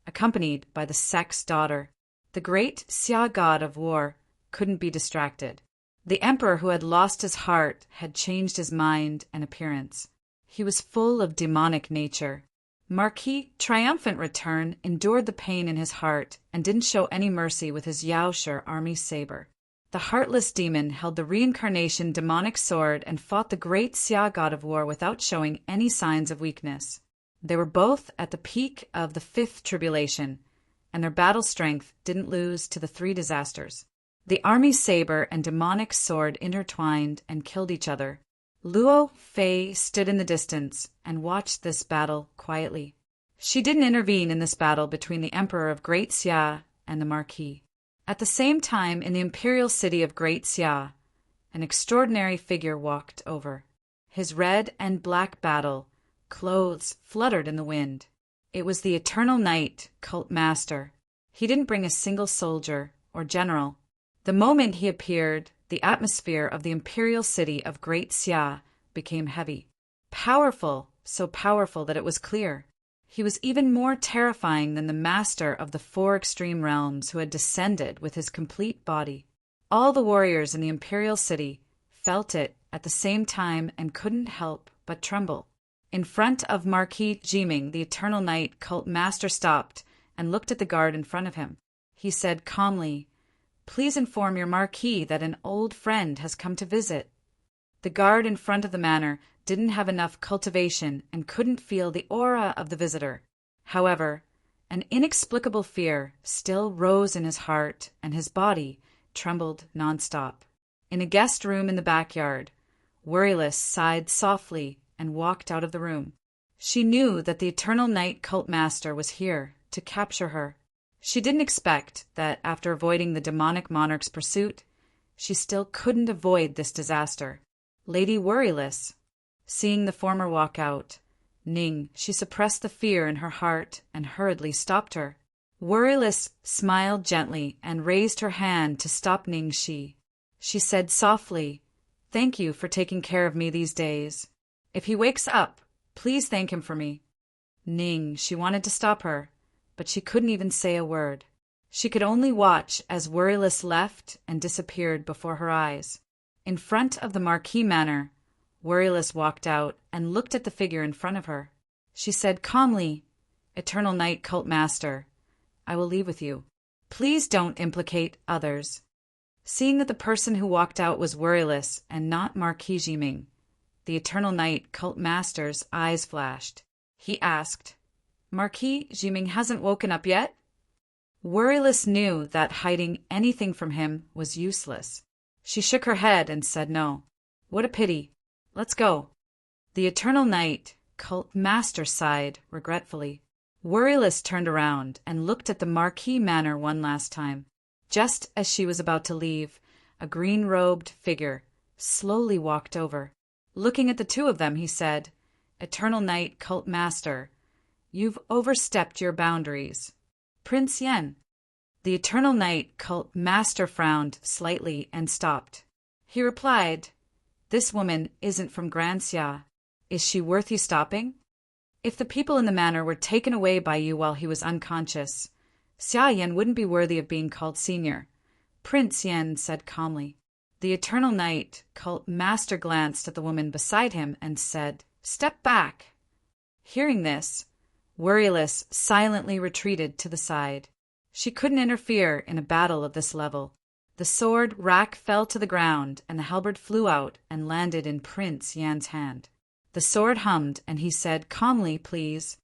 accompanied by the Sect's daughter. The great Xia god of war couldn't be distracted. The emperor who had lost his heart had changed his mind and appearance. He was full of demonic nature. Marquis, triumphant return, endured the pain in his heart and didn't show any mercy with his Yaoshi army saber. The heartless demon held the reincarnation demonic sword and fought the great Xia god of war without showing any signs of weakness. They were both at the peak of the 5th tribulation, and their battle strength didn't lose to the 3 disasters. The army saber and demonic sword intertwined and killed each other. Luo Fei stood in the distance and watched this battle quietly. She didn't intervene in this battle between the emperor of Great Xia and the Marquis. At the same time, in the imperial city of Great Xia, an extraordinary figure walked over. His red and black battle clothes fluttered in the wind. It was the Eternal Night cult master. He didn't bring a single soldier or general. The moment he appeared, the atmosphere of the imperial city of Great Xia became heavy. Powerful, so powerful that it was clear. He was even more terrifying than the master of the 4 extreme realms who had descended with his complete body. All the warriors in the imperial city felt it at the same time and couldn't help but tremble. In front of Marquis Jiming, the Eternal Night cult master stopped and looked at the guard in front of him. He said calmly, "Please inform your Marquis that an old friend has come to visit." The guard in front of the manor didn't have enough cultivation and couldn't feel the aura of the visitor. However, an inexplicable fear still rose in his heart, and his body trembled nonstop. In a guest room in the backyard, Worryless sighed softly and walked out of the room. She knew that the Eternal Night Cult Master was here to capture her. She didn't expect that after avoiding the demonic monarch's pursuit, she still couldn't avoid this disaster. Lady Worryless. Seeing the former walk out, she suppressed the fear in her heart and hurriedly stopped her. Worryless smiled gently and raised her hand to stop She said softly, "Thank you for taking care of me these days. If he wakes up, please thank him for me." She wanted to stop her, but she couldn't even say a word. She could only watch as Worryless left and disappeared before her eyes. In front of the Marquis manor, Worryless walked out and looked at the figure in front of her. She said calmly, "Eternal Night Cult Master, I will leave with you. Please don't implicate others." Seeing that the person who walked out was Worryless and not Marquis Jiming, the Eternal Night Cult Master's eyes flashed. He asked, "Marquis Jiming hasn't woken up yet?" Worryless knew that hiding anything from him was useless. She shook her head and said no. "What a pity. Let's go." The Eternal Night Cult Master sighed regretfully. Worryless turned around and looked at the Marquis manor one last time. Just as she was about to leave, a green-robed figure slowly walked over. Looking at the two of them, he said, "Eternal Night Cult Master, you've overstepped your boundaries." "Prince Yen." The Eternal Night Cult Master frowned slightly and stopped. He replied, "This woman isn't from Grand Xia. Is she worth you stopping? If the people in the manor were taken away by you while he was unconscious, Xia Yan wouldn't be worthy of being called senior," Prince Yen said calmly. The Eternal Night Cult Master glanced at the woman beside him and said, "Step back." Hearing this, Worryless silently retreated to the side. She couldn't interfere in a battle of this level. The sword rack fell to the ground, and the halberd flew out and landed in Prince Yan's hand. The sword hummed, and he said calmly, "Please."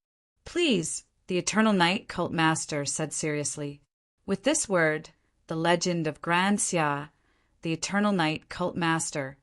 "Please," the Eternal Night Cult Master said seriously. With this word, the legend of Grand Xia, the Eternal Night Cult Master,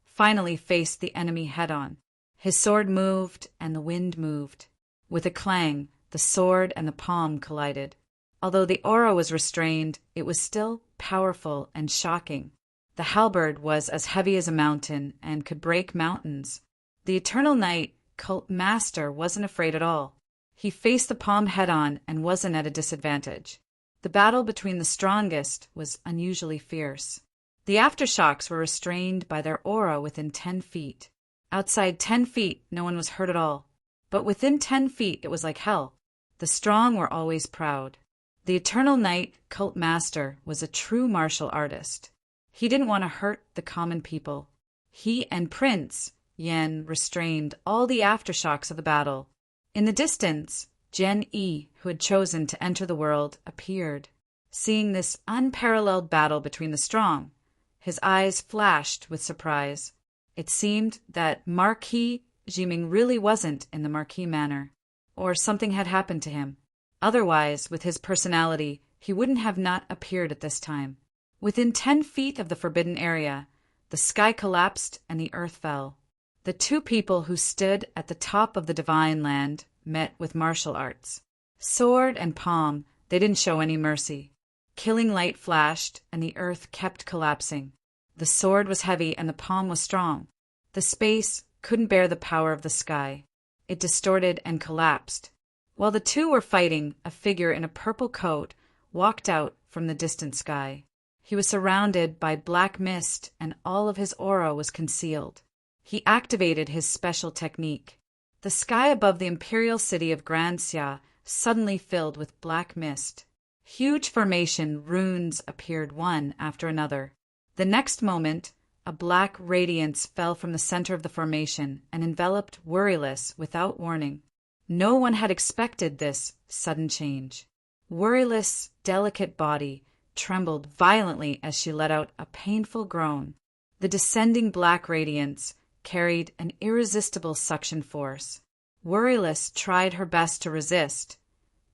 finally faced the enemy head-on. His sword moved, and the wind moved. With a clang, the sword and the palm collided. Although the aura was restrained, it was still powerful and shocking. The halberd was as heavy as a mountain and could break mountains. The Eternal Night Cult Master wasn't afraid at all. He faced the palm head-on and wasn't at a disadvantage. The battle between the strongest was unusually fierce. The aftershocks were restrained by their aura within 10 feet. Outside 10 feet, no one was hurt at all. But within 10 feet, it was like hell. The strong were always proud. The Eternal Night Cult Master was a true martial artist. He didn't want to hurt the common people. He and Prince Yen restrained all the aftershocks of the battle. In the distance, Gen E, who had chosen to enter the world, appeared. Seeing this unparalleled battle between the strong, his eyes flashed with surprise. It seemed that Marquis Jiming really wasn't in the Marquis manor, or something had happened to him. Otherwise, with his personality, he wouldn't have not appeared at this time. Within 10 feet of the forbidden area, the sky collapsed and the earth fell. The two people who stood at the top of the divine land met with martial arts. Sword and palm, they didn't show any mercy. Killing light flashed, and the earth kept collapsing. The sword was heavy and the palm was strong. The space couldn't bear the power of the sky. It distorted and collapsed. While the two were fighting, a figure in a purple coat walked out from the distant sky. He was surrounded by black mist, and all of his aura was concealed. He activated his special technique. The sky above the imperial city of Grand Xia suddenly filled with black mist. Huge formation runes appeared one after another. The next moment, a black radiance fell from the center of the formation and enveloped Worryless without warning. No one had expected this sudden change. Worryless' delicate body trembled violently as she let out a painful groan. The descending black radiance carried an irresistible suction force. Worryless tried her best to resist,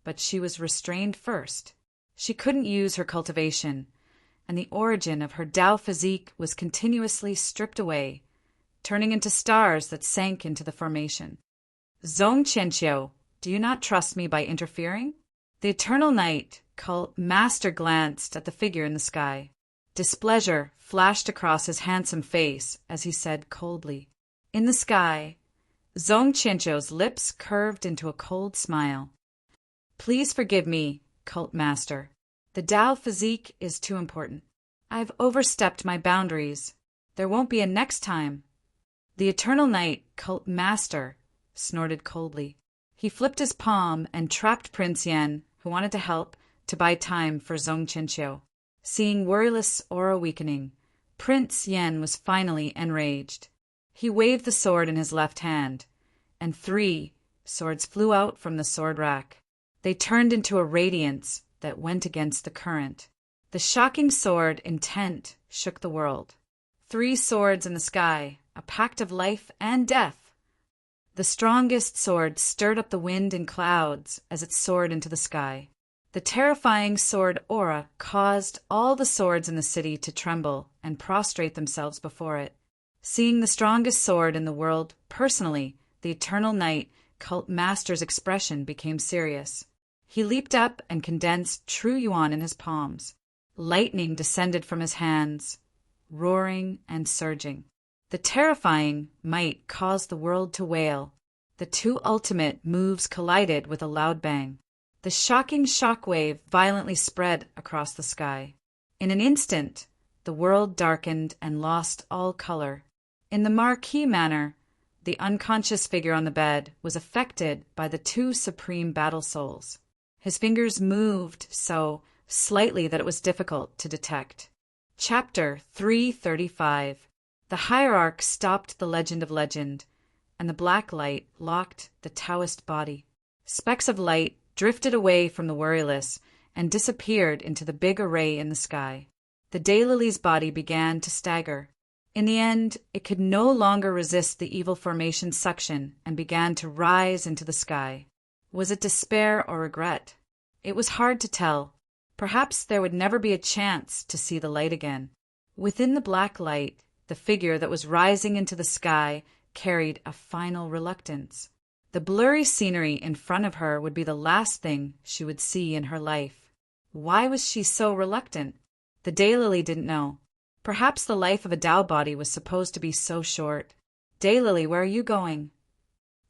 but she was restrained first. She couldn't use her cultivation, and the origin of her Tao physique was continuously stripped away, turning into stars that sank into the formation. Zong Qianqiu, do you not trust me by interfering? The eternal night cult master glanced at the figure in the sky. Displeasure flashed across his handsome face as he said coldly. In the sky, Zong Qianqiu's lips curved into a cold smile. Please forgive me, cult master. The Tao physique is too important. I've overstepped my boundaries. There won't be a next time. The eternal night cult master snorted coldly. He flipped his palm and trapped Prince Yan, who wanted to help, to buy time for Zong Qianqiu. Seeing Worryless aura weakening, Prince Yan was finally enraged. He waved the sword in his left hand, and 3 swords flew out from the sword rack. They turned into a radiance that went against the current. The shocking sword intent shook the world. 3 swords in the sky, a pact of life and death. The strongest sword stirred up the wind and clouds as it soared into the sky. The terrifying sword aura caused all the swords in the city to tremble and prostrate themselves before it. Seeing the strongest sword in the world personally, the eternal night cult master's expression became serious. He leaped up and condensed true yuan in his palms. Lightning descended from his hands, roaring and surging. The terrifying might caused the world to wail. The 2 ultimate moves collided with a loud bang. The shocking shockwave violently spread across the sky. In an instant, the world darkened and lost all color. In the Marquis manner, the unconscious figure on the bed was affected by the 2 supreme battle souls. His fingers moved so slightly that it was difficult to detect. Chapter 335. The hierarch stopped the legend of legend, and the black light locked the Taoist body. Specks of light drifted away from the Worryless and disappeared into the big array in the sky. The Daylily's body began to stagger. In the end, it could no longer resist the evil formation's suction and began to rise into the sky. Was it despair or regret? It was hard to tell. Perhaps there would never be a chance to see the light again. Within the black light, the figure that was rising into the sky carried a final reluctance. The blurry scenery in front of her would be the last thing she would see in her life. Why was she so reluctant? The Daylily didn't know. Perhaps the life of a Tao body was supposed to be so short. Daylily, where are you going?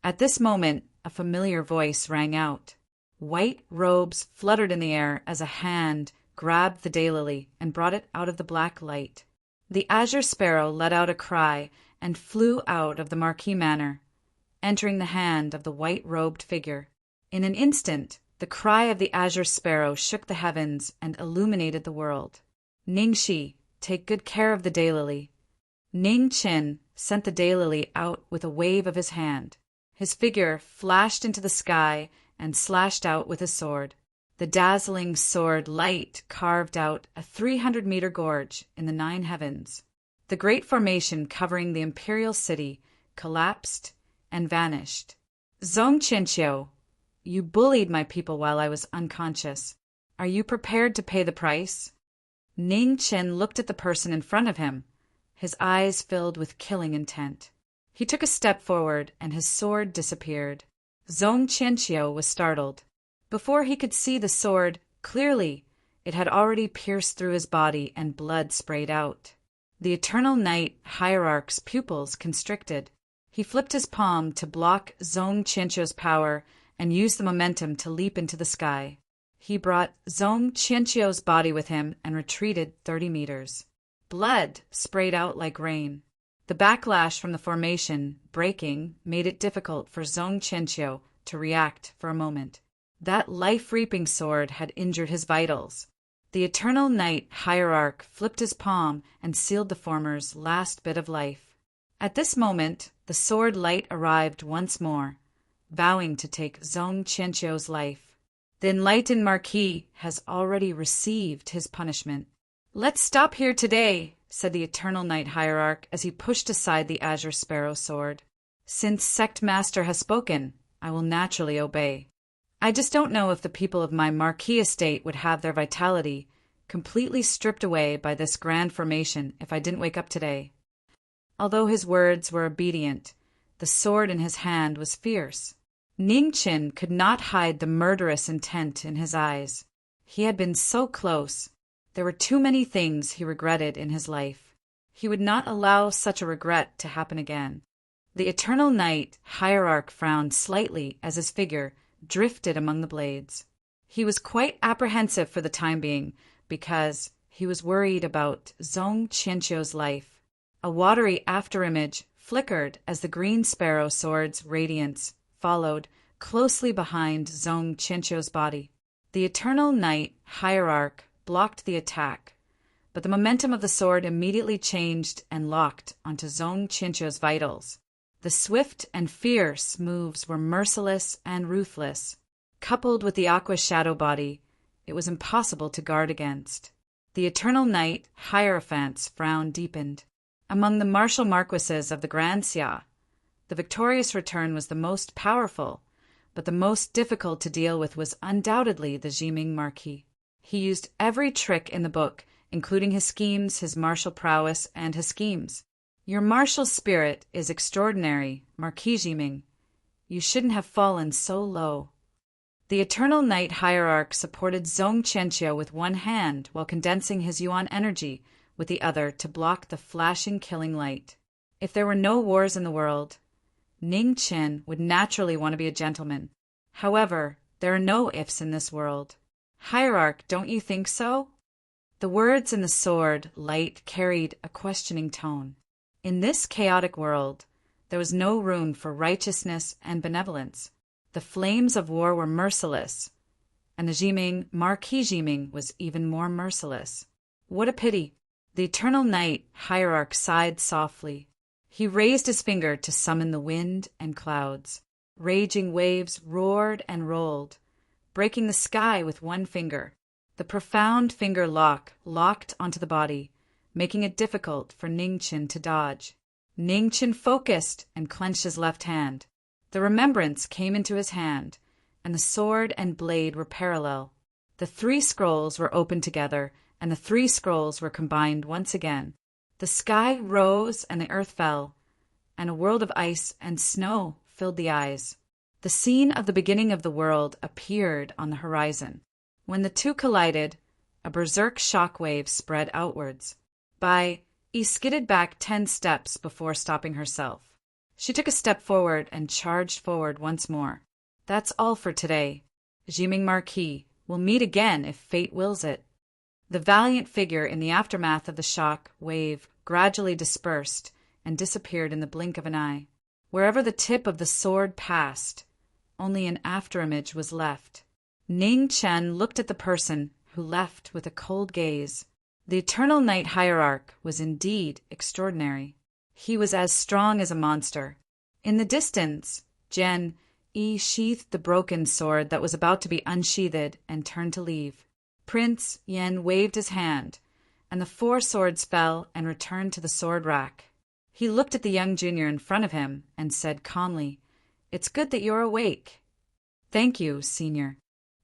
At this moment, a familiar voice rang out. White robes fluttered in the air as a hand grabbed the Daylily and brought it out of the black light. The azure sparrow let out a cry and flew out of the Marquis manor, entering the hand of the white-robed figure. In an instant, the cry of the azure sparrow shook the heavens and illuminated the world. Ningxi, take good care of the Daylily. Ning Qin sent the Daylily out with a wave of his hand. His figure flashed into the sky and slashed out with his sword. The dazzling sword light carved out a 300-meter gorge in the 9 heavens. The great formation covering the imperial city collapsed and vanished. Zong Qianqiu, you bullied my people while I was unconscious. Are you prepared to pay the price? Ning Qin looked at the person in front of him, his eyes filled with killing intent. He took a step forward and his sword disappeared. Zong Qianqiu was startled. Before he could see the sword clearly, it had already pierced through his body and blood sprayed out. The eternal night hierarch's pupils constricted. He flipped his palm to block Zong Qianqiu's power and used the momentum to leap into the sky. He brought Zong Qianqiu's body with him and retreated 30 meters. Blood sprayed out like rain. The backlash from the formation breaking made it difficult for Zong Qianqiu to react for a moment. That life-reaping sword had injured his vitals. The eternal night hierarch flipped his palm and sealed the former's last bit of life. At this moment, the sword light arrived once more, vowing to take Zong Qianqiu's life. The enlightened Marquis has already received his punishment. Let's stop here today, said the Eternal Night Hierarch as he pushed aside the Azure Sparrow sword. "Since Sect Master has spoken, I will naturally obey. I just don't know if the people of my Marquis estate would have their vitality completely stripped away by this grand formation if I didn't wake up today." Although his words were obedient, the sword in his hand was fierce. Ning Qin could not hide the murderous intent in his eyes. He had been so close. There were too many things he regretted in his life. He would not allow such a regret to happen again. The Eternal Night Hierarch frowned slightly as his figure drifted among the blades. He was quite apprehensive for the time being because he was worried about Zhong Qianqiu's life. A watery afterimage flickered as the green sparrow sword's radiance followed closely behind Zhong Qianqiu's body. The Eternal Night Hierarch blocked the attack, but the momentum of the sword immediately changed and locked onto Zhong Qianqiu's vitals. The swift and fierce moves were merciless and ruthless. Coupled with the aqua shadow body, it was impossible to guard against. The Eternal Night Hierophant's frown deepened. Among the martial marquises of the Grand Xia, the victorious return was the most powerful, but the most difficult to deal with was undoubtedly the Jiming Marquis. He used every trick in the book, including his schemes, his martial prowess, and his schemes. "Your martial spirit is extraordinary, Marquis Jiming. You shouldn't have fallen so low." The Eternal Night Hierarch supported Zhong Qianqiu with one hand while condensing his yuan energy with the other to block the flashing killing light. If there were no wars in the world, Ning Qin would naturally want to be a gentleman. However, there are no ifs in this world. "Hierarch, don't you think so?" The words in the sword light carried a questioning tone. In this chaotic world, there was no room for righteousness and benevolence. The flames of war were merciless, and the Jiming, Marquis Jiming, was even more merciless. What a pity! The Eternal Night Hierarch sighed softly. He raised his finger to summon the wind and clouds. Raging waves roared and rolled, breaking the sky with one finger. The profound finger locked onto the body, making it difficult for Ning Qin to dodge. Ning Qin focused and clenched his left hand. The remembrance came into his hand, and the sword and blade were parallel. The 3 scrolls were opened together, and the 3 scrolls were combined once again. The sky rose and the earth fell, and a world of ice and snow filled the eyes. The scene of the beginning of the world appeared on the horizon. When the two collided, a berserk shockwave spread outwards. He skidded back 10 steps before stopping herself. She took a step forward and charged forward once more. "That's all for today. Jiming Marquis, we'll meet again if fate wills it." The valiant figure in the aftermath of the shock wave gradually dispersed and disappeared in the blink of an eye. Wherever the tip of the sword passed, only an afterimage was left. Ning Chen looked at the person who left with a cold gaze. The Eternal Night Hierarch was indeed extraordinary. He was as strong as a monster. In the distance, Jian Yi sheathed the broken sword that was about to be unsheathed and turned to leave. Prince Yen waved his hand, and the 4 swords fell and returned to the sword rack. He looked at the young junior in front of him and said calmly, "It's good that you're awake." "Thank you, Senior."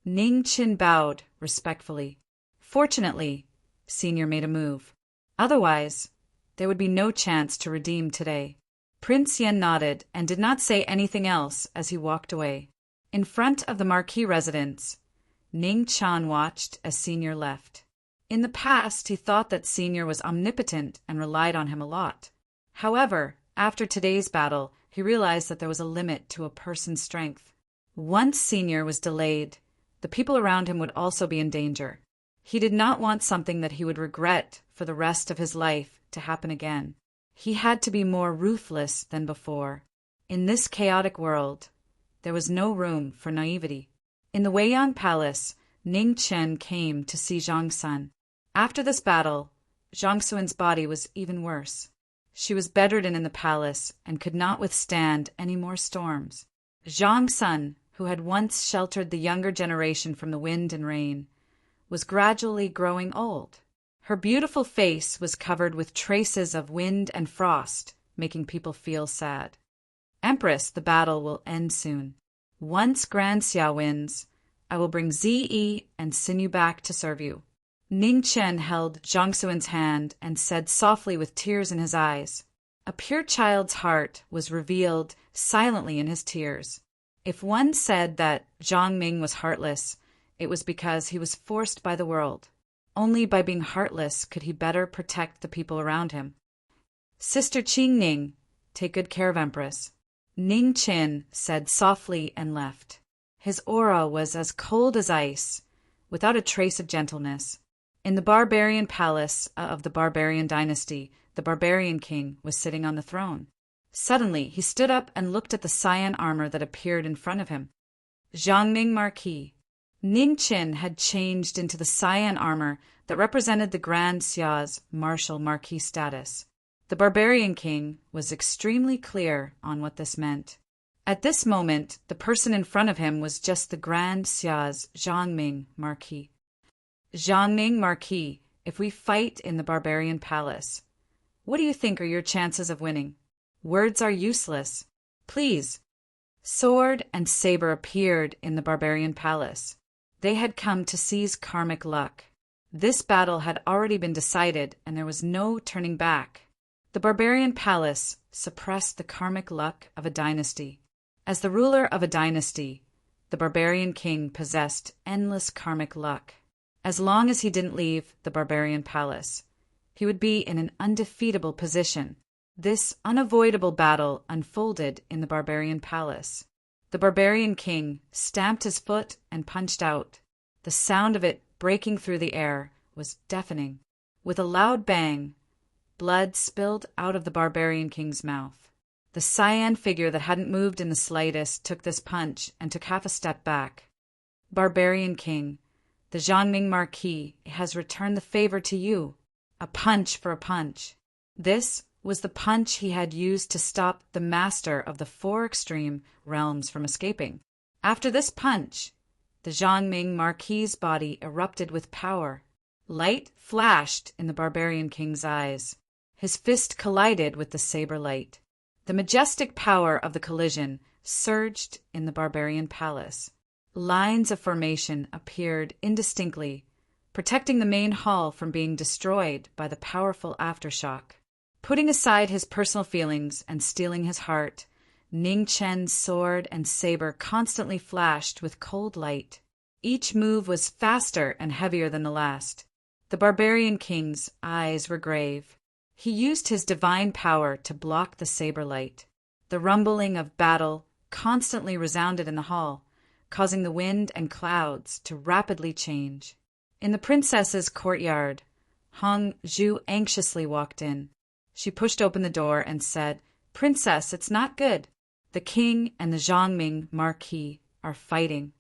Ning Qin bowed respectfully. Fortunately, Senior made a move. Otherwise, there would be no chance to redeem today. Prince Yen nodded and did not say anything else as he walked away. In front of the Marquis residence, Ning Chan watched as Senior left. In the past, he thought that Senior was omnipotent and relied on him a lot. However, after today's battle, he realized that there was a limit to a person's strength. Once Senior was delayed, the people around him would also be in danger. He did not want something that he would regret for the rest of his life to happen again. He had to be more ruthless than before. In this chaotic world, there was no room for naivety. In the Weiyang Palace, Ning Chen came to see Zhang Sun. After this battle, Zhang Sun's body was even worse. She was bedridden in the palace and could not withstand any more storms. Zhang Sun, who had once sheltered the younger generation from the wind and rain, was gradually growing old. Her beautiful face was covered with traces of wind and frost, making people feel sad. Empress, the battle will end soon. Once Grand Xia wins, I will bring Zi and Sinew back to serve you. Ning Chen held Zhang Xuan's hand and said softly with tears in his eyes. A pure child's heart was revealed silently in his tears. If one said that Zhang Ming was heartless, it was because he was forced by the world. Only by being heartless could he better protect the people around him. Sister Qing Ning, take good care of Empress. Ning Chen said softly and left. His aura was as cold as ice, without a trace of gentleness. In the barbarian palace of the barbarian dynasty, the barbarian king was sitting on the throne. Suddenly, he stood up and looked at the cyan armor that appeared in front of him. Jiangning Marquis. Ning Chen had changed into the cyan armor that represented the Grand Xia's martial Marquis status. The barbarian king was extremely clear on what this meant. At this moment, the person in front of him was just the Grand Xia's Jiangning Marquis. Jiangning Marquis, if we fight in the barbarian palace, what do you think are your chances of winning? Words are useless. Please. Sword and saber appeared in the barbarian palace. They had come to seize karmic luck. This battle had already been decided, and there was no turning back. The barbarian palace suppressed the karmic luck of a dynasty. As the ruler of a dynasty, the barbarian king possessed endless karmic luck. As long as he didn't leave the barbarian palace, he would be in an undefeatable position. This unavoidable battle unfolded in the barbarian palace. The barbarian king stamped his foot and punched out. The sound of it breaking through the air was deafening. With a loud bang, blood spilled out of the barbarian king's mouth. The cyan figure that hadn't moved in the slightest took this punch and took half a step back. Barbarian king, the Jiangning Marquis has returned the favor to you. A punch for a punch. This was the punch he had used to stop the master of the four extreme realms from escaping. After this punch, the Jiangning Marquis' body erupted with power. Light flashed in the barbarian king's eyes. His fist collided with the saber light. The majestic power of the collision surged in the barbarian palace. Lines of formation appeared indistinctly, protecting the main hall from being destroyed by the powerful aftershock. Putting aside his personal feelings and steeling his heart, Ning Chen's sword and saber constantly flashed with cold light. Each move was faster and heavier than the last. The barbarian king's eyes were grave. He used his divine power to block the saber light. The rumbling of battle constantly resounded in the hall, causing the wind and clouds to rapidly change. In the princess's courtyard, Hong Zhu anxiously walked in. She pushed open the door and said, "Princess, it's not good. The king and the Jiangning Marquis are fighting."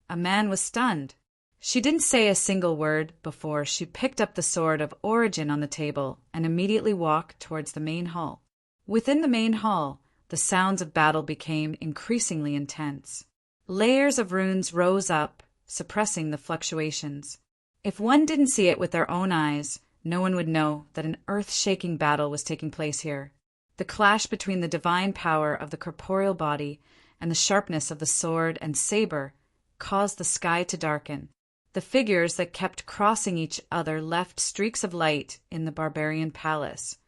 A man was stunned. She didn't say a single word before she picked up the sword of origin on the table and immediately walked towards the main hall. Within the main hall, the sounds of battle became increasingly intense. Layers of runes rose up, suppressing the fluctuations. If one didn't see it with their own eyes, no one would know that an earth-shaking battle was taking place here. The clash between the divine power of the corporeal body and the sharpness of the sword and saber caused the sky to darken. The figures that kept crossing each other left streaks of light in the barbarian palace,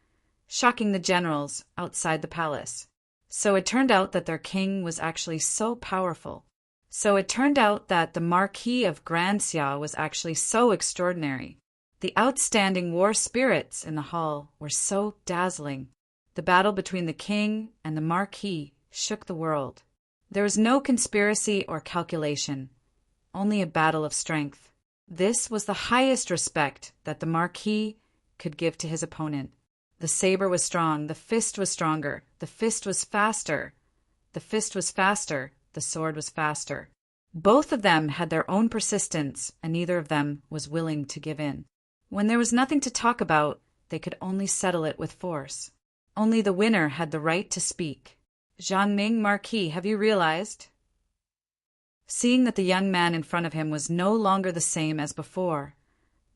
shocking the generals outside the palace. So it turned out that their king was actually so powerful. So it turned out that the Marquis of Grand Xia was actually so extraordinary. The outstanding war spirits in the hall were so dazzling. The battle between the king and the Marquis shook the world. There was no conspiracy or calculation, only a battle of strength. This was the highest respect that the Marquis could give to his opponent. The saber was strong, the fist was stronger, the fist was faster. The fist was faster, the sword was faster. Both of them had their own persistence, and neither of them was willing to give in. When there was nothing to talk about, they could only settle it with force. Only the winner had the right to speak. "Jiangning Marquis, have you realized?" Seeing that the young man in front of him was no longer the same as before,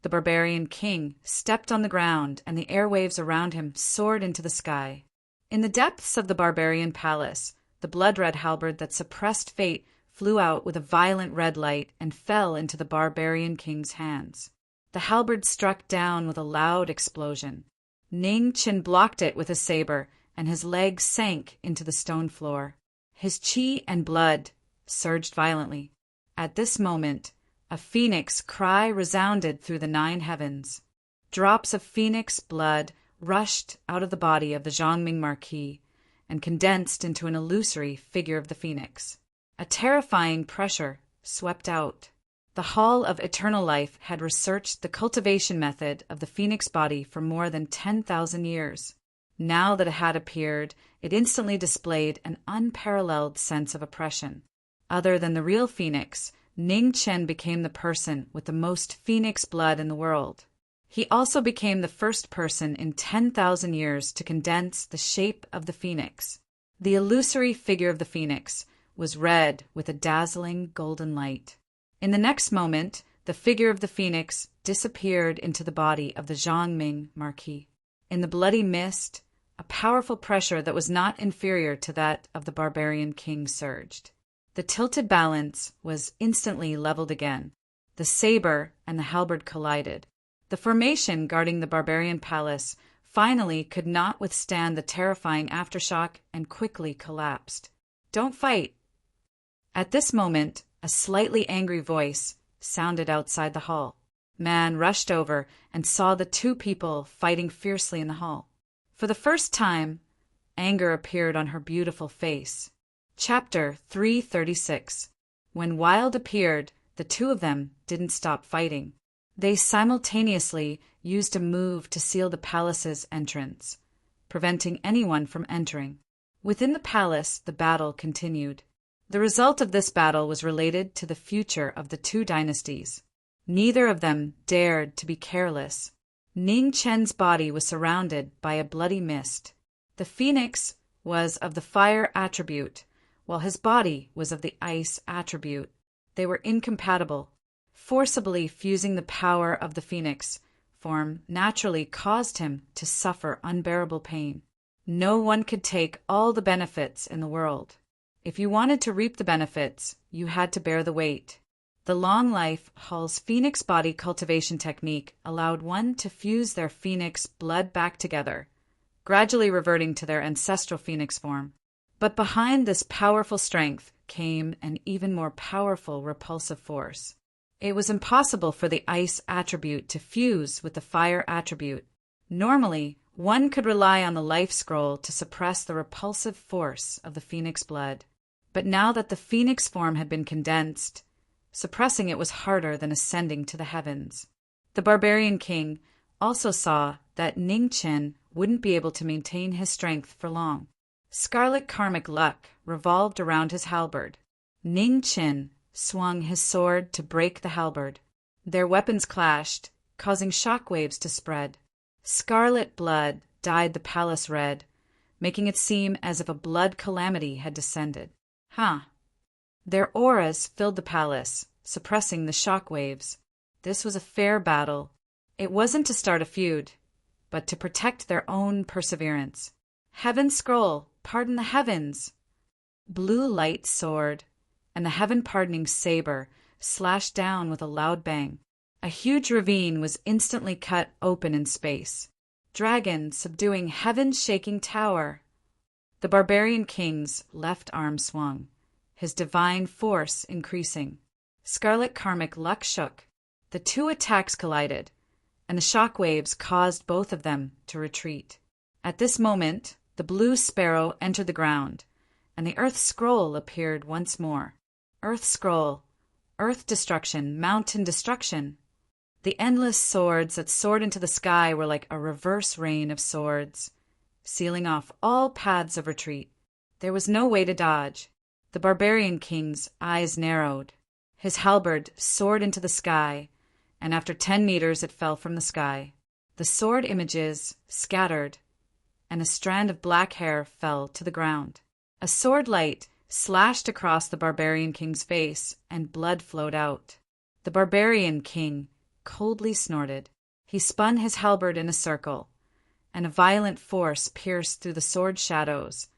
The barbarian king stepped on the ground, and the airwaves around him soared into the sky. In the depths of the barbarian palace, the blood-red halberd that suppressed fate flew out with a violent red light and fell into the barbarian king's hands. The halberd struck down with a loud explosion. Ning Chen blocked it with his saber, and his leg sank into the stone floor. His chi and blood surged violently. At this moment, a phoenix cry resounded through the 9 heavens. Drops of phoenix blood rushed out of the body of the Zhongming Marquis and condensed into an illusory figure of the phoenix. A terrifying pressure swept out. The Hall of Eternal Life had researched the cultivation method of the phoenix body for more than 10,000 years. Now that it had appeared, it instantly displayed an unparalleled sense of oppression. Other than the real phoenix, Ning Chen became the person with the most phoenix blood in the world. He also became the first person in 10,000 years to condense the shape of the phoenix. The illusory figure of the phoenix was red with a dazzling golden light. In the next moment, the figure of the phoenix disappeared into the body of the Zhongming Marquis. In the bloody mist, a powerful pressure that was not inferior to that of the barbarian king surged. The tilted balance was instantly leveled again. The saber and the halberd collided. The formation guarding the barbarian palace finally could not withstand the terrifying aftershock and quickly collapsed. "Don't fight!" At this moment, a slightly angry voice sounded outside the hall. Man rushed over and saw the 2 people fighting fiercely in the hall. For the first time, anger appeared on her beautiful face. Chapter 336. When Wild appeared, the 2 of them didn't stop fighting. They simultaneously used a move to seal the palace's entrance, preventing anyone from entering. Within the palace, the battle continued. The result of this battle was related to the future of the 2 dynasties. Neither of them dared to be careless. Ning Chen's body was surrounded by a bloody mist. The phoenix was of the fire attribute, while his body was of the ice attribute. They were incompatible. Forcibly fusing the power of the phoenix form naturally caused him to suffer unbearable pain. No one could take all the benefits in the world. If you wanted to reap the benefits, you had to bear the weight. The Long Life Hall's phoenix body cultivation technique allowed one to fuse their phoenix blood back together, gradually reverting to their ancestral phoenix form. But behind this powerful strength came an even more powerful repulsive force. It was impossible for the ice attribute to fuse with the fire attribute. Normally, one could rely on the life scroll to suppress the repulsive force of the phoenix blood. But now that the phoenix form had been condensed, suppressing it was harder than ascending to the heavens. The barbarian king also saw that Ning Chen wouldn't be able to maintain his strength for long. Scarlet karmic luck revolved around his halberd. Ning Chen swung his sword to break the halberd. Their weapons clashed, causing shockwaves to spread. Scarlet blood dyed the palace red, making it seem as if a blood calamity had descended. Their auras filled the palace, suppressing the shockwaves. This was a fair battle. It wasn't to start a feud, but to protect their own perseverance. Heaven scroll, pardon the heavens! Blue light soared, and the heaven-pardoning saber slashed down with a loud bang. A huge ravine was instantly cut open in space. Dragon subduing heaven's shaking tower. The barbarian king's left arm swung, his divine force increasing. Scarlet karmic luck shook. The 2 attacks collided, and the shockwaves caused both of them to retreat. At this moment, the blue sparrow entered the ground, and the earth scroll appeared once more. Earth scroll, earth destruction, mountain destruction. The endless swords that soared into the sky were like a reverse rain of swords, sealing off all paths of retreat. There was no way to dodge. The barbarian king's eyes narrowed. His halberd soared into the sky, and after 10 meters it fell from the sky. The sword images scattered, and a strand of black hair fell to the ground. A sword light slashed across the barbarian king's face, and blood flowed out. The barbarian king coldly snorted. He spun his halberd in a circle, and a violent force pierced through the sword shadows,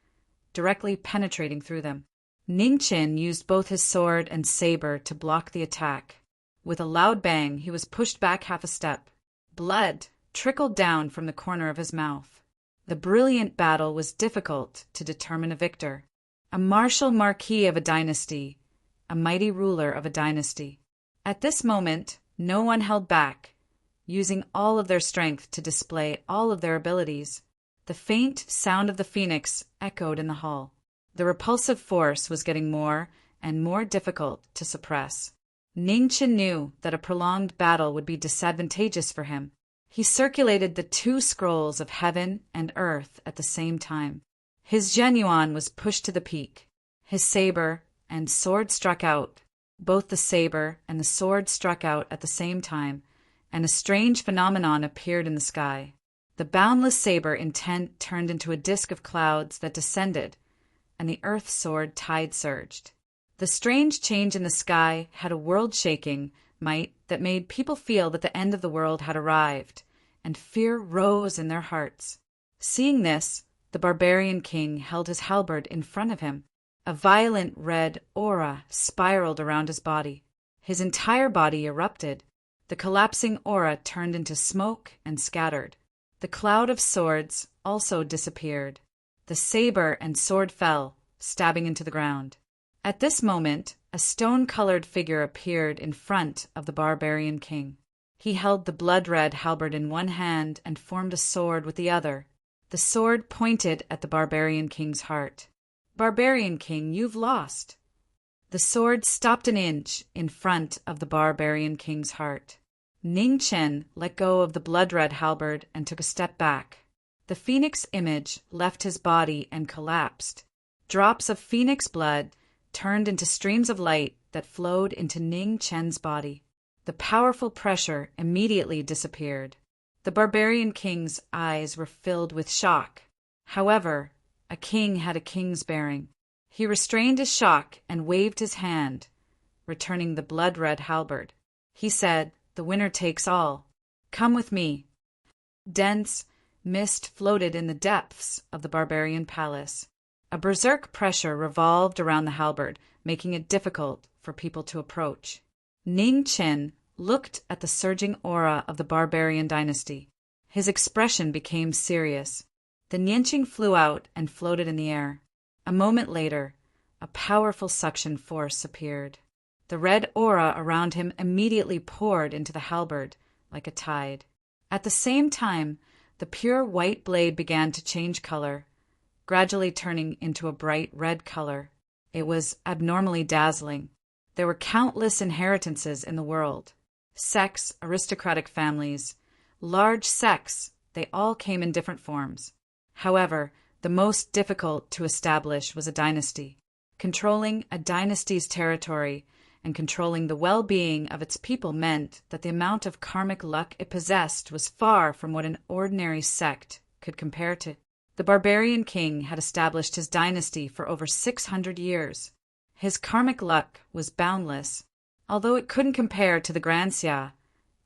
directly penetrating through them. Ning Qin used both his sword and saber to block the attack. With a loud bang, he was pushed back half a step. Blood trickled down from the corner of his mouth. The brilliant battle was difficult to determine a victor. A martial Marquis of a dynasty, a mighty ruler of a dynasty. At this moment, no one held back, using all of their strength to display all of their abilities. The faint sound of the phoenix echoed in the hall. The repulsive force was getting more and more difficult to suppress. Ning Qin knew that a prolonged battle would be disadvantageous for him. He circulated the 2 scrolls of heaven and earth at the same time. His genuine was pushed to the peak. His saber and sword struck out. Both the saber and the sword struck out at the same time, and a strange phenomenon appeared in the sky. The boundless saber intent turned into a disk of clouds that descended, and the earth sword tide surged. The strange change in the sky had a world-shaking might that made people feel that the end of the world had arrived, and fear rose in their hearts. Seeing this, the barbarian king held his halberd in front of him. A violent red aura spiraled around his body. His entire body erupted. The collapsing aura turned into smoke and scattered. The cloud of swords also disappeared. The saber and sword fell, stabbing into the ground. At this moment, a stone-colored figure appeared in front of the barbarian king. He held the blood-red halberd in one hand and formed a sword with the other. The sword pointed at the barbarian king's heart. "Barbarian king, you've lost." The sword stopped an inch in front of the barbarian king's heart. Ning Qin let go of the blood-red halberd and took a step back. The phoenix image left his body and collapsed. Drops of phoenix blood turned into streams of light that flowed into Ning Qin's body. The powerful pressure immediately disappeared. The barbarian king's eyes were filled with shock. However, a king had a king's bearing. He restrained his shock and waved his hand, returning the blood-red halberd. He said, "The winner takes all. Come with me." Dense mist floated in the depths of the barbarian palace. A berserk pressure revolved around the halberd, making it difficult for people to approach. Ning Qin looked at the surging aura of the barbarian dynasty. His expression became serious. The Nianqing flew out and floated in the air. A moment later, a powerful suction force appeared. The red aura around him immediately poured into the halberd like a tide. At the same time, the pure white blade began to change color, gradually turning into a bright red color. It was abnormally dazzling. There were countless inheritances in the world. Sects, aristocratic families, large sects, they all came in different forms. However, the most difficult to establish was a dynasty. Controlling a dynasty's territory and controlling the well-being of its people meant that the amount of karmic luck it possessed was far from what an ordinary sect could compare to. The barbarian king had established his dynasty for over 600 years. His karmic luck was boundless. Although it couldn't compare to the Grand Xia,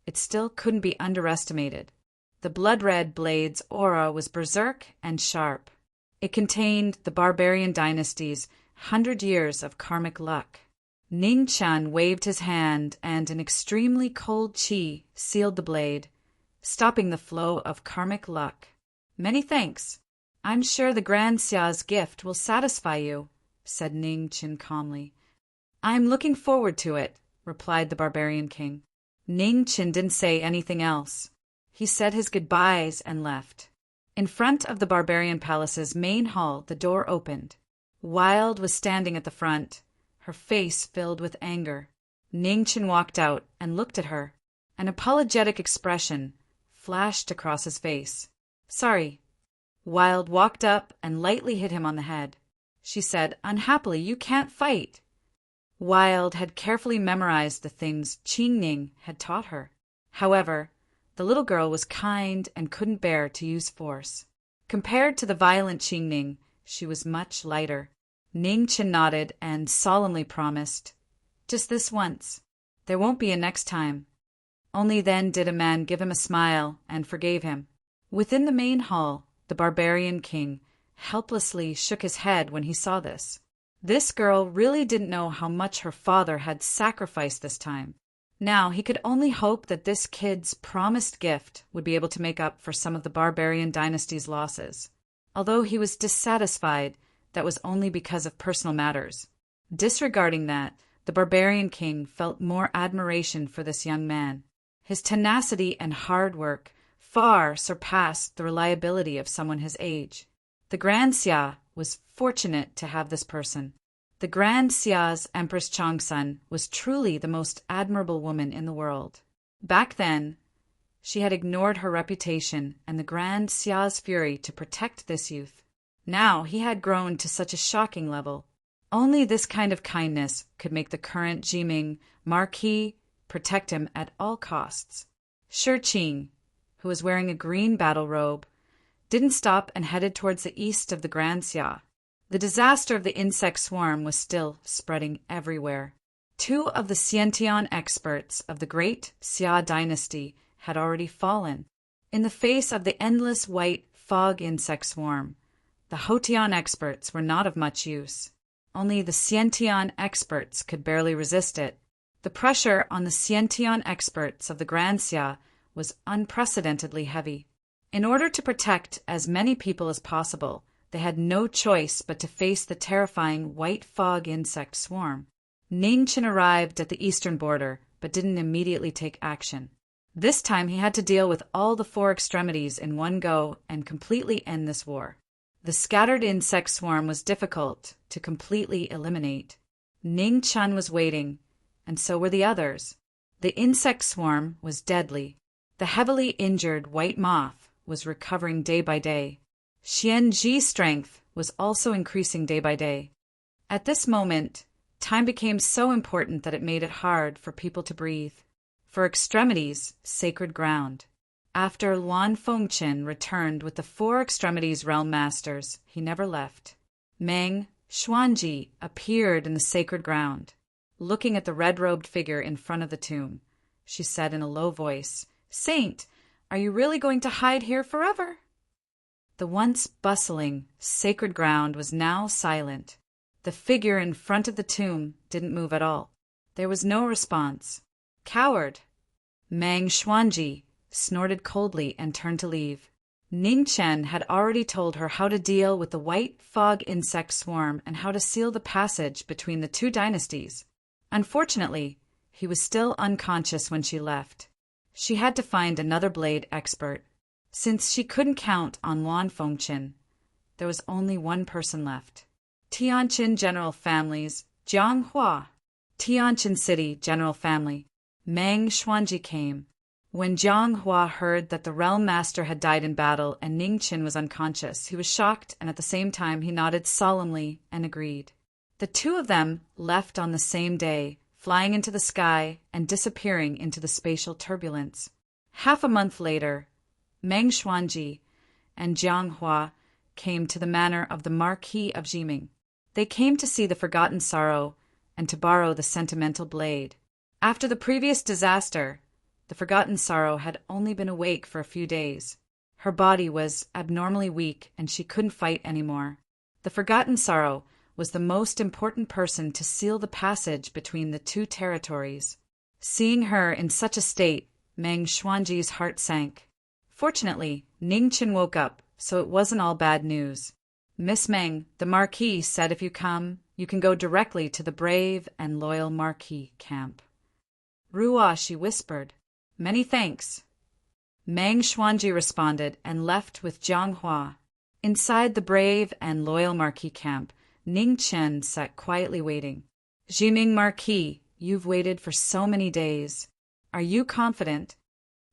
it still couldn't be underestimated. The blood-red blade's aura was berserk and sharp. It contained the barbarian dynasty's 100 years of karmic luck. Ning Qin waved his hand and an extremely cold qi sealed the blade, stopping the flow of karmic luck. "Many thanks. I'm sure the Grand Xia's gift will satisfy you," said Ning Qin calmly. "I'm looking forward to it," replied the barbarian king. Ning Qin didn't say anything else. He said his goodbyes and left. In front of the barbarian palace's main hall, the door opened. Wild was standing at the front, her face filled with anger. Ning Qin walked out and looked at her. An apologetic expression flashed across his face. "Sorry." Wild walked up and lightly hit him on the head. She said, "Unhappily, you can't fight." Wild had carefully memorized the things Qing Ning had taught her. However, the little girl was kind and couldn't bear to use force. Compared to the violent Qing Ning, she was much lighter. Ning Qin nodded and solemnly promised, "Just this once. There won't be a next time." Only then did a man give him a smile and forgave him. Within the main hall, the barbarian king helplessly shook his head when he saw this. This girl really didn't know how much her father had sacrificed this time. Now he could only hope that this kid's promised gift would be able to make up for some of the barbarian dynasty's losses. Although he was dissatisfied, that was only because of personal matters. Disregarding that, the barbarian king felt more admiration for this young man. His tenacity and hard work far surpassed the reliability of someone his age. The Grand Xia was fortunate to have this person. The Grand Xia's Empress Chongsun was truly the most admirable woman in the world. Back then, she had ignored her reputation and the Grand Xia's fury to protect this youth. Now he had grown to such a shocking level. Only this kind of kindness could make the current Jiming Marquis protect him at all costs. Shi Qing, who was wearing a green battle robe, didn't stop and headed towards the east of the Grand Xia. The disaster of the insect swarm was still spreading everywhere. 2 of the Xiantian experts of the great Xia dynasty had already fallen. In the face of the endless white fog insect swarm, the Hotian experts were not of much use. Only the Xiantian experts could barely resist it. The pressure on the Xiantian experts of the Grand Xia was unprecedentedly heavy. In order to protect as many people as possible, they had no choice but to face the terrifying white fog insect swarm. Ningchen arrived at the eastern border, but didn't immediately take action. This time he had to deal with all the 4 extremities in one go and completely end this war. The scattered insect swarm was difficult to completely eliminate. Ning Chen was waiting, and so were the others. The insect swarm was deadly. The heavily injured white moth was recovering day by day. Xian Ji's strength was also increasing day by day. At this moment, time became so important that it made it hard for people to breathe. For extremities, sacred ground. After Luan Fengchen returned with the 4 extremities realm masters, he never left. Meng Xuanji appeared in the sacred ground. Looking at the red-robed figure in front of the tomb, she said in a low voice, "Saint, are you really going to hide here forever?" The once bustling, sacred ground was now silent. The figure in front of the tomb didn't move at all. There was no response. "Coward!" Meng Xuanji snorted coldly and turned to leave. Ning Chen had already told her how to deal with the white fog insect swarm and how to seal the passage between the 2 dynasties. Unfortunately, he was still unconscious when she left. She had to find another blade expert. Since she couldn't count on Luan Fengchen, there was only one person left. Tianjin General Family's Jiang Hua. Tianjin City General Family. Meng Xuanji came. When Jiang Hua heard that the realm master had died in battle and Ning Chen was unconscious, he was shocked, and at the same time he nodded solemnly and agreed. The 2 of them left on the same day, flying into the sky and disappearing into the spatial turbulence. Half a month later, Meng Xuanji and Jiang Hua came to the manor of the Marquis of Jiming. They came to see the forgotten sorrow and to borrow the sentimental blade. After the previous disaster, the forgotten sorrow had only been awake for a few days. Her body was abnormally weak and she couldn't fight anymore. The forgotten sorrow was the most important person to seal the passage between the 2 territories. Seeing her in such a state, Meng Xuanji's heart sank. Fortunately, Ning Chen woke up, so it wasn't all bad news. "Miss Meng, the Marquis said if you come, you can go directly to the brave and loyal Marquis camp." "Ruah," she whispered. "Many thanks." Meng Xuanji responded and left with Jiang Hua. Inside the brave and loyal Marquis camp, Ning Chen sat quietly waiting. "Jiming Marquis, you've waited for so many days. Are you confident?"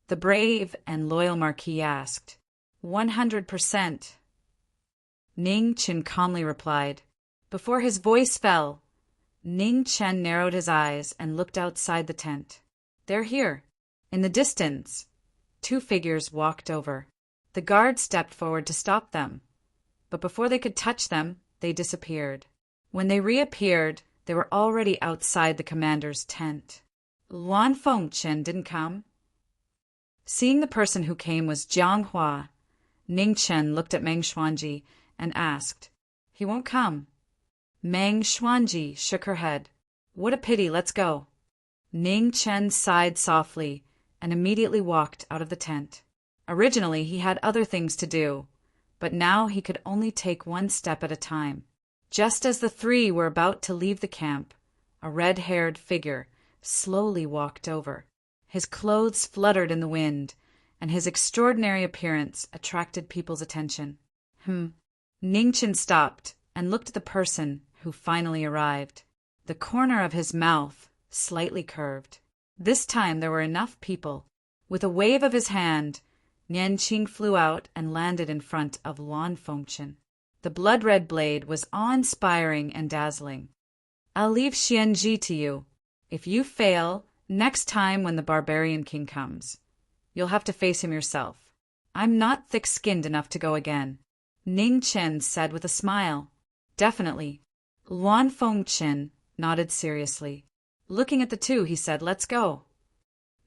The brave and loyal Marquis asked. 100%. Ning Chen calmly replied. Before his voice fell, Ning Chen narrowed his eyes and looked outside the tent. "They're here." In the distance, 2 figures walked over. The guard stepped forward to stop them, but before they could touch them, they disappeared. When they reappeared, they were already outside the commander's tent. "Luan Fengchen didn't come?" Seeing the person who came was Jiang Hua, Ning Chen looked at Meng Xuanji and asked, "He won't come." Meng Xuanji shook her head. "What a pity, let's go." Ning Chen sighed softly and immediately walked out of the tent. Originally he had other things to do, but now he could only take one step at a time. Just as the three were about to leave the camp, a red-haired figure slowly walked over. His clothes fluttered in the wind, and his extraordinary appearance attracted people's attention. Ning Chen stopped and looked at the person who finally arrived. The corner of his mouth slightly curved. This time there were enough people. With a wave of his hand, Nianqing flew out and landed in front of Luan Fengchen. The blood-red blade was awe-inspiring and dazzling. "I'll leave Xianji to you. If you fail, next time when the barbarian king comes, you'll have to face him yourself. I'm not thick-skinned enough to go again," Ning Chen said with a smile. "Definitely." Luan Fengchen nodded seriously. Looking at the two, he said, "Let's go."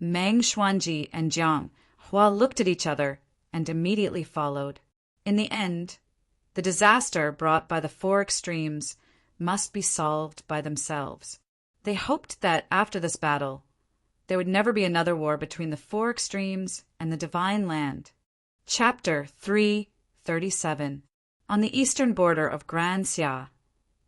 Meng Xuanji and Jiang Hua looked at each other and immediately followed. In the end, the disaster brought by the four extremes must be solved by themselves. They hoped that after this battle, there would never be another war between the four extremes and the Divine Land. Chapter 337. On the eastern border of Grand Xia,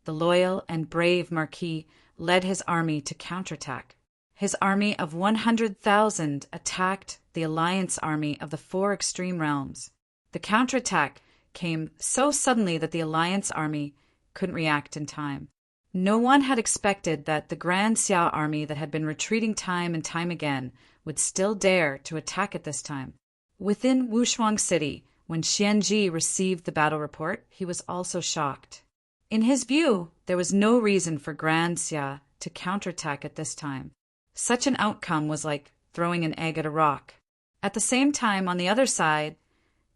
the loyal and brave Marquis led his army to counterattack. His army of 100,000 attacked the alliance army of the four extreme realms. The counterattack came so suddenly that the alliance army couldn't react in time. No one had expected that the Grand Xia army that had been retreating time and time again would still dare to attack at this time. Within Wushuang City, when Xianji received the battle report, he was also shocked. In his view, there was no reason for Grand Xia to counterattack at this time. Such an outcome was like throwing an egg at a rock. At the same time, on the other side,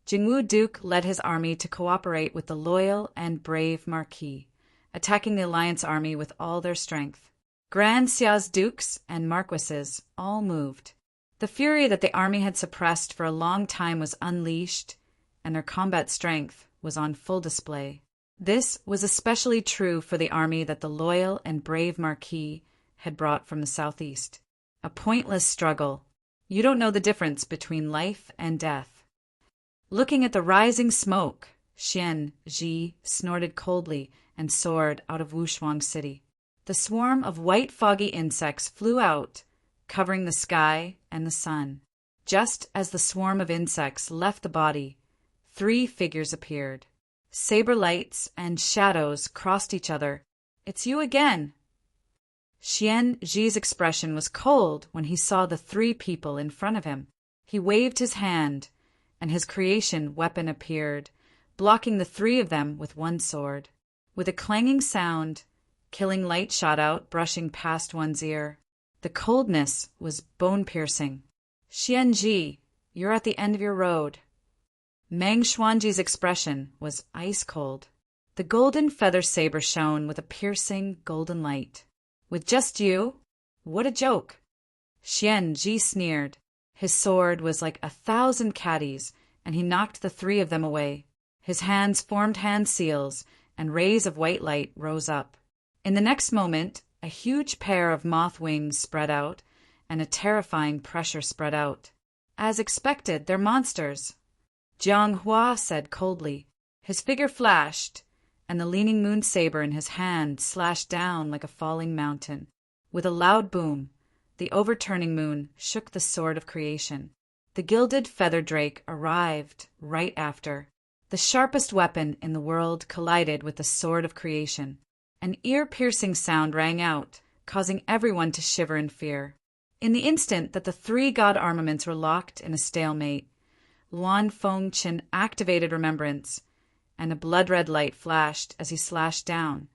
Jingwu Duke led his army to cooperate with the loyal and brave Marquis, attacking the alliance army with all their strength. Grand Xia's dukes and marquises all moved. The fury that the army had suppressed for a long time was unleashed, and their combat strength was on full display. This was especially true for the army that the loyal and brave Marquis had brought from the southeast. A pointless struggle. You don't know the difference between life and death. Looking at the rising smoke, Xianji snorted coldly and soared out of Wushuang City. The swarm of white foggy insects flew out, covering the sky and the sun. Just as the swarm of insects left the body, three figures appeared. Saber lights and shadows crossed each other. "It's you again." Xianji's expression was cold when he saw the three people in front of him. He waved his hand, and his creation weapon appeared, blocking the three of them with one sword. With a clanging sound, killing light shot out, brushing past one's ear. The coldness was bone-piercing. "Xianji, you're at the end of your road." Meng Xuanji's expression was ice-cold. The golden feather saber shone with a piercing golden light. "With just you? What a joke!" Xianji sneered. His sword was like 1,000 caddies, and he knocked the three of them away. His hands formed hand seals, and rays of white light rose up. In the next moment, a huge pair of moth wings spread out, and a terrifying pressure spread out. "As expected, they're monsters," Jiang Hua said coldly. His figure flashed, and the leaning moon saber in his hand slashed down like a falling mountain. With a loud boom, the overturning moon shook the sword of creation. The gilded feather drake arrived right after. The sharpest weapon in the world collided with the sword of creation. An ear-piercing sound rang out, causing everyone to shiver in fear. In the instant that the three god armaments were locked in a stalemate, Luan Fengchen activated remembrance, and a blood-red light flashed as he slashed down,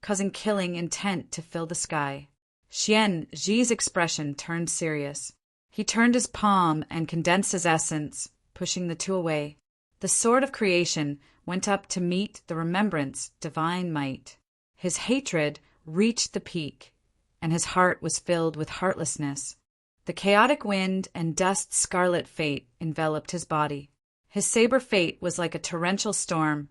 causing killing intent to fill the sky. Xianji's expression turned serious. He turned his palm and condensed his essence, pushing the two away. The sword of creation went up to meet the remembrance divine might. His hatred reached the peak, and his heart was filled with heartlessness. The chaotic wind and dust's scarlet fate enveloped his body. His saber fate was like a torrential storm,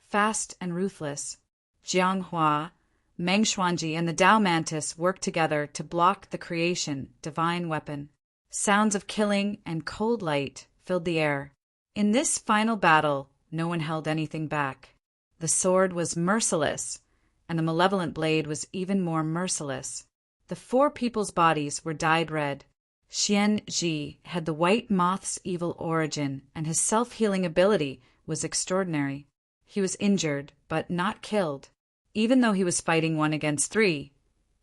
fast and ruthless. Jiang Hua, Meng Xuanji, and the Tao Mantis worked together to block the creation divine weapon. Sounds of killing and cold light filled the air. In this final battle, no one held anything back. The sword was merciless, and the malevolent blade was even more merciless. The four people's bodies were dyed red. Xian Ji had the white moth's evil origin, and his self-healing ability was extraordinary. He was injured, but not killed. Even though he was fighting 1 against 3,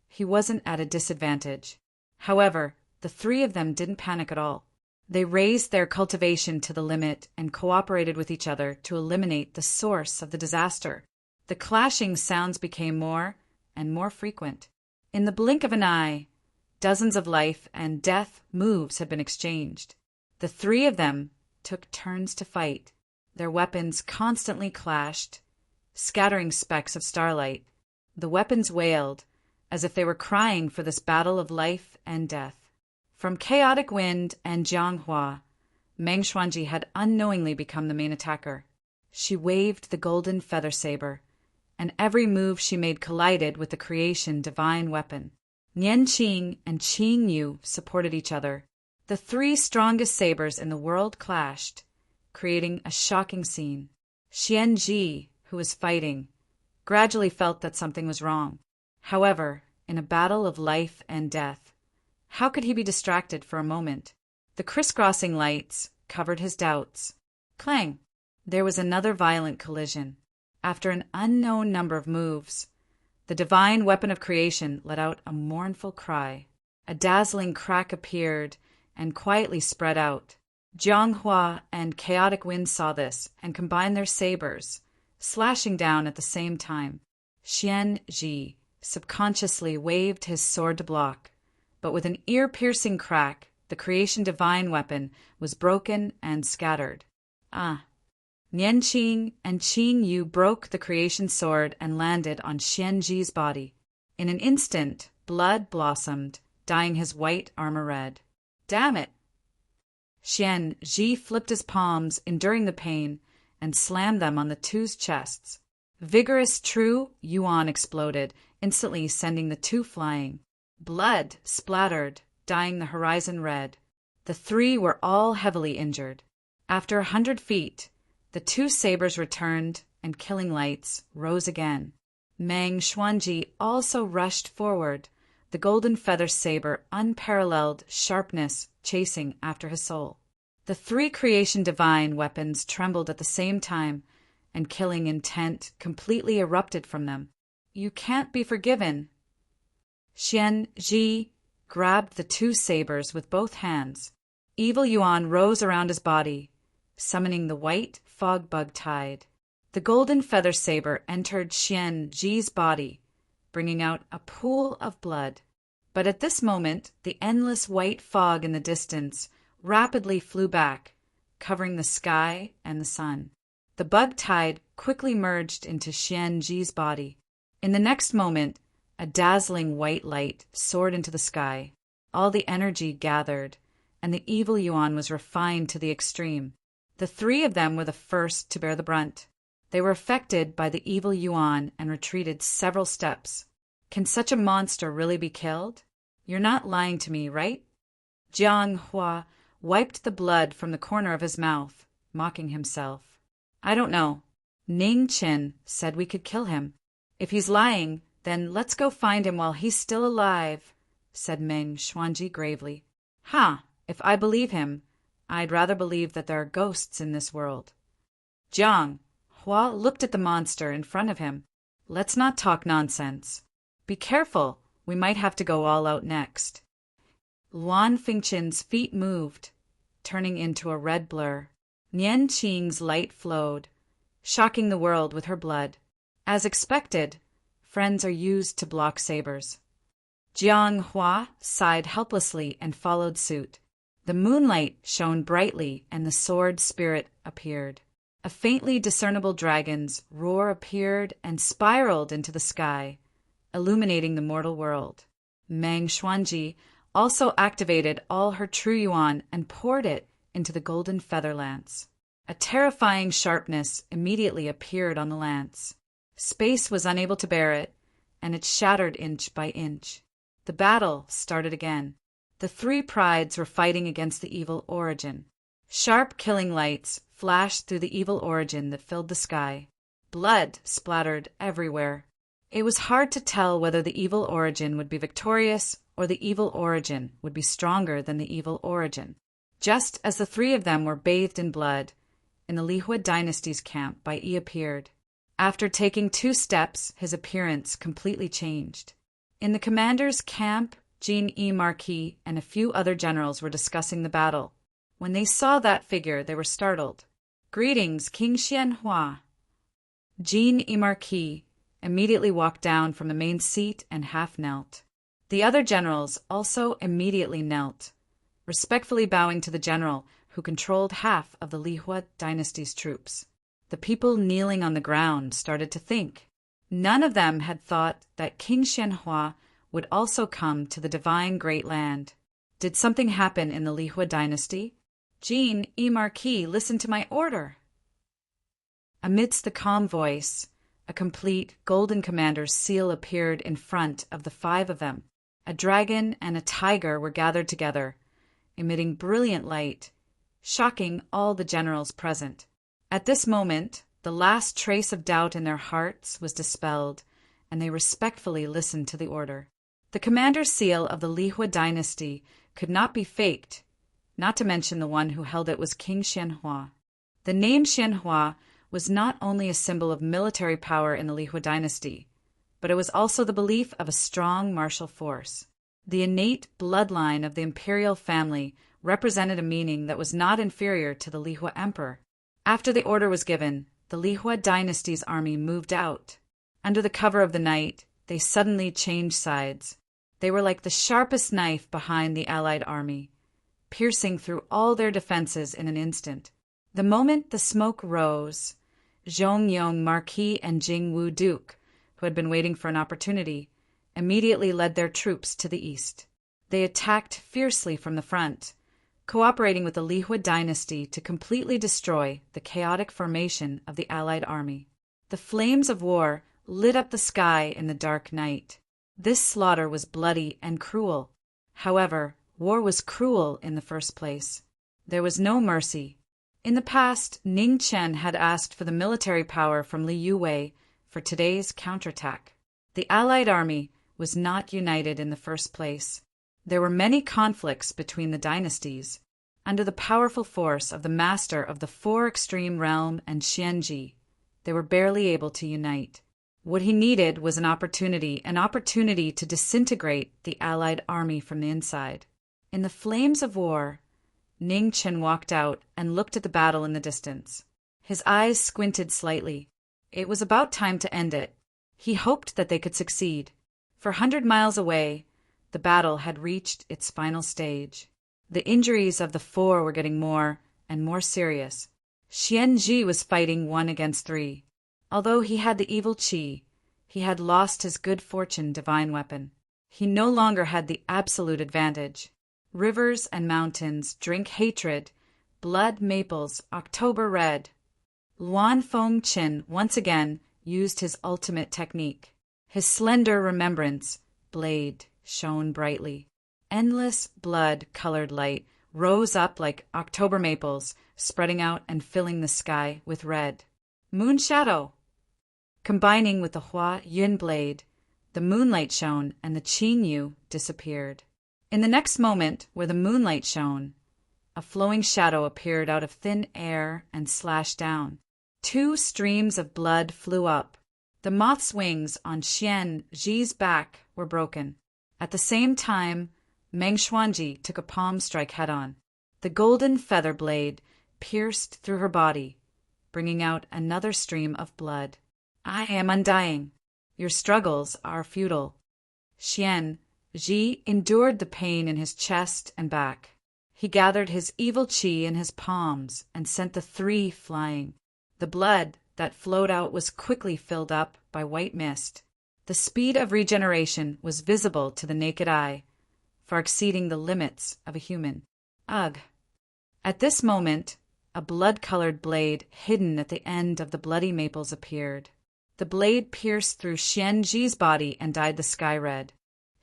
he wasn't at a disadvantage. However, the 3 of them didn't panic at all. They raised their cultivation to the limit and cooperated with each other to eliminate the source of the disaster. The clashing sounds became more and more frequent. In the blink of an eye, dozens of life and death moves had been exchanged. The 3 of them took turns to fight. Their weapons constantly clashed, scattering specks of starlight. The weapons wailed, as if they were crying for this battle of life and death. From chaotic wind and Jianghua, Meng Xuanji had unknowingly become the main attacker. She waved the golden feather saber, and every move she made collided with the creation divine weapon. Nian Qing and Qing Yu supported each other. The 3 strongest sabers in the world clashed, creating a shocking scene. Xian Ji, who was fighting, gradually felt that something was wrong. However, in a battle of life and death, how could he be distracted for a moment? The crisscrossing lights covered his doubts. Clang! There was another violent collision. After an unknown number of moves, the divine weapon of creation let out a mournful cry. A dazzling crack appeared and quietly spread out. Jianghua and Chaotic Wind saw this and combined their sabers, slashing down at the same time. Xian Ji subconsciously waved his sword to block, but with an ear-piercing crack, the creation divine weapon was broken and scattered. Nian Qing and Qing Yu broke the creation sword and landed on Xian Ji's body. In an instant, blood blossomed, dyeing his white armor red. Damn it! Xian Ji flipped his palms, enduring the pain, and slammed them on the 2's chests. Vigorous true yuan exploded, instantly sending the 2 flying. Blood splattered, dyeing the horizon red. The 3 were all heavily injured. After 100 feet, the 2 sabers returned, and killing lights rose again. Meng Xuanji also rushed forward, the golden feather saber unparalleled sharpness chasing after his soul. The 3 creation divine weapons trembled at the same time, and killing intent completely erupted from them. You can't be forgiven. Xian Ji grabbed the 2 sabers with both hands. Evil yuan rose around his body, summoning the white fog bug tide. The golden feather saber entered Xian Ji's body, bringing out a pool of blood. But at this moment, the endless white fog in the distance rapidly flew back, covering the sky and the sun. The bug tide quickly merged into Xian Ji's body. In the next moment, a dazzling white light soared into the sky. All the energy gathered, and the evil yuan was refined to the extreme. The 3 of them were the first to bear the brunt. They were affected by the evil yuan and retreated several steps. Can such a monster really be killed? You're not lying to me, right? Jiang Hua wiped the blood from the corner of his mouth, mocking himself. I don't know. Ning Qin said we could kill him. If he's lying, then let's go find him while he's still alive, said Meng Xuanji gravely. If I believe him, I'd rather believe that there are ghosts in this world. Jiang Hua looked at the monster in front of him. Let's not talk nonsense. Be careful, we might have to go all out next. Luan Fingqin's feet moved, turning into a red blur. Nian Qing's light flowed, shocking the world with her blood. As expected, friends are used to block sabers. Jiang Hua sighed helplessly and followed suit. The moonlight shone brightly, and the sword spirit appeared. A faintly discernible dragon's roar appeared and spiraled into the sky, illuminating the mortal world. Meng Xuanji also activated all her true yuan and poured it into the golden feather lance. A terrifying sharpness immediately appeared on the lance. Space was unable to bear it, and it shattered inch by inch. The battle started again. The three prides were fighting against the evil origin. Sharp killing lights flashed through the evil origin that filled the sky. Blood splattered everywhere. It was hard to tell whether the evil origin would be victorious or the evil origin would be stronger than the evil origin. Just as the three of them were bathed in blood, in the Lihua dynasty's camp, Bai Yi appeared. After taking 2 steps, his appearance completely changed. In the commander's camp, Marquis and a few other generals were discussing the battle. When they saw that figure, they were startled. "Greetings, King Xianhua." Marquis immediately walked down from the main seat and half knelt. The other generals also immediately knelt, respectfully bowing to the general who controlled half of the Lihua dynasty's troops. The people kneeling on the ground started to think. None of them had thought that King Xianhua would also come to the divine great land. Did something happen in the Lihua dynasty? Marquis, listen to my order. Amidst the calm voice, a complete golden commander's seal appeared in front of the 5 of them. A dragon and a tiger were gathered together, emitting brilliant light, shocking all the generals present. At this moment, the last trace of doubt in their hearts was dispelled, and they respectfully listened to the order. The commander's seal of the Lihua dynasty could not be faked, not to mention the one who held it was King Xianhua. The name Xianhua was not only a symbol of military power in the Lihua dynasty, but it was also the belief of a strong martial force. The innate bloodline of the imperial family represented a meaning that was not inferior to the Lihua emperor. After the order was given, the Lihua dynasty's army moved out. Under the cover of the night, they suddenly changed sides. They were like the sharpest knife behind the allied army, piercing through all their defenses in an instant. The moment the smoke rose, Zhongyong Marquis and Jingwu Duke, who had been waiting for an opportunity, immediately led their troops to the east. They attacked fiercely from the front, cooperating with the Lihua dynasty to completely destroy the chaotic formation of the allied army. The flames of war lit up the sky in the dark night. This slaughter was bloody and cruel. However, war was cruel in the first place. There was no mercy. In the past, Ning Chen had asked for the military power from Li Yuwei for today's counterattack. The allied army was not united in the first place. There were many conflicts between the dynasties. Under the powerful force of the master of the 4 extreme realm and Xianji, they were barely able to unite. What he needed was an opportunity to disintegrate the allied army from the inside. In the flames of war, Ning Chen walked out and looked at the battle in the distance. His eyes squinted slightly. It was about time to end it. He hoped that they could succeed. For 100 miles away, the battle had reached its final stage. The injuries of the 4 were getting more and more serious. Xianji was fighting 1 against 3. Although he had the evil qi, he had lost his good fortune divine weapon. He no longer had the absolute advantage. Rivers and mountains drink hatred, blood maples, October red. Luan Feng Qin once again used his ultimate technique. His slender remembrance blade shone brightly. Endless blood-colored light rose up like October maples, spreading out and filling the sky with red. Moon shadow! Combining with the Hua Yun blade, the moonlight shone and the Qin Yu disappeared. In the next moment, where the moonlight shone, a flowing shadow appeared out of thin air and slashed down. 2 streams of blood flew up. The moth's wings on Xian Zhi's back were broken. At the same time, Meng Xuanji took a palm strike head-on. The golden feather blade pierced through her body, bringing out another stream of blood. "I am undying. Your struggles are futile." Xian Zhi endured the pain in his chest and back. He gathered his evil qi in his palms and sent the 3 flying. The blood that flowed out was quickly filled up by white mist. The speed of regeneration was visible to the naked eye. far exceeding the limits of a human. Ugh! At this moment, a blood-colored blade hidden at the end of the bloody maples appeared. The blade pierced through Xian Zhi's body and dyed the sky red.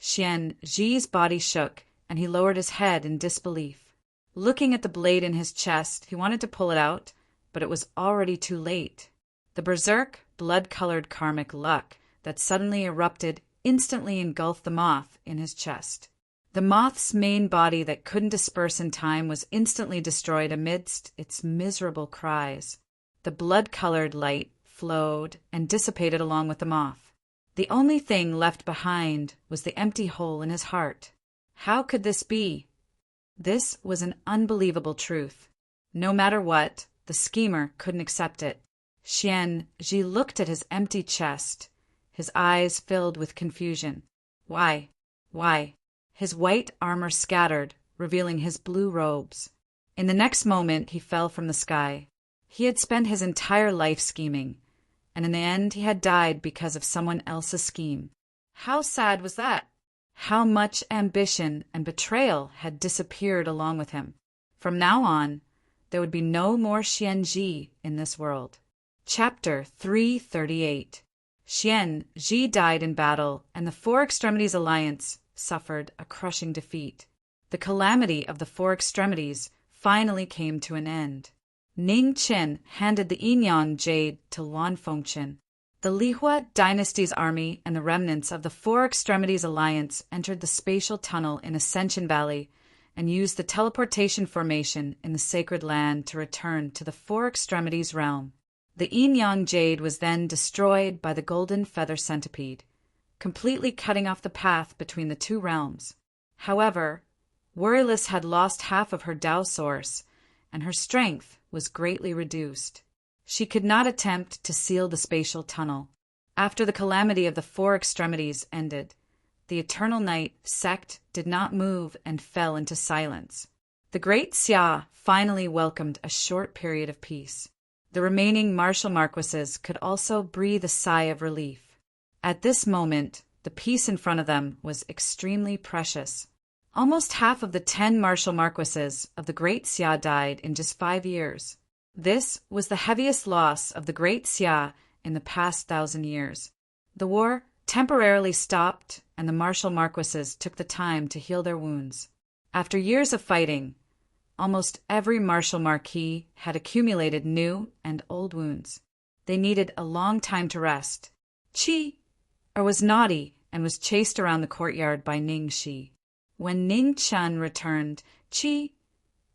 Xian Zhi's body shook, and he lowered his head in disbelief. Looking at the blade in his chest, he wanted to pull it out, but it was already too late. The berserk, blood-colored karmic luck that suddenly erupted instantly engulfed the moth in his chest. The moth's main body that couldn't disperse in time was instantly destroyed amidst its miserable cries. The blood-colored light flowed and dissipated along with the moth. The only thing left behind was the empty hole in his heart. How could this be? This was an unbelievable truth. No matter what, the schemer couldn't accept it. Xian Zhi looked at his empty chest, his eyes filled with confusion. Why? Why? His white armor scattered, revealing his blue robes. In the next moment, he fell from the sky. He had spent his entire life scheming, and in the end he had died because of someone else's scheme. How sad was that? How much ambition and betrayal had disappeared along with him. From now on, there would be no more Xian Zhi in this world. Chapter 338. Xian Zhi died in battle, and the Four Extremities Alliance suffered a crushing defeat. The calamity of the Four Extremities finally came to an end. Ning Chen handed the Yinyan Jade to Luan Fengchen. The Lihua dynasty's army and the remnants of the Four Extremities Alliance entered the spatial tunnel in Ascension Valley and used the teleportation formation in the sacred land to return to the Four Extremities realm. The Yinyan Jade was then destroyed by the Golden Feather Centipede, completely cutting off the path between the two realms. However, Worryless had lost half of her Tao source, and her strength was greatly reduced. She could not attempt to seal the spatial tunnel. After the calamity of the Four Extremities ended, the Eternal Night sect did not move and fell into silence. The Great Xia finally welcomed a short period of peace. The remaining martial marquises could also breathe a sigh of relief. At this moment, the peace in front of them was extremely precious. Almost half of the 10 martial marquises of the Great Xia died in just 5 years. This was the heaviest loss of the Great Xia in the past 1,000 years. The war temporarily stopped, and the martial marquises took the time to heal their wounds. After years of fighting, almost every martial marquis had accumulated new and old wounds. They needed a long time to rest. Was naughty and was chased around the courtyard by Ning Shi. When Ning Chen returned,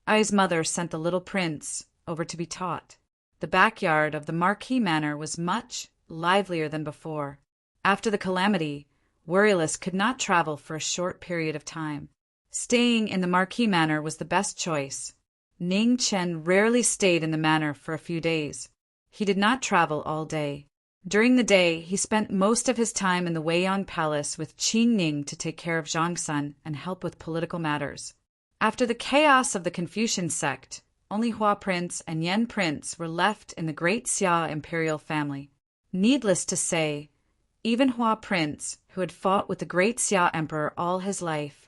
I's mother sent the little prince over to be taught. The backyard of the Marquis manor was much livelier than before. After the calamity, Worryless could not travel for a short period of time. Staying in the Marquis manor was the best choice. Ning Chen rarely stayed in the manor for a few days. He did not travel all day. During the day, he spent most of his time in the Weiyan Palace with Qin Ning to take care of Zhangsun and help with political matters. After the chaos of the Confucian sect, only Hua Prince and Yan Prince were left in the Great Xia imperial family. Needless to say, even Hua Prince, who had fought with the Great Xia Emperor all his life,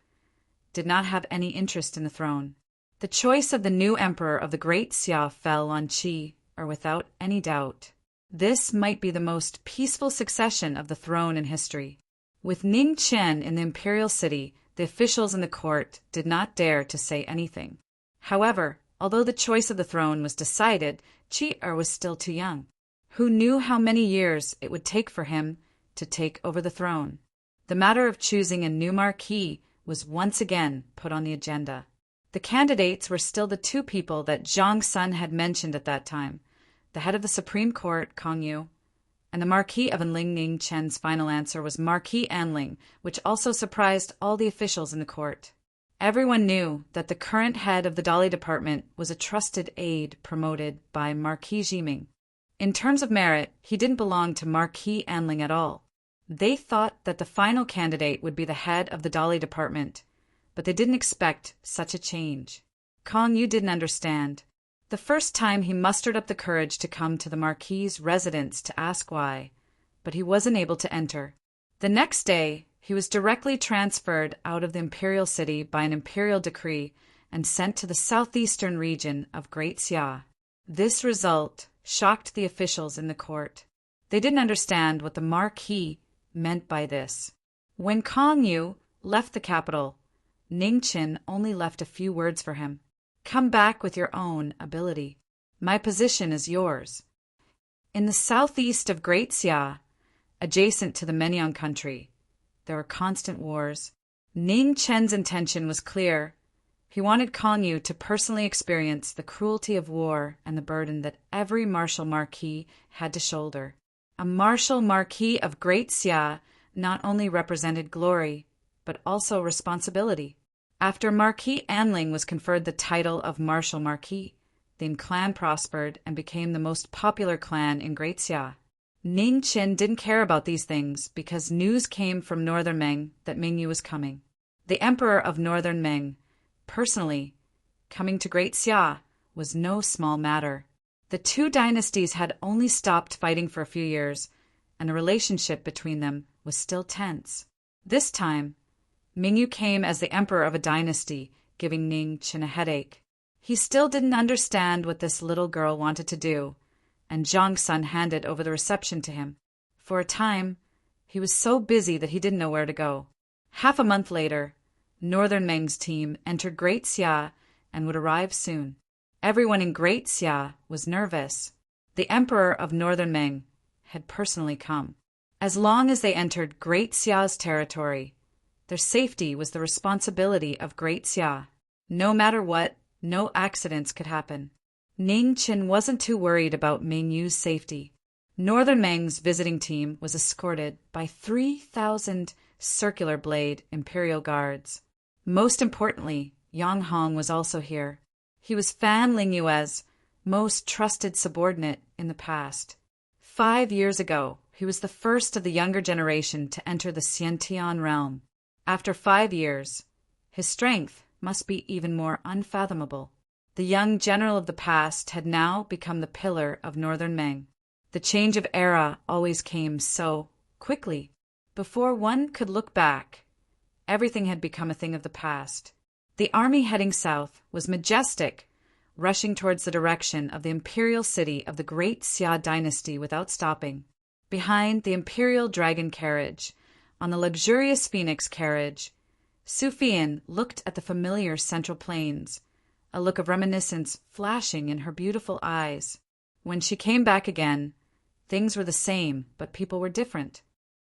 did not have any interest in the throne. The choice of the new emperor of the Great Xia fell on Qi, or without any doubt. This might be the most peaceful succession of the throne in history. With Ning Chen in the imperial city, the officials in the court did not dare to say anything. However, although the choice of the throne was decided, Qi was still too young. Who knew how many years it would take for him to take over the throne? The matter of choosing a new marquis was once again put on the agenda. The candidates were still the two people that Zhang Sun had mentioned at that time, the head of the Supreme Court, Kong Yu, and the Marquis of Anling. Ning Chen's final answer was Marquis Anling, which also surprised all the officials in the court. Everyone knew that the current head of the Dali department was a trusted aide promoted by Marquis Jiming. In terms of merit, he didn't belong to Marquis Anling at all. They thought that the final candidate would be the head of the Dali department, but they didn't expect such a change. Kong Yu didn't understand. The first time he mustered up the courage to come to the Marquis's residence to ask why, but he wasn't able to enter. The next day, He was directly transferred out of the imperial city by an imperial decree and sent to the southeastern region of Great Xia. This result shocked the officials in the court. They didn't understand what the Marquis meant by this. When Kong Yu left the capital, Ning Qin only left a few words for him. Come back with your own ability. My position is yours. In the southeast of Great Xia, adjacent to the Menyang country, there were constant wars. Ning Chen's intention was clear. He wanted Kong Yu to personally experience the cruelty of war and the burden that every martial marquis had to shoulder. A martial marquis of Great Xia not only represented glory, but also responsibility. After Marquis Anling was conferred the title of martial marquis, the clan prospered and became the most popular clan in Great Xia. Ning Qin didn't care about these things because news came from Northern Meng that Mingyu was coming. The Emperor of Northern Meng, personally, coming to Great Xia was no small matter. The two dynasties had only stopped fighting for a few years, and the relationship between them was still tense. This time, Mingyu came as the emperor of a dynasty, giving Ning Qin a headache. He still didn't understand what this little girl wanted to do, and Zhang Sun handed over the reception to him. For a time, he was so busy that he didn't know where to go. Half a month later, Northern Meng's team entered Great Xia and would arrive soon. Everyone in Great Xia was nervous. The Emperor of Northern Meng had personally come. As long as they entered Great Xia's territory, their safety was the responsibility of Great Xia. No matter what, no accidents could happen. Ning Qin wasn't too worried about Mingyu's safety. Northern Meng's visiting team was escorted by 3,000 circular blade imperial guards. Most importantly, Yang Hong was also here. He was Fan Lingyue's most trusted subordinate in the past. 5 years ago, he was the first of the younger generation to enter the Xiantian realm. After 5 years, his strength must be even more unfathomable. The young general of the past had now become the pillar of Northern Meng. The change of era always came so quickly. Before one could look back, everything had become a thing of the past. The army heading south was majestic, rushing towards the direction of the imperial city of the Great Xia dynasty without stopping. Behind the imperial dragon carriage, on the luxurious phoenix carriage, Su Fian looked at the familiar central plains, a look of reminiscence flashing in her beautiful eyes. When she came back again, things were the same, but people were different.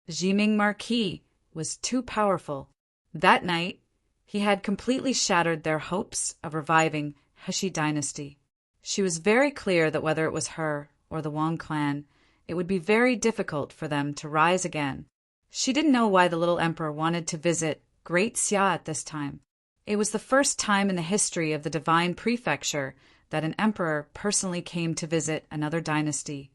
Jiming Marquis was too powerful. That night, he had completely shattered their hopes of reviving Heshi dynasty. She was very clear that whether it was her or the Wang clan, it would be very difficult for them to rise again. She didn't know why the little emperor wanted to visit Great Xia at this time. It was the first time in the history of the divine prefecture that an emperor personally came to visit another dynasty,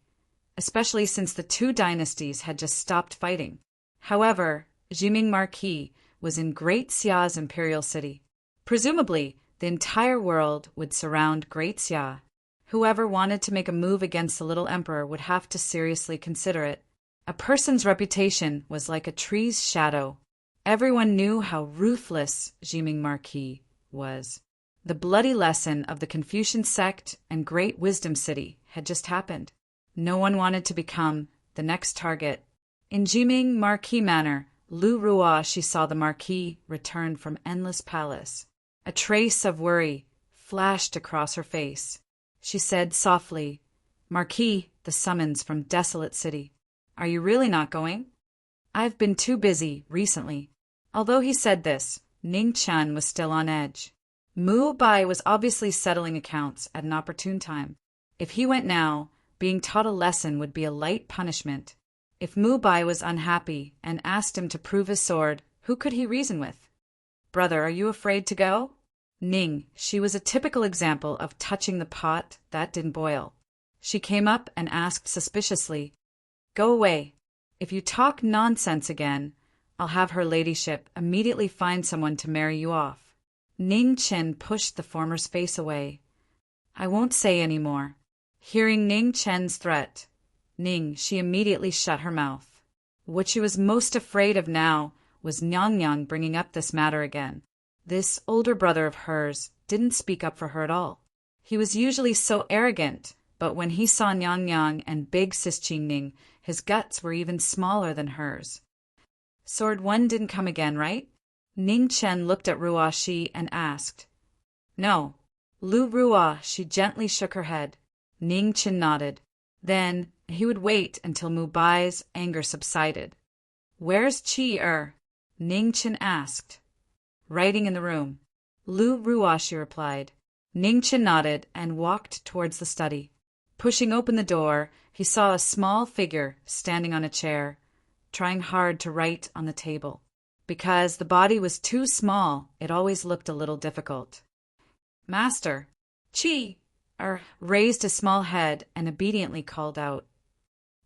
especially since the two dynasties had just stopped fighting. However, Jiming Marquis was in Great Xia's imperial city. Presumably, the entire world would surround Great Xia. Whoever wanted to make a move against the little emperor would have to seriously consider it. A person's reputation was like a tree's shadow. Everyone knew how ruthless Jiming Marquis was. The bloody lesson of the Confucian sect and Great Wisdom City had just happened. No one wanted to become the next target. In Jiming Marquis Manor, Lu Rua, she saw the Marquis return from Endless Palace. A trace of worry flashed across her face. She said softly, "Marquis, the summons from Desolate City. Are you really not going?" "I've been too busy recently." Although he said this, Ning Chen was still on edge. Mu Bai was obviously settling accounts at an opportune time. If he went now, being taught a lesson would be a light punishment. If Mu Bai was unhappy and asked him to prove his sword, who could he reason with? "Brother, are you afraid to go?" Ning, she was a typical example of touching the pot that didn't boil. She came up and asked suspiciously, "Go away. If you talk nonsense again, I'll have her ladyship immediately find someone to marry you off." Ning Chen pushed the former's face away. "I won't say any more." Hearing Ning Chen's threat, Ning, she immediately shut her mouth. What she was most afraid of now was Nyang bringing up this matter again. This older brother of hers didn't speak up for her at all. He was usually so arrogant, but when he saw Nyang and big sis Qingning, his guts were even smaller than hers. Sword 1 didn't come again, right? Ning Chen looked at Ruo Shi and asked. No. Lu Ruo, she gently shook her head. Ning Chen nodded. Then he would wait until Mu Bai's anger subsided. Where's Qi? Ning Chen asked. Writing in the room. Lu Ruo, she replied. Ning Chen nodded and walked towards the study. Pushing open the door, he saw a small figure standing on a chair, trying hard to write on the table. Because the body was too small, it always looked a little difficult. Master, Qi, raised his small head and obediently called out.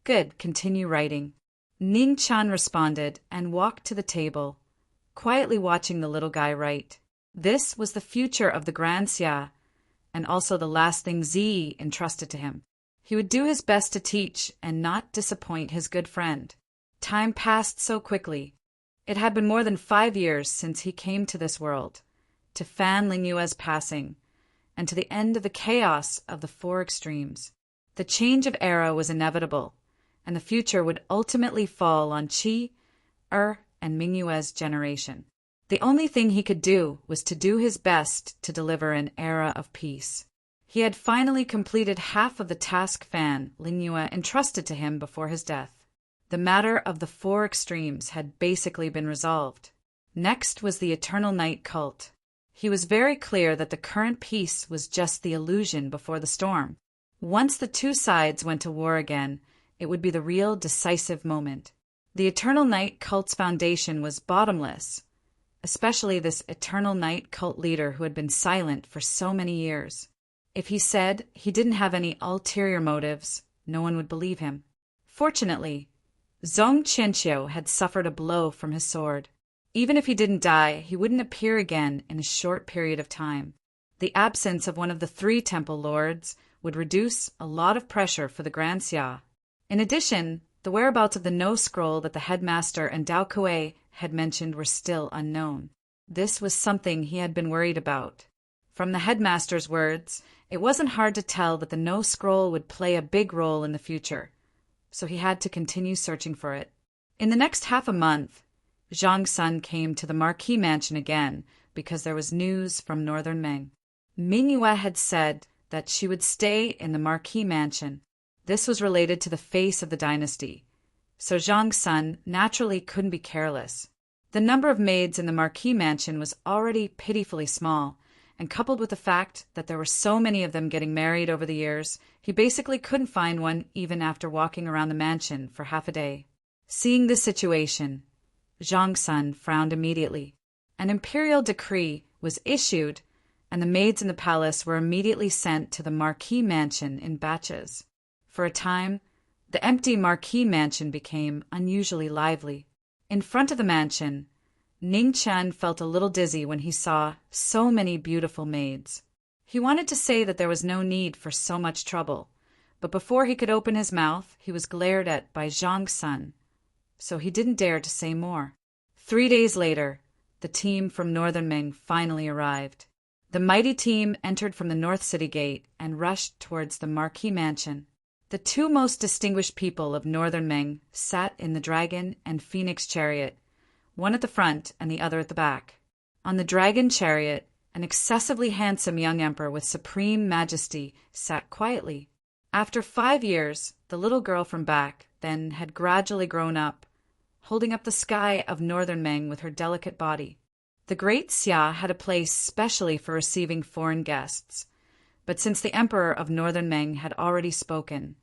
Good, continue writing. Ning Chen responded and walked to the table, quietly watching the little guy write. This was the future of the Grand Xia, and also the last thing Zi entrusted to him. He would do his best to teach and not disappoint his good friend. Time passed so quickly. It had been more than 5 years since he came to this world, to Fan Lingyue's passing, and to the end of the chaos of the 4 extremes. The change of era was inevitable, and the future would ultimately fall on Qi, and Mingyue's generation. The only thing he could do was to do his best to deliver an era of peace. He had finally completed half of the task Fan Lingyue entrusted to him before his death. The matter of the 4 extremes had basically been resolved. Next was the Eternal Night cult. He was very clear that the current peace was just the illusion before the storm. Once the 2 sides went to war again, it would be the real decisive moment. The Eternal Night cult's foundation was bottomless, especially this Eternal Night cult leader who had been silent for so many years. If he said he didn't have any ulterior motives, no one would believe him. Fortunately, Zhong Qianqiu had suffered a blow from his sword. Even if he didn't die, he wouldn't appear again in a short period of time. The absence of one of the 3 temple lords would reduce a lot of pressure for the Grand Xia. In addition, the whereabouts of the No Scroll that the headmaster and Dao Kuei had mentioned were still unknown. This was something he had been worried about. From the headmaster's words, it wasn't hard to tell that the No Scroll would play a big role in the future, so he had to continue searching for it. In the next half a month, Zhang Sun came to the Marquis mansion again because there was news from Northern Meng. Mingyue had said that she would stay in the Marquis mansion. This was related to the face of the dynasty, so Zhang Sun naturally couldn't be careless. The number of maids in the Marquis mansion was already pitifully small, and coupled with the fact that there were so many of them getting married over the years, he basically couldn't find one even after walking around the mansion for half a day. Seeing this situation, Zhang Sun frowned immediately. An imperial decree was issued, and the maids in the palace were immediately sent to the Marquis mansion in batches. For a time, the empty Marquis mansion became unusually lively. In front of the mansion, Ning Chen felt a little dizzy when he saw so many beautiful maids. He wanted to say that there was no need for so much trouble, but before he could open his mouth, he was glared at by Zhang Sun, so he didn't dare to say more. 3 days later, the team from Northern Ming finally arrived. The mighty team entered from the North City Gate and rushed towards the Marquis mansion. The 2 most distinguished people of Northern Ming sat in the dragon and phoenix chariot, one at the front and the other at the back. On the dragon chariot, an excessively handsome young emperor with supreme majesty sat quietly. After 5 years, the little girl from back then had gradually grown up, holding up the sky of Northern Ming with her delicate body. The Great Xia had a place specially for receiving foreign guests, but since the emperor of Northern Ming had already spoken,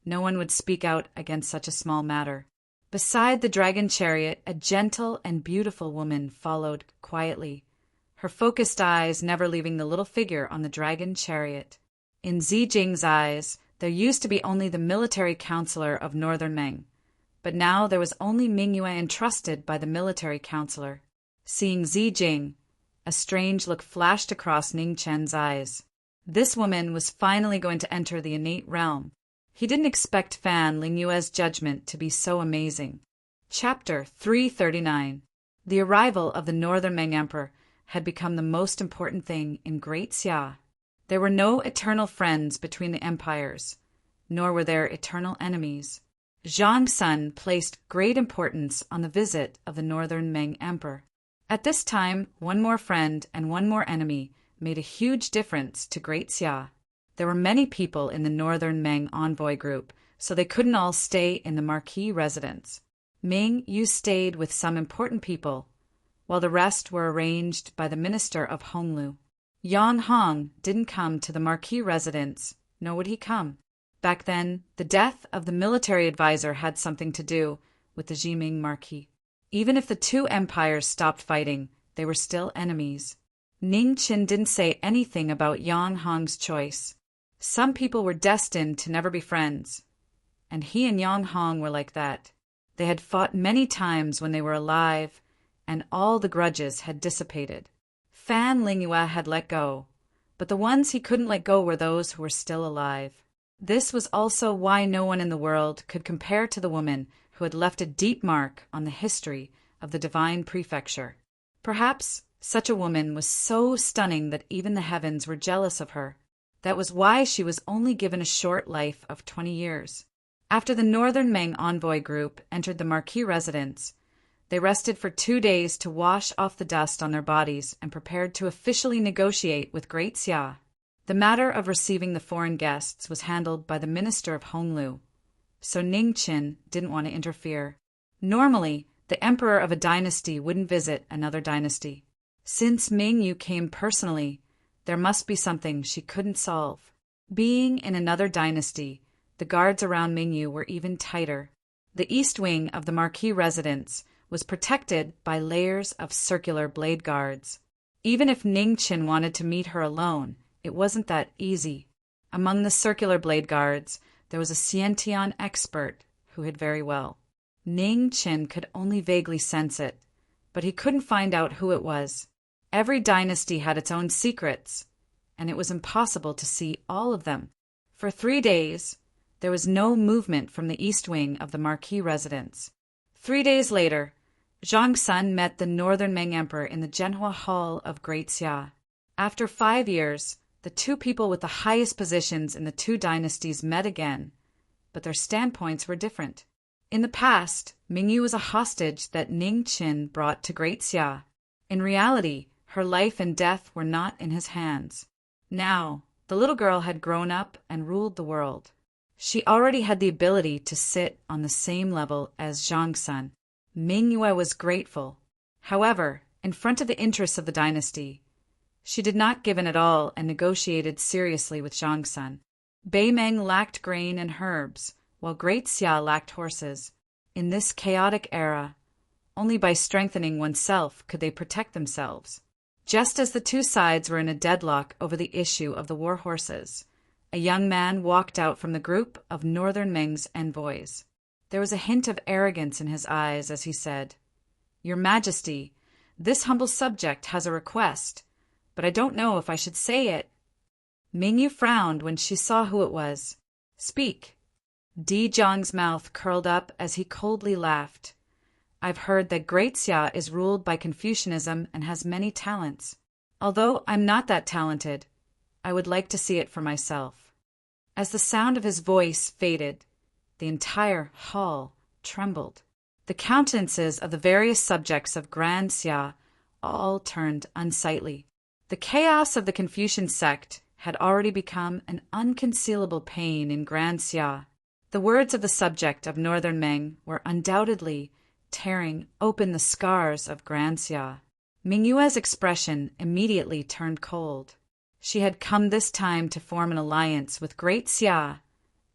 no one would speak out against such a small matter. Beside the dragon chariot, a gentle and beautiful woman followed quietly, her focused eyes never leaving the little figure on the dragon chariot. In Zi Jing's eyes, there used to be only the military counselor of Northern Ming, but now there was only Mingyue entrusted by the military counselor. Seeing Zi Jing, a strange look flashed across Ning Chen's eyes. This woman was finally going to enter the innate realm. He didn't expect Fan Lingyue's judgment to be so amazing. Chapter 339. The arrival of the Northern Ming Emperor had become the most important thing in Great Xia. There were no eternal friends between the empires, nor were there eternal enemies. Zhang Sun placed great importance on the visit of the Northern Ming Emperor. At this time, one more friend and one more enemy made a huge difference to Great Xia. There were many people in the Northern Ming envoy group, so they couldn't all stay in the Marquis residence. Ming Yu stayed with some important people, while the rest were arranged by the Minister of Honglu. Yang Hong didn't come to the Marquis residence, nor would he come. Back then, the death of the military advisor had something to do with the Jiming Marquis. Even if the two empires stopped fighting, they were still enemies. Ning Qin didn't say anything about Yang Hong's choice. Some people were destined to never be friends, and he and Yang Hong were like that. They had fought many times when they were alive, and all the grudges had dissipated. Fan Lingyue had let go, but the ones he couldn't let go were those who were still alive. This was also why no one in the world could compare to the woman who had left a deep mark on the history of the divine prefecture. Perhaps such a woman was so stunning that even the heavens were jealous of her. That was why she was only given a short life of 20 years. After the Northern Ming envoy group entered the Marquis residence, they rested for 2 days to wash off the dust on their bodies and prepared to officially negotiate with Great Xia. The matter of receiving the foreign guests was handled by the Minister of Honglu, so Ning Qin didn't want to interfere. Normally, the emperor of a dynasty wouldn't visit another dynasty. Since Ming Yu came personally, there must be something she couldn't solve. Being in another dynasty, the guards around Ming Yu were even tighter. The east wing of the Marquis residence was protected by layers of circular blade guards. Even if Ning Qin wanted to meet her alone, it wasn't that easy. Among the circular blade guards, there was a Xiantian expert who hid very well. Ning Qin could only vaguely sense it, but he couldn't find out who it was. Every dynasty had its own secrets, and it was impossible to see all of them. For 3 days, there was no movement from the east wing of the Marquis residence. 3 days later, Zhang Sun met the Northern Ming Emperor in the Zhenhua Hall of Great Xia. After 5 years, the two people with the highest positions in the two dynasties met again, but their standpoints were different. In the past, Mingyu was a hostage that Ning Qin brought to Great Xia. In reality, her life and death were not in his hands. Now, the little girl had grown up and ruled the world. She already had the ability to sit on the same level as Zhang Sun. Mingyue was grateful. However, in front of the interests of the dynasty, she did not give in at all and negotiated seriously with Zhang Sun. Beimeng lacked grain and herbs, while Great Xia lacked horses. In this chaotic era, only by strengthening oneself could they protect themselves. Just as the two sides were in a deadlock over the issue of the war horses, a young man walked out from the group of Northern Ming's envoys. There was a hint of arrogance in his eyes as he said, "Your Majesty, this humble subject has a request, but I don't know if I should say it." Mingyu frowned when she saw who it was. "Speak." Di Zhang's mouth curled up as he coldly laughed. "I've heard that Great Xia is ruled by Confucianism and has many talents. Although I'm not that talented, I would like to see it for myself." As the sound of his voice faded, the entire hall trembled. The countenances of the various subjects of Grand Xia all turned unsightly. The chaos of the Confucian sect had already become an unconcealable pain in Grand Xia. The words of the subject of Northern Ming were undoubtedly tearing open the scars of Grand Xia. Mingyue's expression immediately turned cold. She had come this time to form an alliance with Great Xia,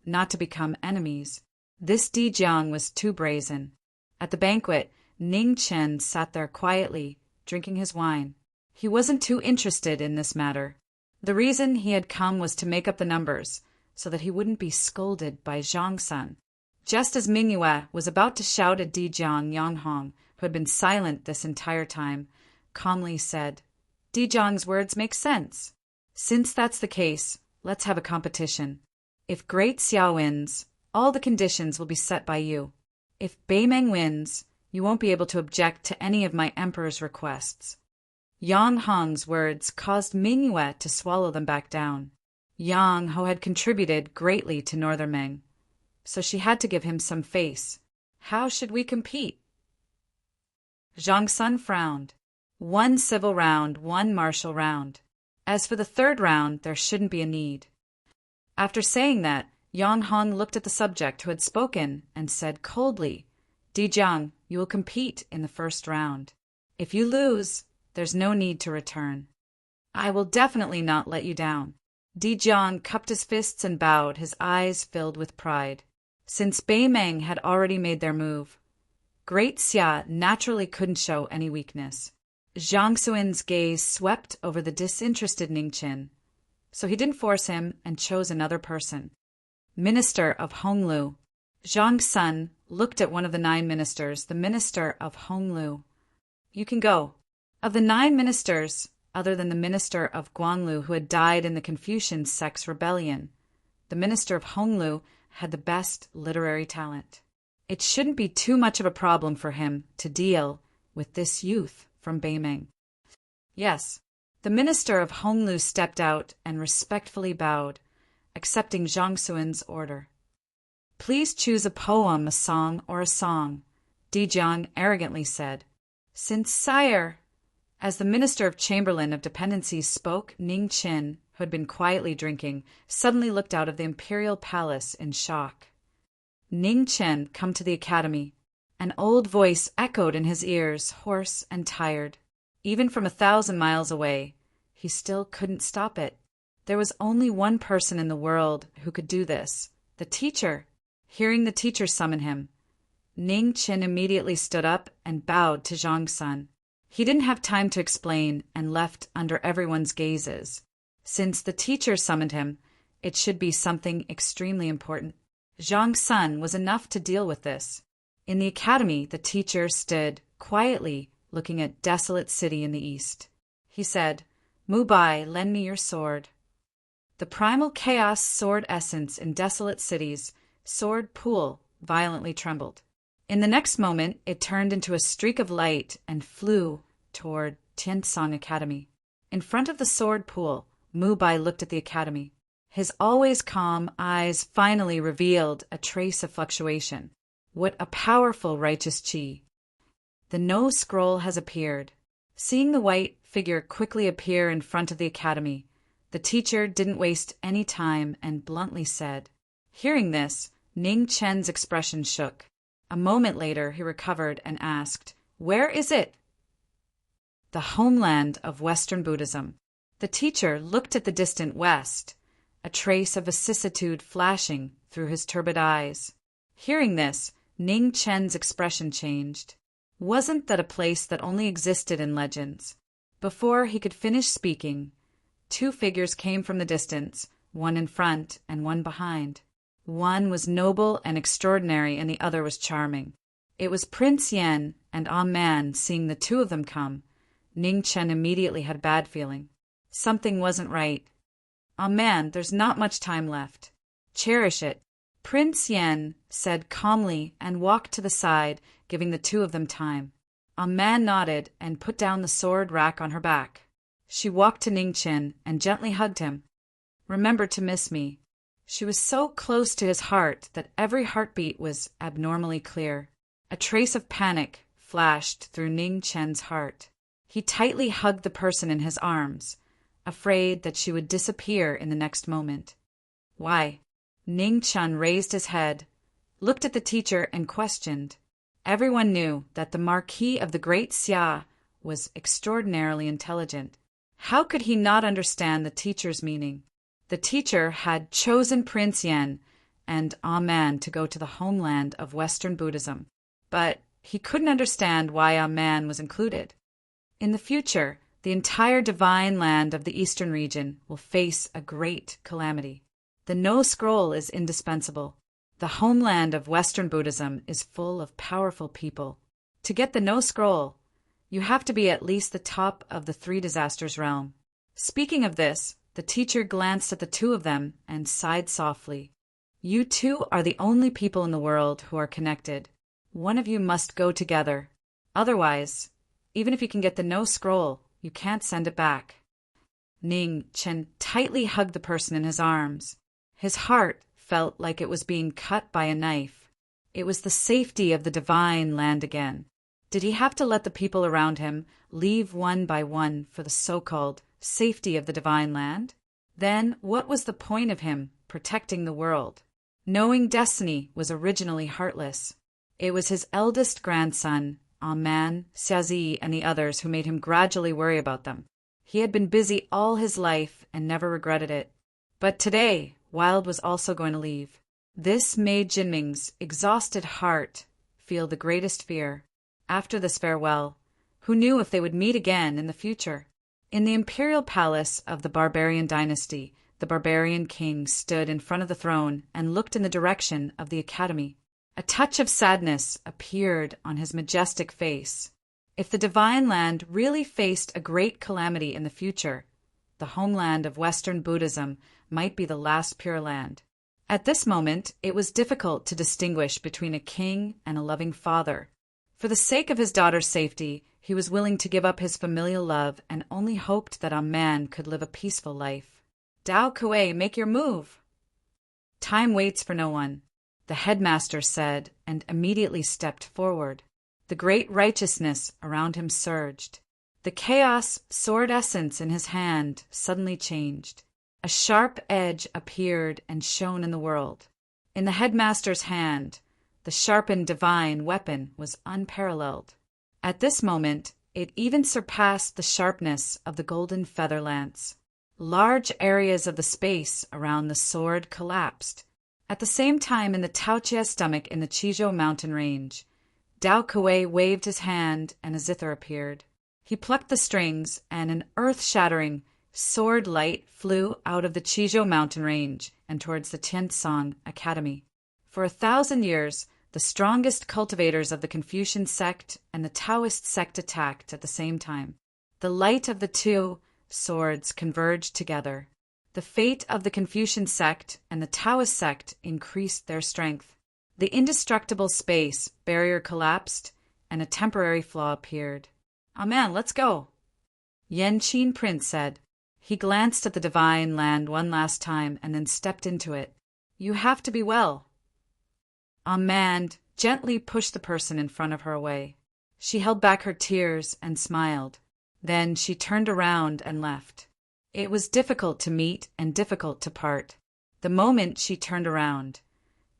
not to become enemies. This Di Jiang was too brazen. At the banquet, Ning Chen sat there quietly, drinking his wine. He wasn't too interested in this matter. The reason he had come was to make up the numbers, so that he wouldn't be scolded by Zhang Sun. Just as Mingyue was about to shout at Di Jiang, Yang Hong, who had been silent this entire time, calmly said, "Di Jiang's words make sense. Since that's the case, let's have a competition. If Great Xia wins, all the conditions will be set by you. If Beimeng wins, You won't be able to object to any of my emperor's requests." Yang Hong's words caused Ming Yue to swallow them back down. Yang Ho had contributed greatly to Northern Ming, so she had to give him some face. How should we compete? Zhang Sun frowned. 1 civil round, 1 martial round. As for the 3rd round, there shouldn't be a need. After saying that, Yang Hong looked at the subject who had spoken and said coldly, "Di Jiang, you will compete in the 1st round. If you lose, there's no need to return. I will definitely not let you down." Di Jiang cupped his fists and bowed, his eyes filled with pride. Since Bei Meng had already made their move, Great Xia naturally couldn't show any weakness. Zhang Xuan's gaze swept over the disinterested Ning Qin, so he didn't force him and chose another person. Minister of Honglu. Zhang Sun looked at one of the 9 ministers, the minister of Honglu. "You can go." Of the 9 ministers, other than the minister of Guanlu who had died in the Confucian sect's rebellion, the minister of Honglu had the best literary talent. It shouldn't be too much of a problem for him to deal with this youth from Bei Meng. Yes, the minister of Honglu stepped out and respectfully bowed, accepting Zhang Xuan's order. "Please choose a poem, a song, or a song," Di Jiang arrogantly said. "Since sire..." As the Minister of Chamberlain of Dependencies spoke, Ning Qin, who had been quietly drinking, suddenly looked out of the imperial palace in shock. "Ning Qin, come to the academy." An old voice echoed in his ears, hoarse and tired. Even from 1,000 miles away, he still couldn't stop it. There was only one person in the world who could do this, the teacher. Hearing the teacher summon him, Ning Qin immediately stood up and bowed to Zhang Sun. He didn't have time to explain and left under everyone's gazes. Since the teacher summoned him, it should be something extremely important. Zhang Sun was enough to deal with this. In the academy, the teacher stood quietly looking at desolate city in the east. He said, "Mu Bai, lend me your sword." The primal chaos sword essence in desolate cities, sword pool, violently trembled. In the next moment, it turned into a streak of light and flew toward Tiansong Academy. In front of the sword pool, Mu Bai looked at the academy. His always calm eyes finally revealed a trace of fluctuation. What a powerful righteous chi. The no scroll has appeared. Seeing the white figure quickly appear in front of the academy, the teacher didn't waste any time and bluntly said. Hearing this, Ning Chen's expression shook. A moment later, he recovered and asked, "Where is it?" "The homeland of Western Buddhism." The teacher looked at the distant west, a trace of vicissitude flashing through his turbid eyes. Hearing this, Ning Chen's expression changed. Wasn't that a place that only existed in legends? Before he could finish speaking, 2 figures came from the distance, one in front and one behind. One was noble and extraordinary, and the other was charming. It was Prince Yan and Man. Seeing the 2 of them come, Ning Chen immediately had a bad feeling. Something wasn't right. Man, there's not much time left. Cherish it. Prince Yan said calmly and walked to the side, giving the 2 of them time. Man nodded and put down the sword rack on her back. She walked to Ning Chen and gently hugged him. "Remember to miss me." She was so close to his heart that every heartbeat was abnormally clear. A trace of panic flashed through Ning Chen's heart. He tightly hugged the person in his arms, afraid that she would disappear in the next moment. "Why?" Ning Chen raised his head, looked at the teacher, and questioned. Everyone knew that the Marquis of the Great Xia was extraordinarily intelligent. How could he not understand the teacher's meaning? The teacher had chosen Prince Yan and Man to go to the homeland of Western Buddhism, but he couldn't understand why Man was included. In the future, the entire divine land of the eastern region will face a great calamity. The no scroll is indispensable. The homeland of Western Buddhism is full of powerful people. To get the no scroll, you have to be at least the top of the 3 disasters realm. Speaking of this, the teacher glanced at the 2 of them and sighed softly. "You 2 are the only people in the world who are connected. One of you must go together. Otherwise, even if you can get the no scroll, you can't send it back. Ning Chen tightly hugged the person in his arms. His heart felt like it was being cut by a knife. It was the safety of the divine land again. Did he have to let the people around him leave one by one for the so-called safety of the divine land? Then what was the point of him protecting the world? Knowing destiny was originally heartless. It was his eldest grandson, Aman, Xiazi, and the others who made him gradually worry about them. He had been busy all his life and never regretted it. But today, Wild was also going to leave. This made Jinming's exhausted heart feel the greatest fear. After this farewell, who knew if they would meet again in the future? In the imperial palace of the barbarian dynasty, the barbarian king stood in front of the throne and looked in the direction of the academy. A touch of sadness appeared on his majestic face. If the divine land really faced a great calamity in the future, the homeland of Western Buddhism might be the last pure land. At this moment, it was difficult to distinguish between a king and a loving father. For the sake of his daughter's safety, he was willing to give up his familial love and only hoped that a man could live a peaceful life. Dao Kuei, make your move! Time waits for no one, the headmaster said, and immediately stepped forward. The great righteousness around him surged. The chaos sword essence in his hand suddenly changed. A sharp edge appeared and shone in the world. In the headmaster's hand, the sharpened divine weapon was unparalleled. At this moment, it even surpassed the sharpness of the golden feather lance. Large areas of the space around the sword collapsed. At the same time, in the Taochia stomach in the Chizhou mountain range, Dao Kuei waved his hand and a zither appeared. He plucked the strings, and an earth-shattering sword light flew out of the Chizhou mountain range and towards the Tianshan Academy. For 1,000 years, the strongest cultivators of the Confucian sect and the Taoist sect attacked at the same time. The light of the two swords converged together. The fate of the Confucian sect and the Taoist sect increased their strength. The indestructible space barrier collapsed, and a temporary flaw appeared. "Amen, let's go," Yan Qin Prince said. He glanced at the divine land one last time and then stepped into it. "You have to be well." Aman gently pushed the person in front of her away. She held back her tears and smiled. Then she turned around and left. It was difficult to meet and difficult to part. The moment she turned around,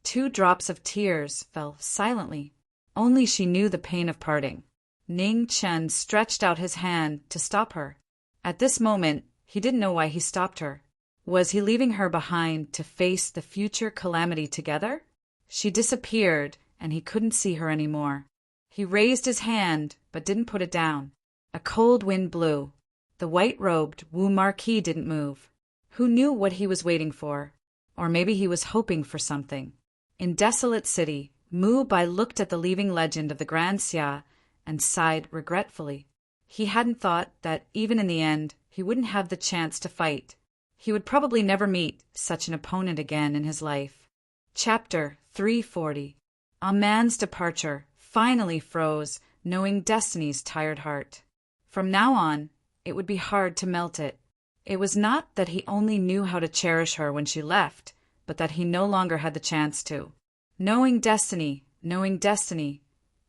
2 drops of tears fell silently. Only she knew the pain of parting. Ning Chen stretched out his hand to stop her. At this moment, he didn't know why he stopped her. Was he leaving her behind to face the future calamity together? She disappeared, and he couldn't see her anymore. He raised his hand, but didn't put it down. A cold wind blew. The white-robed Wu Marquis didn't move. Who knew what he was waiting for? Or maybe he was hoping for something. In Desolate City, Mu Bai looked at the leaving legend of the Grand Xia and sighed regretfully. He hadn't thought that, even in the end, he wouldn't have the chance to fight. He would probably never meet such an opponent again in his life. Chapter 340. A man's departure finally froze, knowing Destiny's tired heart. From now on, it would be hard to melt it. It was not that he only knew how to cherish her when she left, but that he no longer had the chance to. Knowing destiny.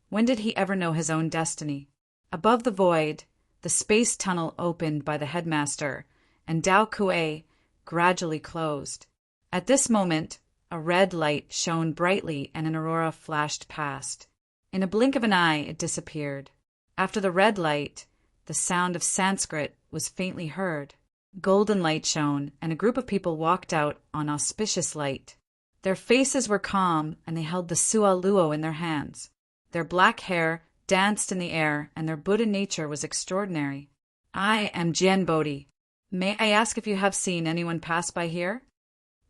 When did he ever know his own destiny? Above the void, the space tunnel opened by the headmaster, and Dao Kuei gradually closed. At this moment, a red light shone brightly and an aurora flashed past. In a blink of an eye, it disappeared. After the red light, the sound of Sanskrit was faintly heard. Golden light shone, and a group of people walked out on auspicious light. Their faces were calm, and they held the Sua Luo in their hands. Their black hair danced in the air, and their Buddha nature was extraordinary. "I am Jian Bodhi. May I ask if you have seen anyone pass by here?"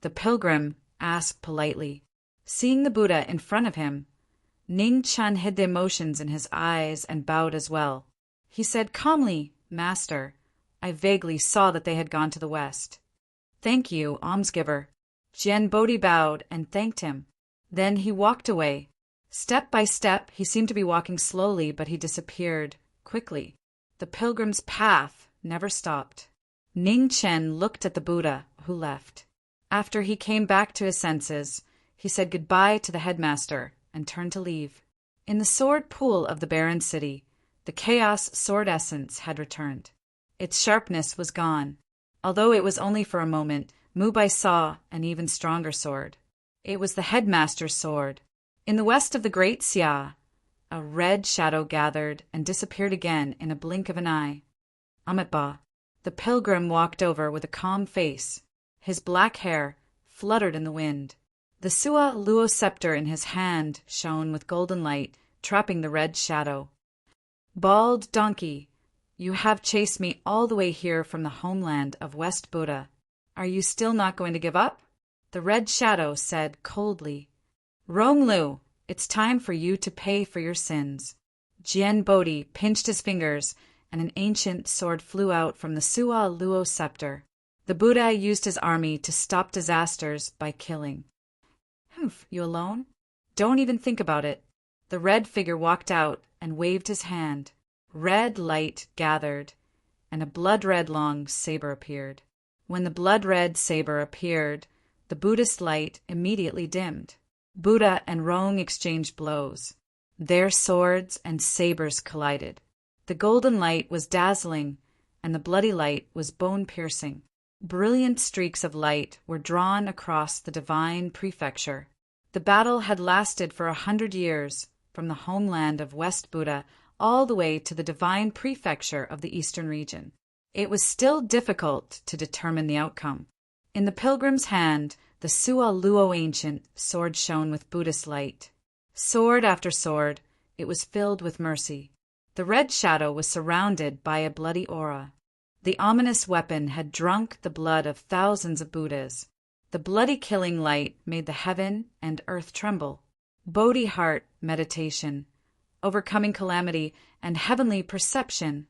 The pilgrim asked politely. Seeing the Buddha in front of him, Ning Chen hid the emotions in his eyes and bowed as well. He said calmly, "Master, I vaguely saw that they had gone to the west." "Thank you, almsgiver." Jian Bodhi bowed and thanked him. Then he walked away. Step by step, he seemed to be walking slowly, but he disappeared quickly. The pilgrim's path never stopped. Ning Chen looked at the Buddha, who left. After he came back to his senses, he said goodbye to the headmaster and turned to leave. In the sword pool of the barren city, the chaos sword essence had returned. Its sharpness was gone. Although it was only for a moment, Mu Bai saw an even stronger sword. It was the headmaster's sword. In the west of the Great Xia, a red shadow gathered and disappeared again in a blink of an eye. Amitabha. The pilgrim walked over with a calm face. His black hair fluttered in the wind. The Sua Luo scepter in his hand shone with golden light, trapping the red shadow. Bald donkey, you have chased me all the way here from the homeland of West Buddha. Are you still not going to give up? The red shadow said coldly. Ronglu, it's time for you to pay for your sins. Jian Bodhi pinched his fingers, and an ancient sword flew out from the Sua Luo scepter. The Buddha used his army to stop disasters by killing. Humph, you alone? Don't even think about it. The red figure walked out and waved his hand. Red light gathered, and a blood-red long saber appeared. When the blood-red saber appeared, the Buddhist light immediately dimmed. Buddha and Rong exchanged blows. Their swords and sabers collided. The golden light was dazzling, and the bloody light was bone-piercing. Brilliant streaks of light were drawn across the divine prefecture. The battle had lasted for 100 years, from the homeland of West Buddha all the way to the divine prefecture of the eastern region. It was still difficult to determine the outcome. In the pilgrim's hand, the Sua Luo ancient sword shone with Buddhist light. Sword after sword, it was filled with mercy. The red shadow was surrounded by a bloody aura. The ominous weapon had drunk the blood of thousands of Buddhas. The bloody killing light made the heaven and earth tremble. Bodhi heart meditation, overcoming calamity, and heavenly perception.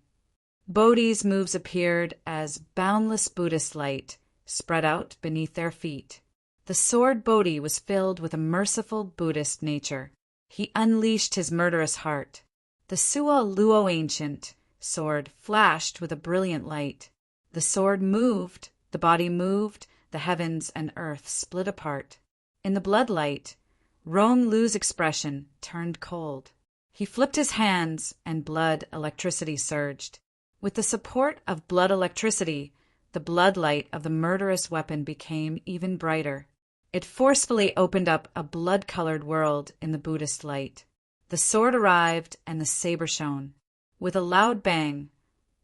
Bodhi's moves appeared as boundless Buddhist light spread out beneath their feet. The sword Bodhi was filled with a merciful Buddhist nature. He unleashed his murderous heart. The Sua Luo ancient sword flashed with a brilliant light. The sword moved, the body moved, the heavens and earth split apart. In the bloodlight, Rong Lu's expression turned cold. He flipped his hands, and blood electricity surged. With the support of blood electricity, the bloodlight of the murderous weapon became even brighter. It forcefully opened up a blood-colored world in the Buddhist light. The sword arrived, and the saber shone. With a loud bang,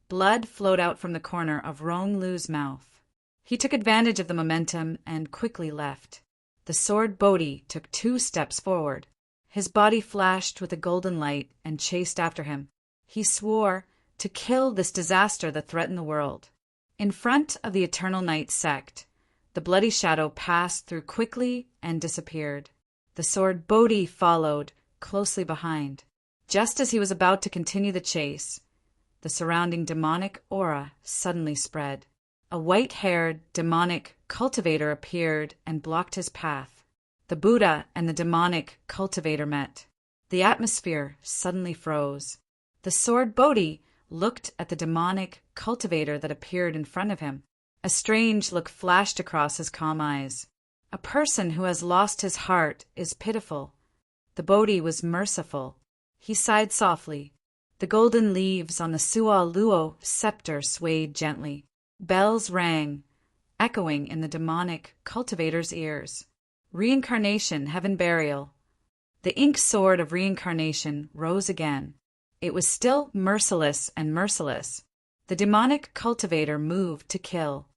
blood flowed out from the corner of Rong Lu's mouth. He took advantage of the momentum and quickly left. The sword Bodhi took 2 steps forward. His body flashed with a golden light and chased after him. He swore to kill this disaster that threatened the world. In front of the Eternal Night sect, the bloody shadow passed through quickly and disappeared. The sword Bodhi followed closely behind. Just as he was about to continue the chase, the surrounding demonic aura suddenly spread. A white-haired demonic cultivator appeared and blocked his path. The Buddha and the demonic cultivator met. The atmosphere suddenly froze. The sword Bodhi looked at the demonic cultivator that appeared in front of him. A strange look flashed across his calm eyes. A person who has lost his heart is pitiful. The Bodhi was merciful. He sighed softly. The golden leaves on the Sua Luo scepter swayed gently. Bells rang, echoing in the demonic cultivator's ears. Reincarnation, heaven burial. The ink sword of reincarnation rose again. It was still merciless and merciless. The demonic cultivator moved to kill.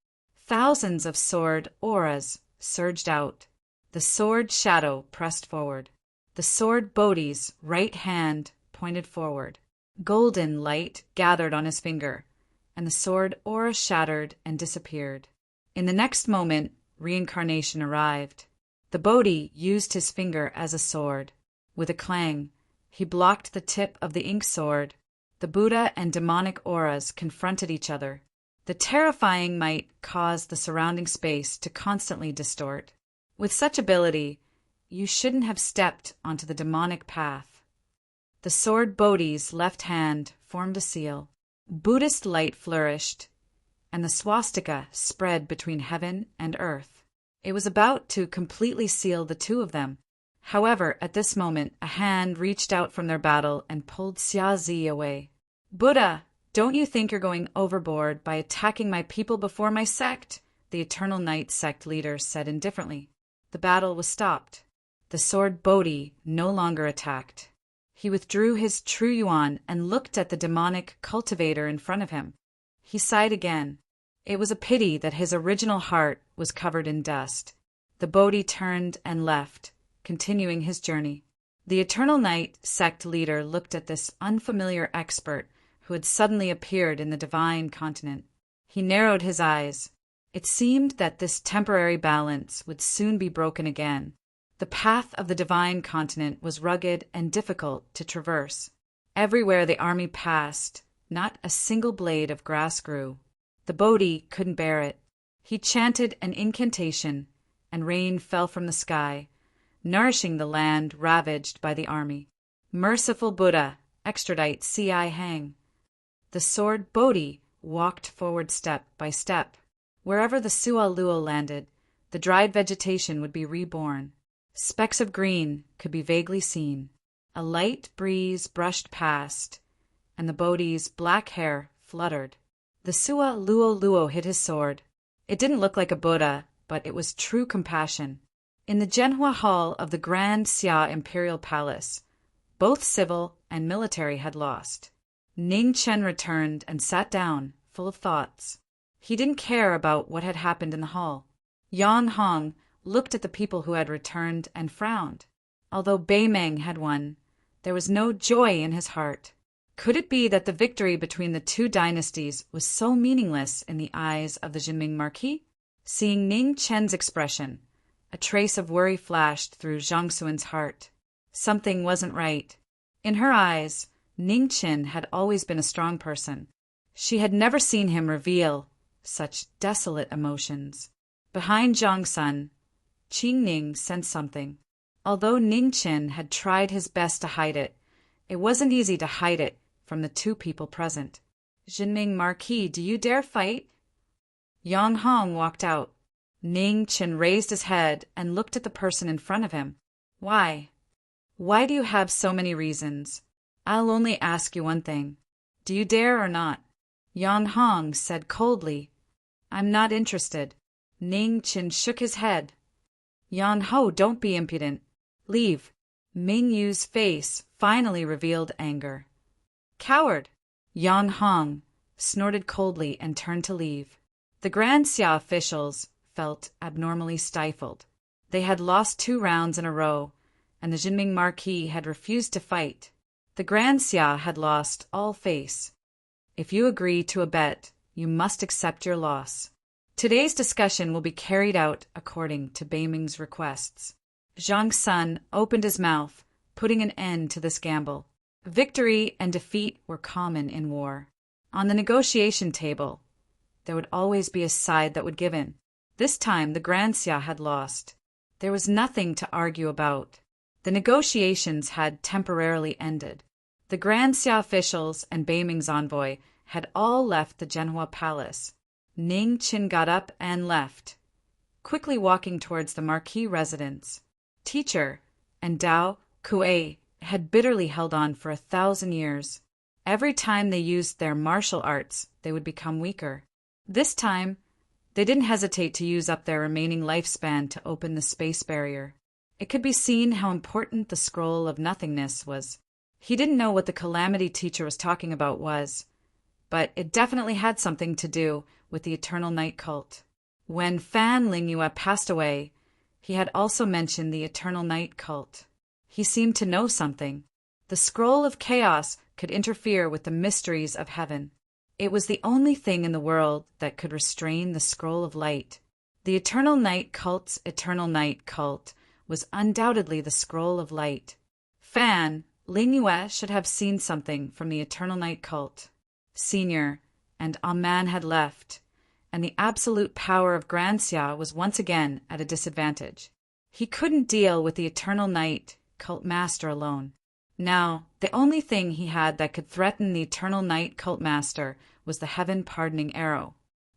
Thousands of sword auras surged out. The sword shadow pressed forward. The sword Bodhi's right hand pointed forward. Golden light gathered on his finger, and the sword aura shattered and disappeared. In the next moment, reincarnation arrived. The Bodhi used his finger as a sword. With a clang, he blocked the tip of the ink sword. The Buddha and demonic auras confronted each other. The terrifying might caused the surrounding space to constantly distort. With such ability, you shouldn't have stepped onto the demonic path. The sword Bodhi's left hand formed a seal. Buddhist light flourished, and the swastika spread between heaven and earth. It was about to completely seal the two of them. However, at this moment, a hand reached out from their battle and pulled Xiazi away. Buddha, don't you think you're going overboard by attacking my people before my sect? The Eternal Night sect leader said indifferently. The battle was stopped. The sword Bodhi no longer attacked. He withdrew his true yuan and looked at the demonic cultivator in front of him. He sighed again. It was a pity that his original heart was covered in dust. The Bodhi turned and left, continuing his journey. The Eternal Night sect leader looked at this unfamiliar expert who had suddenly appeared in the divine continent. He narrowed his eyes. It seemed that this temporary balance would soon be broken again. The path of the divine continent was rugged and difficult to traverse. Everywhere the army passed, not a single blade of grass grew. The Bodhi couldn't bear it. He chanted an incantation, and rain fell from the sky, nourishing the land ravaged by the army. Merciful Buddha, extradite C.I. Hang. The sword Bodhi walked forward step by step. Wherever the Sualuo landed, the dried vegetation would be reborn. Specks of green could be vaguely seen. A light breeze brushed past, and the Bodhi's black hair fluttered. The Sualuo hit his sword. It didn't look like a Buddha, but it was true compassion. In the Zhenhua Hall of the Grand Xia Imperial Palace, both civil and military had lost. Ning Chen returned and sat down, full of thoughts. He didn't care about what had happened in the hall. Yang Hong looked at the people who had returned and frowned. Although Bei Meng had won, there was no joy in his heart. Could it be that the victory between the two dynasties was so meaningless in the eyes of the Jinming Marquis? Seeing Ning Chen's expression, a trace of worry flashed through Zhang Xuan's heart. Something wasn't right. In her eyes, Ning Chen had always been a strong person. She had never seen him reveal such desolate emotions. Behind Zhang Sun, Qing Ning sensed something. Although Ning Chen had tried his best to hide it, it wasn't easy to hide it from the two people present. Jinming Marquis, do you dare fight? Yang Hong walked out. Ning Chen raised his head and looked at the person in front of him. Why? Why do you have so many reasons? I'll only ask you one thing. Do you dare or not? Yang Hong said coldly, I'm not interested. Ning Chen shook his head. Yan Ho, don't be impudent. Leave. Ming Yu's face finally revealed anger. Coward! Yan Hong snorted coldly and turned to leave. The Grand Xia officials felt abnormally stifled. They had lost 2 rounds in a row, and the Jinming Marquis had refused to fight. The Grand Xia had lost all face. If you agree to a bet, you must accept your loss. Today's discussion will be carried out according to Bei Ming's requests. Zhang Sun opened his mouth, putting an end to this gamble. Victory and defeat were common in war. On the negotiation table, there would always be a side that would give in. This time the Grand Xia had lost. There was nothing to argue about. The negotiations had temporarily ended. The Grand Xia officials and Bei Ming's envoy had all left the Zhenhua Palace. Ning Chen got up and left, quickly walking towards the Marquis residence. Teacher and Dao Kuei had bitterly held on for 1,000 years. Every time they used their martial arts, they would become weaker. This time, they didn't hesitate to use up their remaining lifespan to open the space barrier. It could be seen how important the scroll of nothingness was. He didn't know what the calamity teacher was talking about was, but it definitely had something to do with the Eternal Night cult. When Fan Lingyue passed away, he had also mentioned the Eternal Night cult. He seemed to know something. The scroll of chaos could interfere with the mysteries of heaven. It was the only thing in the world that could restrain the scroll of light. The Eternal Night cult's Eternal Night cult was undoubtedly the scroll of light. Fan Lingyue should have seen something from the Eternal Night cult. Senior and Aman had left, and the absolute power of Grand Xia was once again at a disadvantage. He couldn't deal with the eternal night cult master alone. Now, the only thing he had that could threaten the eternal night cult master was the heaven-pardoning arrow.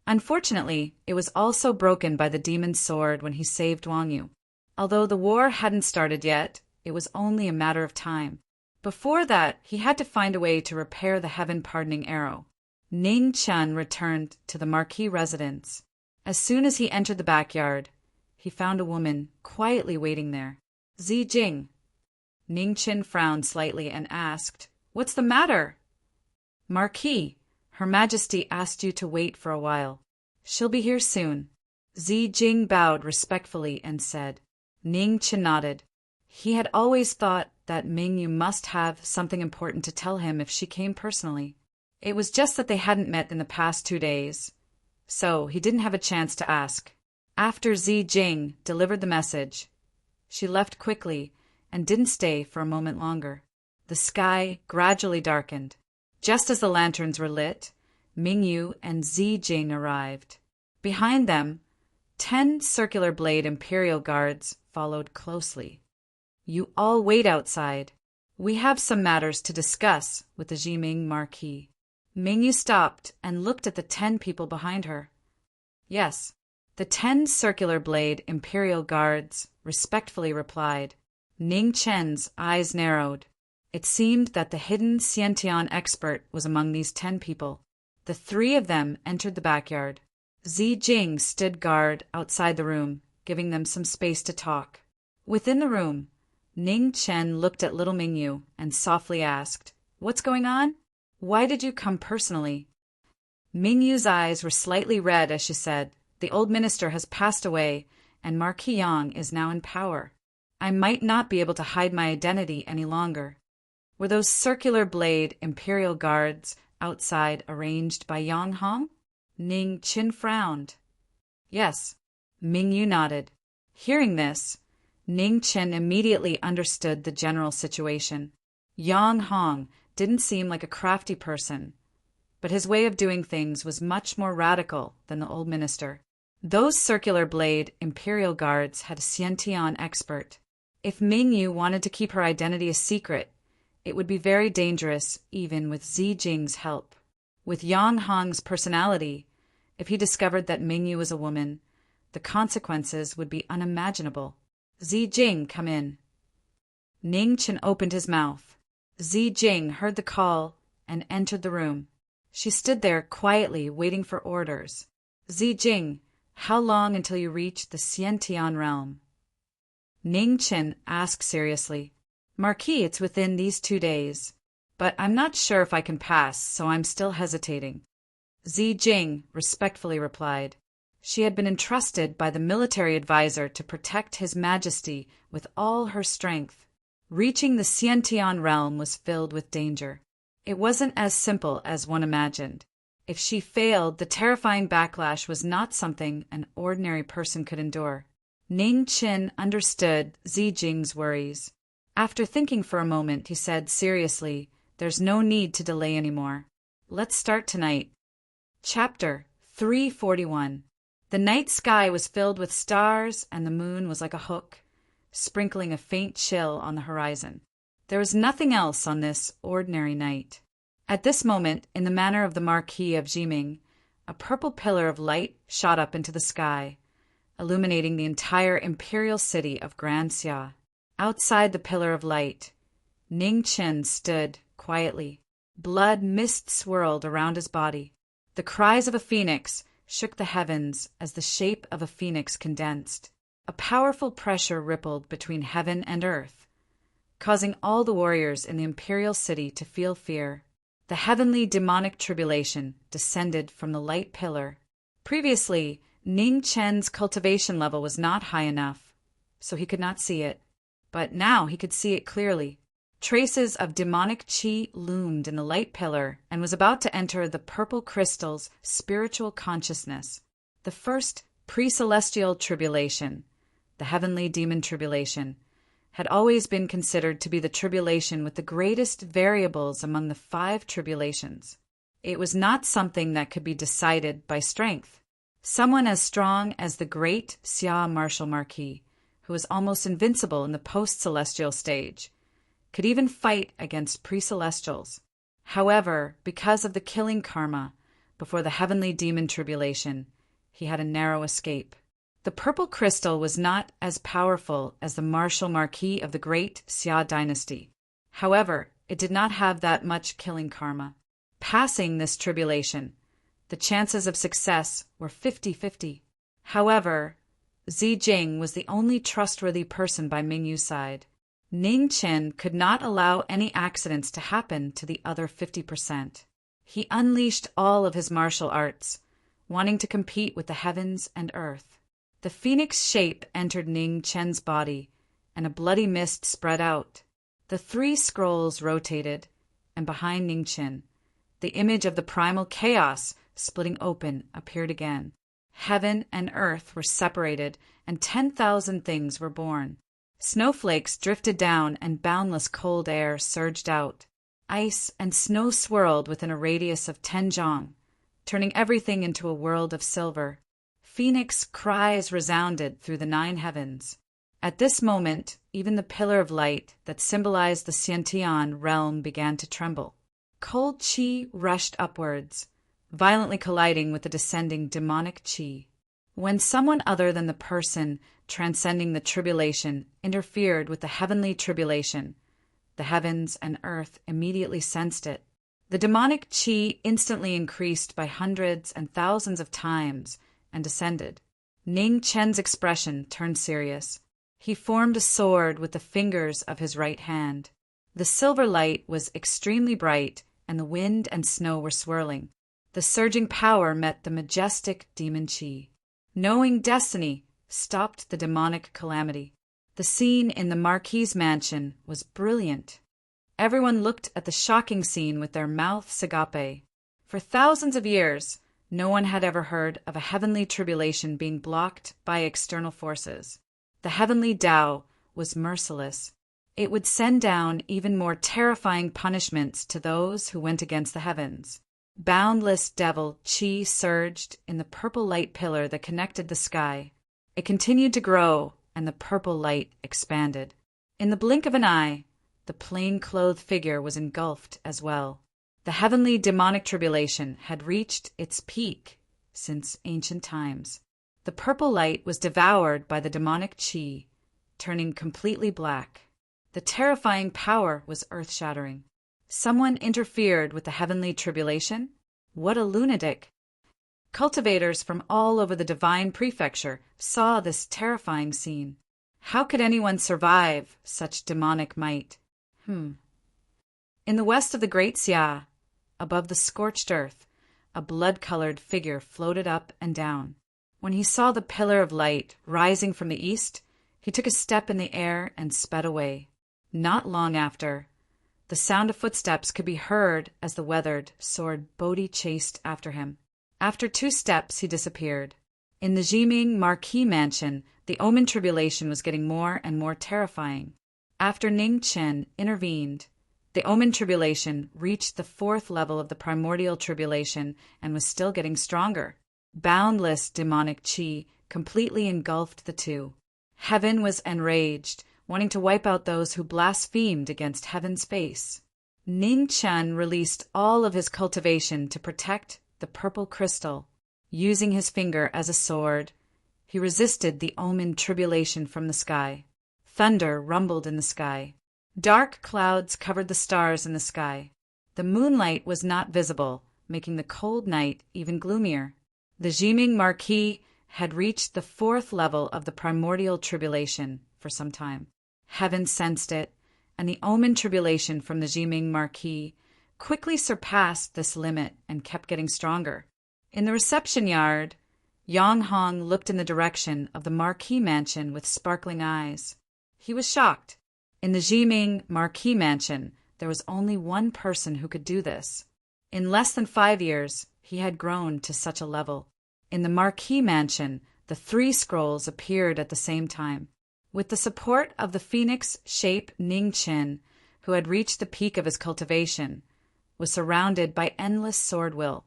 Unfortunately, it was also broken by the demon's sword when he saved Wang Yu. Although the war hadn't started yet, it was only a matter of time. Before that, he had to find a way to repair the heaven-pardoning arrow. Ning Chen returned to the Marquis residence. As soon as he entered the backyard, he found a woman quietly waiting there. Zi Jing. Ning Chen frowned slightly and asked, "What's the matter?" "Marquis, Her Majesty asked you to wait for a while. She'll be here soon." Zi Jing bowed respectfully and said. Ning Chen nodded. He had always thought that Ming Yu must have something important to tell him if she came personally. It was just that they hadn't met in the past 2 days, so he didn't have a chance to ask. After Zi Jing delivered the message, she left quickly and didn't stay for a moment longer. The sky gradually darkened. Just as the lanterns were lit, Ming Yu and Zi Jing arrived. Behind them, 10 circular blade Imperial guards followed closely. "You all wait outside. We have some matters to discuss with the Jiming Marquis." Ming Yu stopped and looked at the 10 people behind her. "Yes." The 10 circular blade Imperial guards respectfully replied. Ning Chen's eyes narrowed. It seemed that the hidden Xiantian expert was among these 10 people. The 3 of them entered the backyard. Zi Jing stood guard outside the room, giving them some space to talk. Within the room, Ning Chen looked at little Ming Yu and softly asked, "What's going on? Why did you come personally?" Ming Yu's eyes were slightly red as she said, "The old minister has passed away, and Marquis Yang is now in power. I might not be able to hide my identity any longer." Were those circular blade Imperial guards outside arranged by Yang Hong? Ning Chen frowned. "Yes." Ming Yu nodded. Hearing this, Ning Chen immediately understood the general situation. Yang Hong didn't seem like a crafty person, but his way of doing things was much more radical than the old minister. Those circular blade Imperial guards had a Xiantian expert. If Ming Yu wanted to keep her identity a secret, it would be very dangerous even with Zi Jing's help. With Yang Hong's personality, if he discovered that Ming Yu was a woman, the consequences would be unimaginable. "Zi Jing, come in." Ning Chen opened his mouth. Zi Jing heard the call and entered the room. She stood there quietly waiting for orders. "Zi Jing, how long until you reach the Xiantian realm?" Ning Chen asked seriously. "Marquis, it's within these 2 days, but I'm not sure if I can pass, so I'm still hesitating." Zi Jing respectfully replied. She had been entrusted by the military advisor to protect His Majesty with all her strength. Reaching the Xiantian realm was filled with danger. It wasn't as simple as one imagined. If she failed, the terrifying backlash was not something an ordinary person could endure. Ning Chen understood Zi Jing's worries. After thinking for a moment, he said seriously, "There's no need to delay anymore. Let's start tonight." Chapter 341. The night sky was filled with stars, and the moon was like a hook, sprinkling a faint chill on the horizon. There was nothing else on this ordinary night. At this moment, in the manner of the Marquis of Jiming, a purple pillar of light shot up into the sky, illuminating the entire imperial city of Grand Xia. Outside the pillar of light, Ning Chen stood quietly. Blood mist swirled around his body. The cries of a phoenix shook the heavens as the shape of a phoenix condensed. A powerful pressure rippled between heaven and earth, causing all the warriors in the imperial city to feel fear. The heavenly demonic tribulation descended from the light pillar. Previously, Ning Chen's cultivation level was not high enough, so he could not see it. But now he could see it clearly. Traces of demonic qi loomed in the light pillar and was about to enter the purple crystal's spiritual consciousness. The first pre-celestial tribulation, the heavenly demon tribulation, had always been considered to be the tribulation with the greatest variables among the 5 tribulations. It was not something that could be decided by strength. Someone as strong as the great Xia Marshal Marquis, who was almost invincible in the post-celestial stage, could even fight against pre-celestials. However, because of the killing karma before the heavenly demon tribulation, he had a narrow escape. The purple crystal was not as powerful as the martial Marquis of the Great Xia dynasty. However, it did not have that much killing karma. Passing this tribulation, the chances of success were 50-50. However, Zi Jing was the only trustworthy person by Mingyu's side. Ning Chen could not allow any accidents to happen to the other 50%. He unleashed all of his martial arts, wanting to compete with the heavens and earth. The phoenix shape entered Ning Chen's body, and a bloody mist spread out. The 3 scrolls rotated, and behind Ning Chen, the image of the primal chaos splitting open appeared again. Heaven and earth were separated, and 10,000 things were born. Snowflakes drifted down, and boundless cold air surged out. Ice and snow swirled within a radius of 10 zhang, turning everything into a world of silver. Phoenix cries resounded through the 9 heavens. At this moment, even the pillar of light that symbolized the Xiantian realm began to tremble. Cold qi rushed upwards, violently colliding with the descending demonic qi. When someone other than the person transcending the tribulation interfered with the heavenly tribulation, the heavens and earth immediately sensed it. The demonic qi instantly increased by hundreds and thousands of times and descended. Ning Chen's expression turned serious. He formed a sword with the fingers of his right hand. The silver light was extremely bright, and the wind and snow were swirling. The surging power met the majestic demon qi. Knowing destiny stopped the demonic calamity. The scene in the Marquis' mansion was brilliant. Everyone looked at the shocking scene with their mouths agape. For thousands of years, no one had ever heard of a heavenly tribulation being blocked by external forces. The heavenly Tao was merciless. It would send down even more terrifying punishments to those who went against the heavens. Boundless devil qi surged in the purple light pillar that connected the sky. It continued to grow, and the purple light expanded. In the blink of an eye, the plain-clothed figure was engulfed as well. The heavenly demonic tribulation had reached its peak since ancient times. The purple light was devoured by the demonic qi, turning completely black. The terrifying power was earth-shattering. Someone interfered with the heavenly tribulation? What a lunatic! Cultivators from all over the divine prefecture saw this terrifying scene. How could anyone survive such demonic might? In the west of the Great Xia, above the scorched earth, a blood-colored figure floated up and down. When he saw the pillar of light rising from the east, he took a step in the air and sped away. Not long after, the sound of footsteps could be heard as the weathered sword Bodhi chased after him. After 2 steps, he disappeared. In the Jiming Marquis mansion, the omen tribulation was getting more and more terrifying. After Ning Chen intervened, the omen tribulation reached the 4th level of the primordial tribulation and was still getting stronger. Boundless demonic qi completely engulfed the 2. Heaven was enraged, wanting to wipe out those who blasphemed against heaven's face. Ning Chen released all of his cultivation to protect the purple crystal. Using his finger as a sword, he resisted the omen tribulation from the sky. Thunder rumbled in the sky. Dark clouds covered the stars in the sky. The moonlight was not visible, making the cold night even gloomier. The Jiming Marquis had reached the 4th level of the primordial tribulation for some time. Heaven sensed it, and the omen tribulation from the Jiming Marquis quickly surpassed this limit and kept getting stronger. In the reception yard, Yang Hong looked in the direction of the Marquis mansion with sparkling eyes. He was shocked. In the Jiming Marquis mansion, there was only one person who could do this. In less than 5 years, he had grown to such a level. In the Marquis mansion, the 3 scrolls appeared at the same time. With the support of the phoenix shape Ning Chen, who had reached the peak of his cultivation, was surrounded by endless sword will.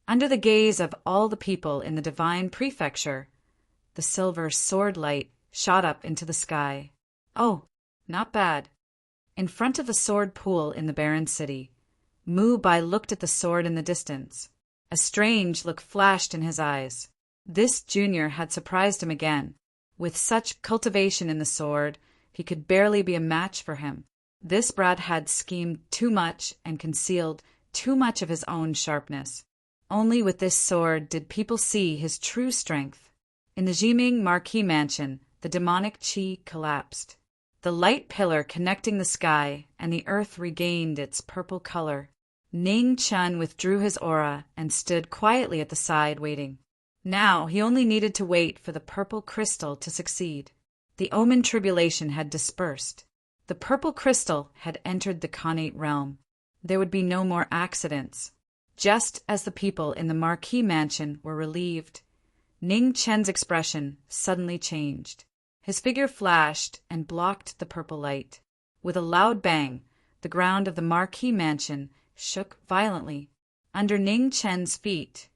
Under the gaze of all the people in the divine prefecture, the silver sword light shot up into the sky. Oh, not bad. In front of the sword pool in the barren city, Mu Bai looked at the sword in the distance. A strange look flashed in his eyes. This junior had surprised him again. With such cultivation in the sword, he could barely be a match for him. This brat had schemed too much and concealed too much of his own sharpness. Only with this sword did people see his true strength. In the Jiming Marquis mansion, the demonic qi collapsed. The light pillar connecting the sky and the earth regained its purple color. Ning Chun withdrew his aura and stood quietly at the side waiting. Now he only needed to wait for the purple crystal to succeed. The omen tribulation had dispersed. The purple crystal had entered the Khanate realm. There would be no more accidents. Just as the people in the Marquis mansion were relieved, Ning Chen's expression suddenly changed. His figure flashed and blocked the purple light. With a loud bang, the ground of the Marquis mansion shook violently. Under Ning Chen's feet,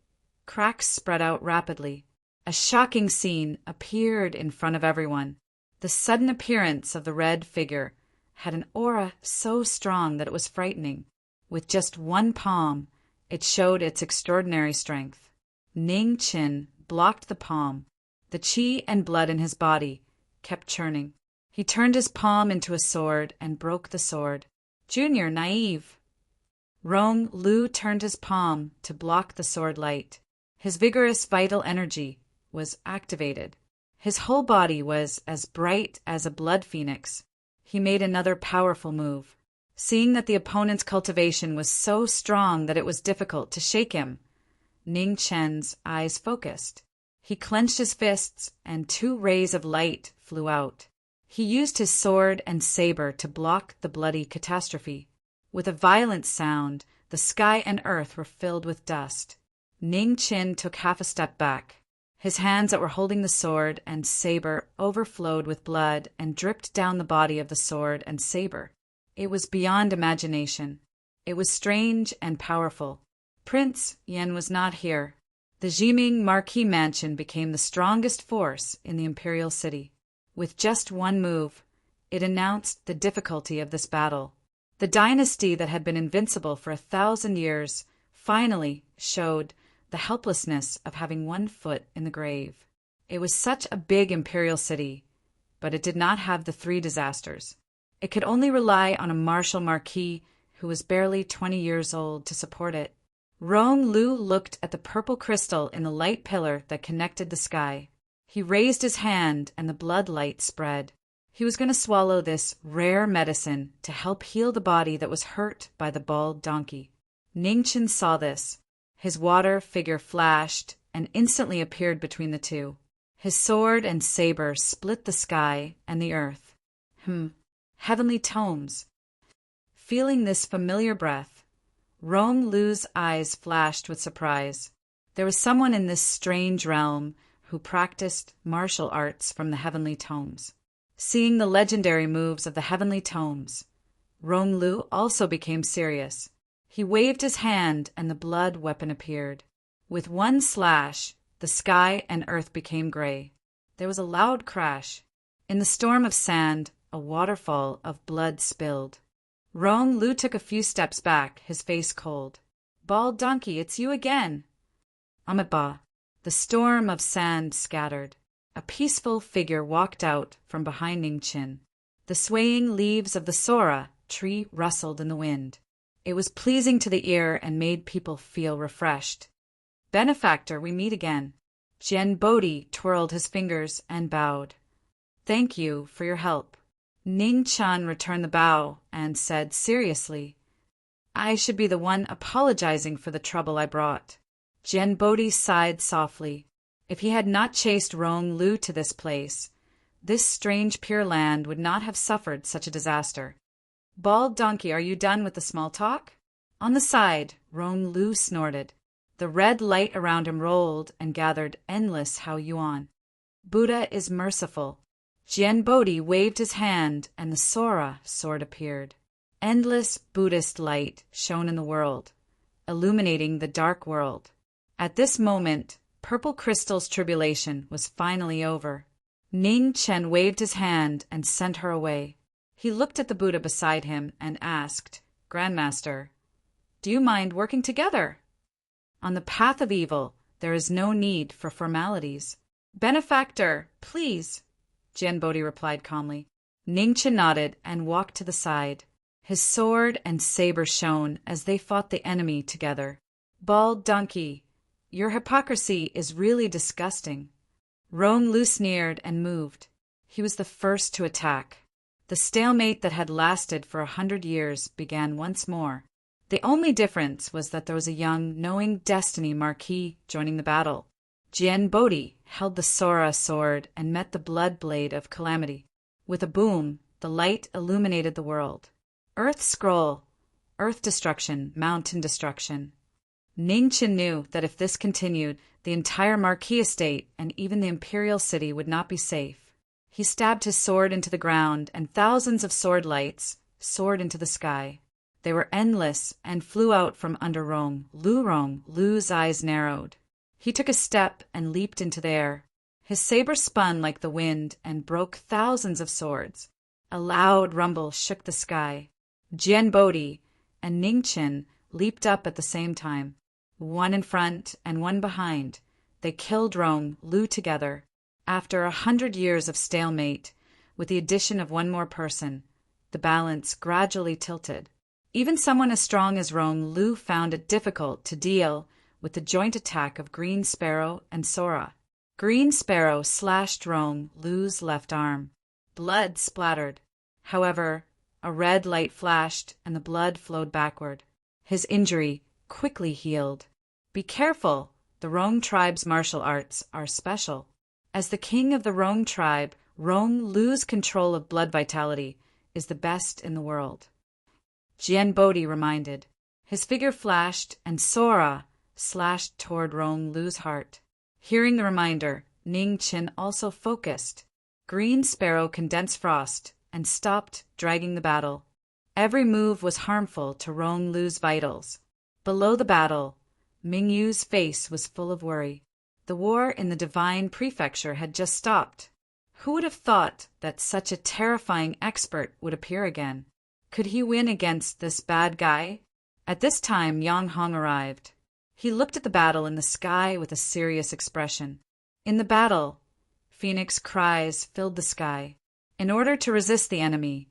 cracks spread out rapidly. A shocking scene appeared in front of everyone. The sudden appearance of the red figure had an aura so strong that it was frightening. With just one palm, it showed its extraordinary strength. Ning Chen blocked the palm. The qi and blood in his body kept churning. He turned his palm into a sword and broke the sword. Junior, naive. Rong Lu turned his palm to block the sword light. His vigorous vital energy was activated. His whole body was as bright as a blood phoenix. He made another powerful move. Seeing that the opponent's cultivation was so strong that it was difficult to shake him, Ning Chen's eyes focused. He clenched his fists, and 2 rays of light flew out. He used his sword and saber to block the bloody catastrophe. With a violent sound, the sky and earth were filled with dust. Ning Chen took half a step back. His hands that were holding the sword and saber overflowed with blood and dripped down the body of the sword and saber. It was beyond imagination. It was strange and powerful. Prince Yen was not here. The Jiming Marquis mansion became the strongest force in the imperial city. With just one move, it announced the difficulty of this battle. The dynasty that had been invincible for 1,000 years finally showed the helplessness of having one foot in the grave. It was such a big imperial city, but it did not have the 3 disasters. It could only rely on a martial marquis who was barely 20 years old to support it. Rong Lu looked at the purple crystal in the light pillar that connected the sky. He raised his hand and the blood light spread. He was going to swallow this rare medicine to help heal the body that was hurt by the bald donkey. Ning Chen saw this. His water figure flashed and instantly appeared between the two. His sword and saber split the sky and the earth. Heavenly tomes. Feeling this familiar breath, Rong Lu's eyes flashed with surprise. There was someone in this strange realm who practiced martial arts from the heavenly tomes. Seeing the legendary moves of the heavenly tomes, Rong Lu also became serious. He waved his hand and the blood weapon appeared. With one slash, the sky and earth became gray. There was a loud crash. In the storm of sand, a waterfall of blood spilled. Rong Lu took a few steps back, his face cold. Bald donkey, it's you again. Amitabha. The storm of sand scattered. A peaceful figure walked out from behind Ning Chen. The swaying leaves of the Sora tree rustled in the wind. It was pleasing to the ear and made people feel refreshed. Benefactor, we meet again. Jian Bodhi twirled his fingers and bowed. Thank you for your help. Ning Chan returned the bow and said seriously, I should be the one apologizing for the trouble I brought. Jian Bodhi sighed softly. If he had not chased Rong Lu to this place, this strange pure land would not have suffered such a disaster. Bald donkey, are you done with the small talk? On the side, Rong Lu snorted. The red light around him rolled and gathered endless Hao Yuan. Buddha is merciful. Jian Bodhi waved his hand and the Sora sword appeared. Endless Buddhist light shone in the world, illuminating the dark world. At this moment, Purple Crystal's tribulation was finally over. Ning Chen waved his hand and sent her away. He looked at the Buddha beside him and asked, "Grandmaster, do you mind working together? On the path of evil, there is no need for formalities." "Benefactor, please," Jian Bodhi replied calmly. Ning Chen nodded and walked to the side. His sword and saber shone as they fought the enemy together. "Bald donkey, your hypocrisy is really disgusting." Rong Lu sneered and moved. He was the first to attack. The stalemate that had lasted for 100 years began once more. The only difference was that there was a young, knowing destiny Marquis joining the battle. Jian Bodhi held the Sora sword and met the blood blade of calamity. With a boom, the light illuminated the world. Earth scroll, earth destruction, mountain destruction. Ning Chen knew that if this continued, the entire Marquis estate and even the imperial city would not be safe. He stabbed his sword into the ground, and thousands of sword lights soared into the sky. They were endless and flew out from under Rong Lu's eyes narrowed. He took a step and leaped into the air. His saber spun like the wind and broke thousands of swords. A loud rumble shook the sky. Jian Bodhi and Ning Chen leaped up at the same time, one in front and one behind. They killed Rong Lu together. After 100 years of stalemate, with the addition of one more person, the balance gradually tilted. Even someone as strong as Rong Lu found it difficult to deal with the joint attack of Green Sparrow and Sora. Green Sparrow slashed Rong Lu's left arm. Blood splattered. However, a red light flashed and the blood flowed backward. His injury quickly healed. Be careful, the Rong tribe's martial arts are special. As the king of the Rong tribe, Rong Lu's control of blood vitality is the best in the world. Jian Bodhi reminded. His figure flashed and Sora slashed toward Rong Lu's heart. Hearing the reminder, Ning Chen also focused. Green Sparrow condensed frost and stopped dragging the battle. Every move was harmful to Rong Lu's vitals. Below the battle, Ming Yu's face was full of worry. The war in the Divine Prefecture had just stopped. Who would have thought that such a terrifying expert would appear again? Could he win against this bad guy? At this time, Yang Hong arrived. He looked at the battle in the sky with a serious expression. In the battle, phoenix cries filled the sky. In order to resist the enemy,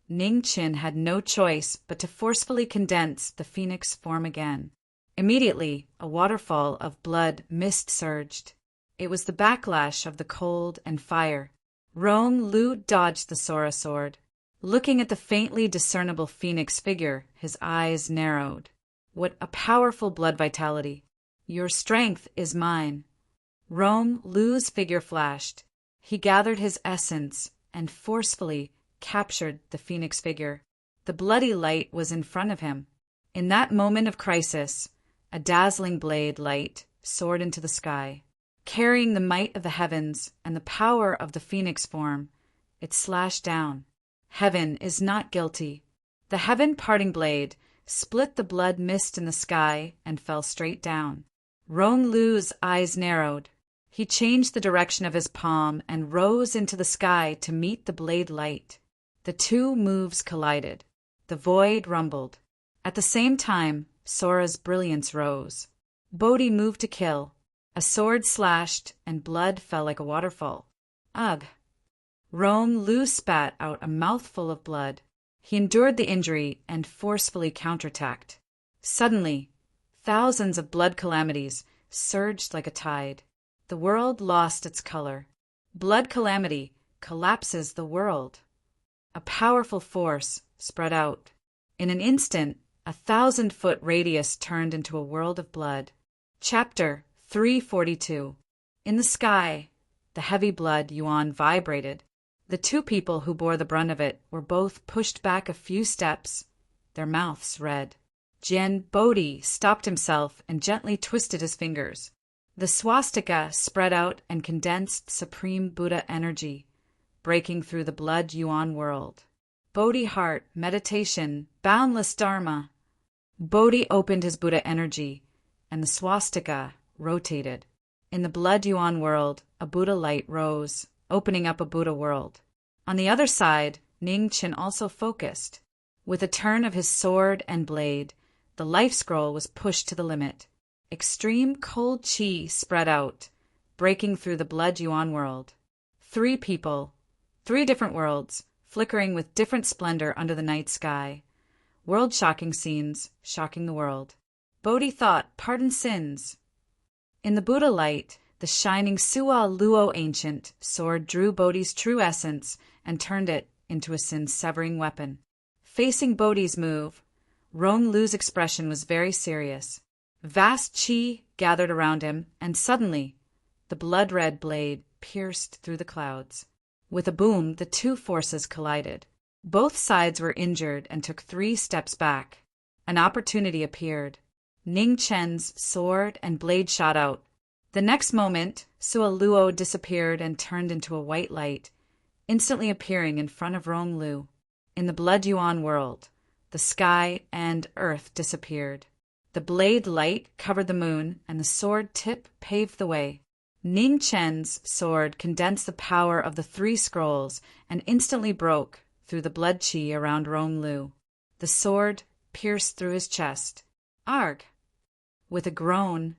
Ning Chen had no choice but to forcefully condense the phoenix form again. Immediately, a waterfall of blood mist surged. It was the backlash of the cold and fire. Rong Lu dodged the Sora sword. Looking at the faintly discernible phoenix figure, his eyes narrowed. What a powerful blood vitality. Your strength is mine. Rong Lu's figure flashed. He gathered his essence and forcefully captured the phoenix figure. The bloody light was in front of him. In that moment of crisis, a dazzling blade light soared into the sky. Carrying the might of the heavens and the power of the phoenix form, it slashed down. Heaven is not guilty. The heaven-parting blade split the blood mist in the sky and fell straight down. Rong Lu's eyes narrowed. He changed the direction of his palm and rose into the sky to meet the blade light. The two moves collided. The void rumbled. At the same time, Sora's brilliance rose. Bodhi moved to kill. A sword slashed and blood fell like a waterfall. Ugh! Rong Lu spat out a mouthful of blood. He endured the injury and forcefully counterattacked. Suddenly, thousands of blood calamities surged like a tide. The world lost its color. Blood calamity collapses the world. A powerful force spread out. In an instant, a 1,000-foot radius turned into a world of blood. Chapter 342. In the sky, the heavy blood yuan vibrated. The two people who bore the brunt of it were both pushed back a few steps, their mouths red. Jian Bodhi stopped himself and gently twisted his fingers. The swastika spread out and condensed supreme Buddha energy, breaking through the blood yuan world. Bodhi heart, meditation, boundless dharma. Bodhi opened his Buddha energy, and the swastika rotated. In the blood yuan world, a Buddha light rose, opening up a Buddha world. On the other side, Ning Chen also focused. With a turn of his sword and blade, the life scroll was pushed to the limit. Extreme cold qi spread out, breaking through the blood yuan world. 3 people, 3 different worlds, flickering with different splendor under the night sky. World-shocking scenes, shocking the world. Bodhi thought, pardon sins. In the Buddha light, the shining Sua Luo ancient sword drew Bodhi's true essence and turned it into a sin-severing weapon. Facing Bodhi's move, Rong Lu's expression was very serious. Vast qi gathered around him, and suddenly, the blood-red blade pierced through the clouds. With a boom, the 2 forces collided. Both sides were injured and took 3 steps back. An opportunity appeared. Ning Chen's sword and blade shot out. The next moment, Sua Luo disappeared and turned into a white light, instantly appearing in front of Rong Lu. In the blood yuan world, the sky and earth disappeared. The blade light covered the moon, and the sword tip paved the way. Ning Chen's sword condensed the power of the 3 scrolls and instantly broke through the blood qi around Rong Lu. The sword pierced through his chest. Arg! With a groan,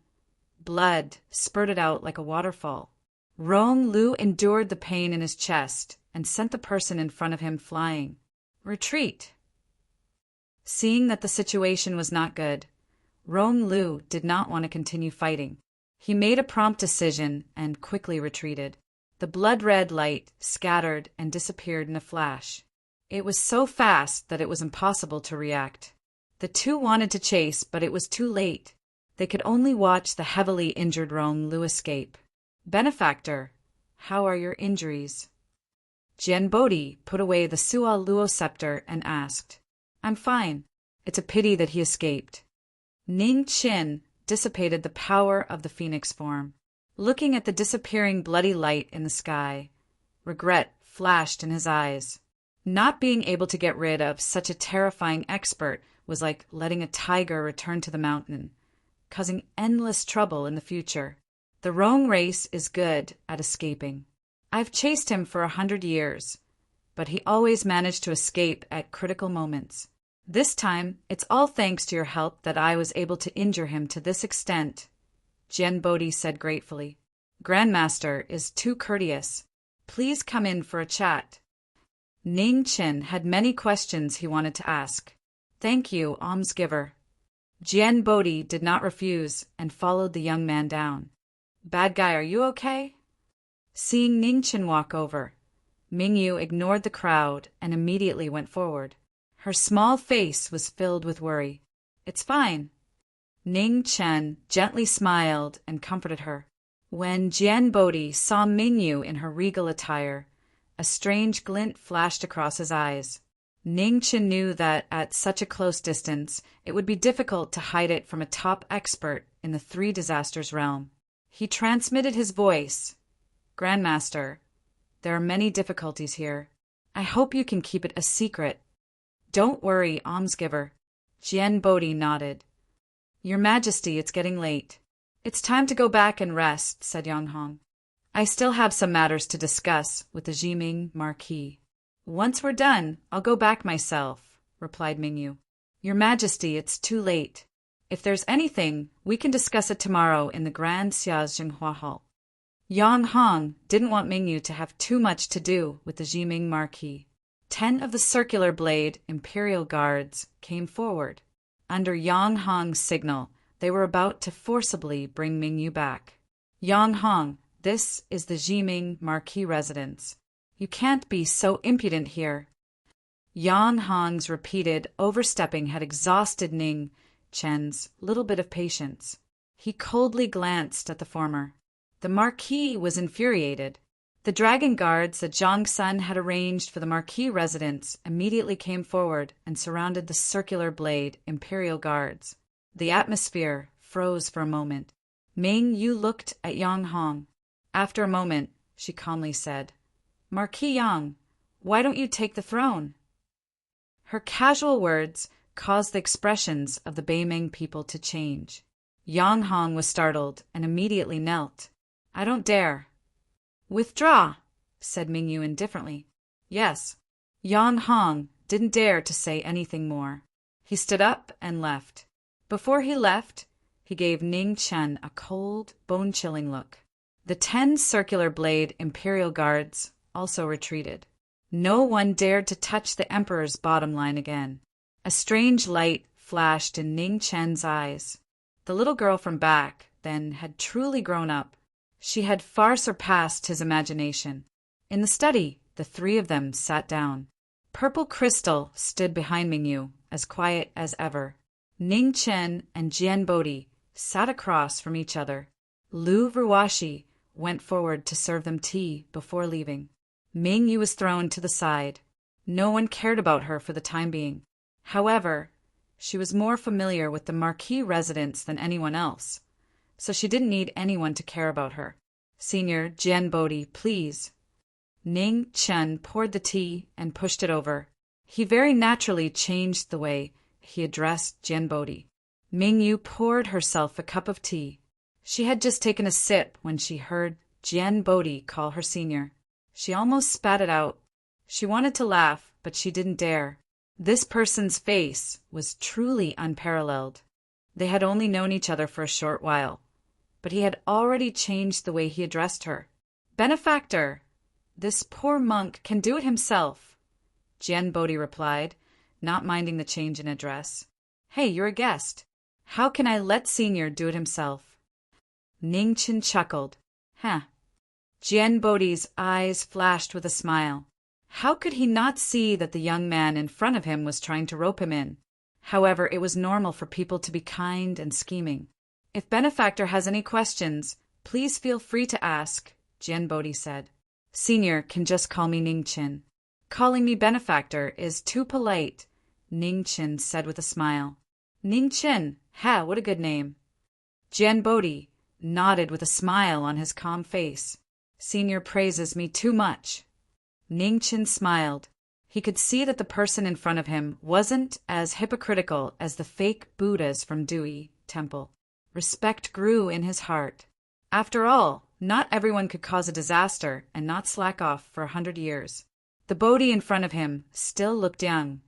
blood spurted out like a waterfall. Rong Lu endured the pain in his chest and sent the person in front of him flying. Retreat! Seeing that the situation was not good, Rong Lu did not want to continue fighting. He made a prompt decision and quickly retreated. The blood-red light scattered and disappeared in a flash. It was so fast that it was impossible to react. The 2 wanted to chase, but it was too late. They could only watch the heavily injured Rong Lu escape. Benefactor, how are your injuries? Jian Bodhi put away the Sua Luo scepter and asked, I'm fine. It's a pity that he escaped. Ning Chen dissipated the power of the phoenix form. Looking at the disappearing bloody light in the sky, regret flashed in his eyes. Not being able to get rid of such a terrifying expert was like letting a tiger return to the mountain, causing endless trouble in the future. The Rong race is good at escaping. I've chased him for 100 years, but he always managed to escape at critical moments. This time, it's all thanks to your help that I was able to injure him to this extent, Jian Bodhi said gratefully. Grandmaster is too courteous. Please come in for a chat. Ning Chen had many questions he wanted to ask. Thank you, almsgiver. Jian Bodhi did not refuse and followed the young man down. Bad guy, are you okay? Seeing Ning Chen walk over, Mingyu ignored the crowd and immediately went forward. Her small face was filled with worry. It's fine. Ning Chen gently smiled and comforted her. When Jian Bodhi saw Mingyu in her regal attire, a strange glint flashed across his eyes. Ning Chen knew that at such a close distance, it would be difficult to hide it from a top expert in the 3 disasters realm. He transmitted his voice. Grandmaster, there are many difficulties here. I hope you can keep it a secret. Don't worry, almsgiver. Jian Bodhi nodded. Your Majesty, it's getting late. It's time to go back and rest, said Yang Hong. I still have some matters to discuss with the Jiming Marquis. Once we're done, I'll go back myself, replied Mingyu. Your Majesty, it's too late. If there's anything, we can discuss it tomorrow in the Grand Xiaojinghua Hall. Yang Hong didn't want Mingyu to have too much to do with the Jiming Marquis. 10 of the circular blade Imperial Guards came forward. Under Yang Hong's signal, they were about to forcibly bring Mingyu back. Yang Hong, this is the Jiming Marquis residence. You can't be so impudent here. Yang Hong's repeated overstepping had exhausted Ning Chen's little bit of patience. He coldly glanced at the former. The Marquis was infuriated. The dragon guards that Zhang Sun had arranged for the Marquis residence immediately came forward and surrounded the circular blade Imperial Guards. The atmosphere froze for a moment. Ming Yu looked at Yang Hong. After a moment, she calmly said, Marquis Yang, why don't you take the throne? Her casual words caused the expressions of the Beiming people to change. Yang Hong was startled and immediately knelt. I don't dare. Withdraw! said Mingyu indifferently. Yes. Yang Hong didn't dare to say anything more. He stood up and left. Before he left, he gave Ning Chen a cold, bone-chilling look. The 10 circular blade Imperial Guards also retreated. No one dared to touch the Emperor's bottom line again. A strange light flashed in Ning Chen's eyes. The little girl from back then had truly grown up. She had far surpassed his imagination. In the study, the 3 of them sat down. Purple Crystal stood behind Mingyu, as quiet as ever. Ning Chen and Jian Bodhi sat across from each other. Lu Ruashi went forward to serve them tea before leaving. Mingyu was thrown to the side. No one cared about her for the time being. However, she was more familiar with the Marquis residence than anyone else, so she didn't need anyone to care about her. Senior Jian Bodhi, please. Ning Chen poured the tea and pushed it over. He very naturally changed the way he addressed Jian Bodhi. Mingyu poured herself a cup of tea. She had just taken a sip when she heard Jian Bodhi call her senior. She almost spat it out. She wanted to laugh, but she didn't dare. This person's face was truly unparalleled. They had only known each other for a short while, but he had already changed the way he addressed her. Benefactor, this poor monk can do it himself, Jian Bodhi replied, not minding the change in address. Hey, you're a guest. How can I let Senior do it himself? Ning Chen chuckled. Huh. Jian Bodhi's eyes flashed with a smile. How could he not see that the young man in front of him was trying to rope him in? However, it was normal for people to be kind and scheming. If Benefactor has any questions, please feel free to ask, Jian Bodhi said. Senior can just call me Ning Chen. Calling me Benefactor is too polite, Ning Chen said with a smile. Ning Chen, ha, what a good name. Jian Bodhi nodded with a smile on his calm face. Senior praises me too much. Ning Chen smiled. He could see that the person in front of him wasn't as hypocritical as the fake Buddhas from Dewey Temple. Respect grew in his heart. After all, not everyone could cause a disaster and not slack off for 100 years. The Bodhi in front of him still looked young,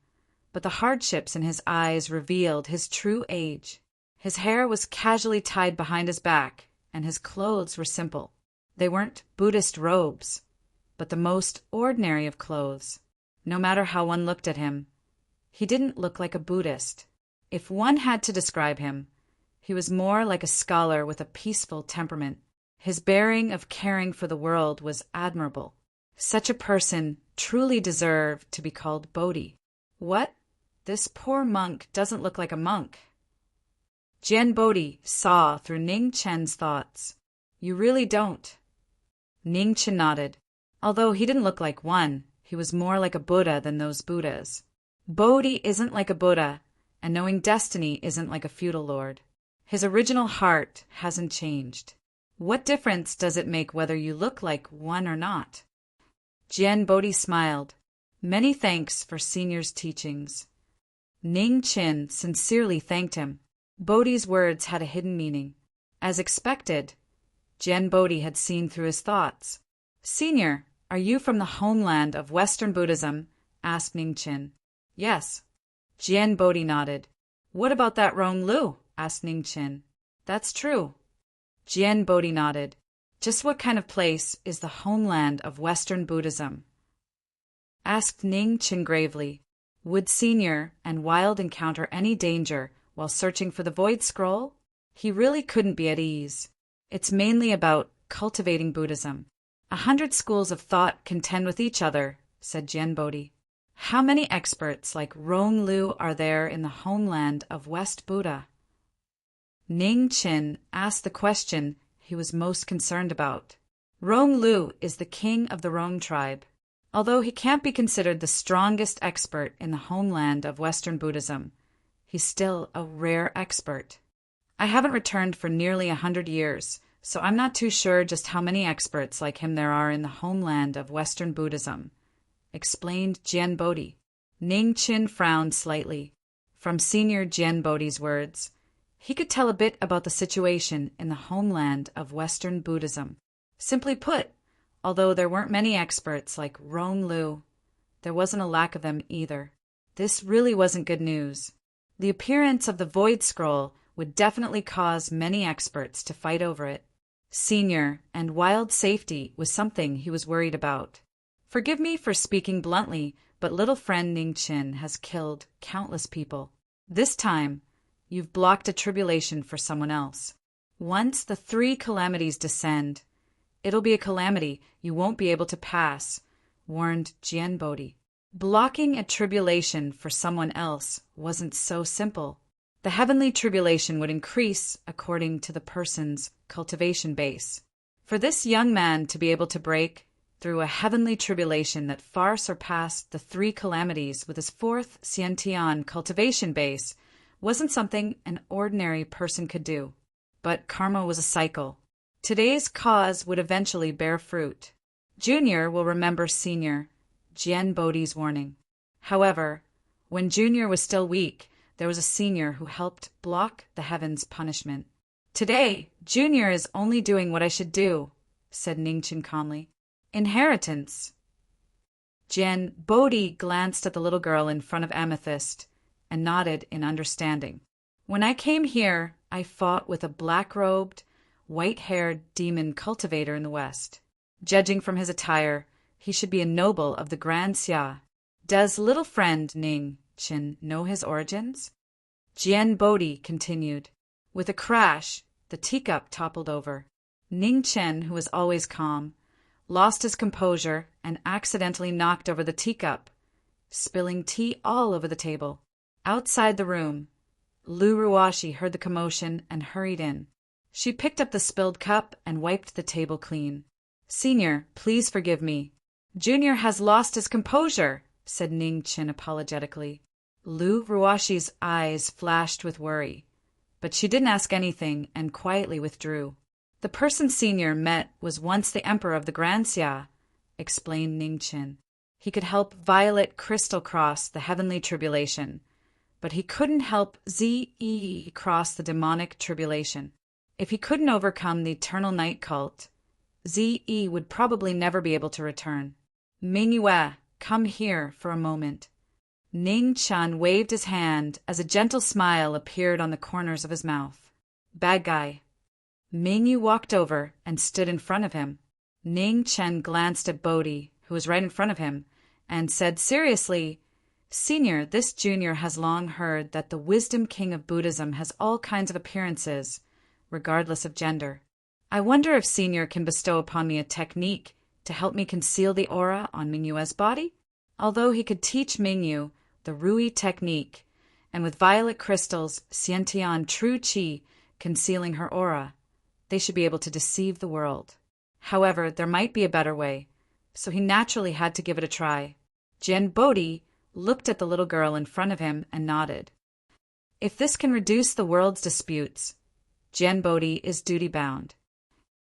but the hardships in his eyes revealed his true age. His hair was casually tied behind his back, and his clothes were simple. They weren't Buddhist robes, but the most ordinary of clothes. No matter how one looked at him, he didn't look like a Buddhist. If one had to describe him, he was more like a scholar with a peaceful temperament. His bearing of caring for the world was admirable. Such a person truly deserved to be called Bodhi. What? This poor monk doesn't look like a monk. Jian Bodhi saw through Ning Chen's thoughts. You really don't. Ning Chen nodded. Although he didn't look like one, he was more like a Buddha than those Buddhas. Bodhi isn't like a Buddha, and knowing destiny isn't like a feudal lord. His original heart hasn't changed. What difference does it make whether you look like one or not? Jian Bodhi smiled. Many thanks for Senior's teachings. Ning Chen sincerely thanked him. Bodhi's words had a hidden meaning. As expected, Jian Bodhi had seen through his thoughts. Senior, are you from the homeland of Western Buddhism? Asked Ning Chen. Yes. Jian Bodhi nodded. What about that Rong Lu? Asked Ning Chen. That's true. Jian Bodhi nodded. Just what kind of place is the homeland of Western Buddhism? Asked Ning Chen gravely. Would Senior and Wild encounter any danger while searching for the Void Scroll? He really couldn't be at ease. It's mainly about cultivating Buddhism. 100 schools of thought contend with each other, said Jian Bodhi. How many experts like Rong Lu are there in the homeland of West Buddha? Ning Chen asked the question he was most concerned about. Rong Lu is the king of the Rong tribe. Although he can't be considered the strongest expert in the homeland of Western Buddhism, he's still a rare expert. I haven't returned for nearly 100 years, so I'm not too sure just how many experts like him there are in the homeland of Western Buddhism, explained Jian Bodhi. Ning Chen frowned slightly. From Senior Jian Bodhi's words, he could tell a bit about the situation in the homeland of Western Buddhism. Simply put, Although there weren't many experts like Rong Lu, there wasn't a lack of them either. This really wasn't good news. The appearance of the Void Scroll would definitely cause many experts to fight over it. Senior and Wild safety was something he was worried about. Forgive me for speaking bluntly, but little friend Ning Qin has killed countless people. This time, you've blocked a tribulation for someone else. Once the 3 calamities descend, it'll be a calamity you won't be able to pass, warned Jian Bodhi. Blocking a tribulation for someone else wasn't so simple. The heavenly tribulation would increase according to the person's cultivation base. For this young man to be able to break through a heavenly tribulation that far surpassed the 3 calamities with his 4th Xiantian cultivation base wasn't something an ordinary person could do. But karma was a cycle. Today's cause would eventually bear fruit. Junior will remember Senior, Jian Bodhi's warning. However, when Junior was still weak, there was a Senior who helped block the heavens' punishment. Today, Junior is only doing what I should do, said Ningqin calmly. Inheritance. Jian Bodhi glanced at the little girl in front of Amethyst and nodded in understanding. When I came here, I fought with a black-robed, white-haired demon cultivator in the West. Judging from his attire, he should be a noble of the Grand Xia. Does little friend Ning Qin know his origins? Jian Bodhi continued. With a crash, the teacup toppled over. Ning Qin, who was always calm, lost his composure and accidentally knocked over the teacup, spilling tea all over the table. Outside the room, Lu Ruashi heard the commotion and hurried in. She picked up the spilled cup and wiped the table clean. Senior, please forgive me. Junior has lost his composure, said Ning Qin apologetically. Lu Ruashi's eyes flashed with worry, but she didn't ask anything and quietly withdrew. The person Senior met was once the emperor of the Grand Xia, explained Ning Qin. He could help Violet Crystal cross the heavenly tribulation, but he couldn't help Zi cross the demonic tribulation. If he couldn't overcome the Eternal Night cult, Zi would probably never be able to return. Mingyue, come here for a moment. Ning Chan waved his hand as a gentle smile appeared on the corners of his mouth. Bad guy. Mingyu walked over and stood in front of him. Ning Chen glanced at Bodhi, who was right in front of him, and said seriously, Senior, this junior has long heard that the wisdom king of Buddhism has all kinds of appearances, regardless of gender. I wonder if Senior can bestow upon me a technique to help me conceal the aura on Mingyue's body? Although he could teach Mingyu the Rui technique, and with violet crystals, Xiantian true qi concealing her aura, they should be able to deceive the world. However, there might be a better way, so he naturally had to give it a try. Jian Bodhi looked at the little girl in front of him and nodded. If this can reduce the world's disputes, Jian Bodhi is duty-bound.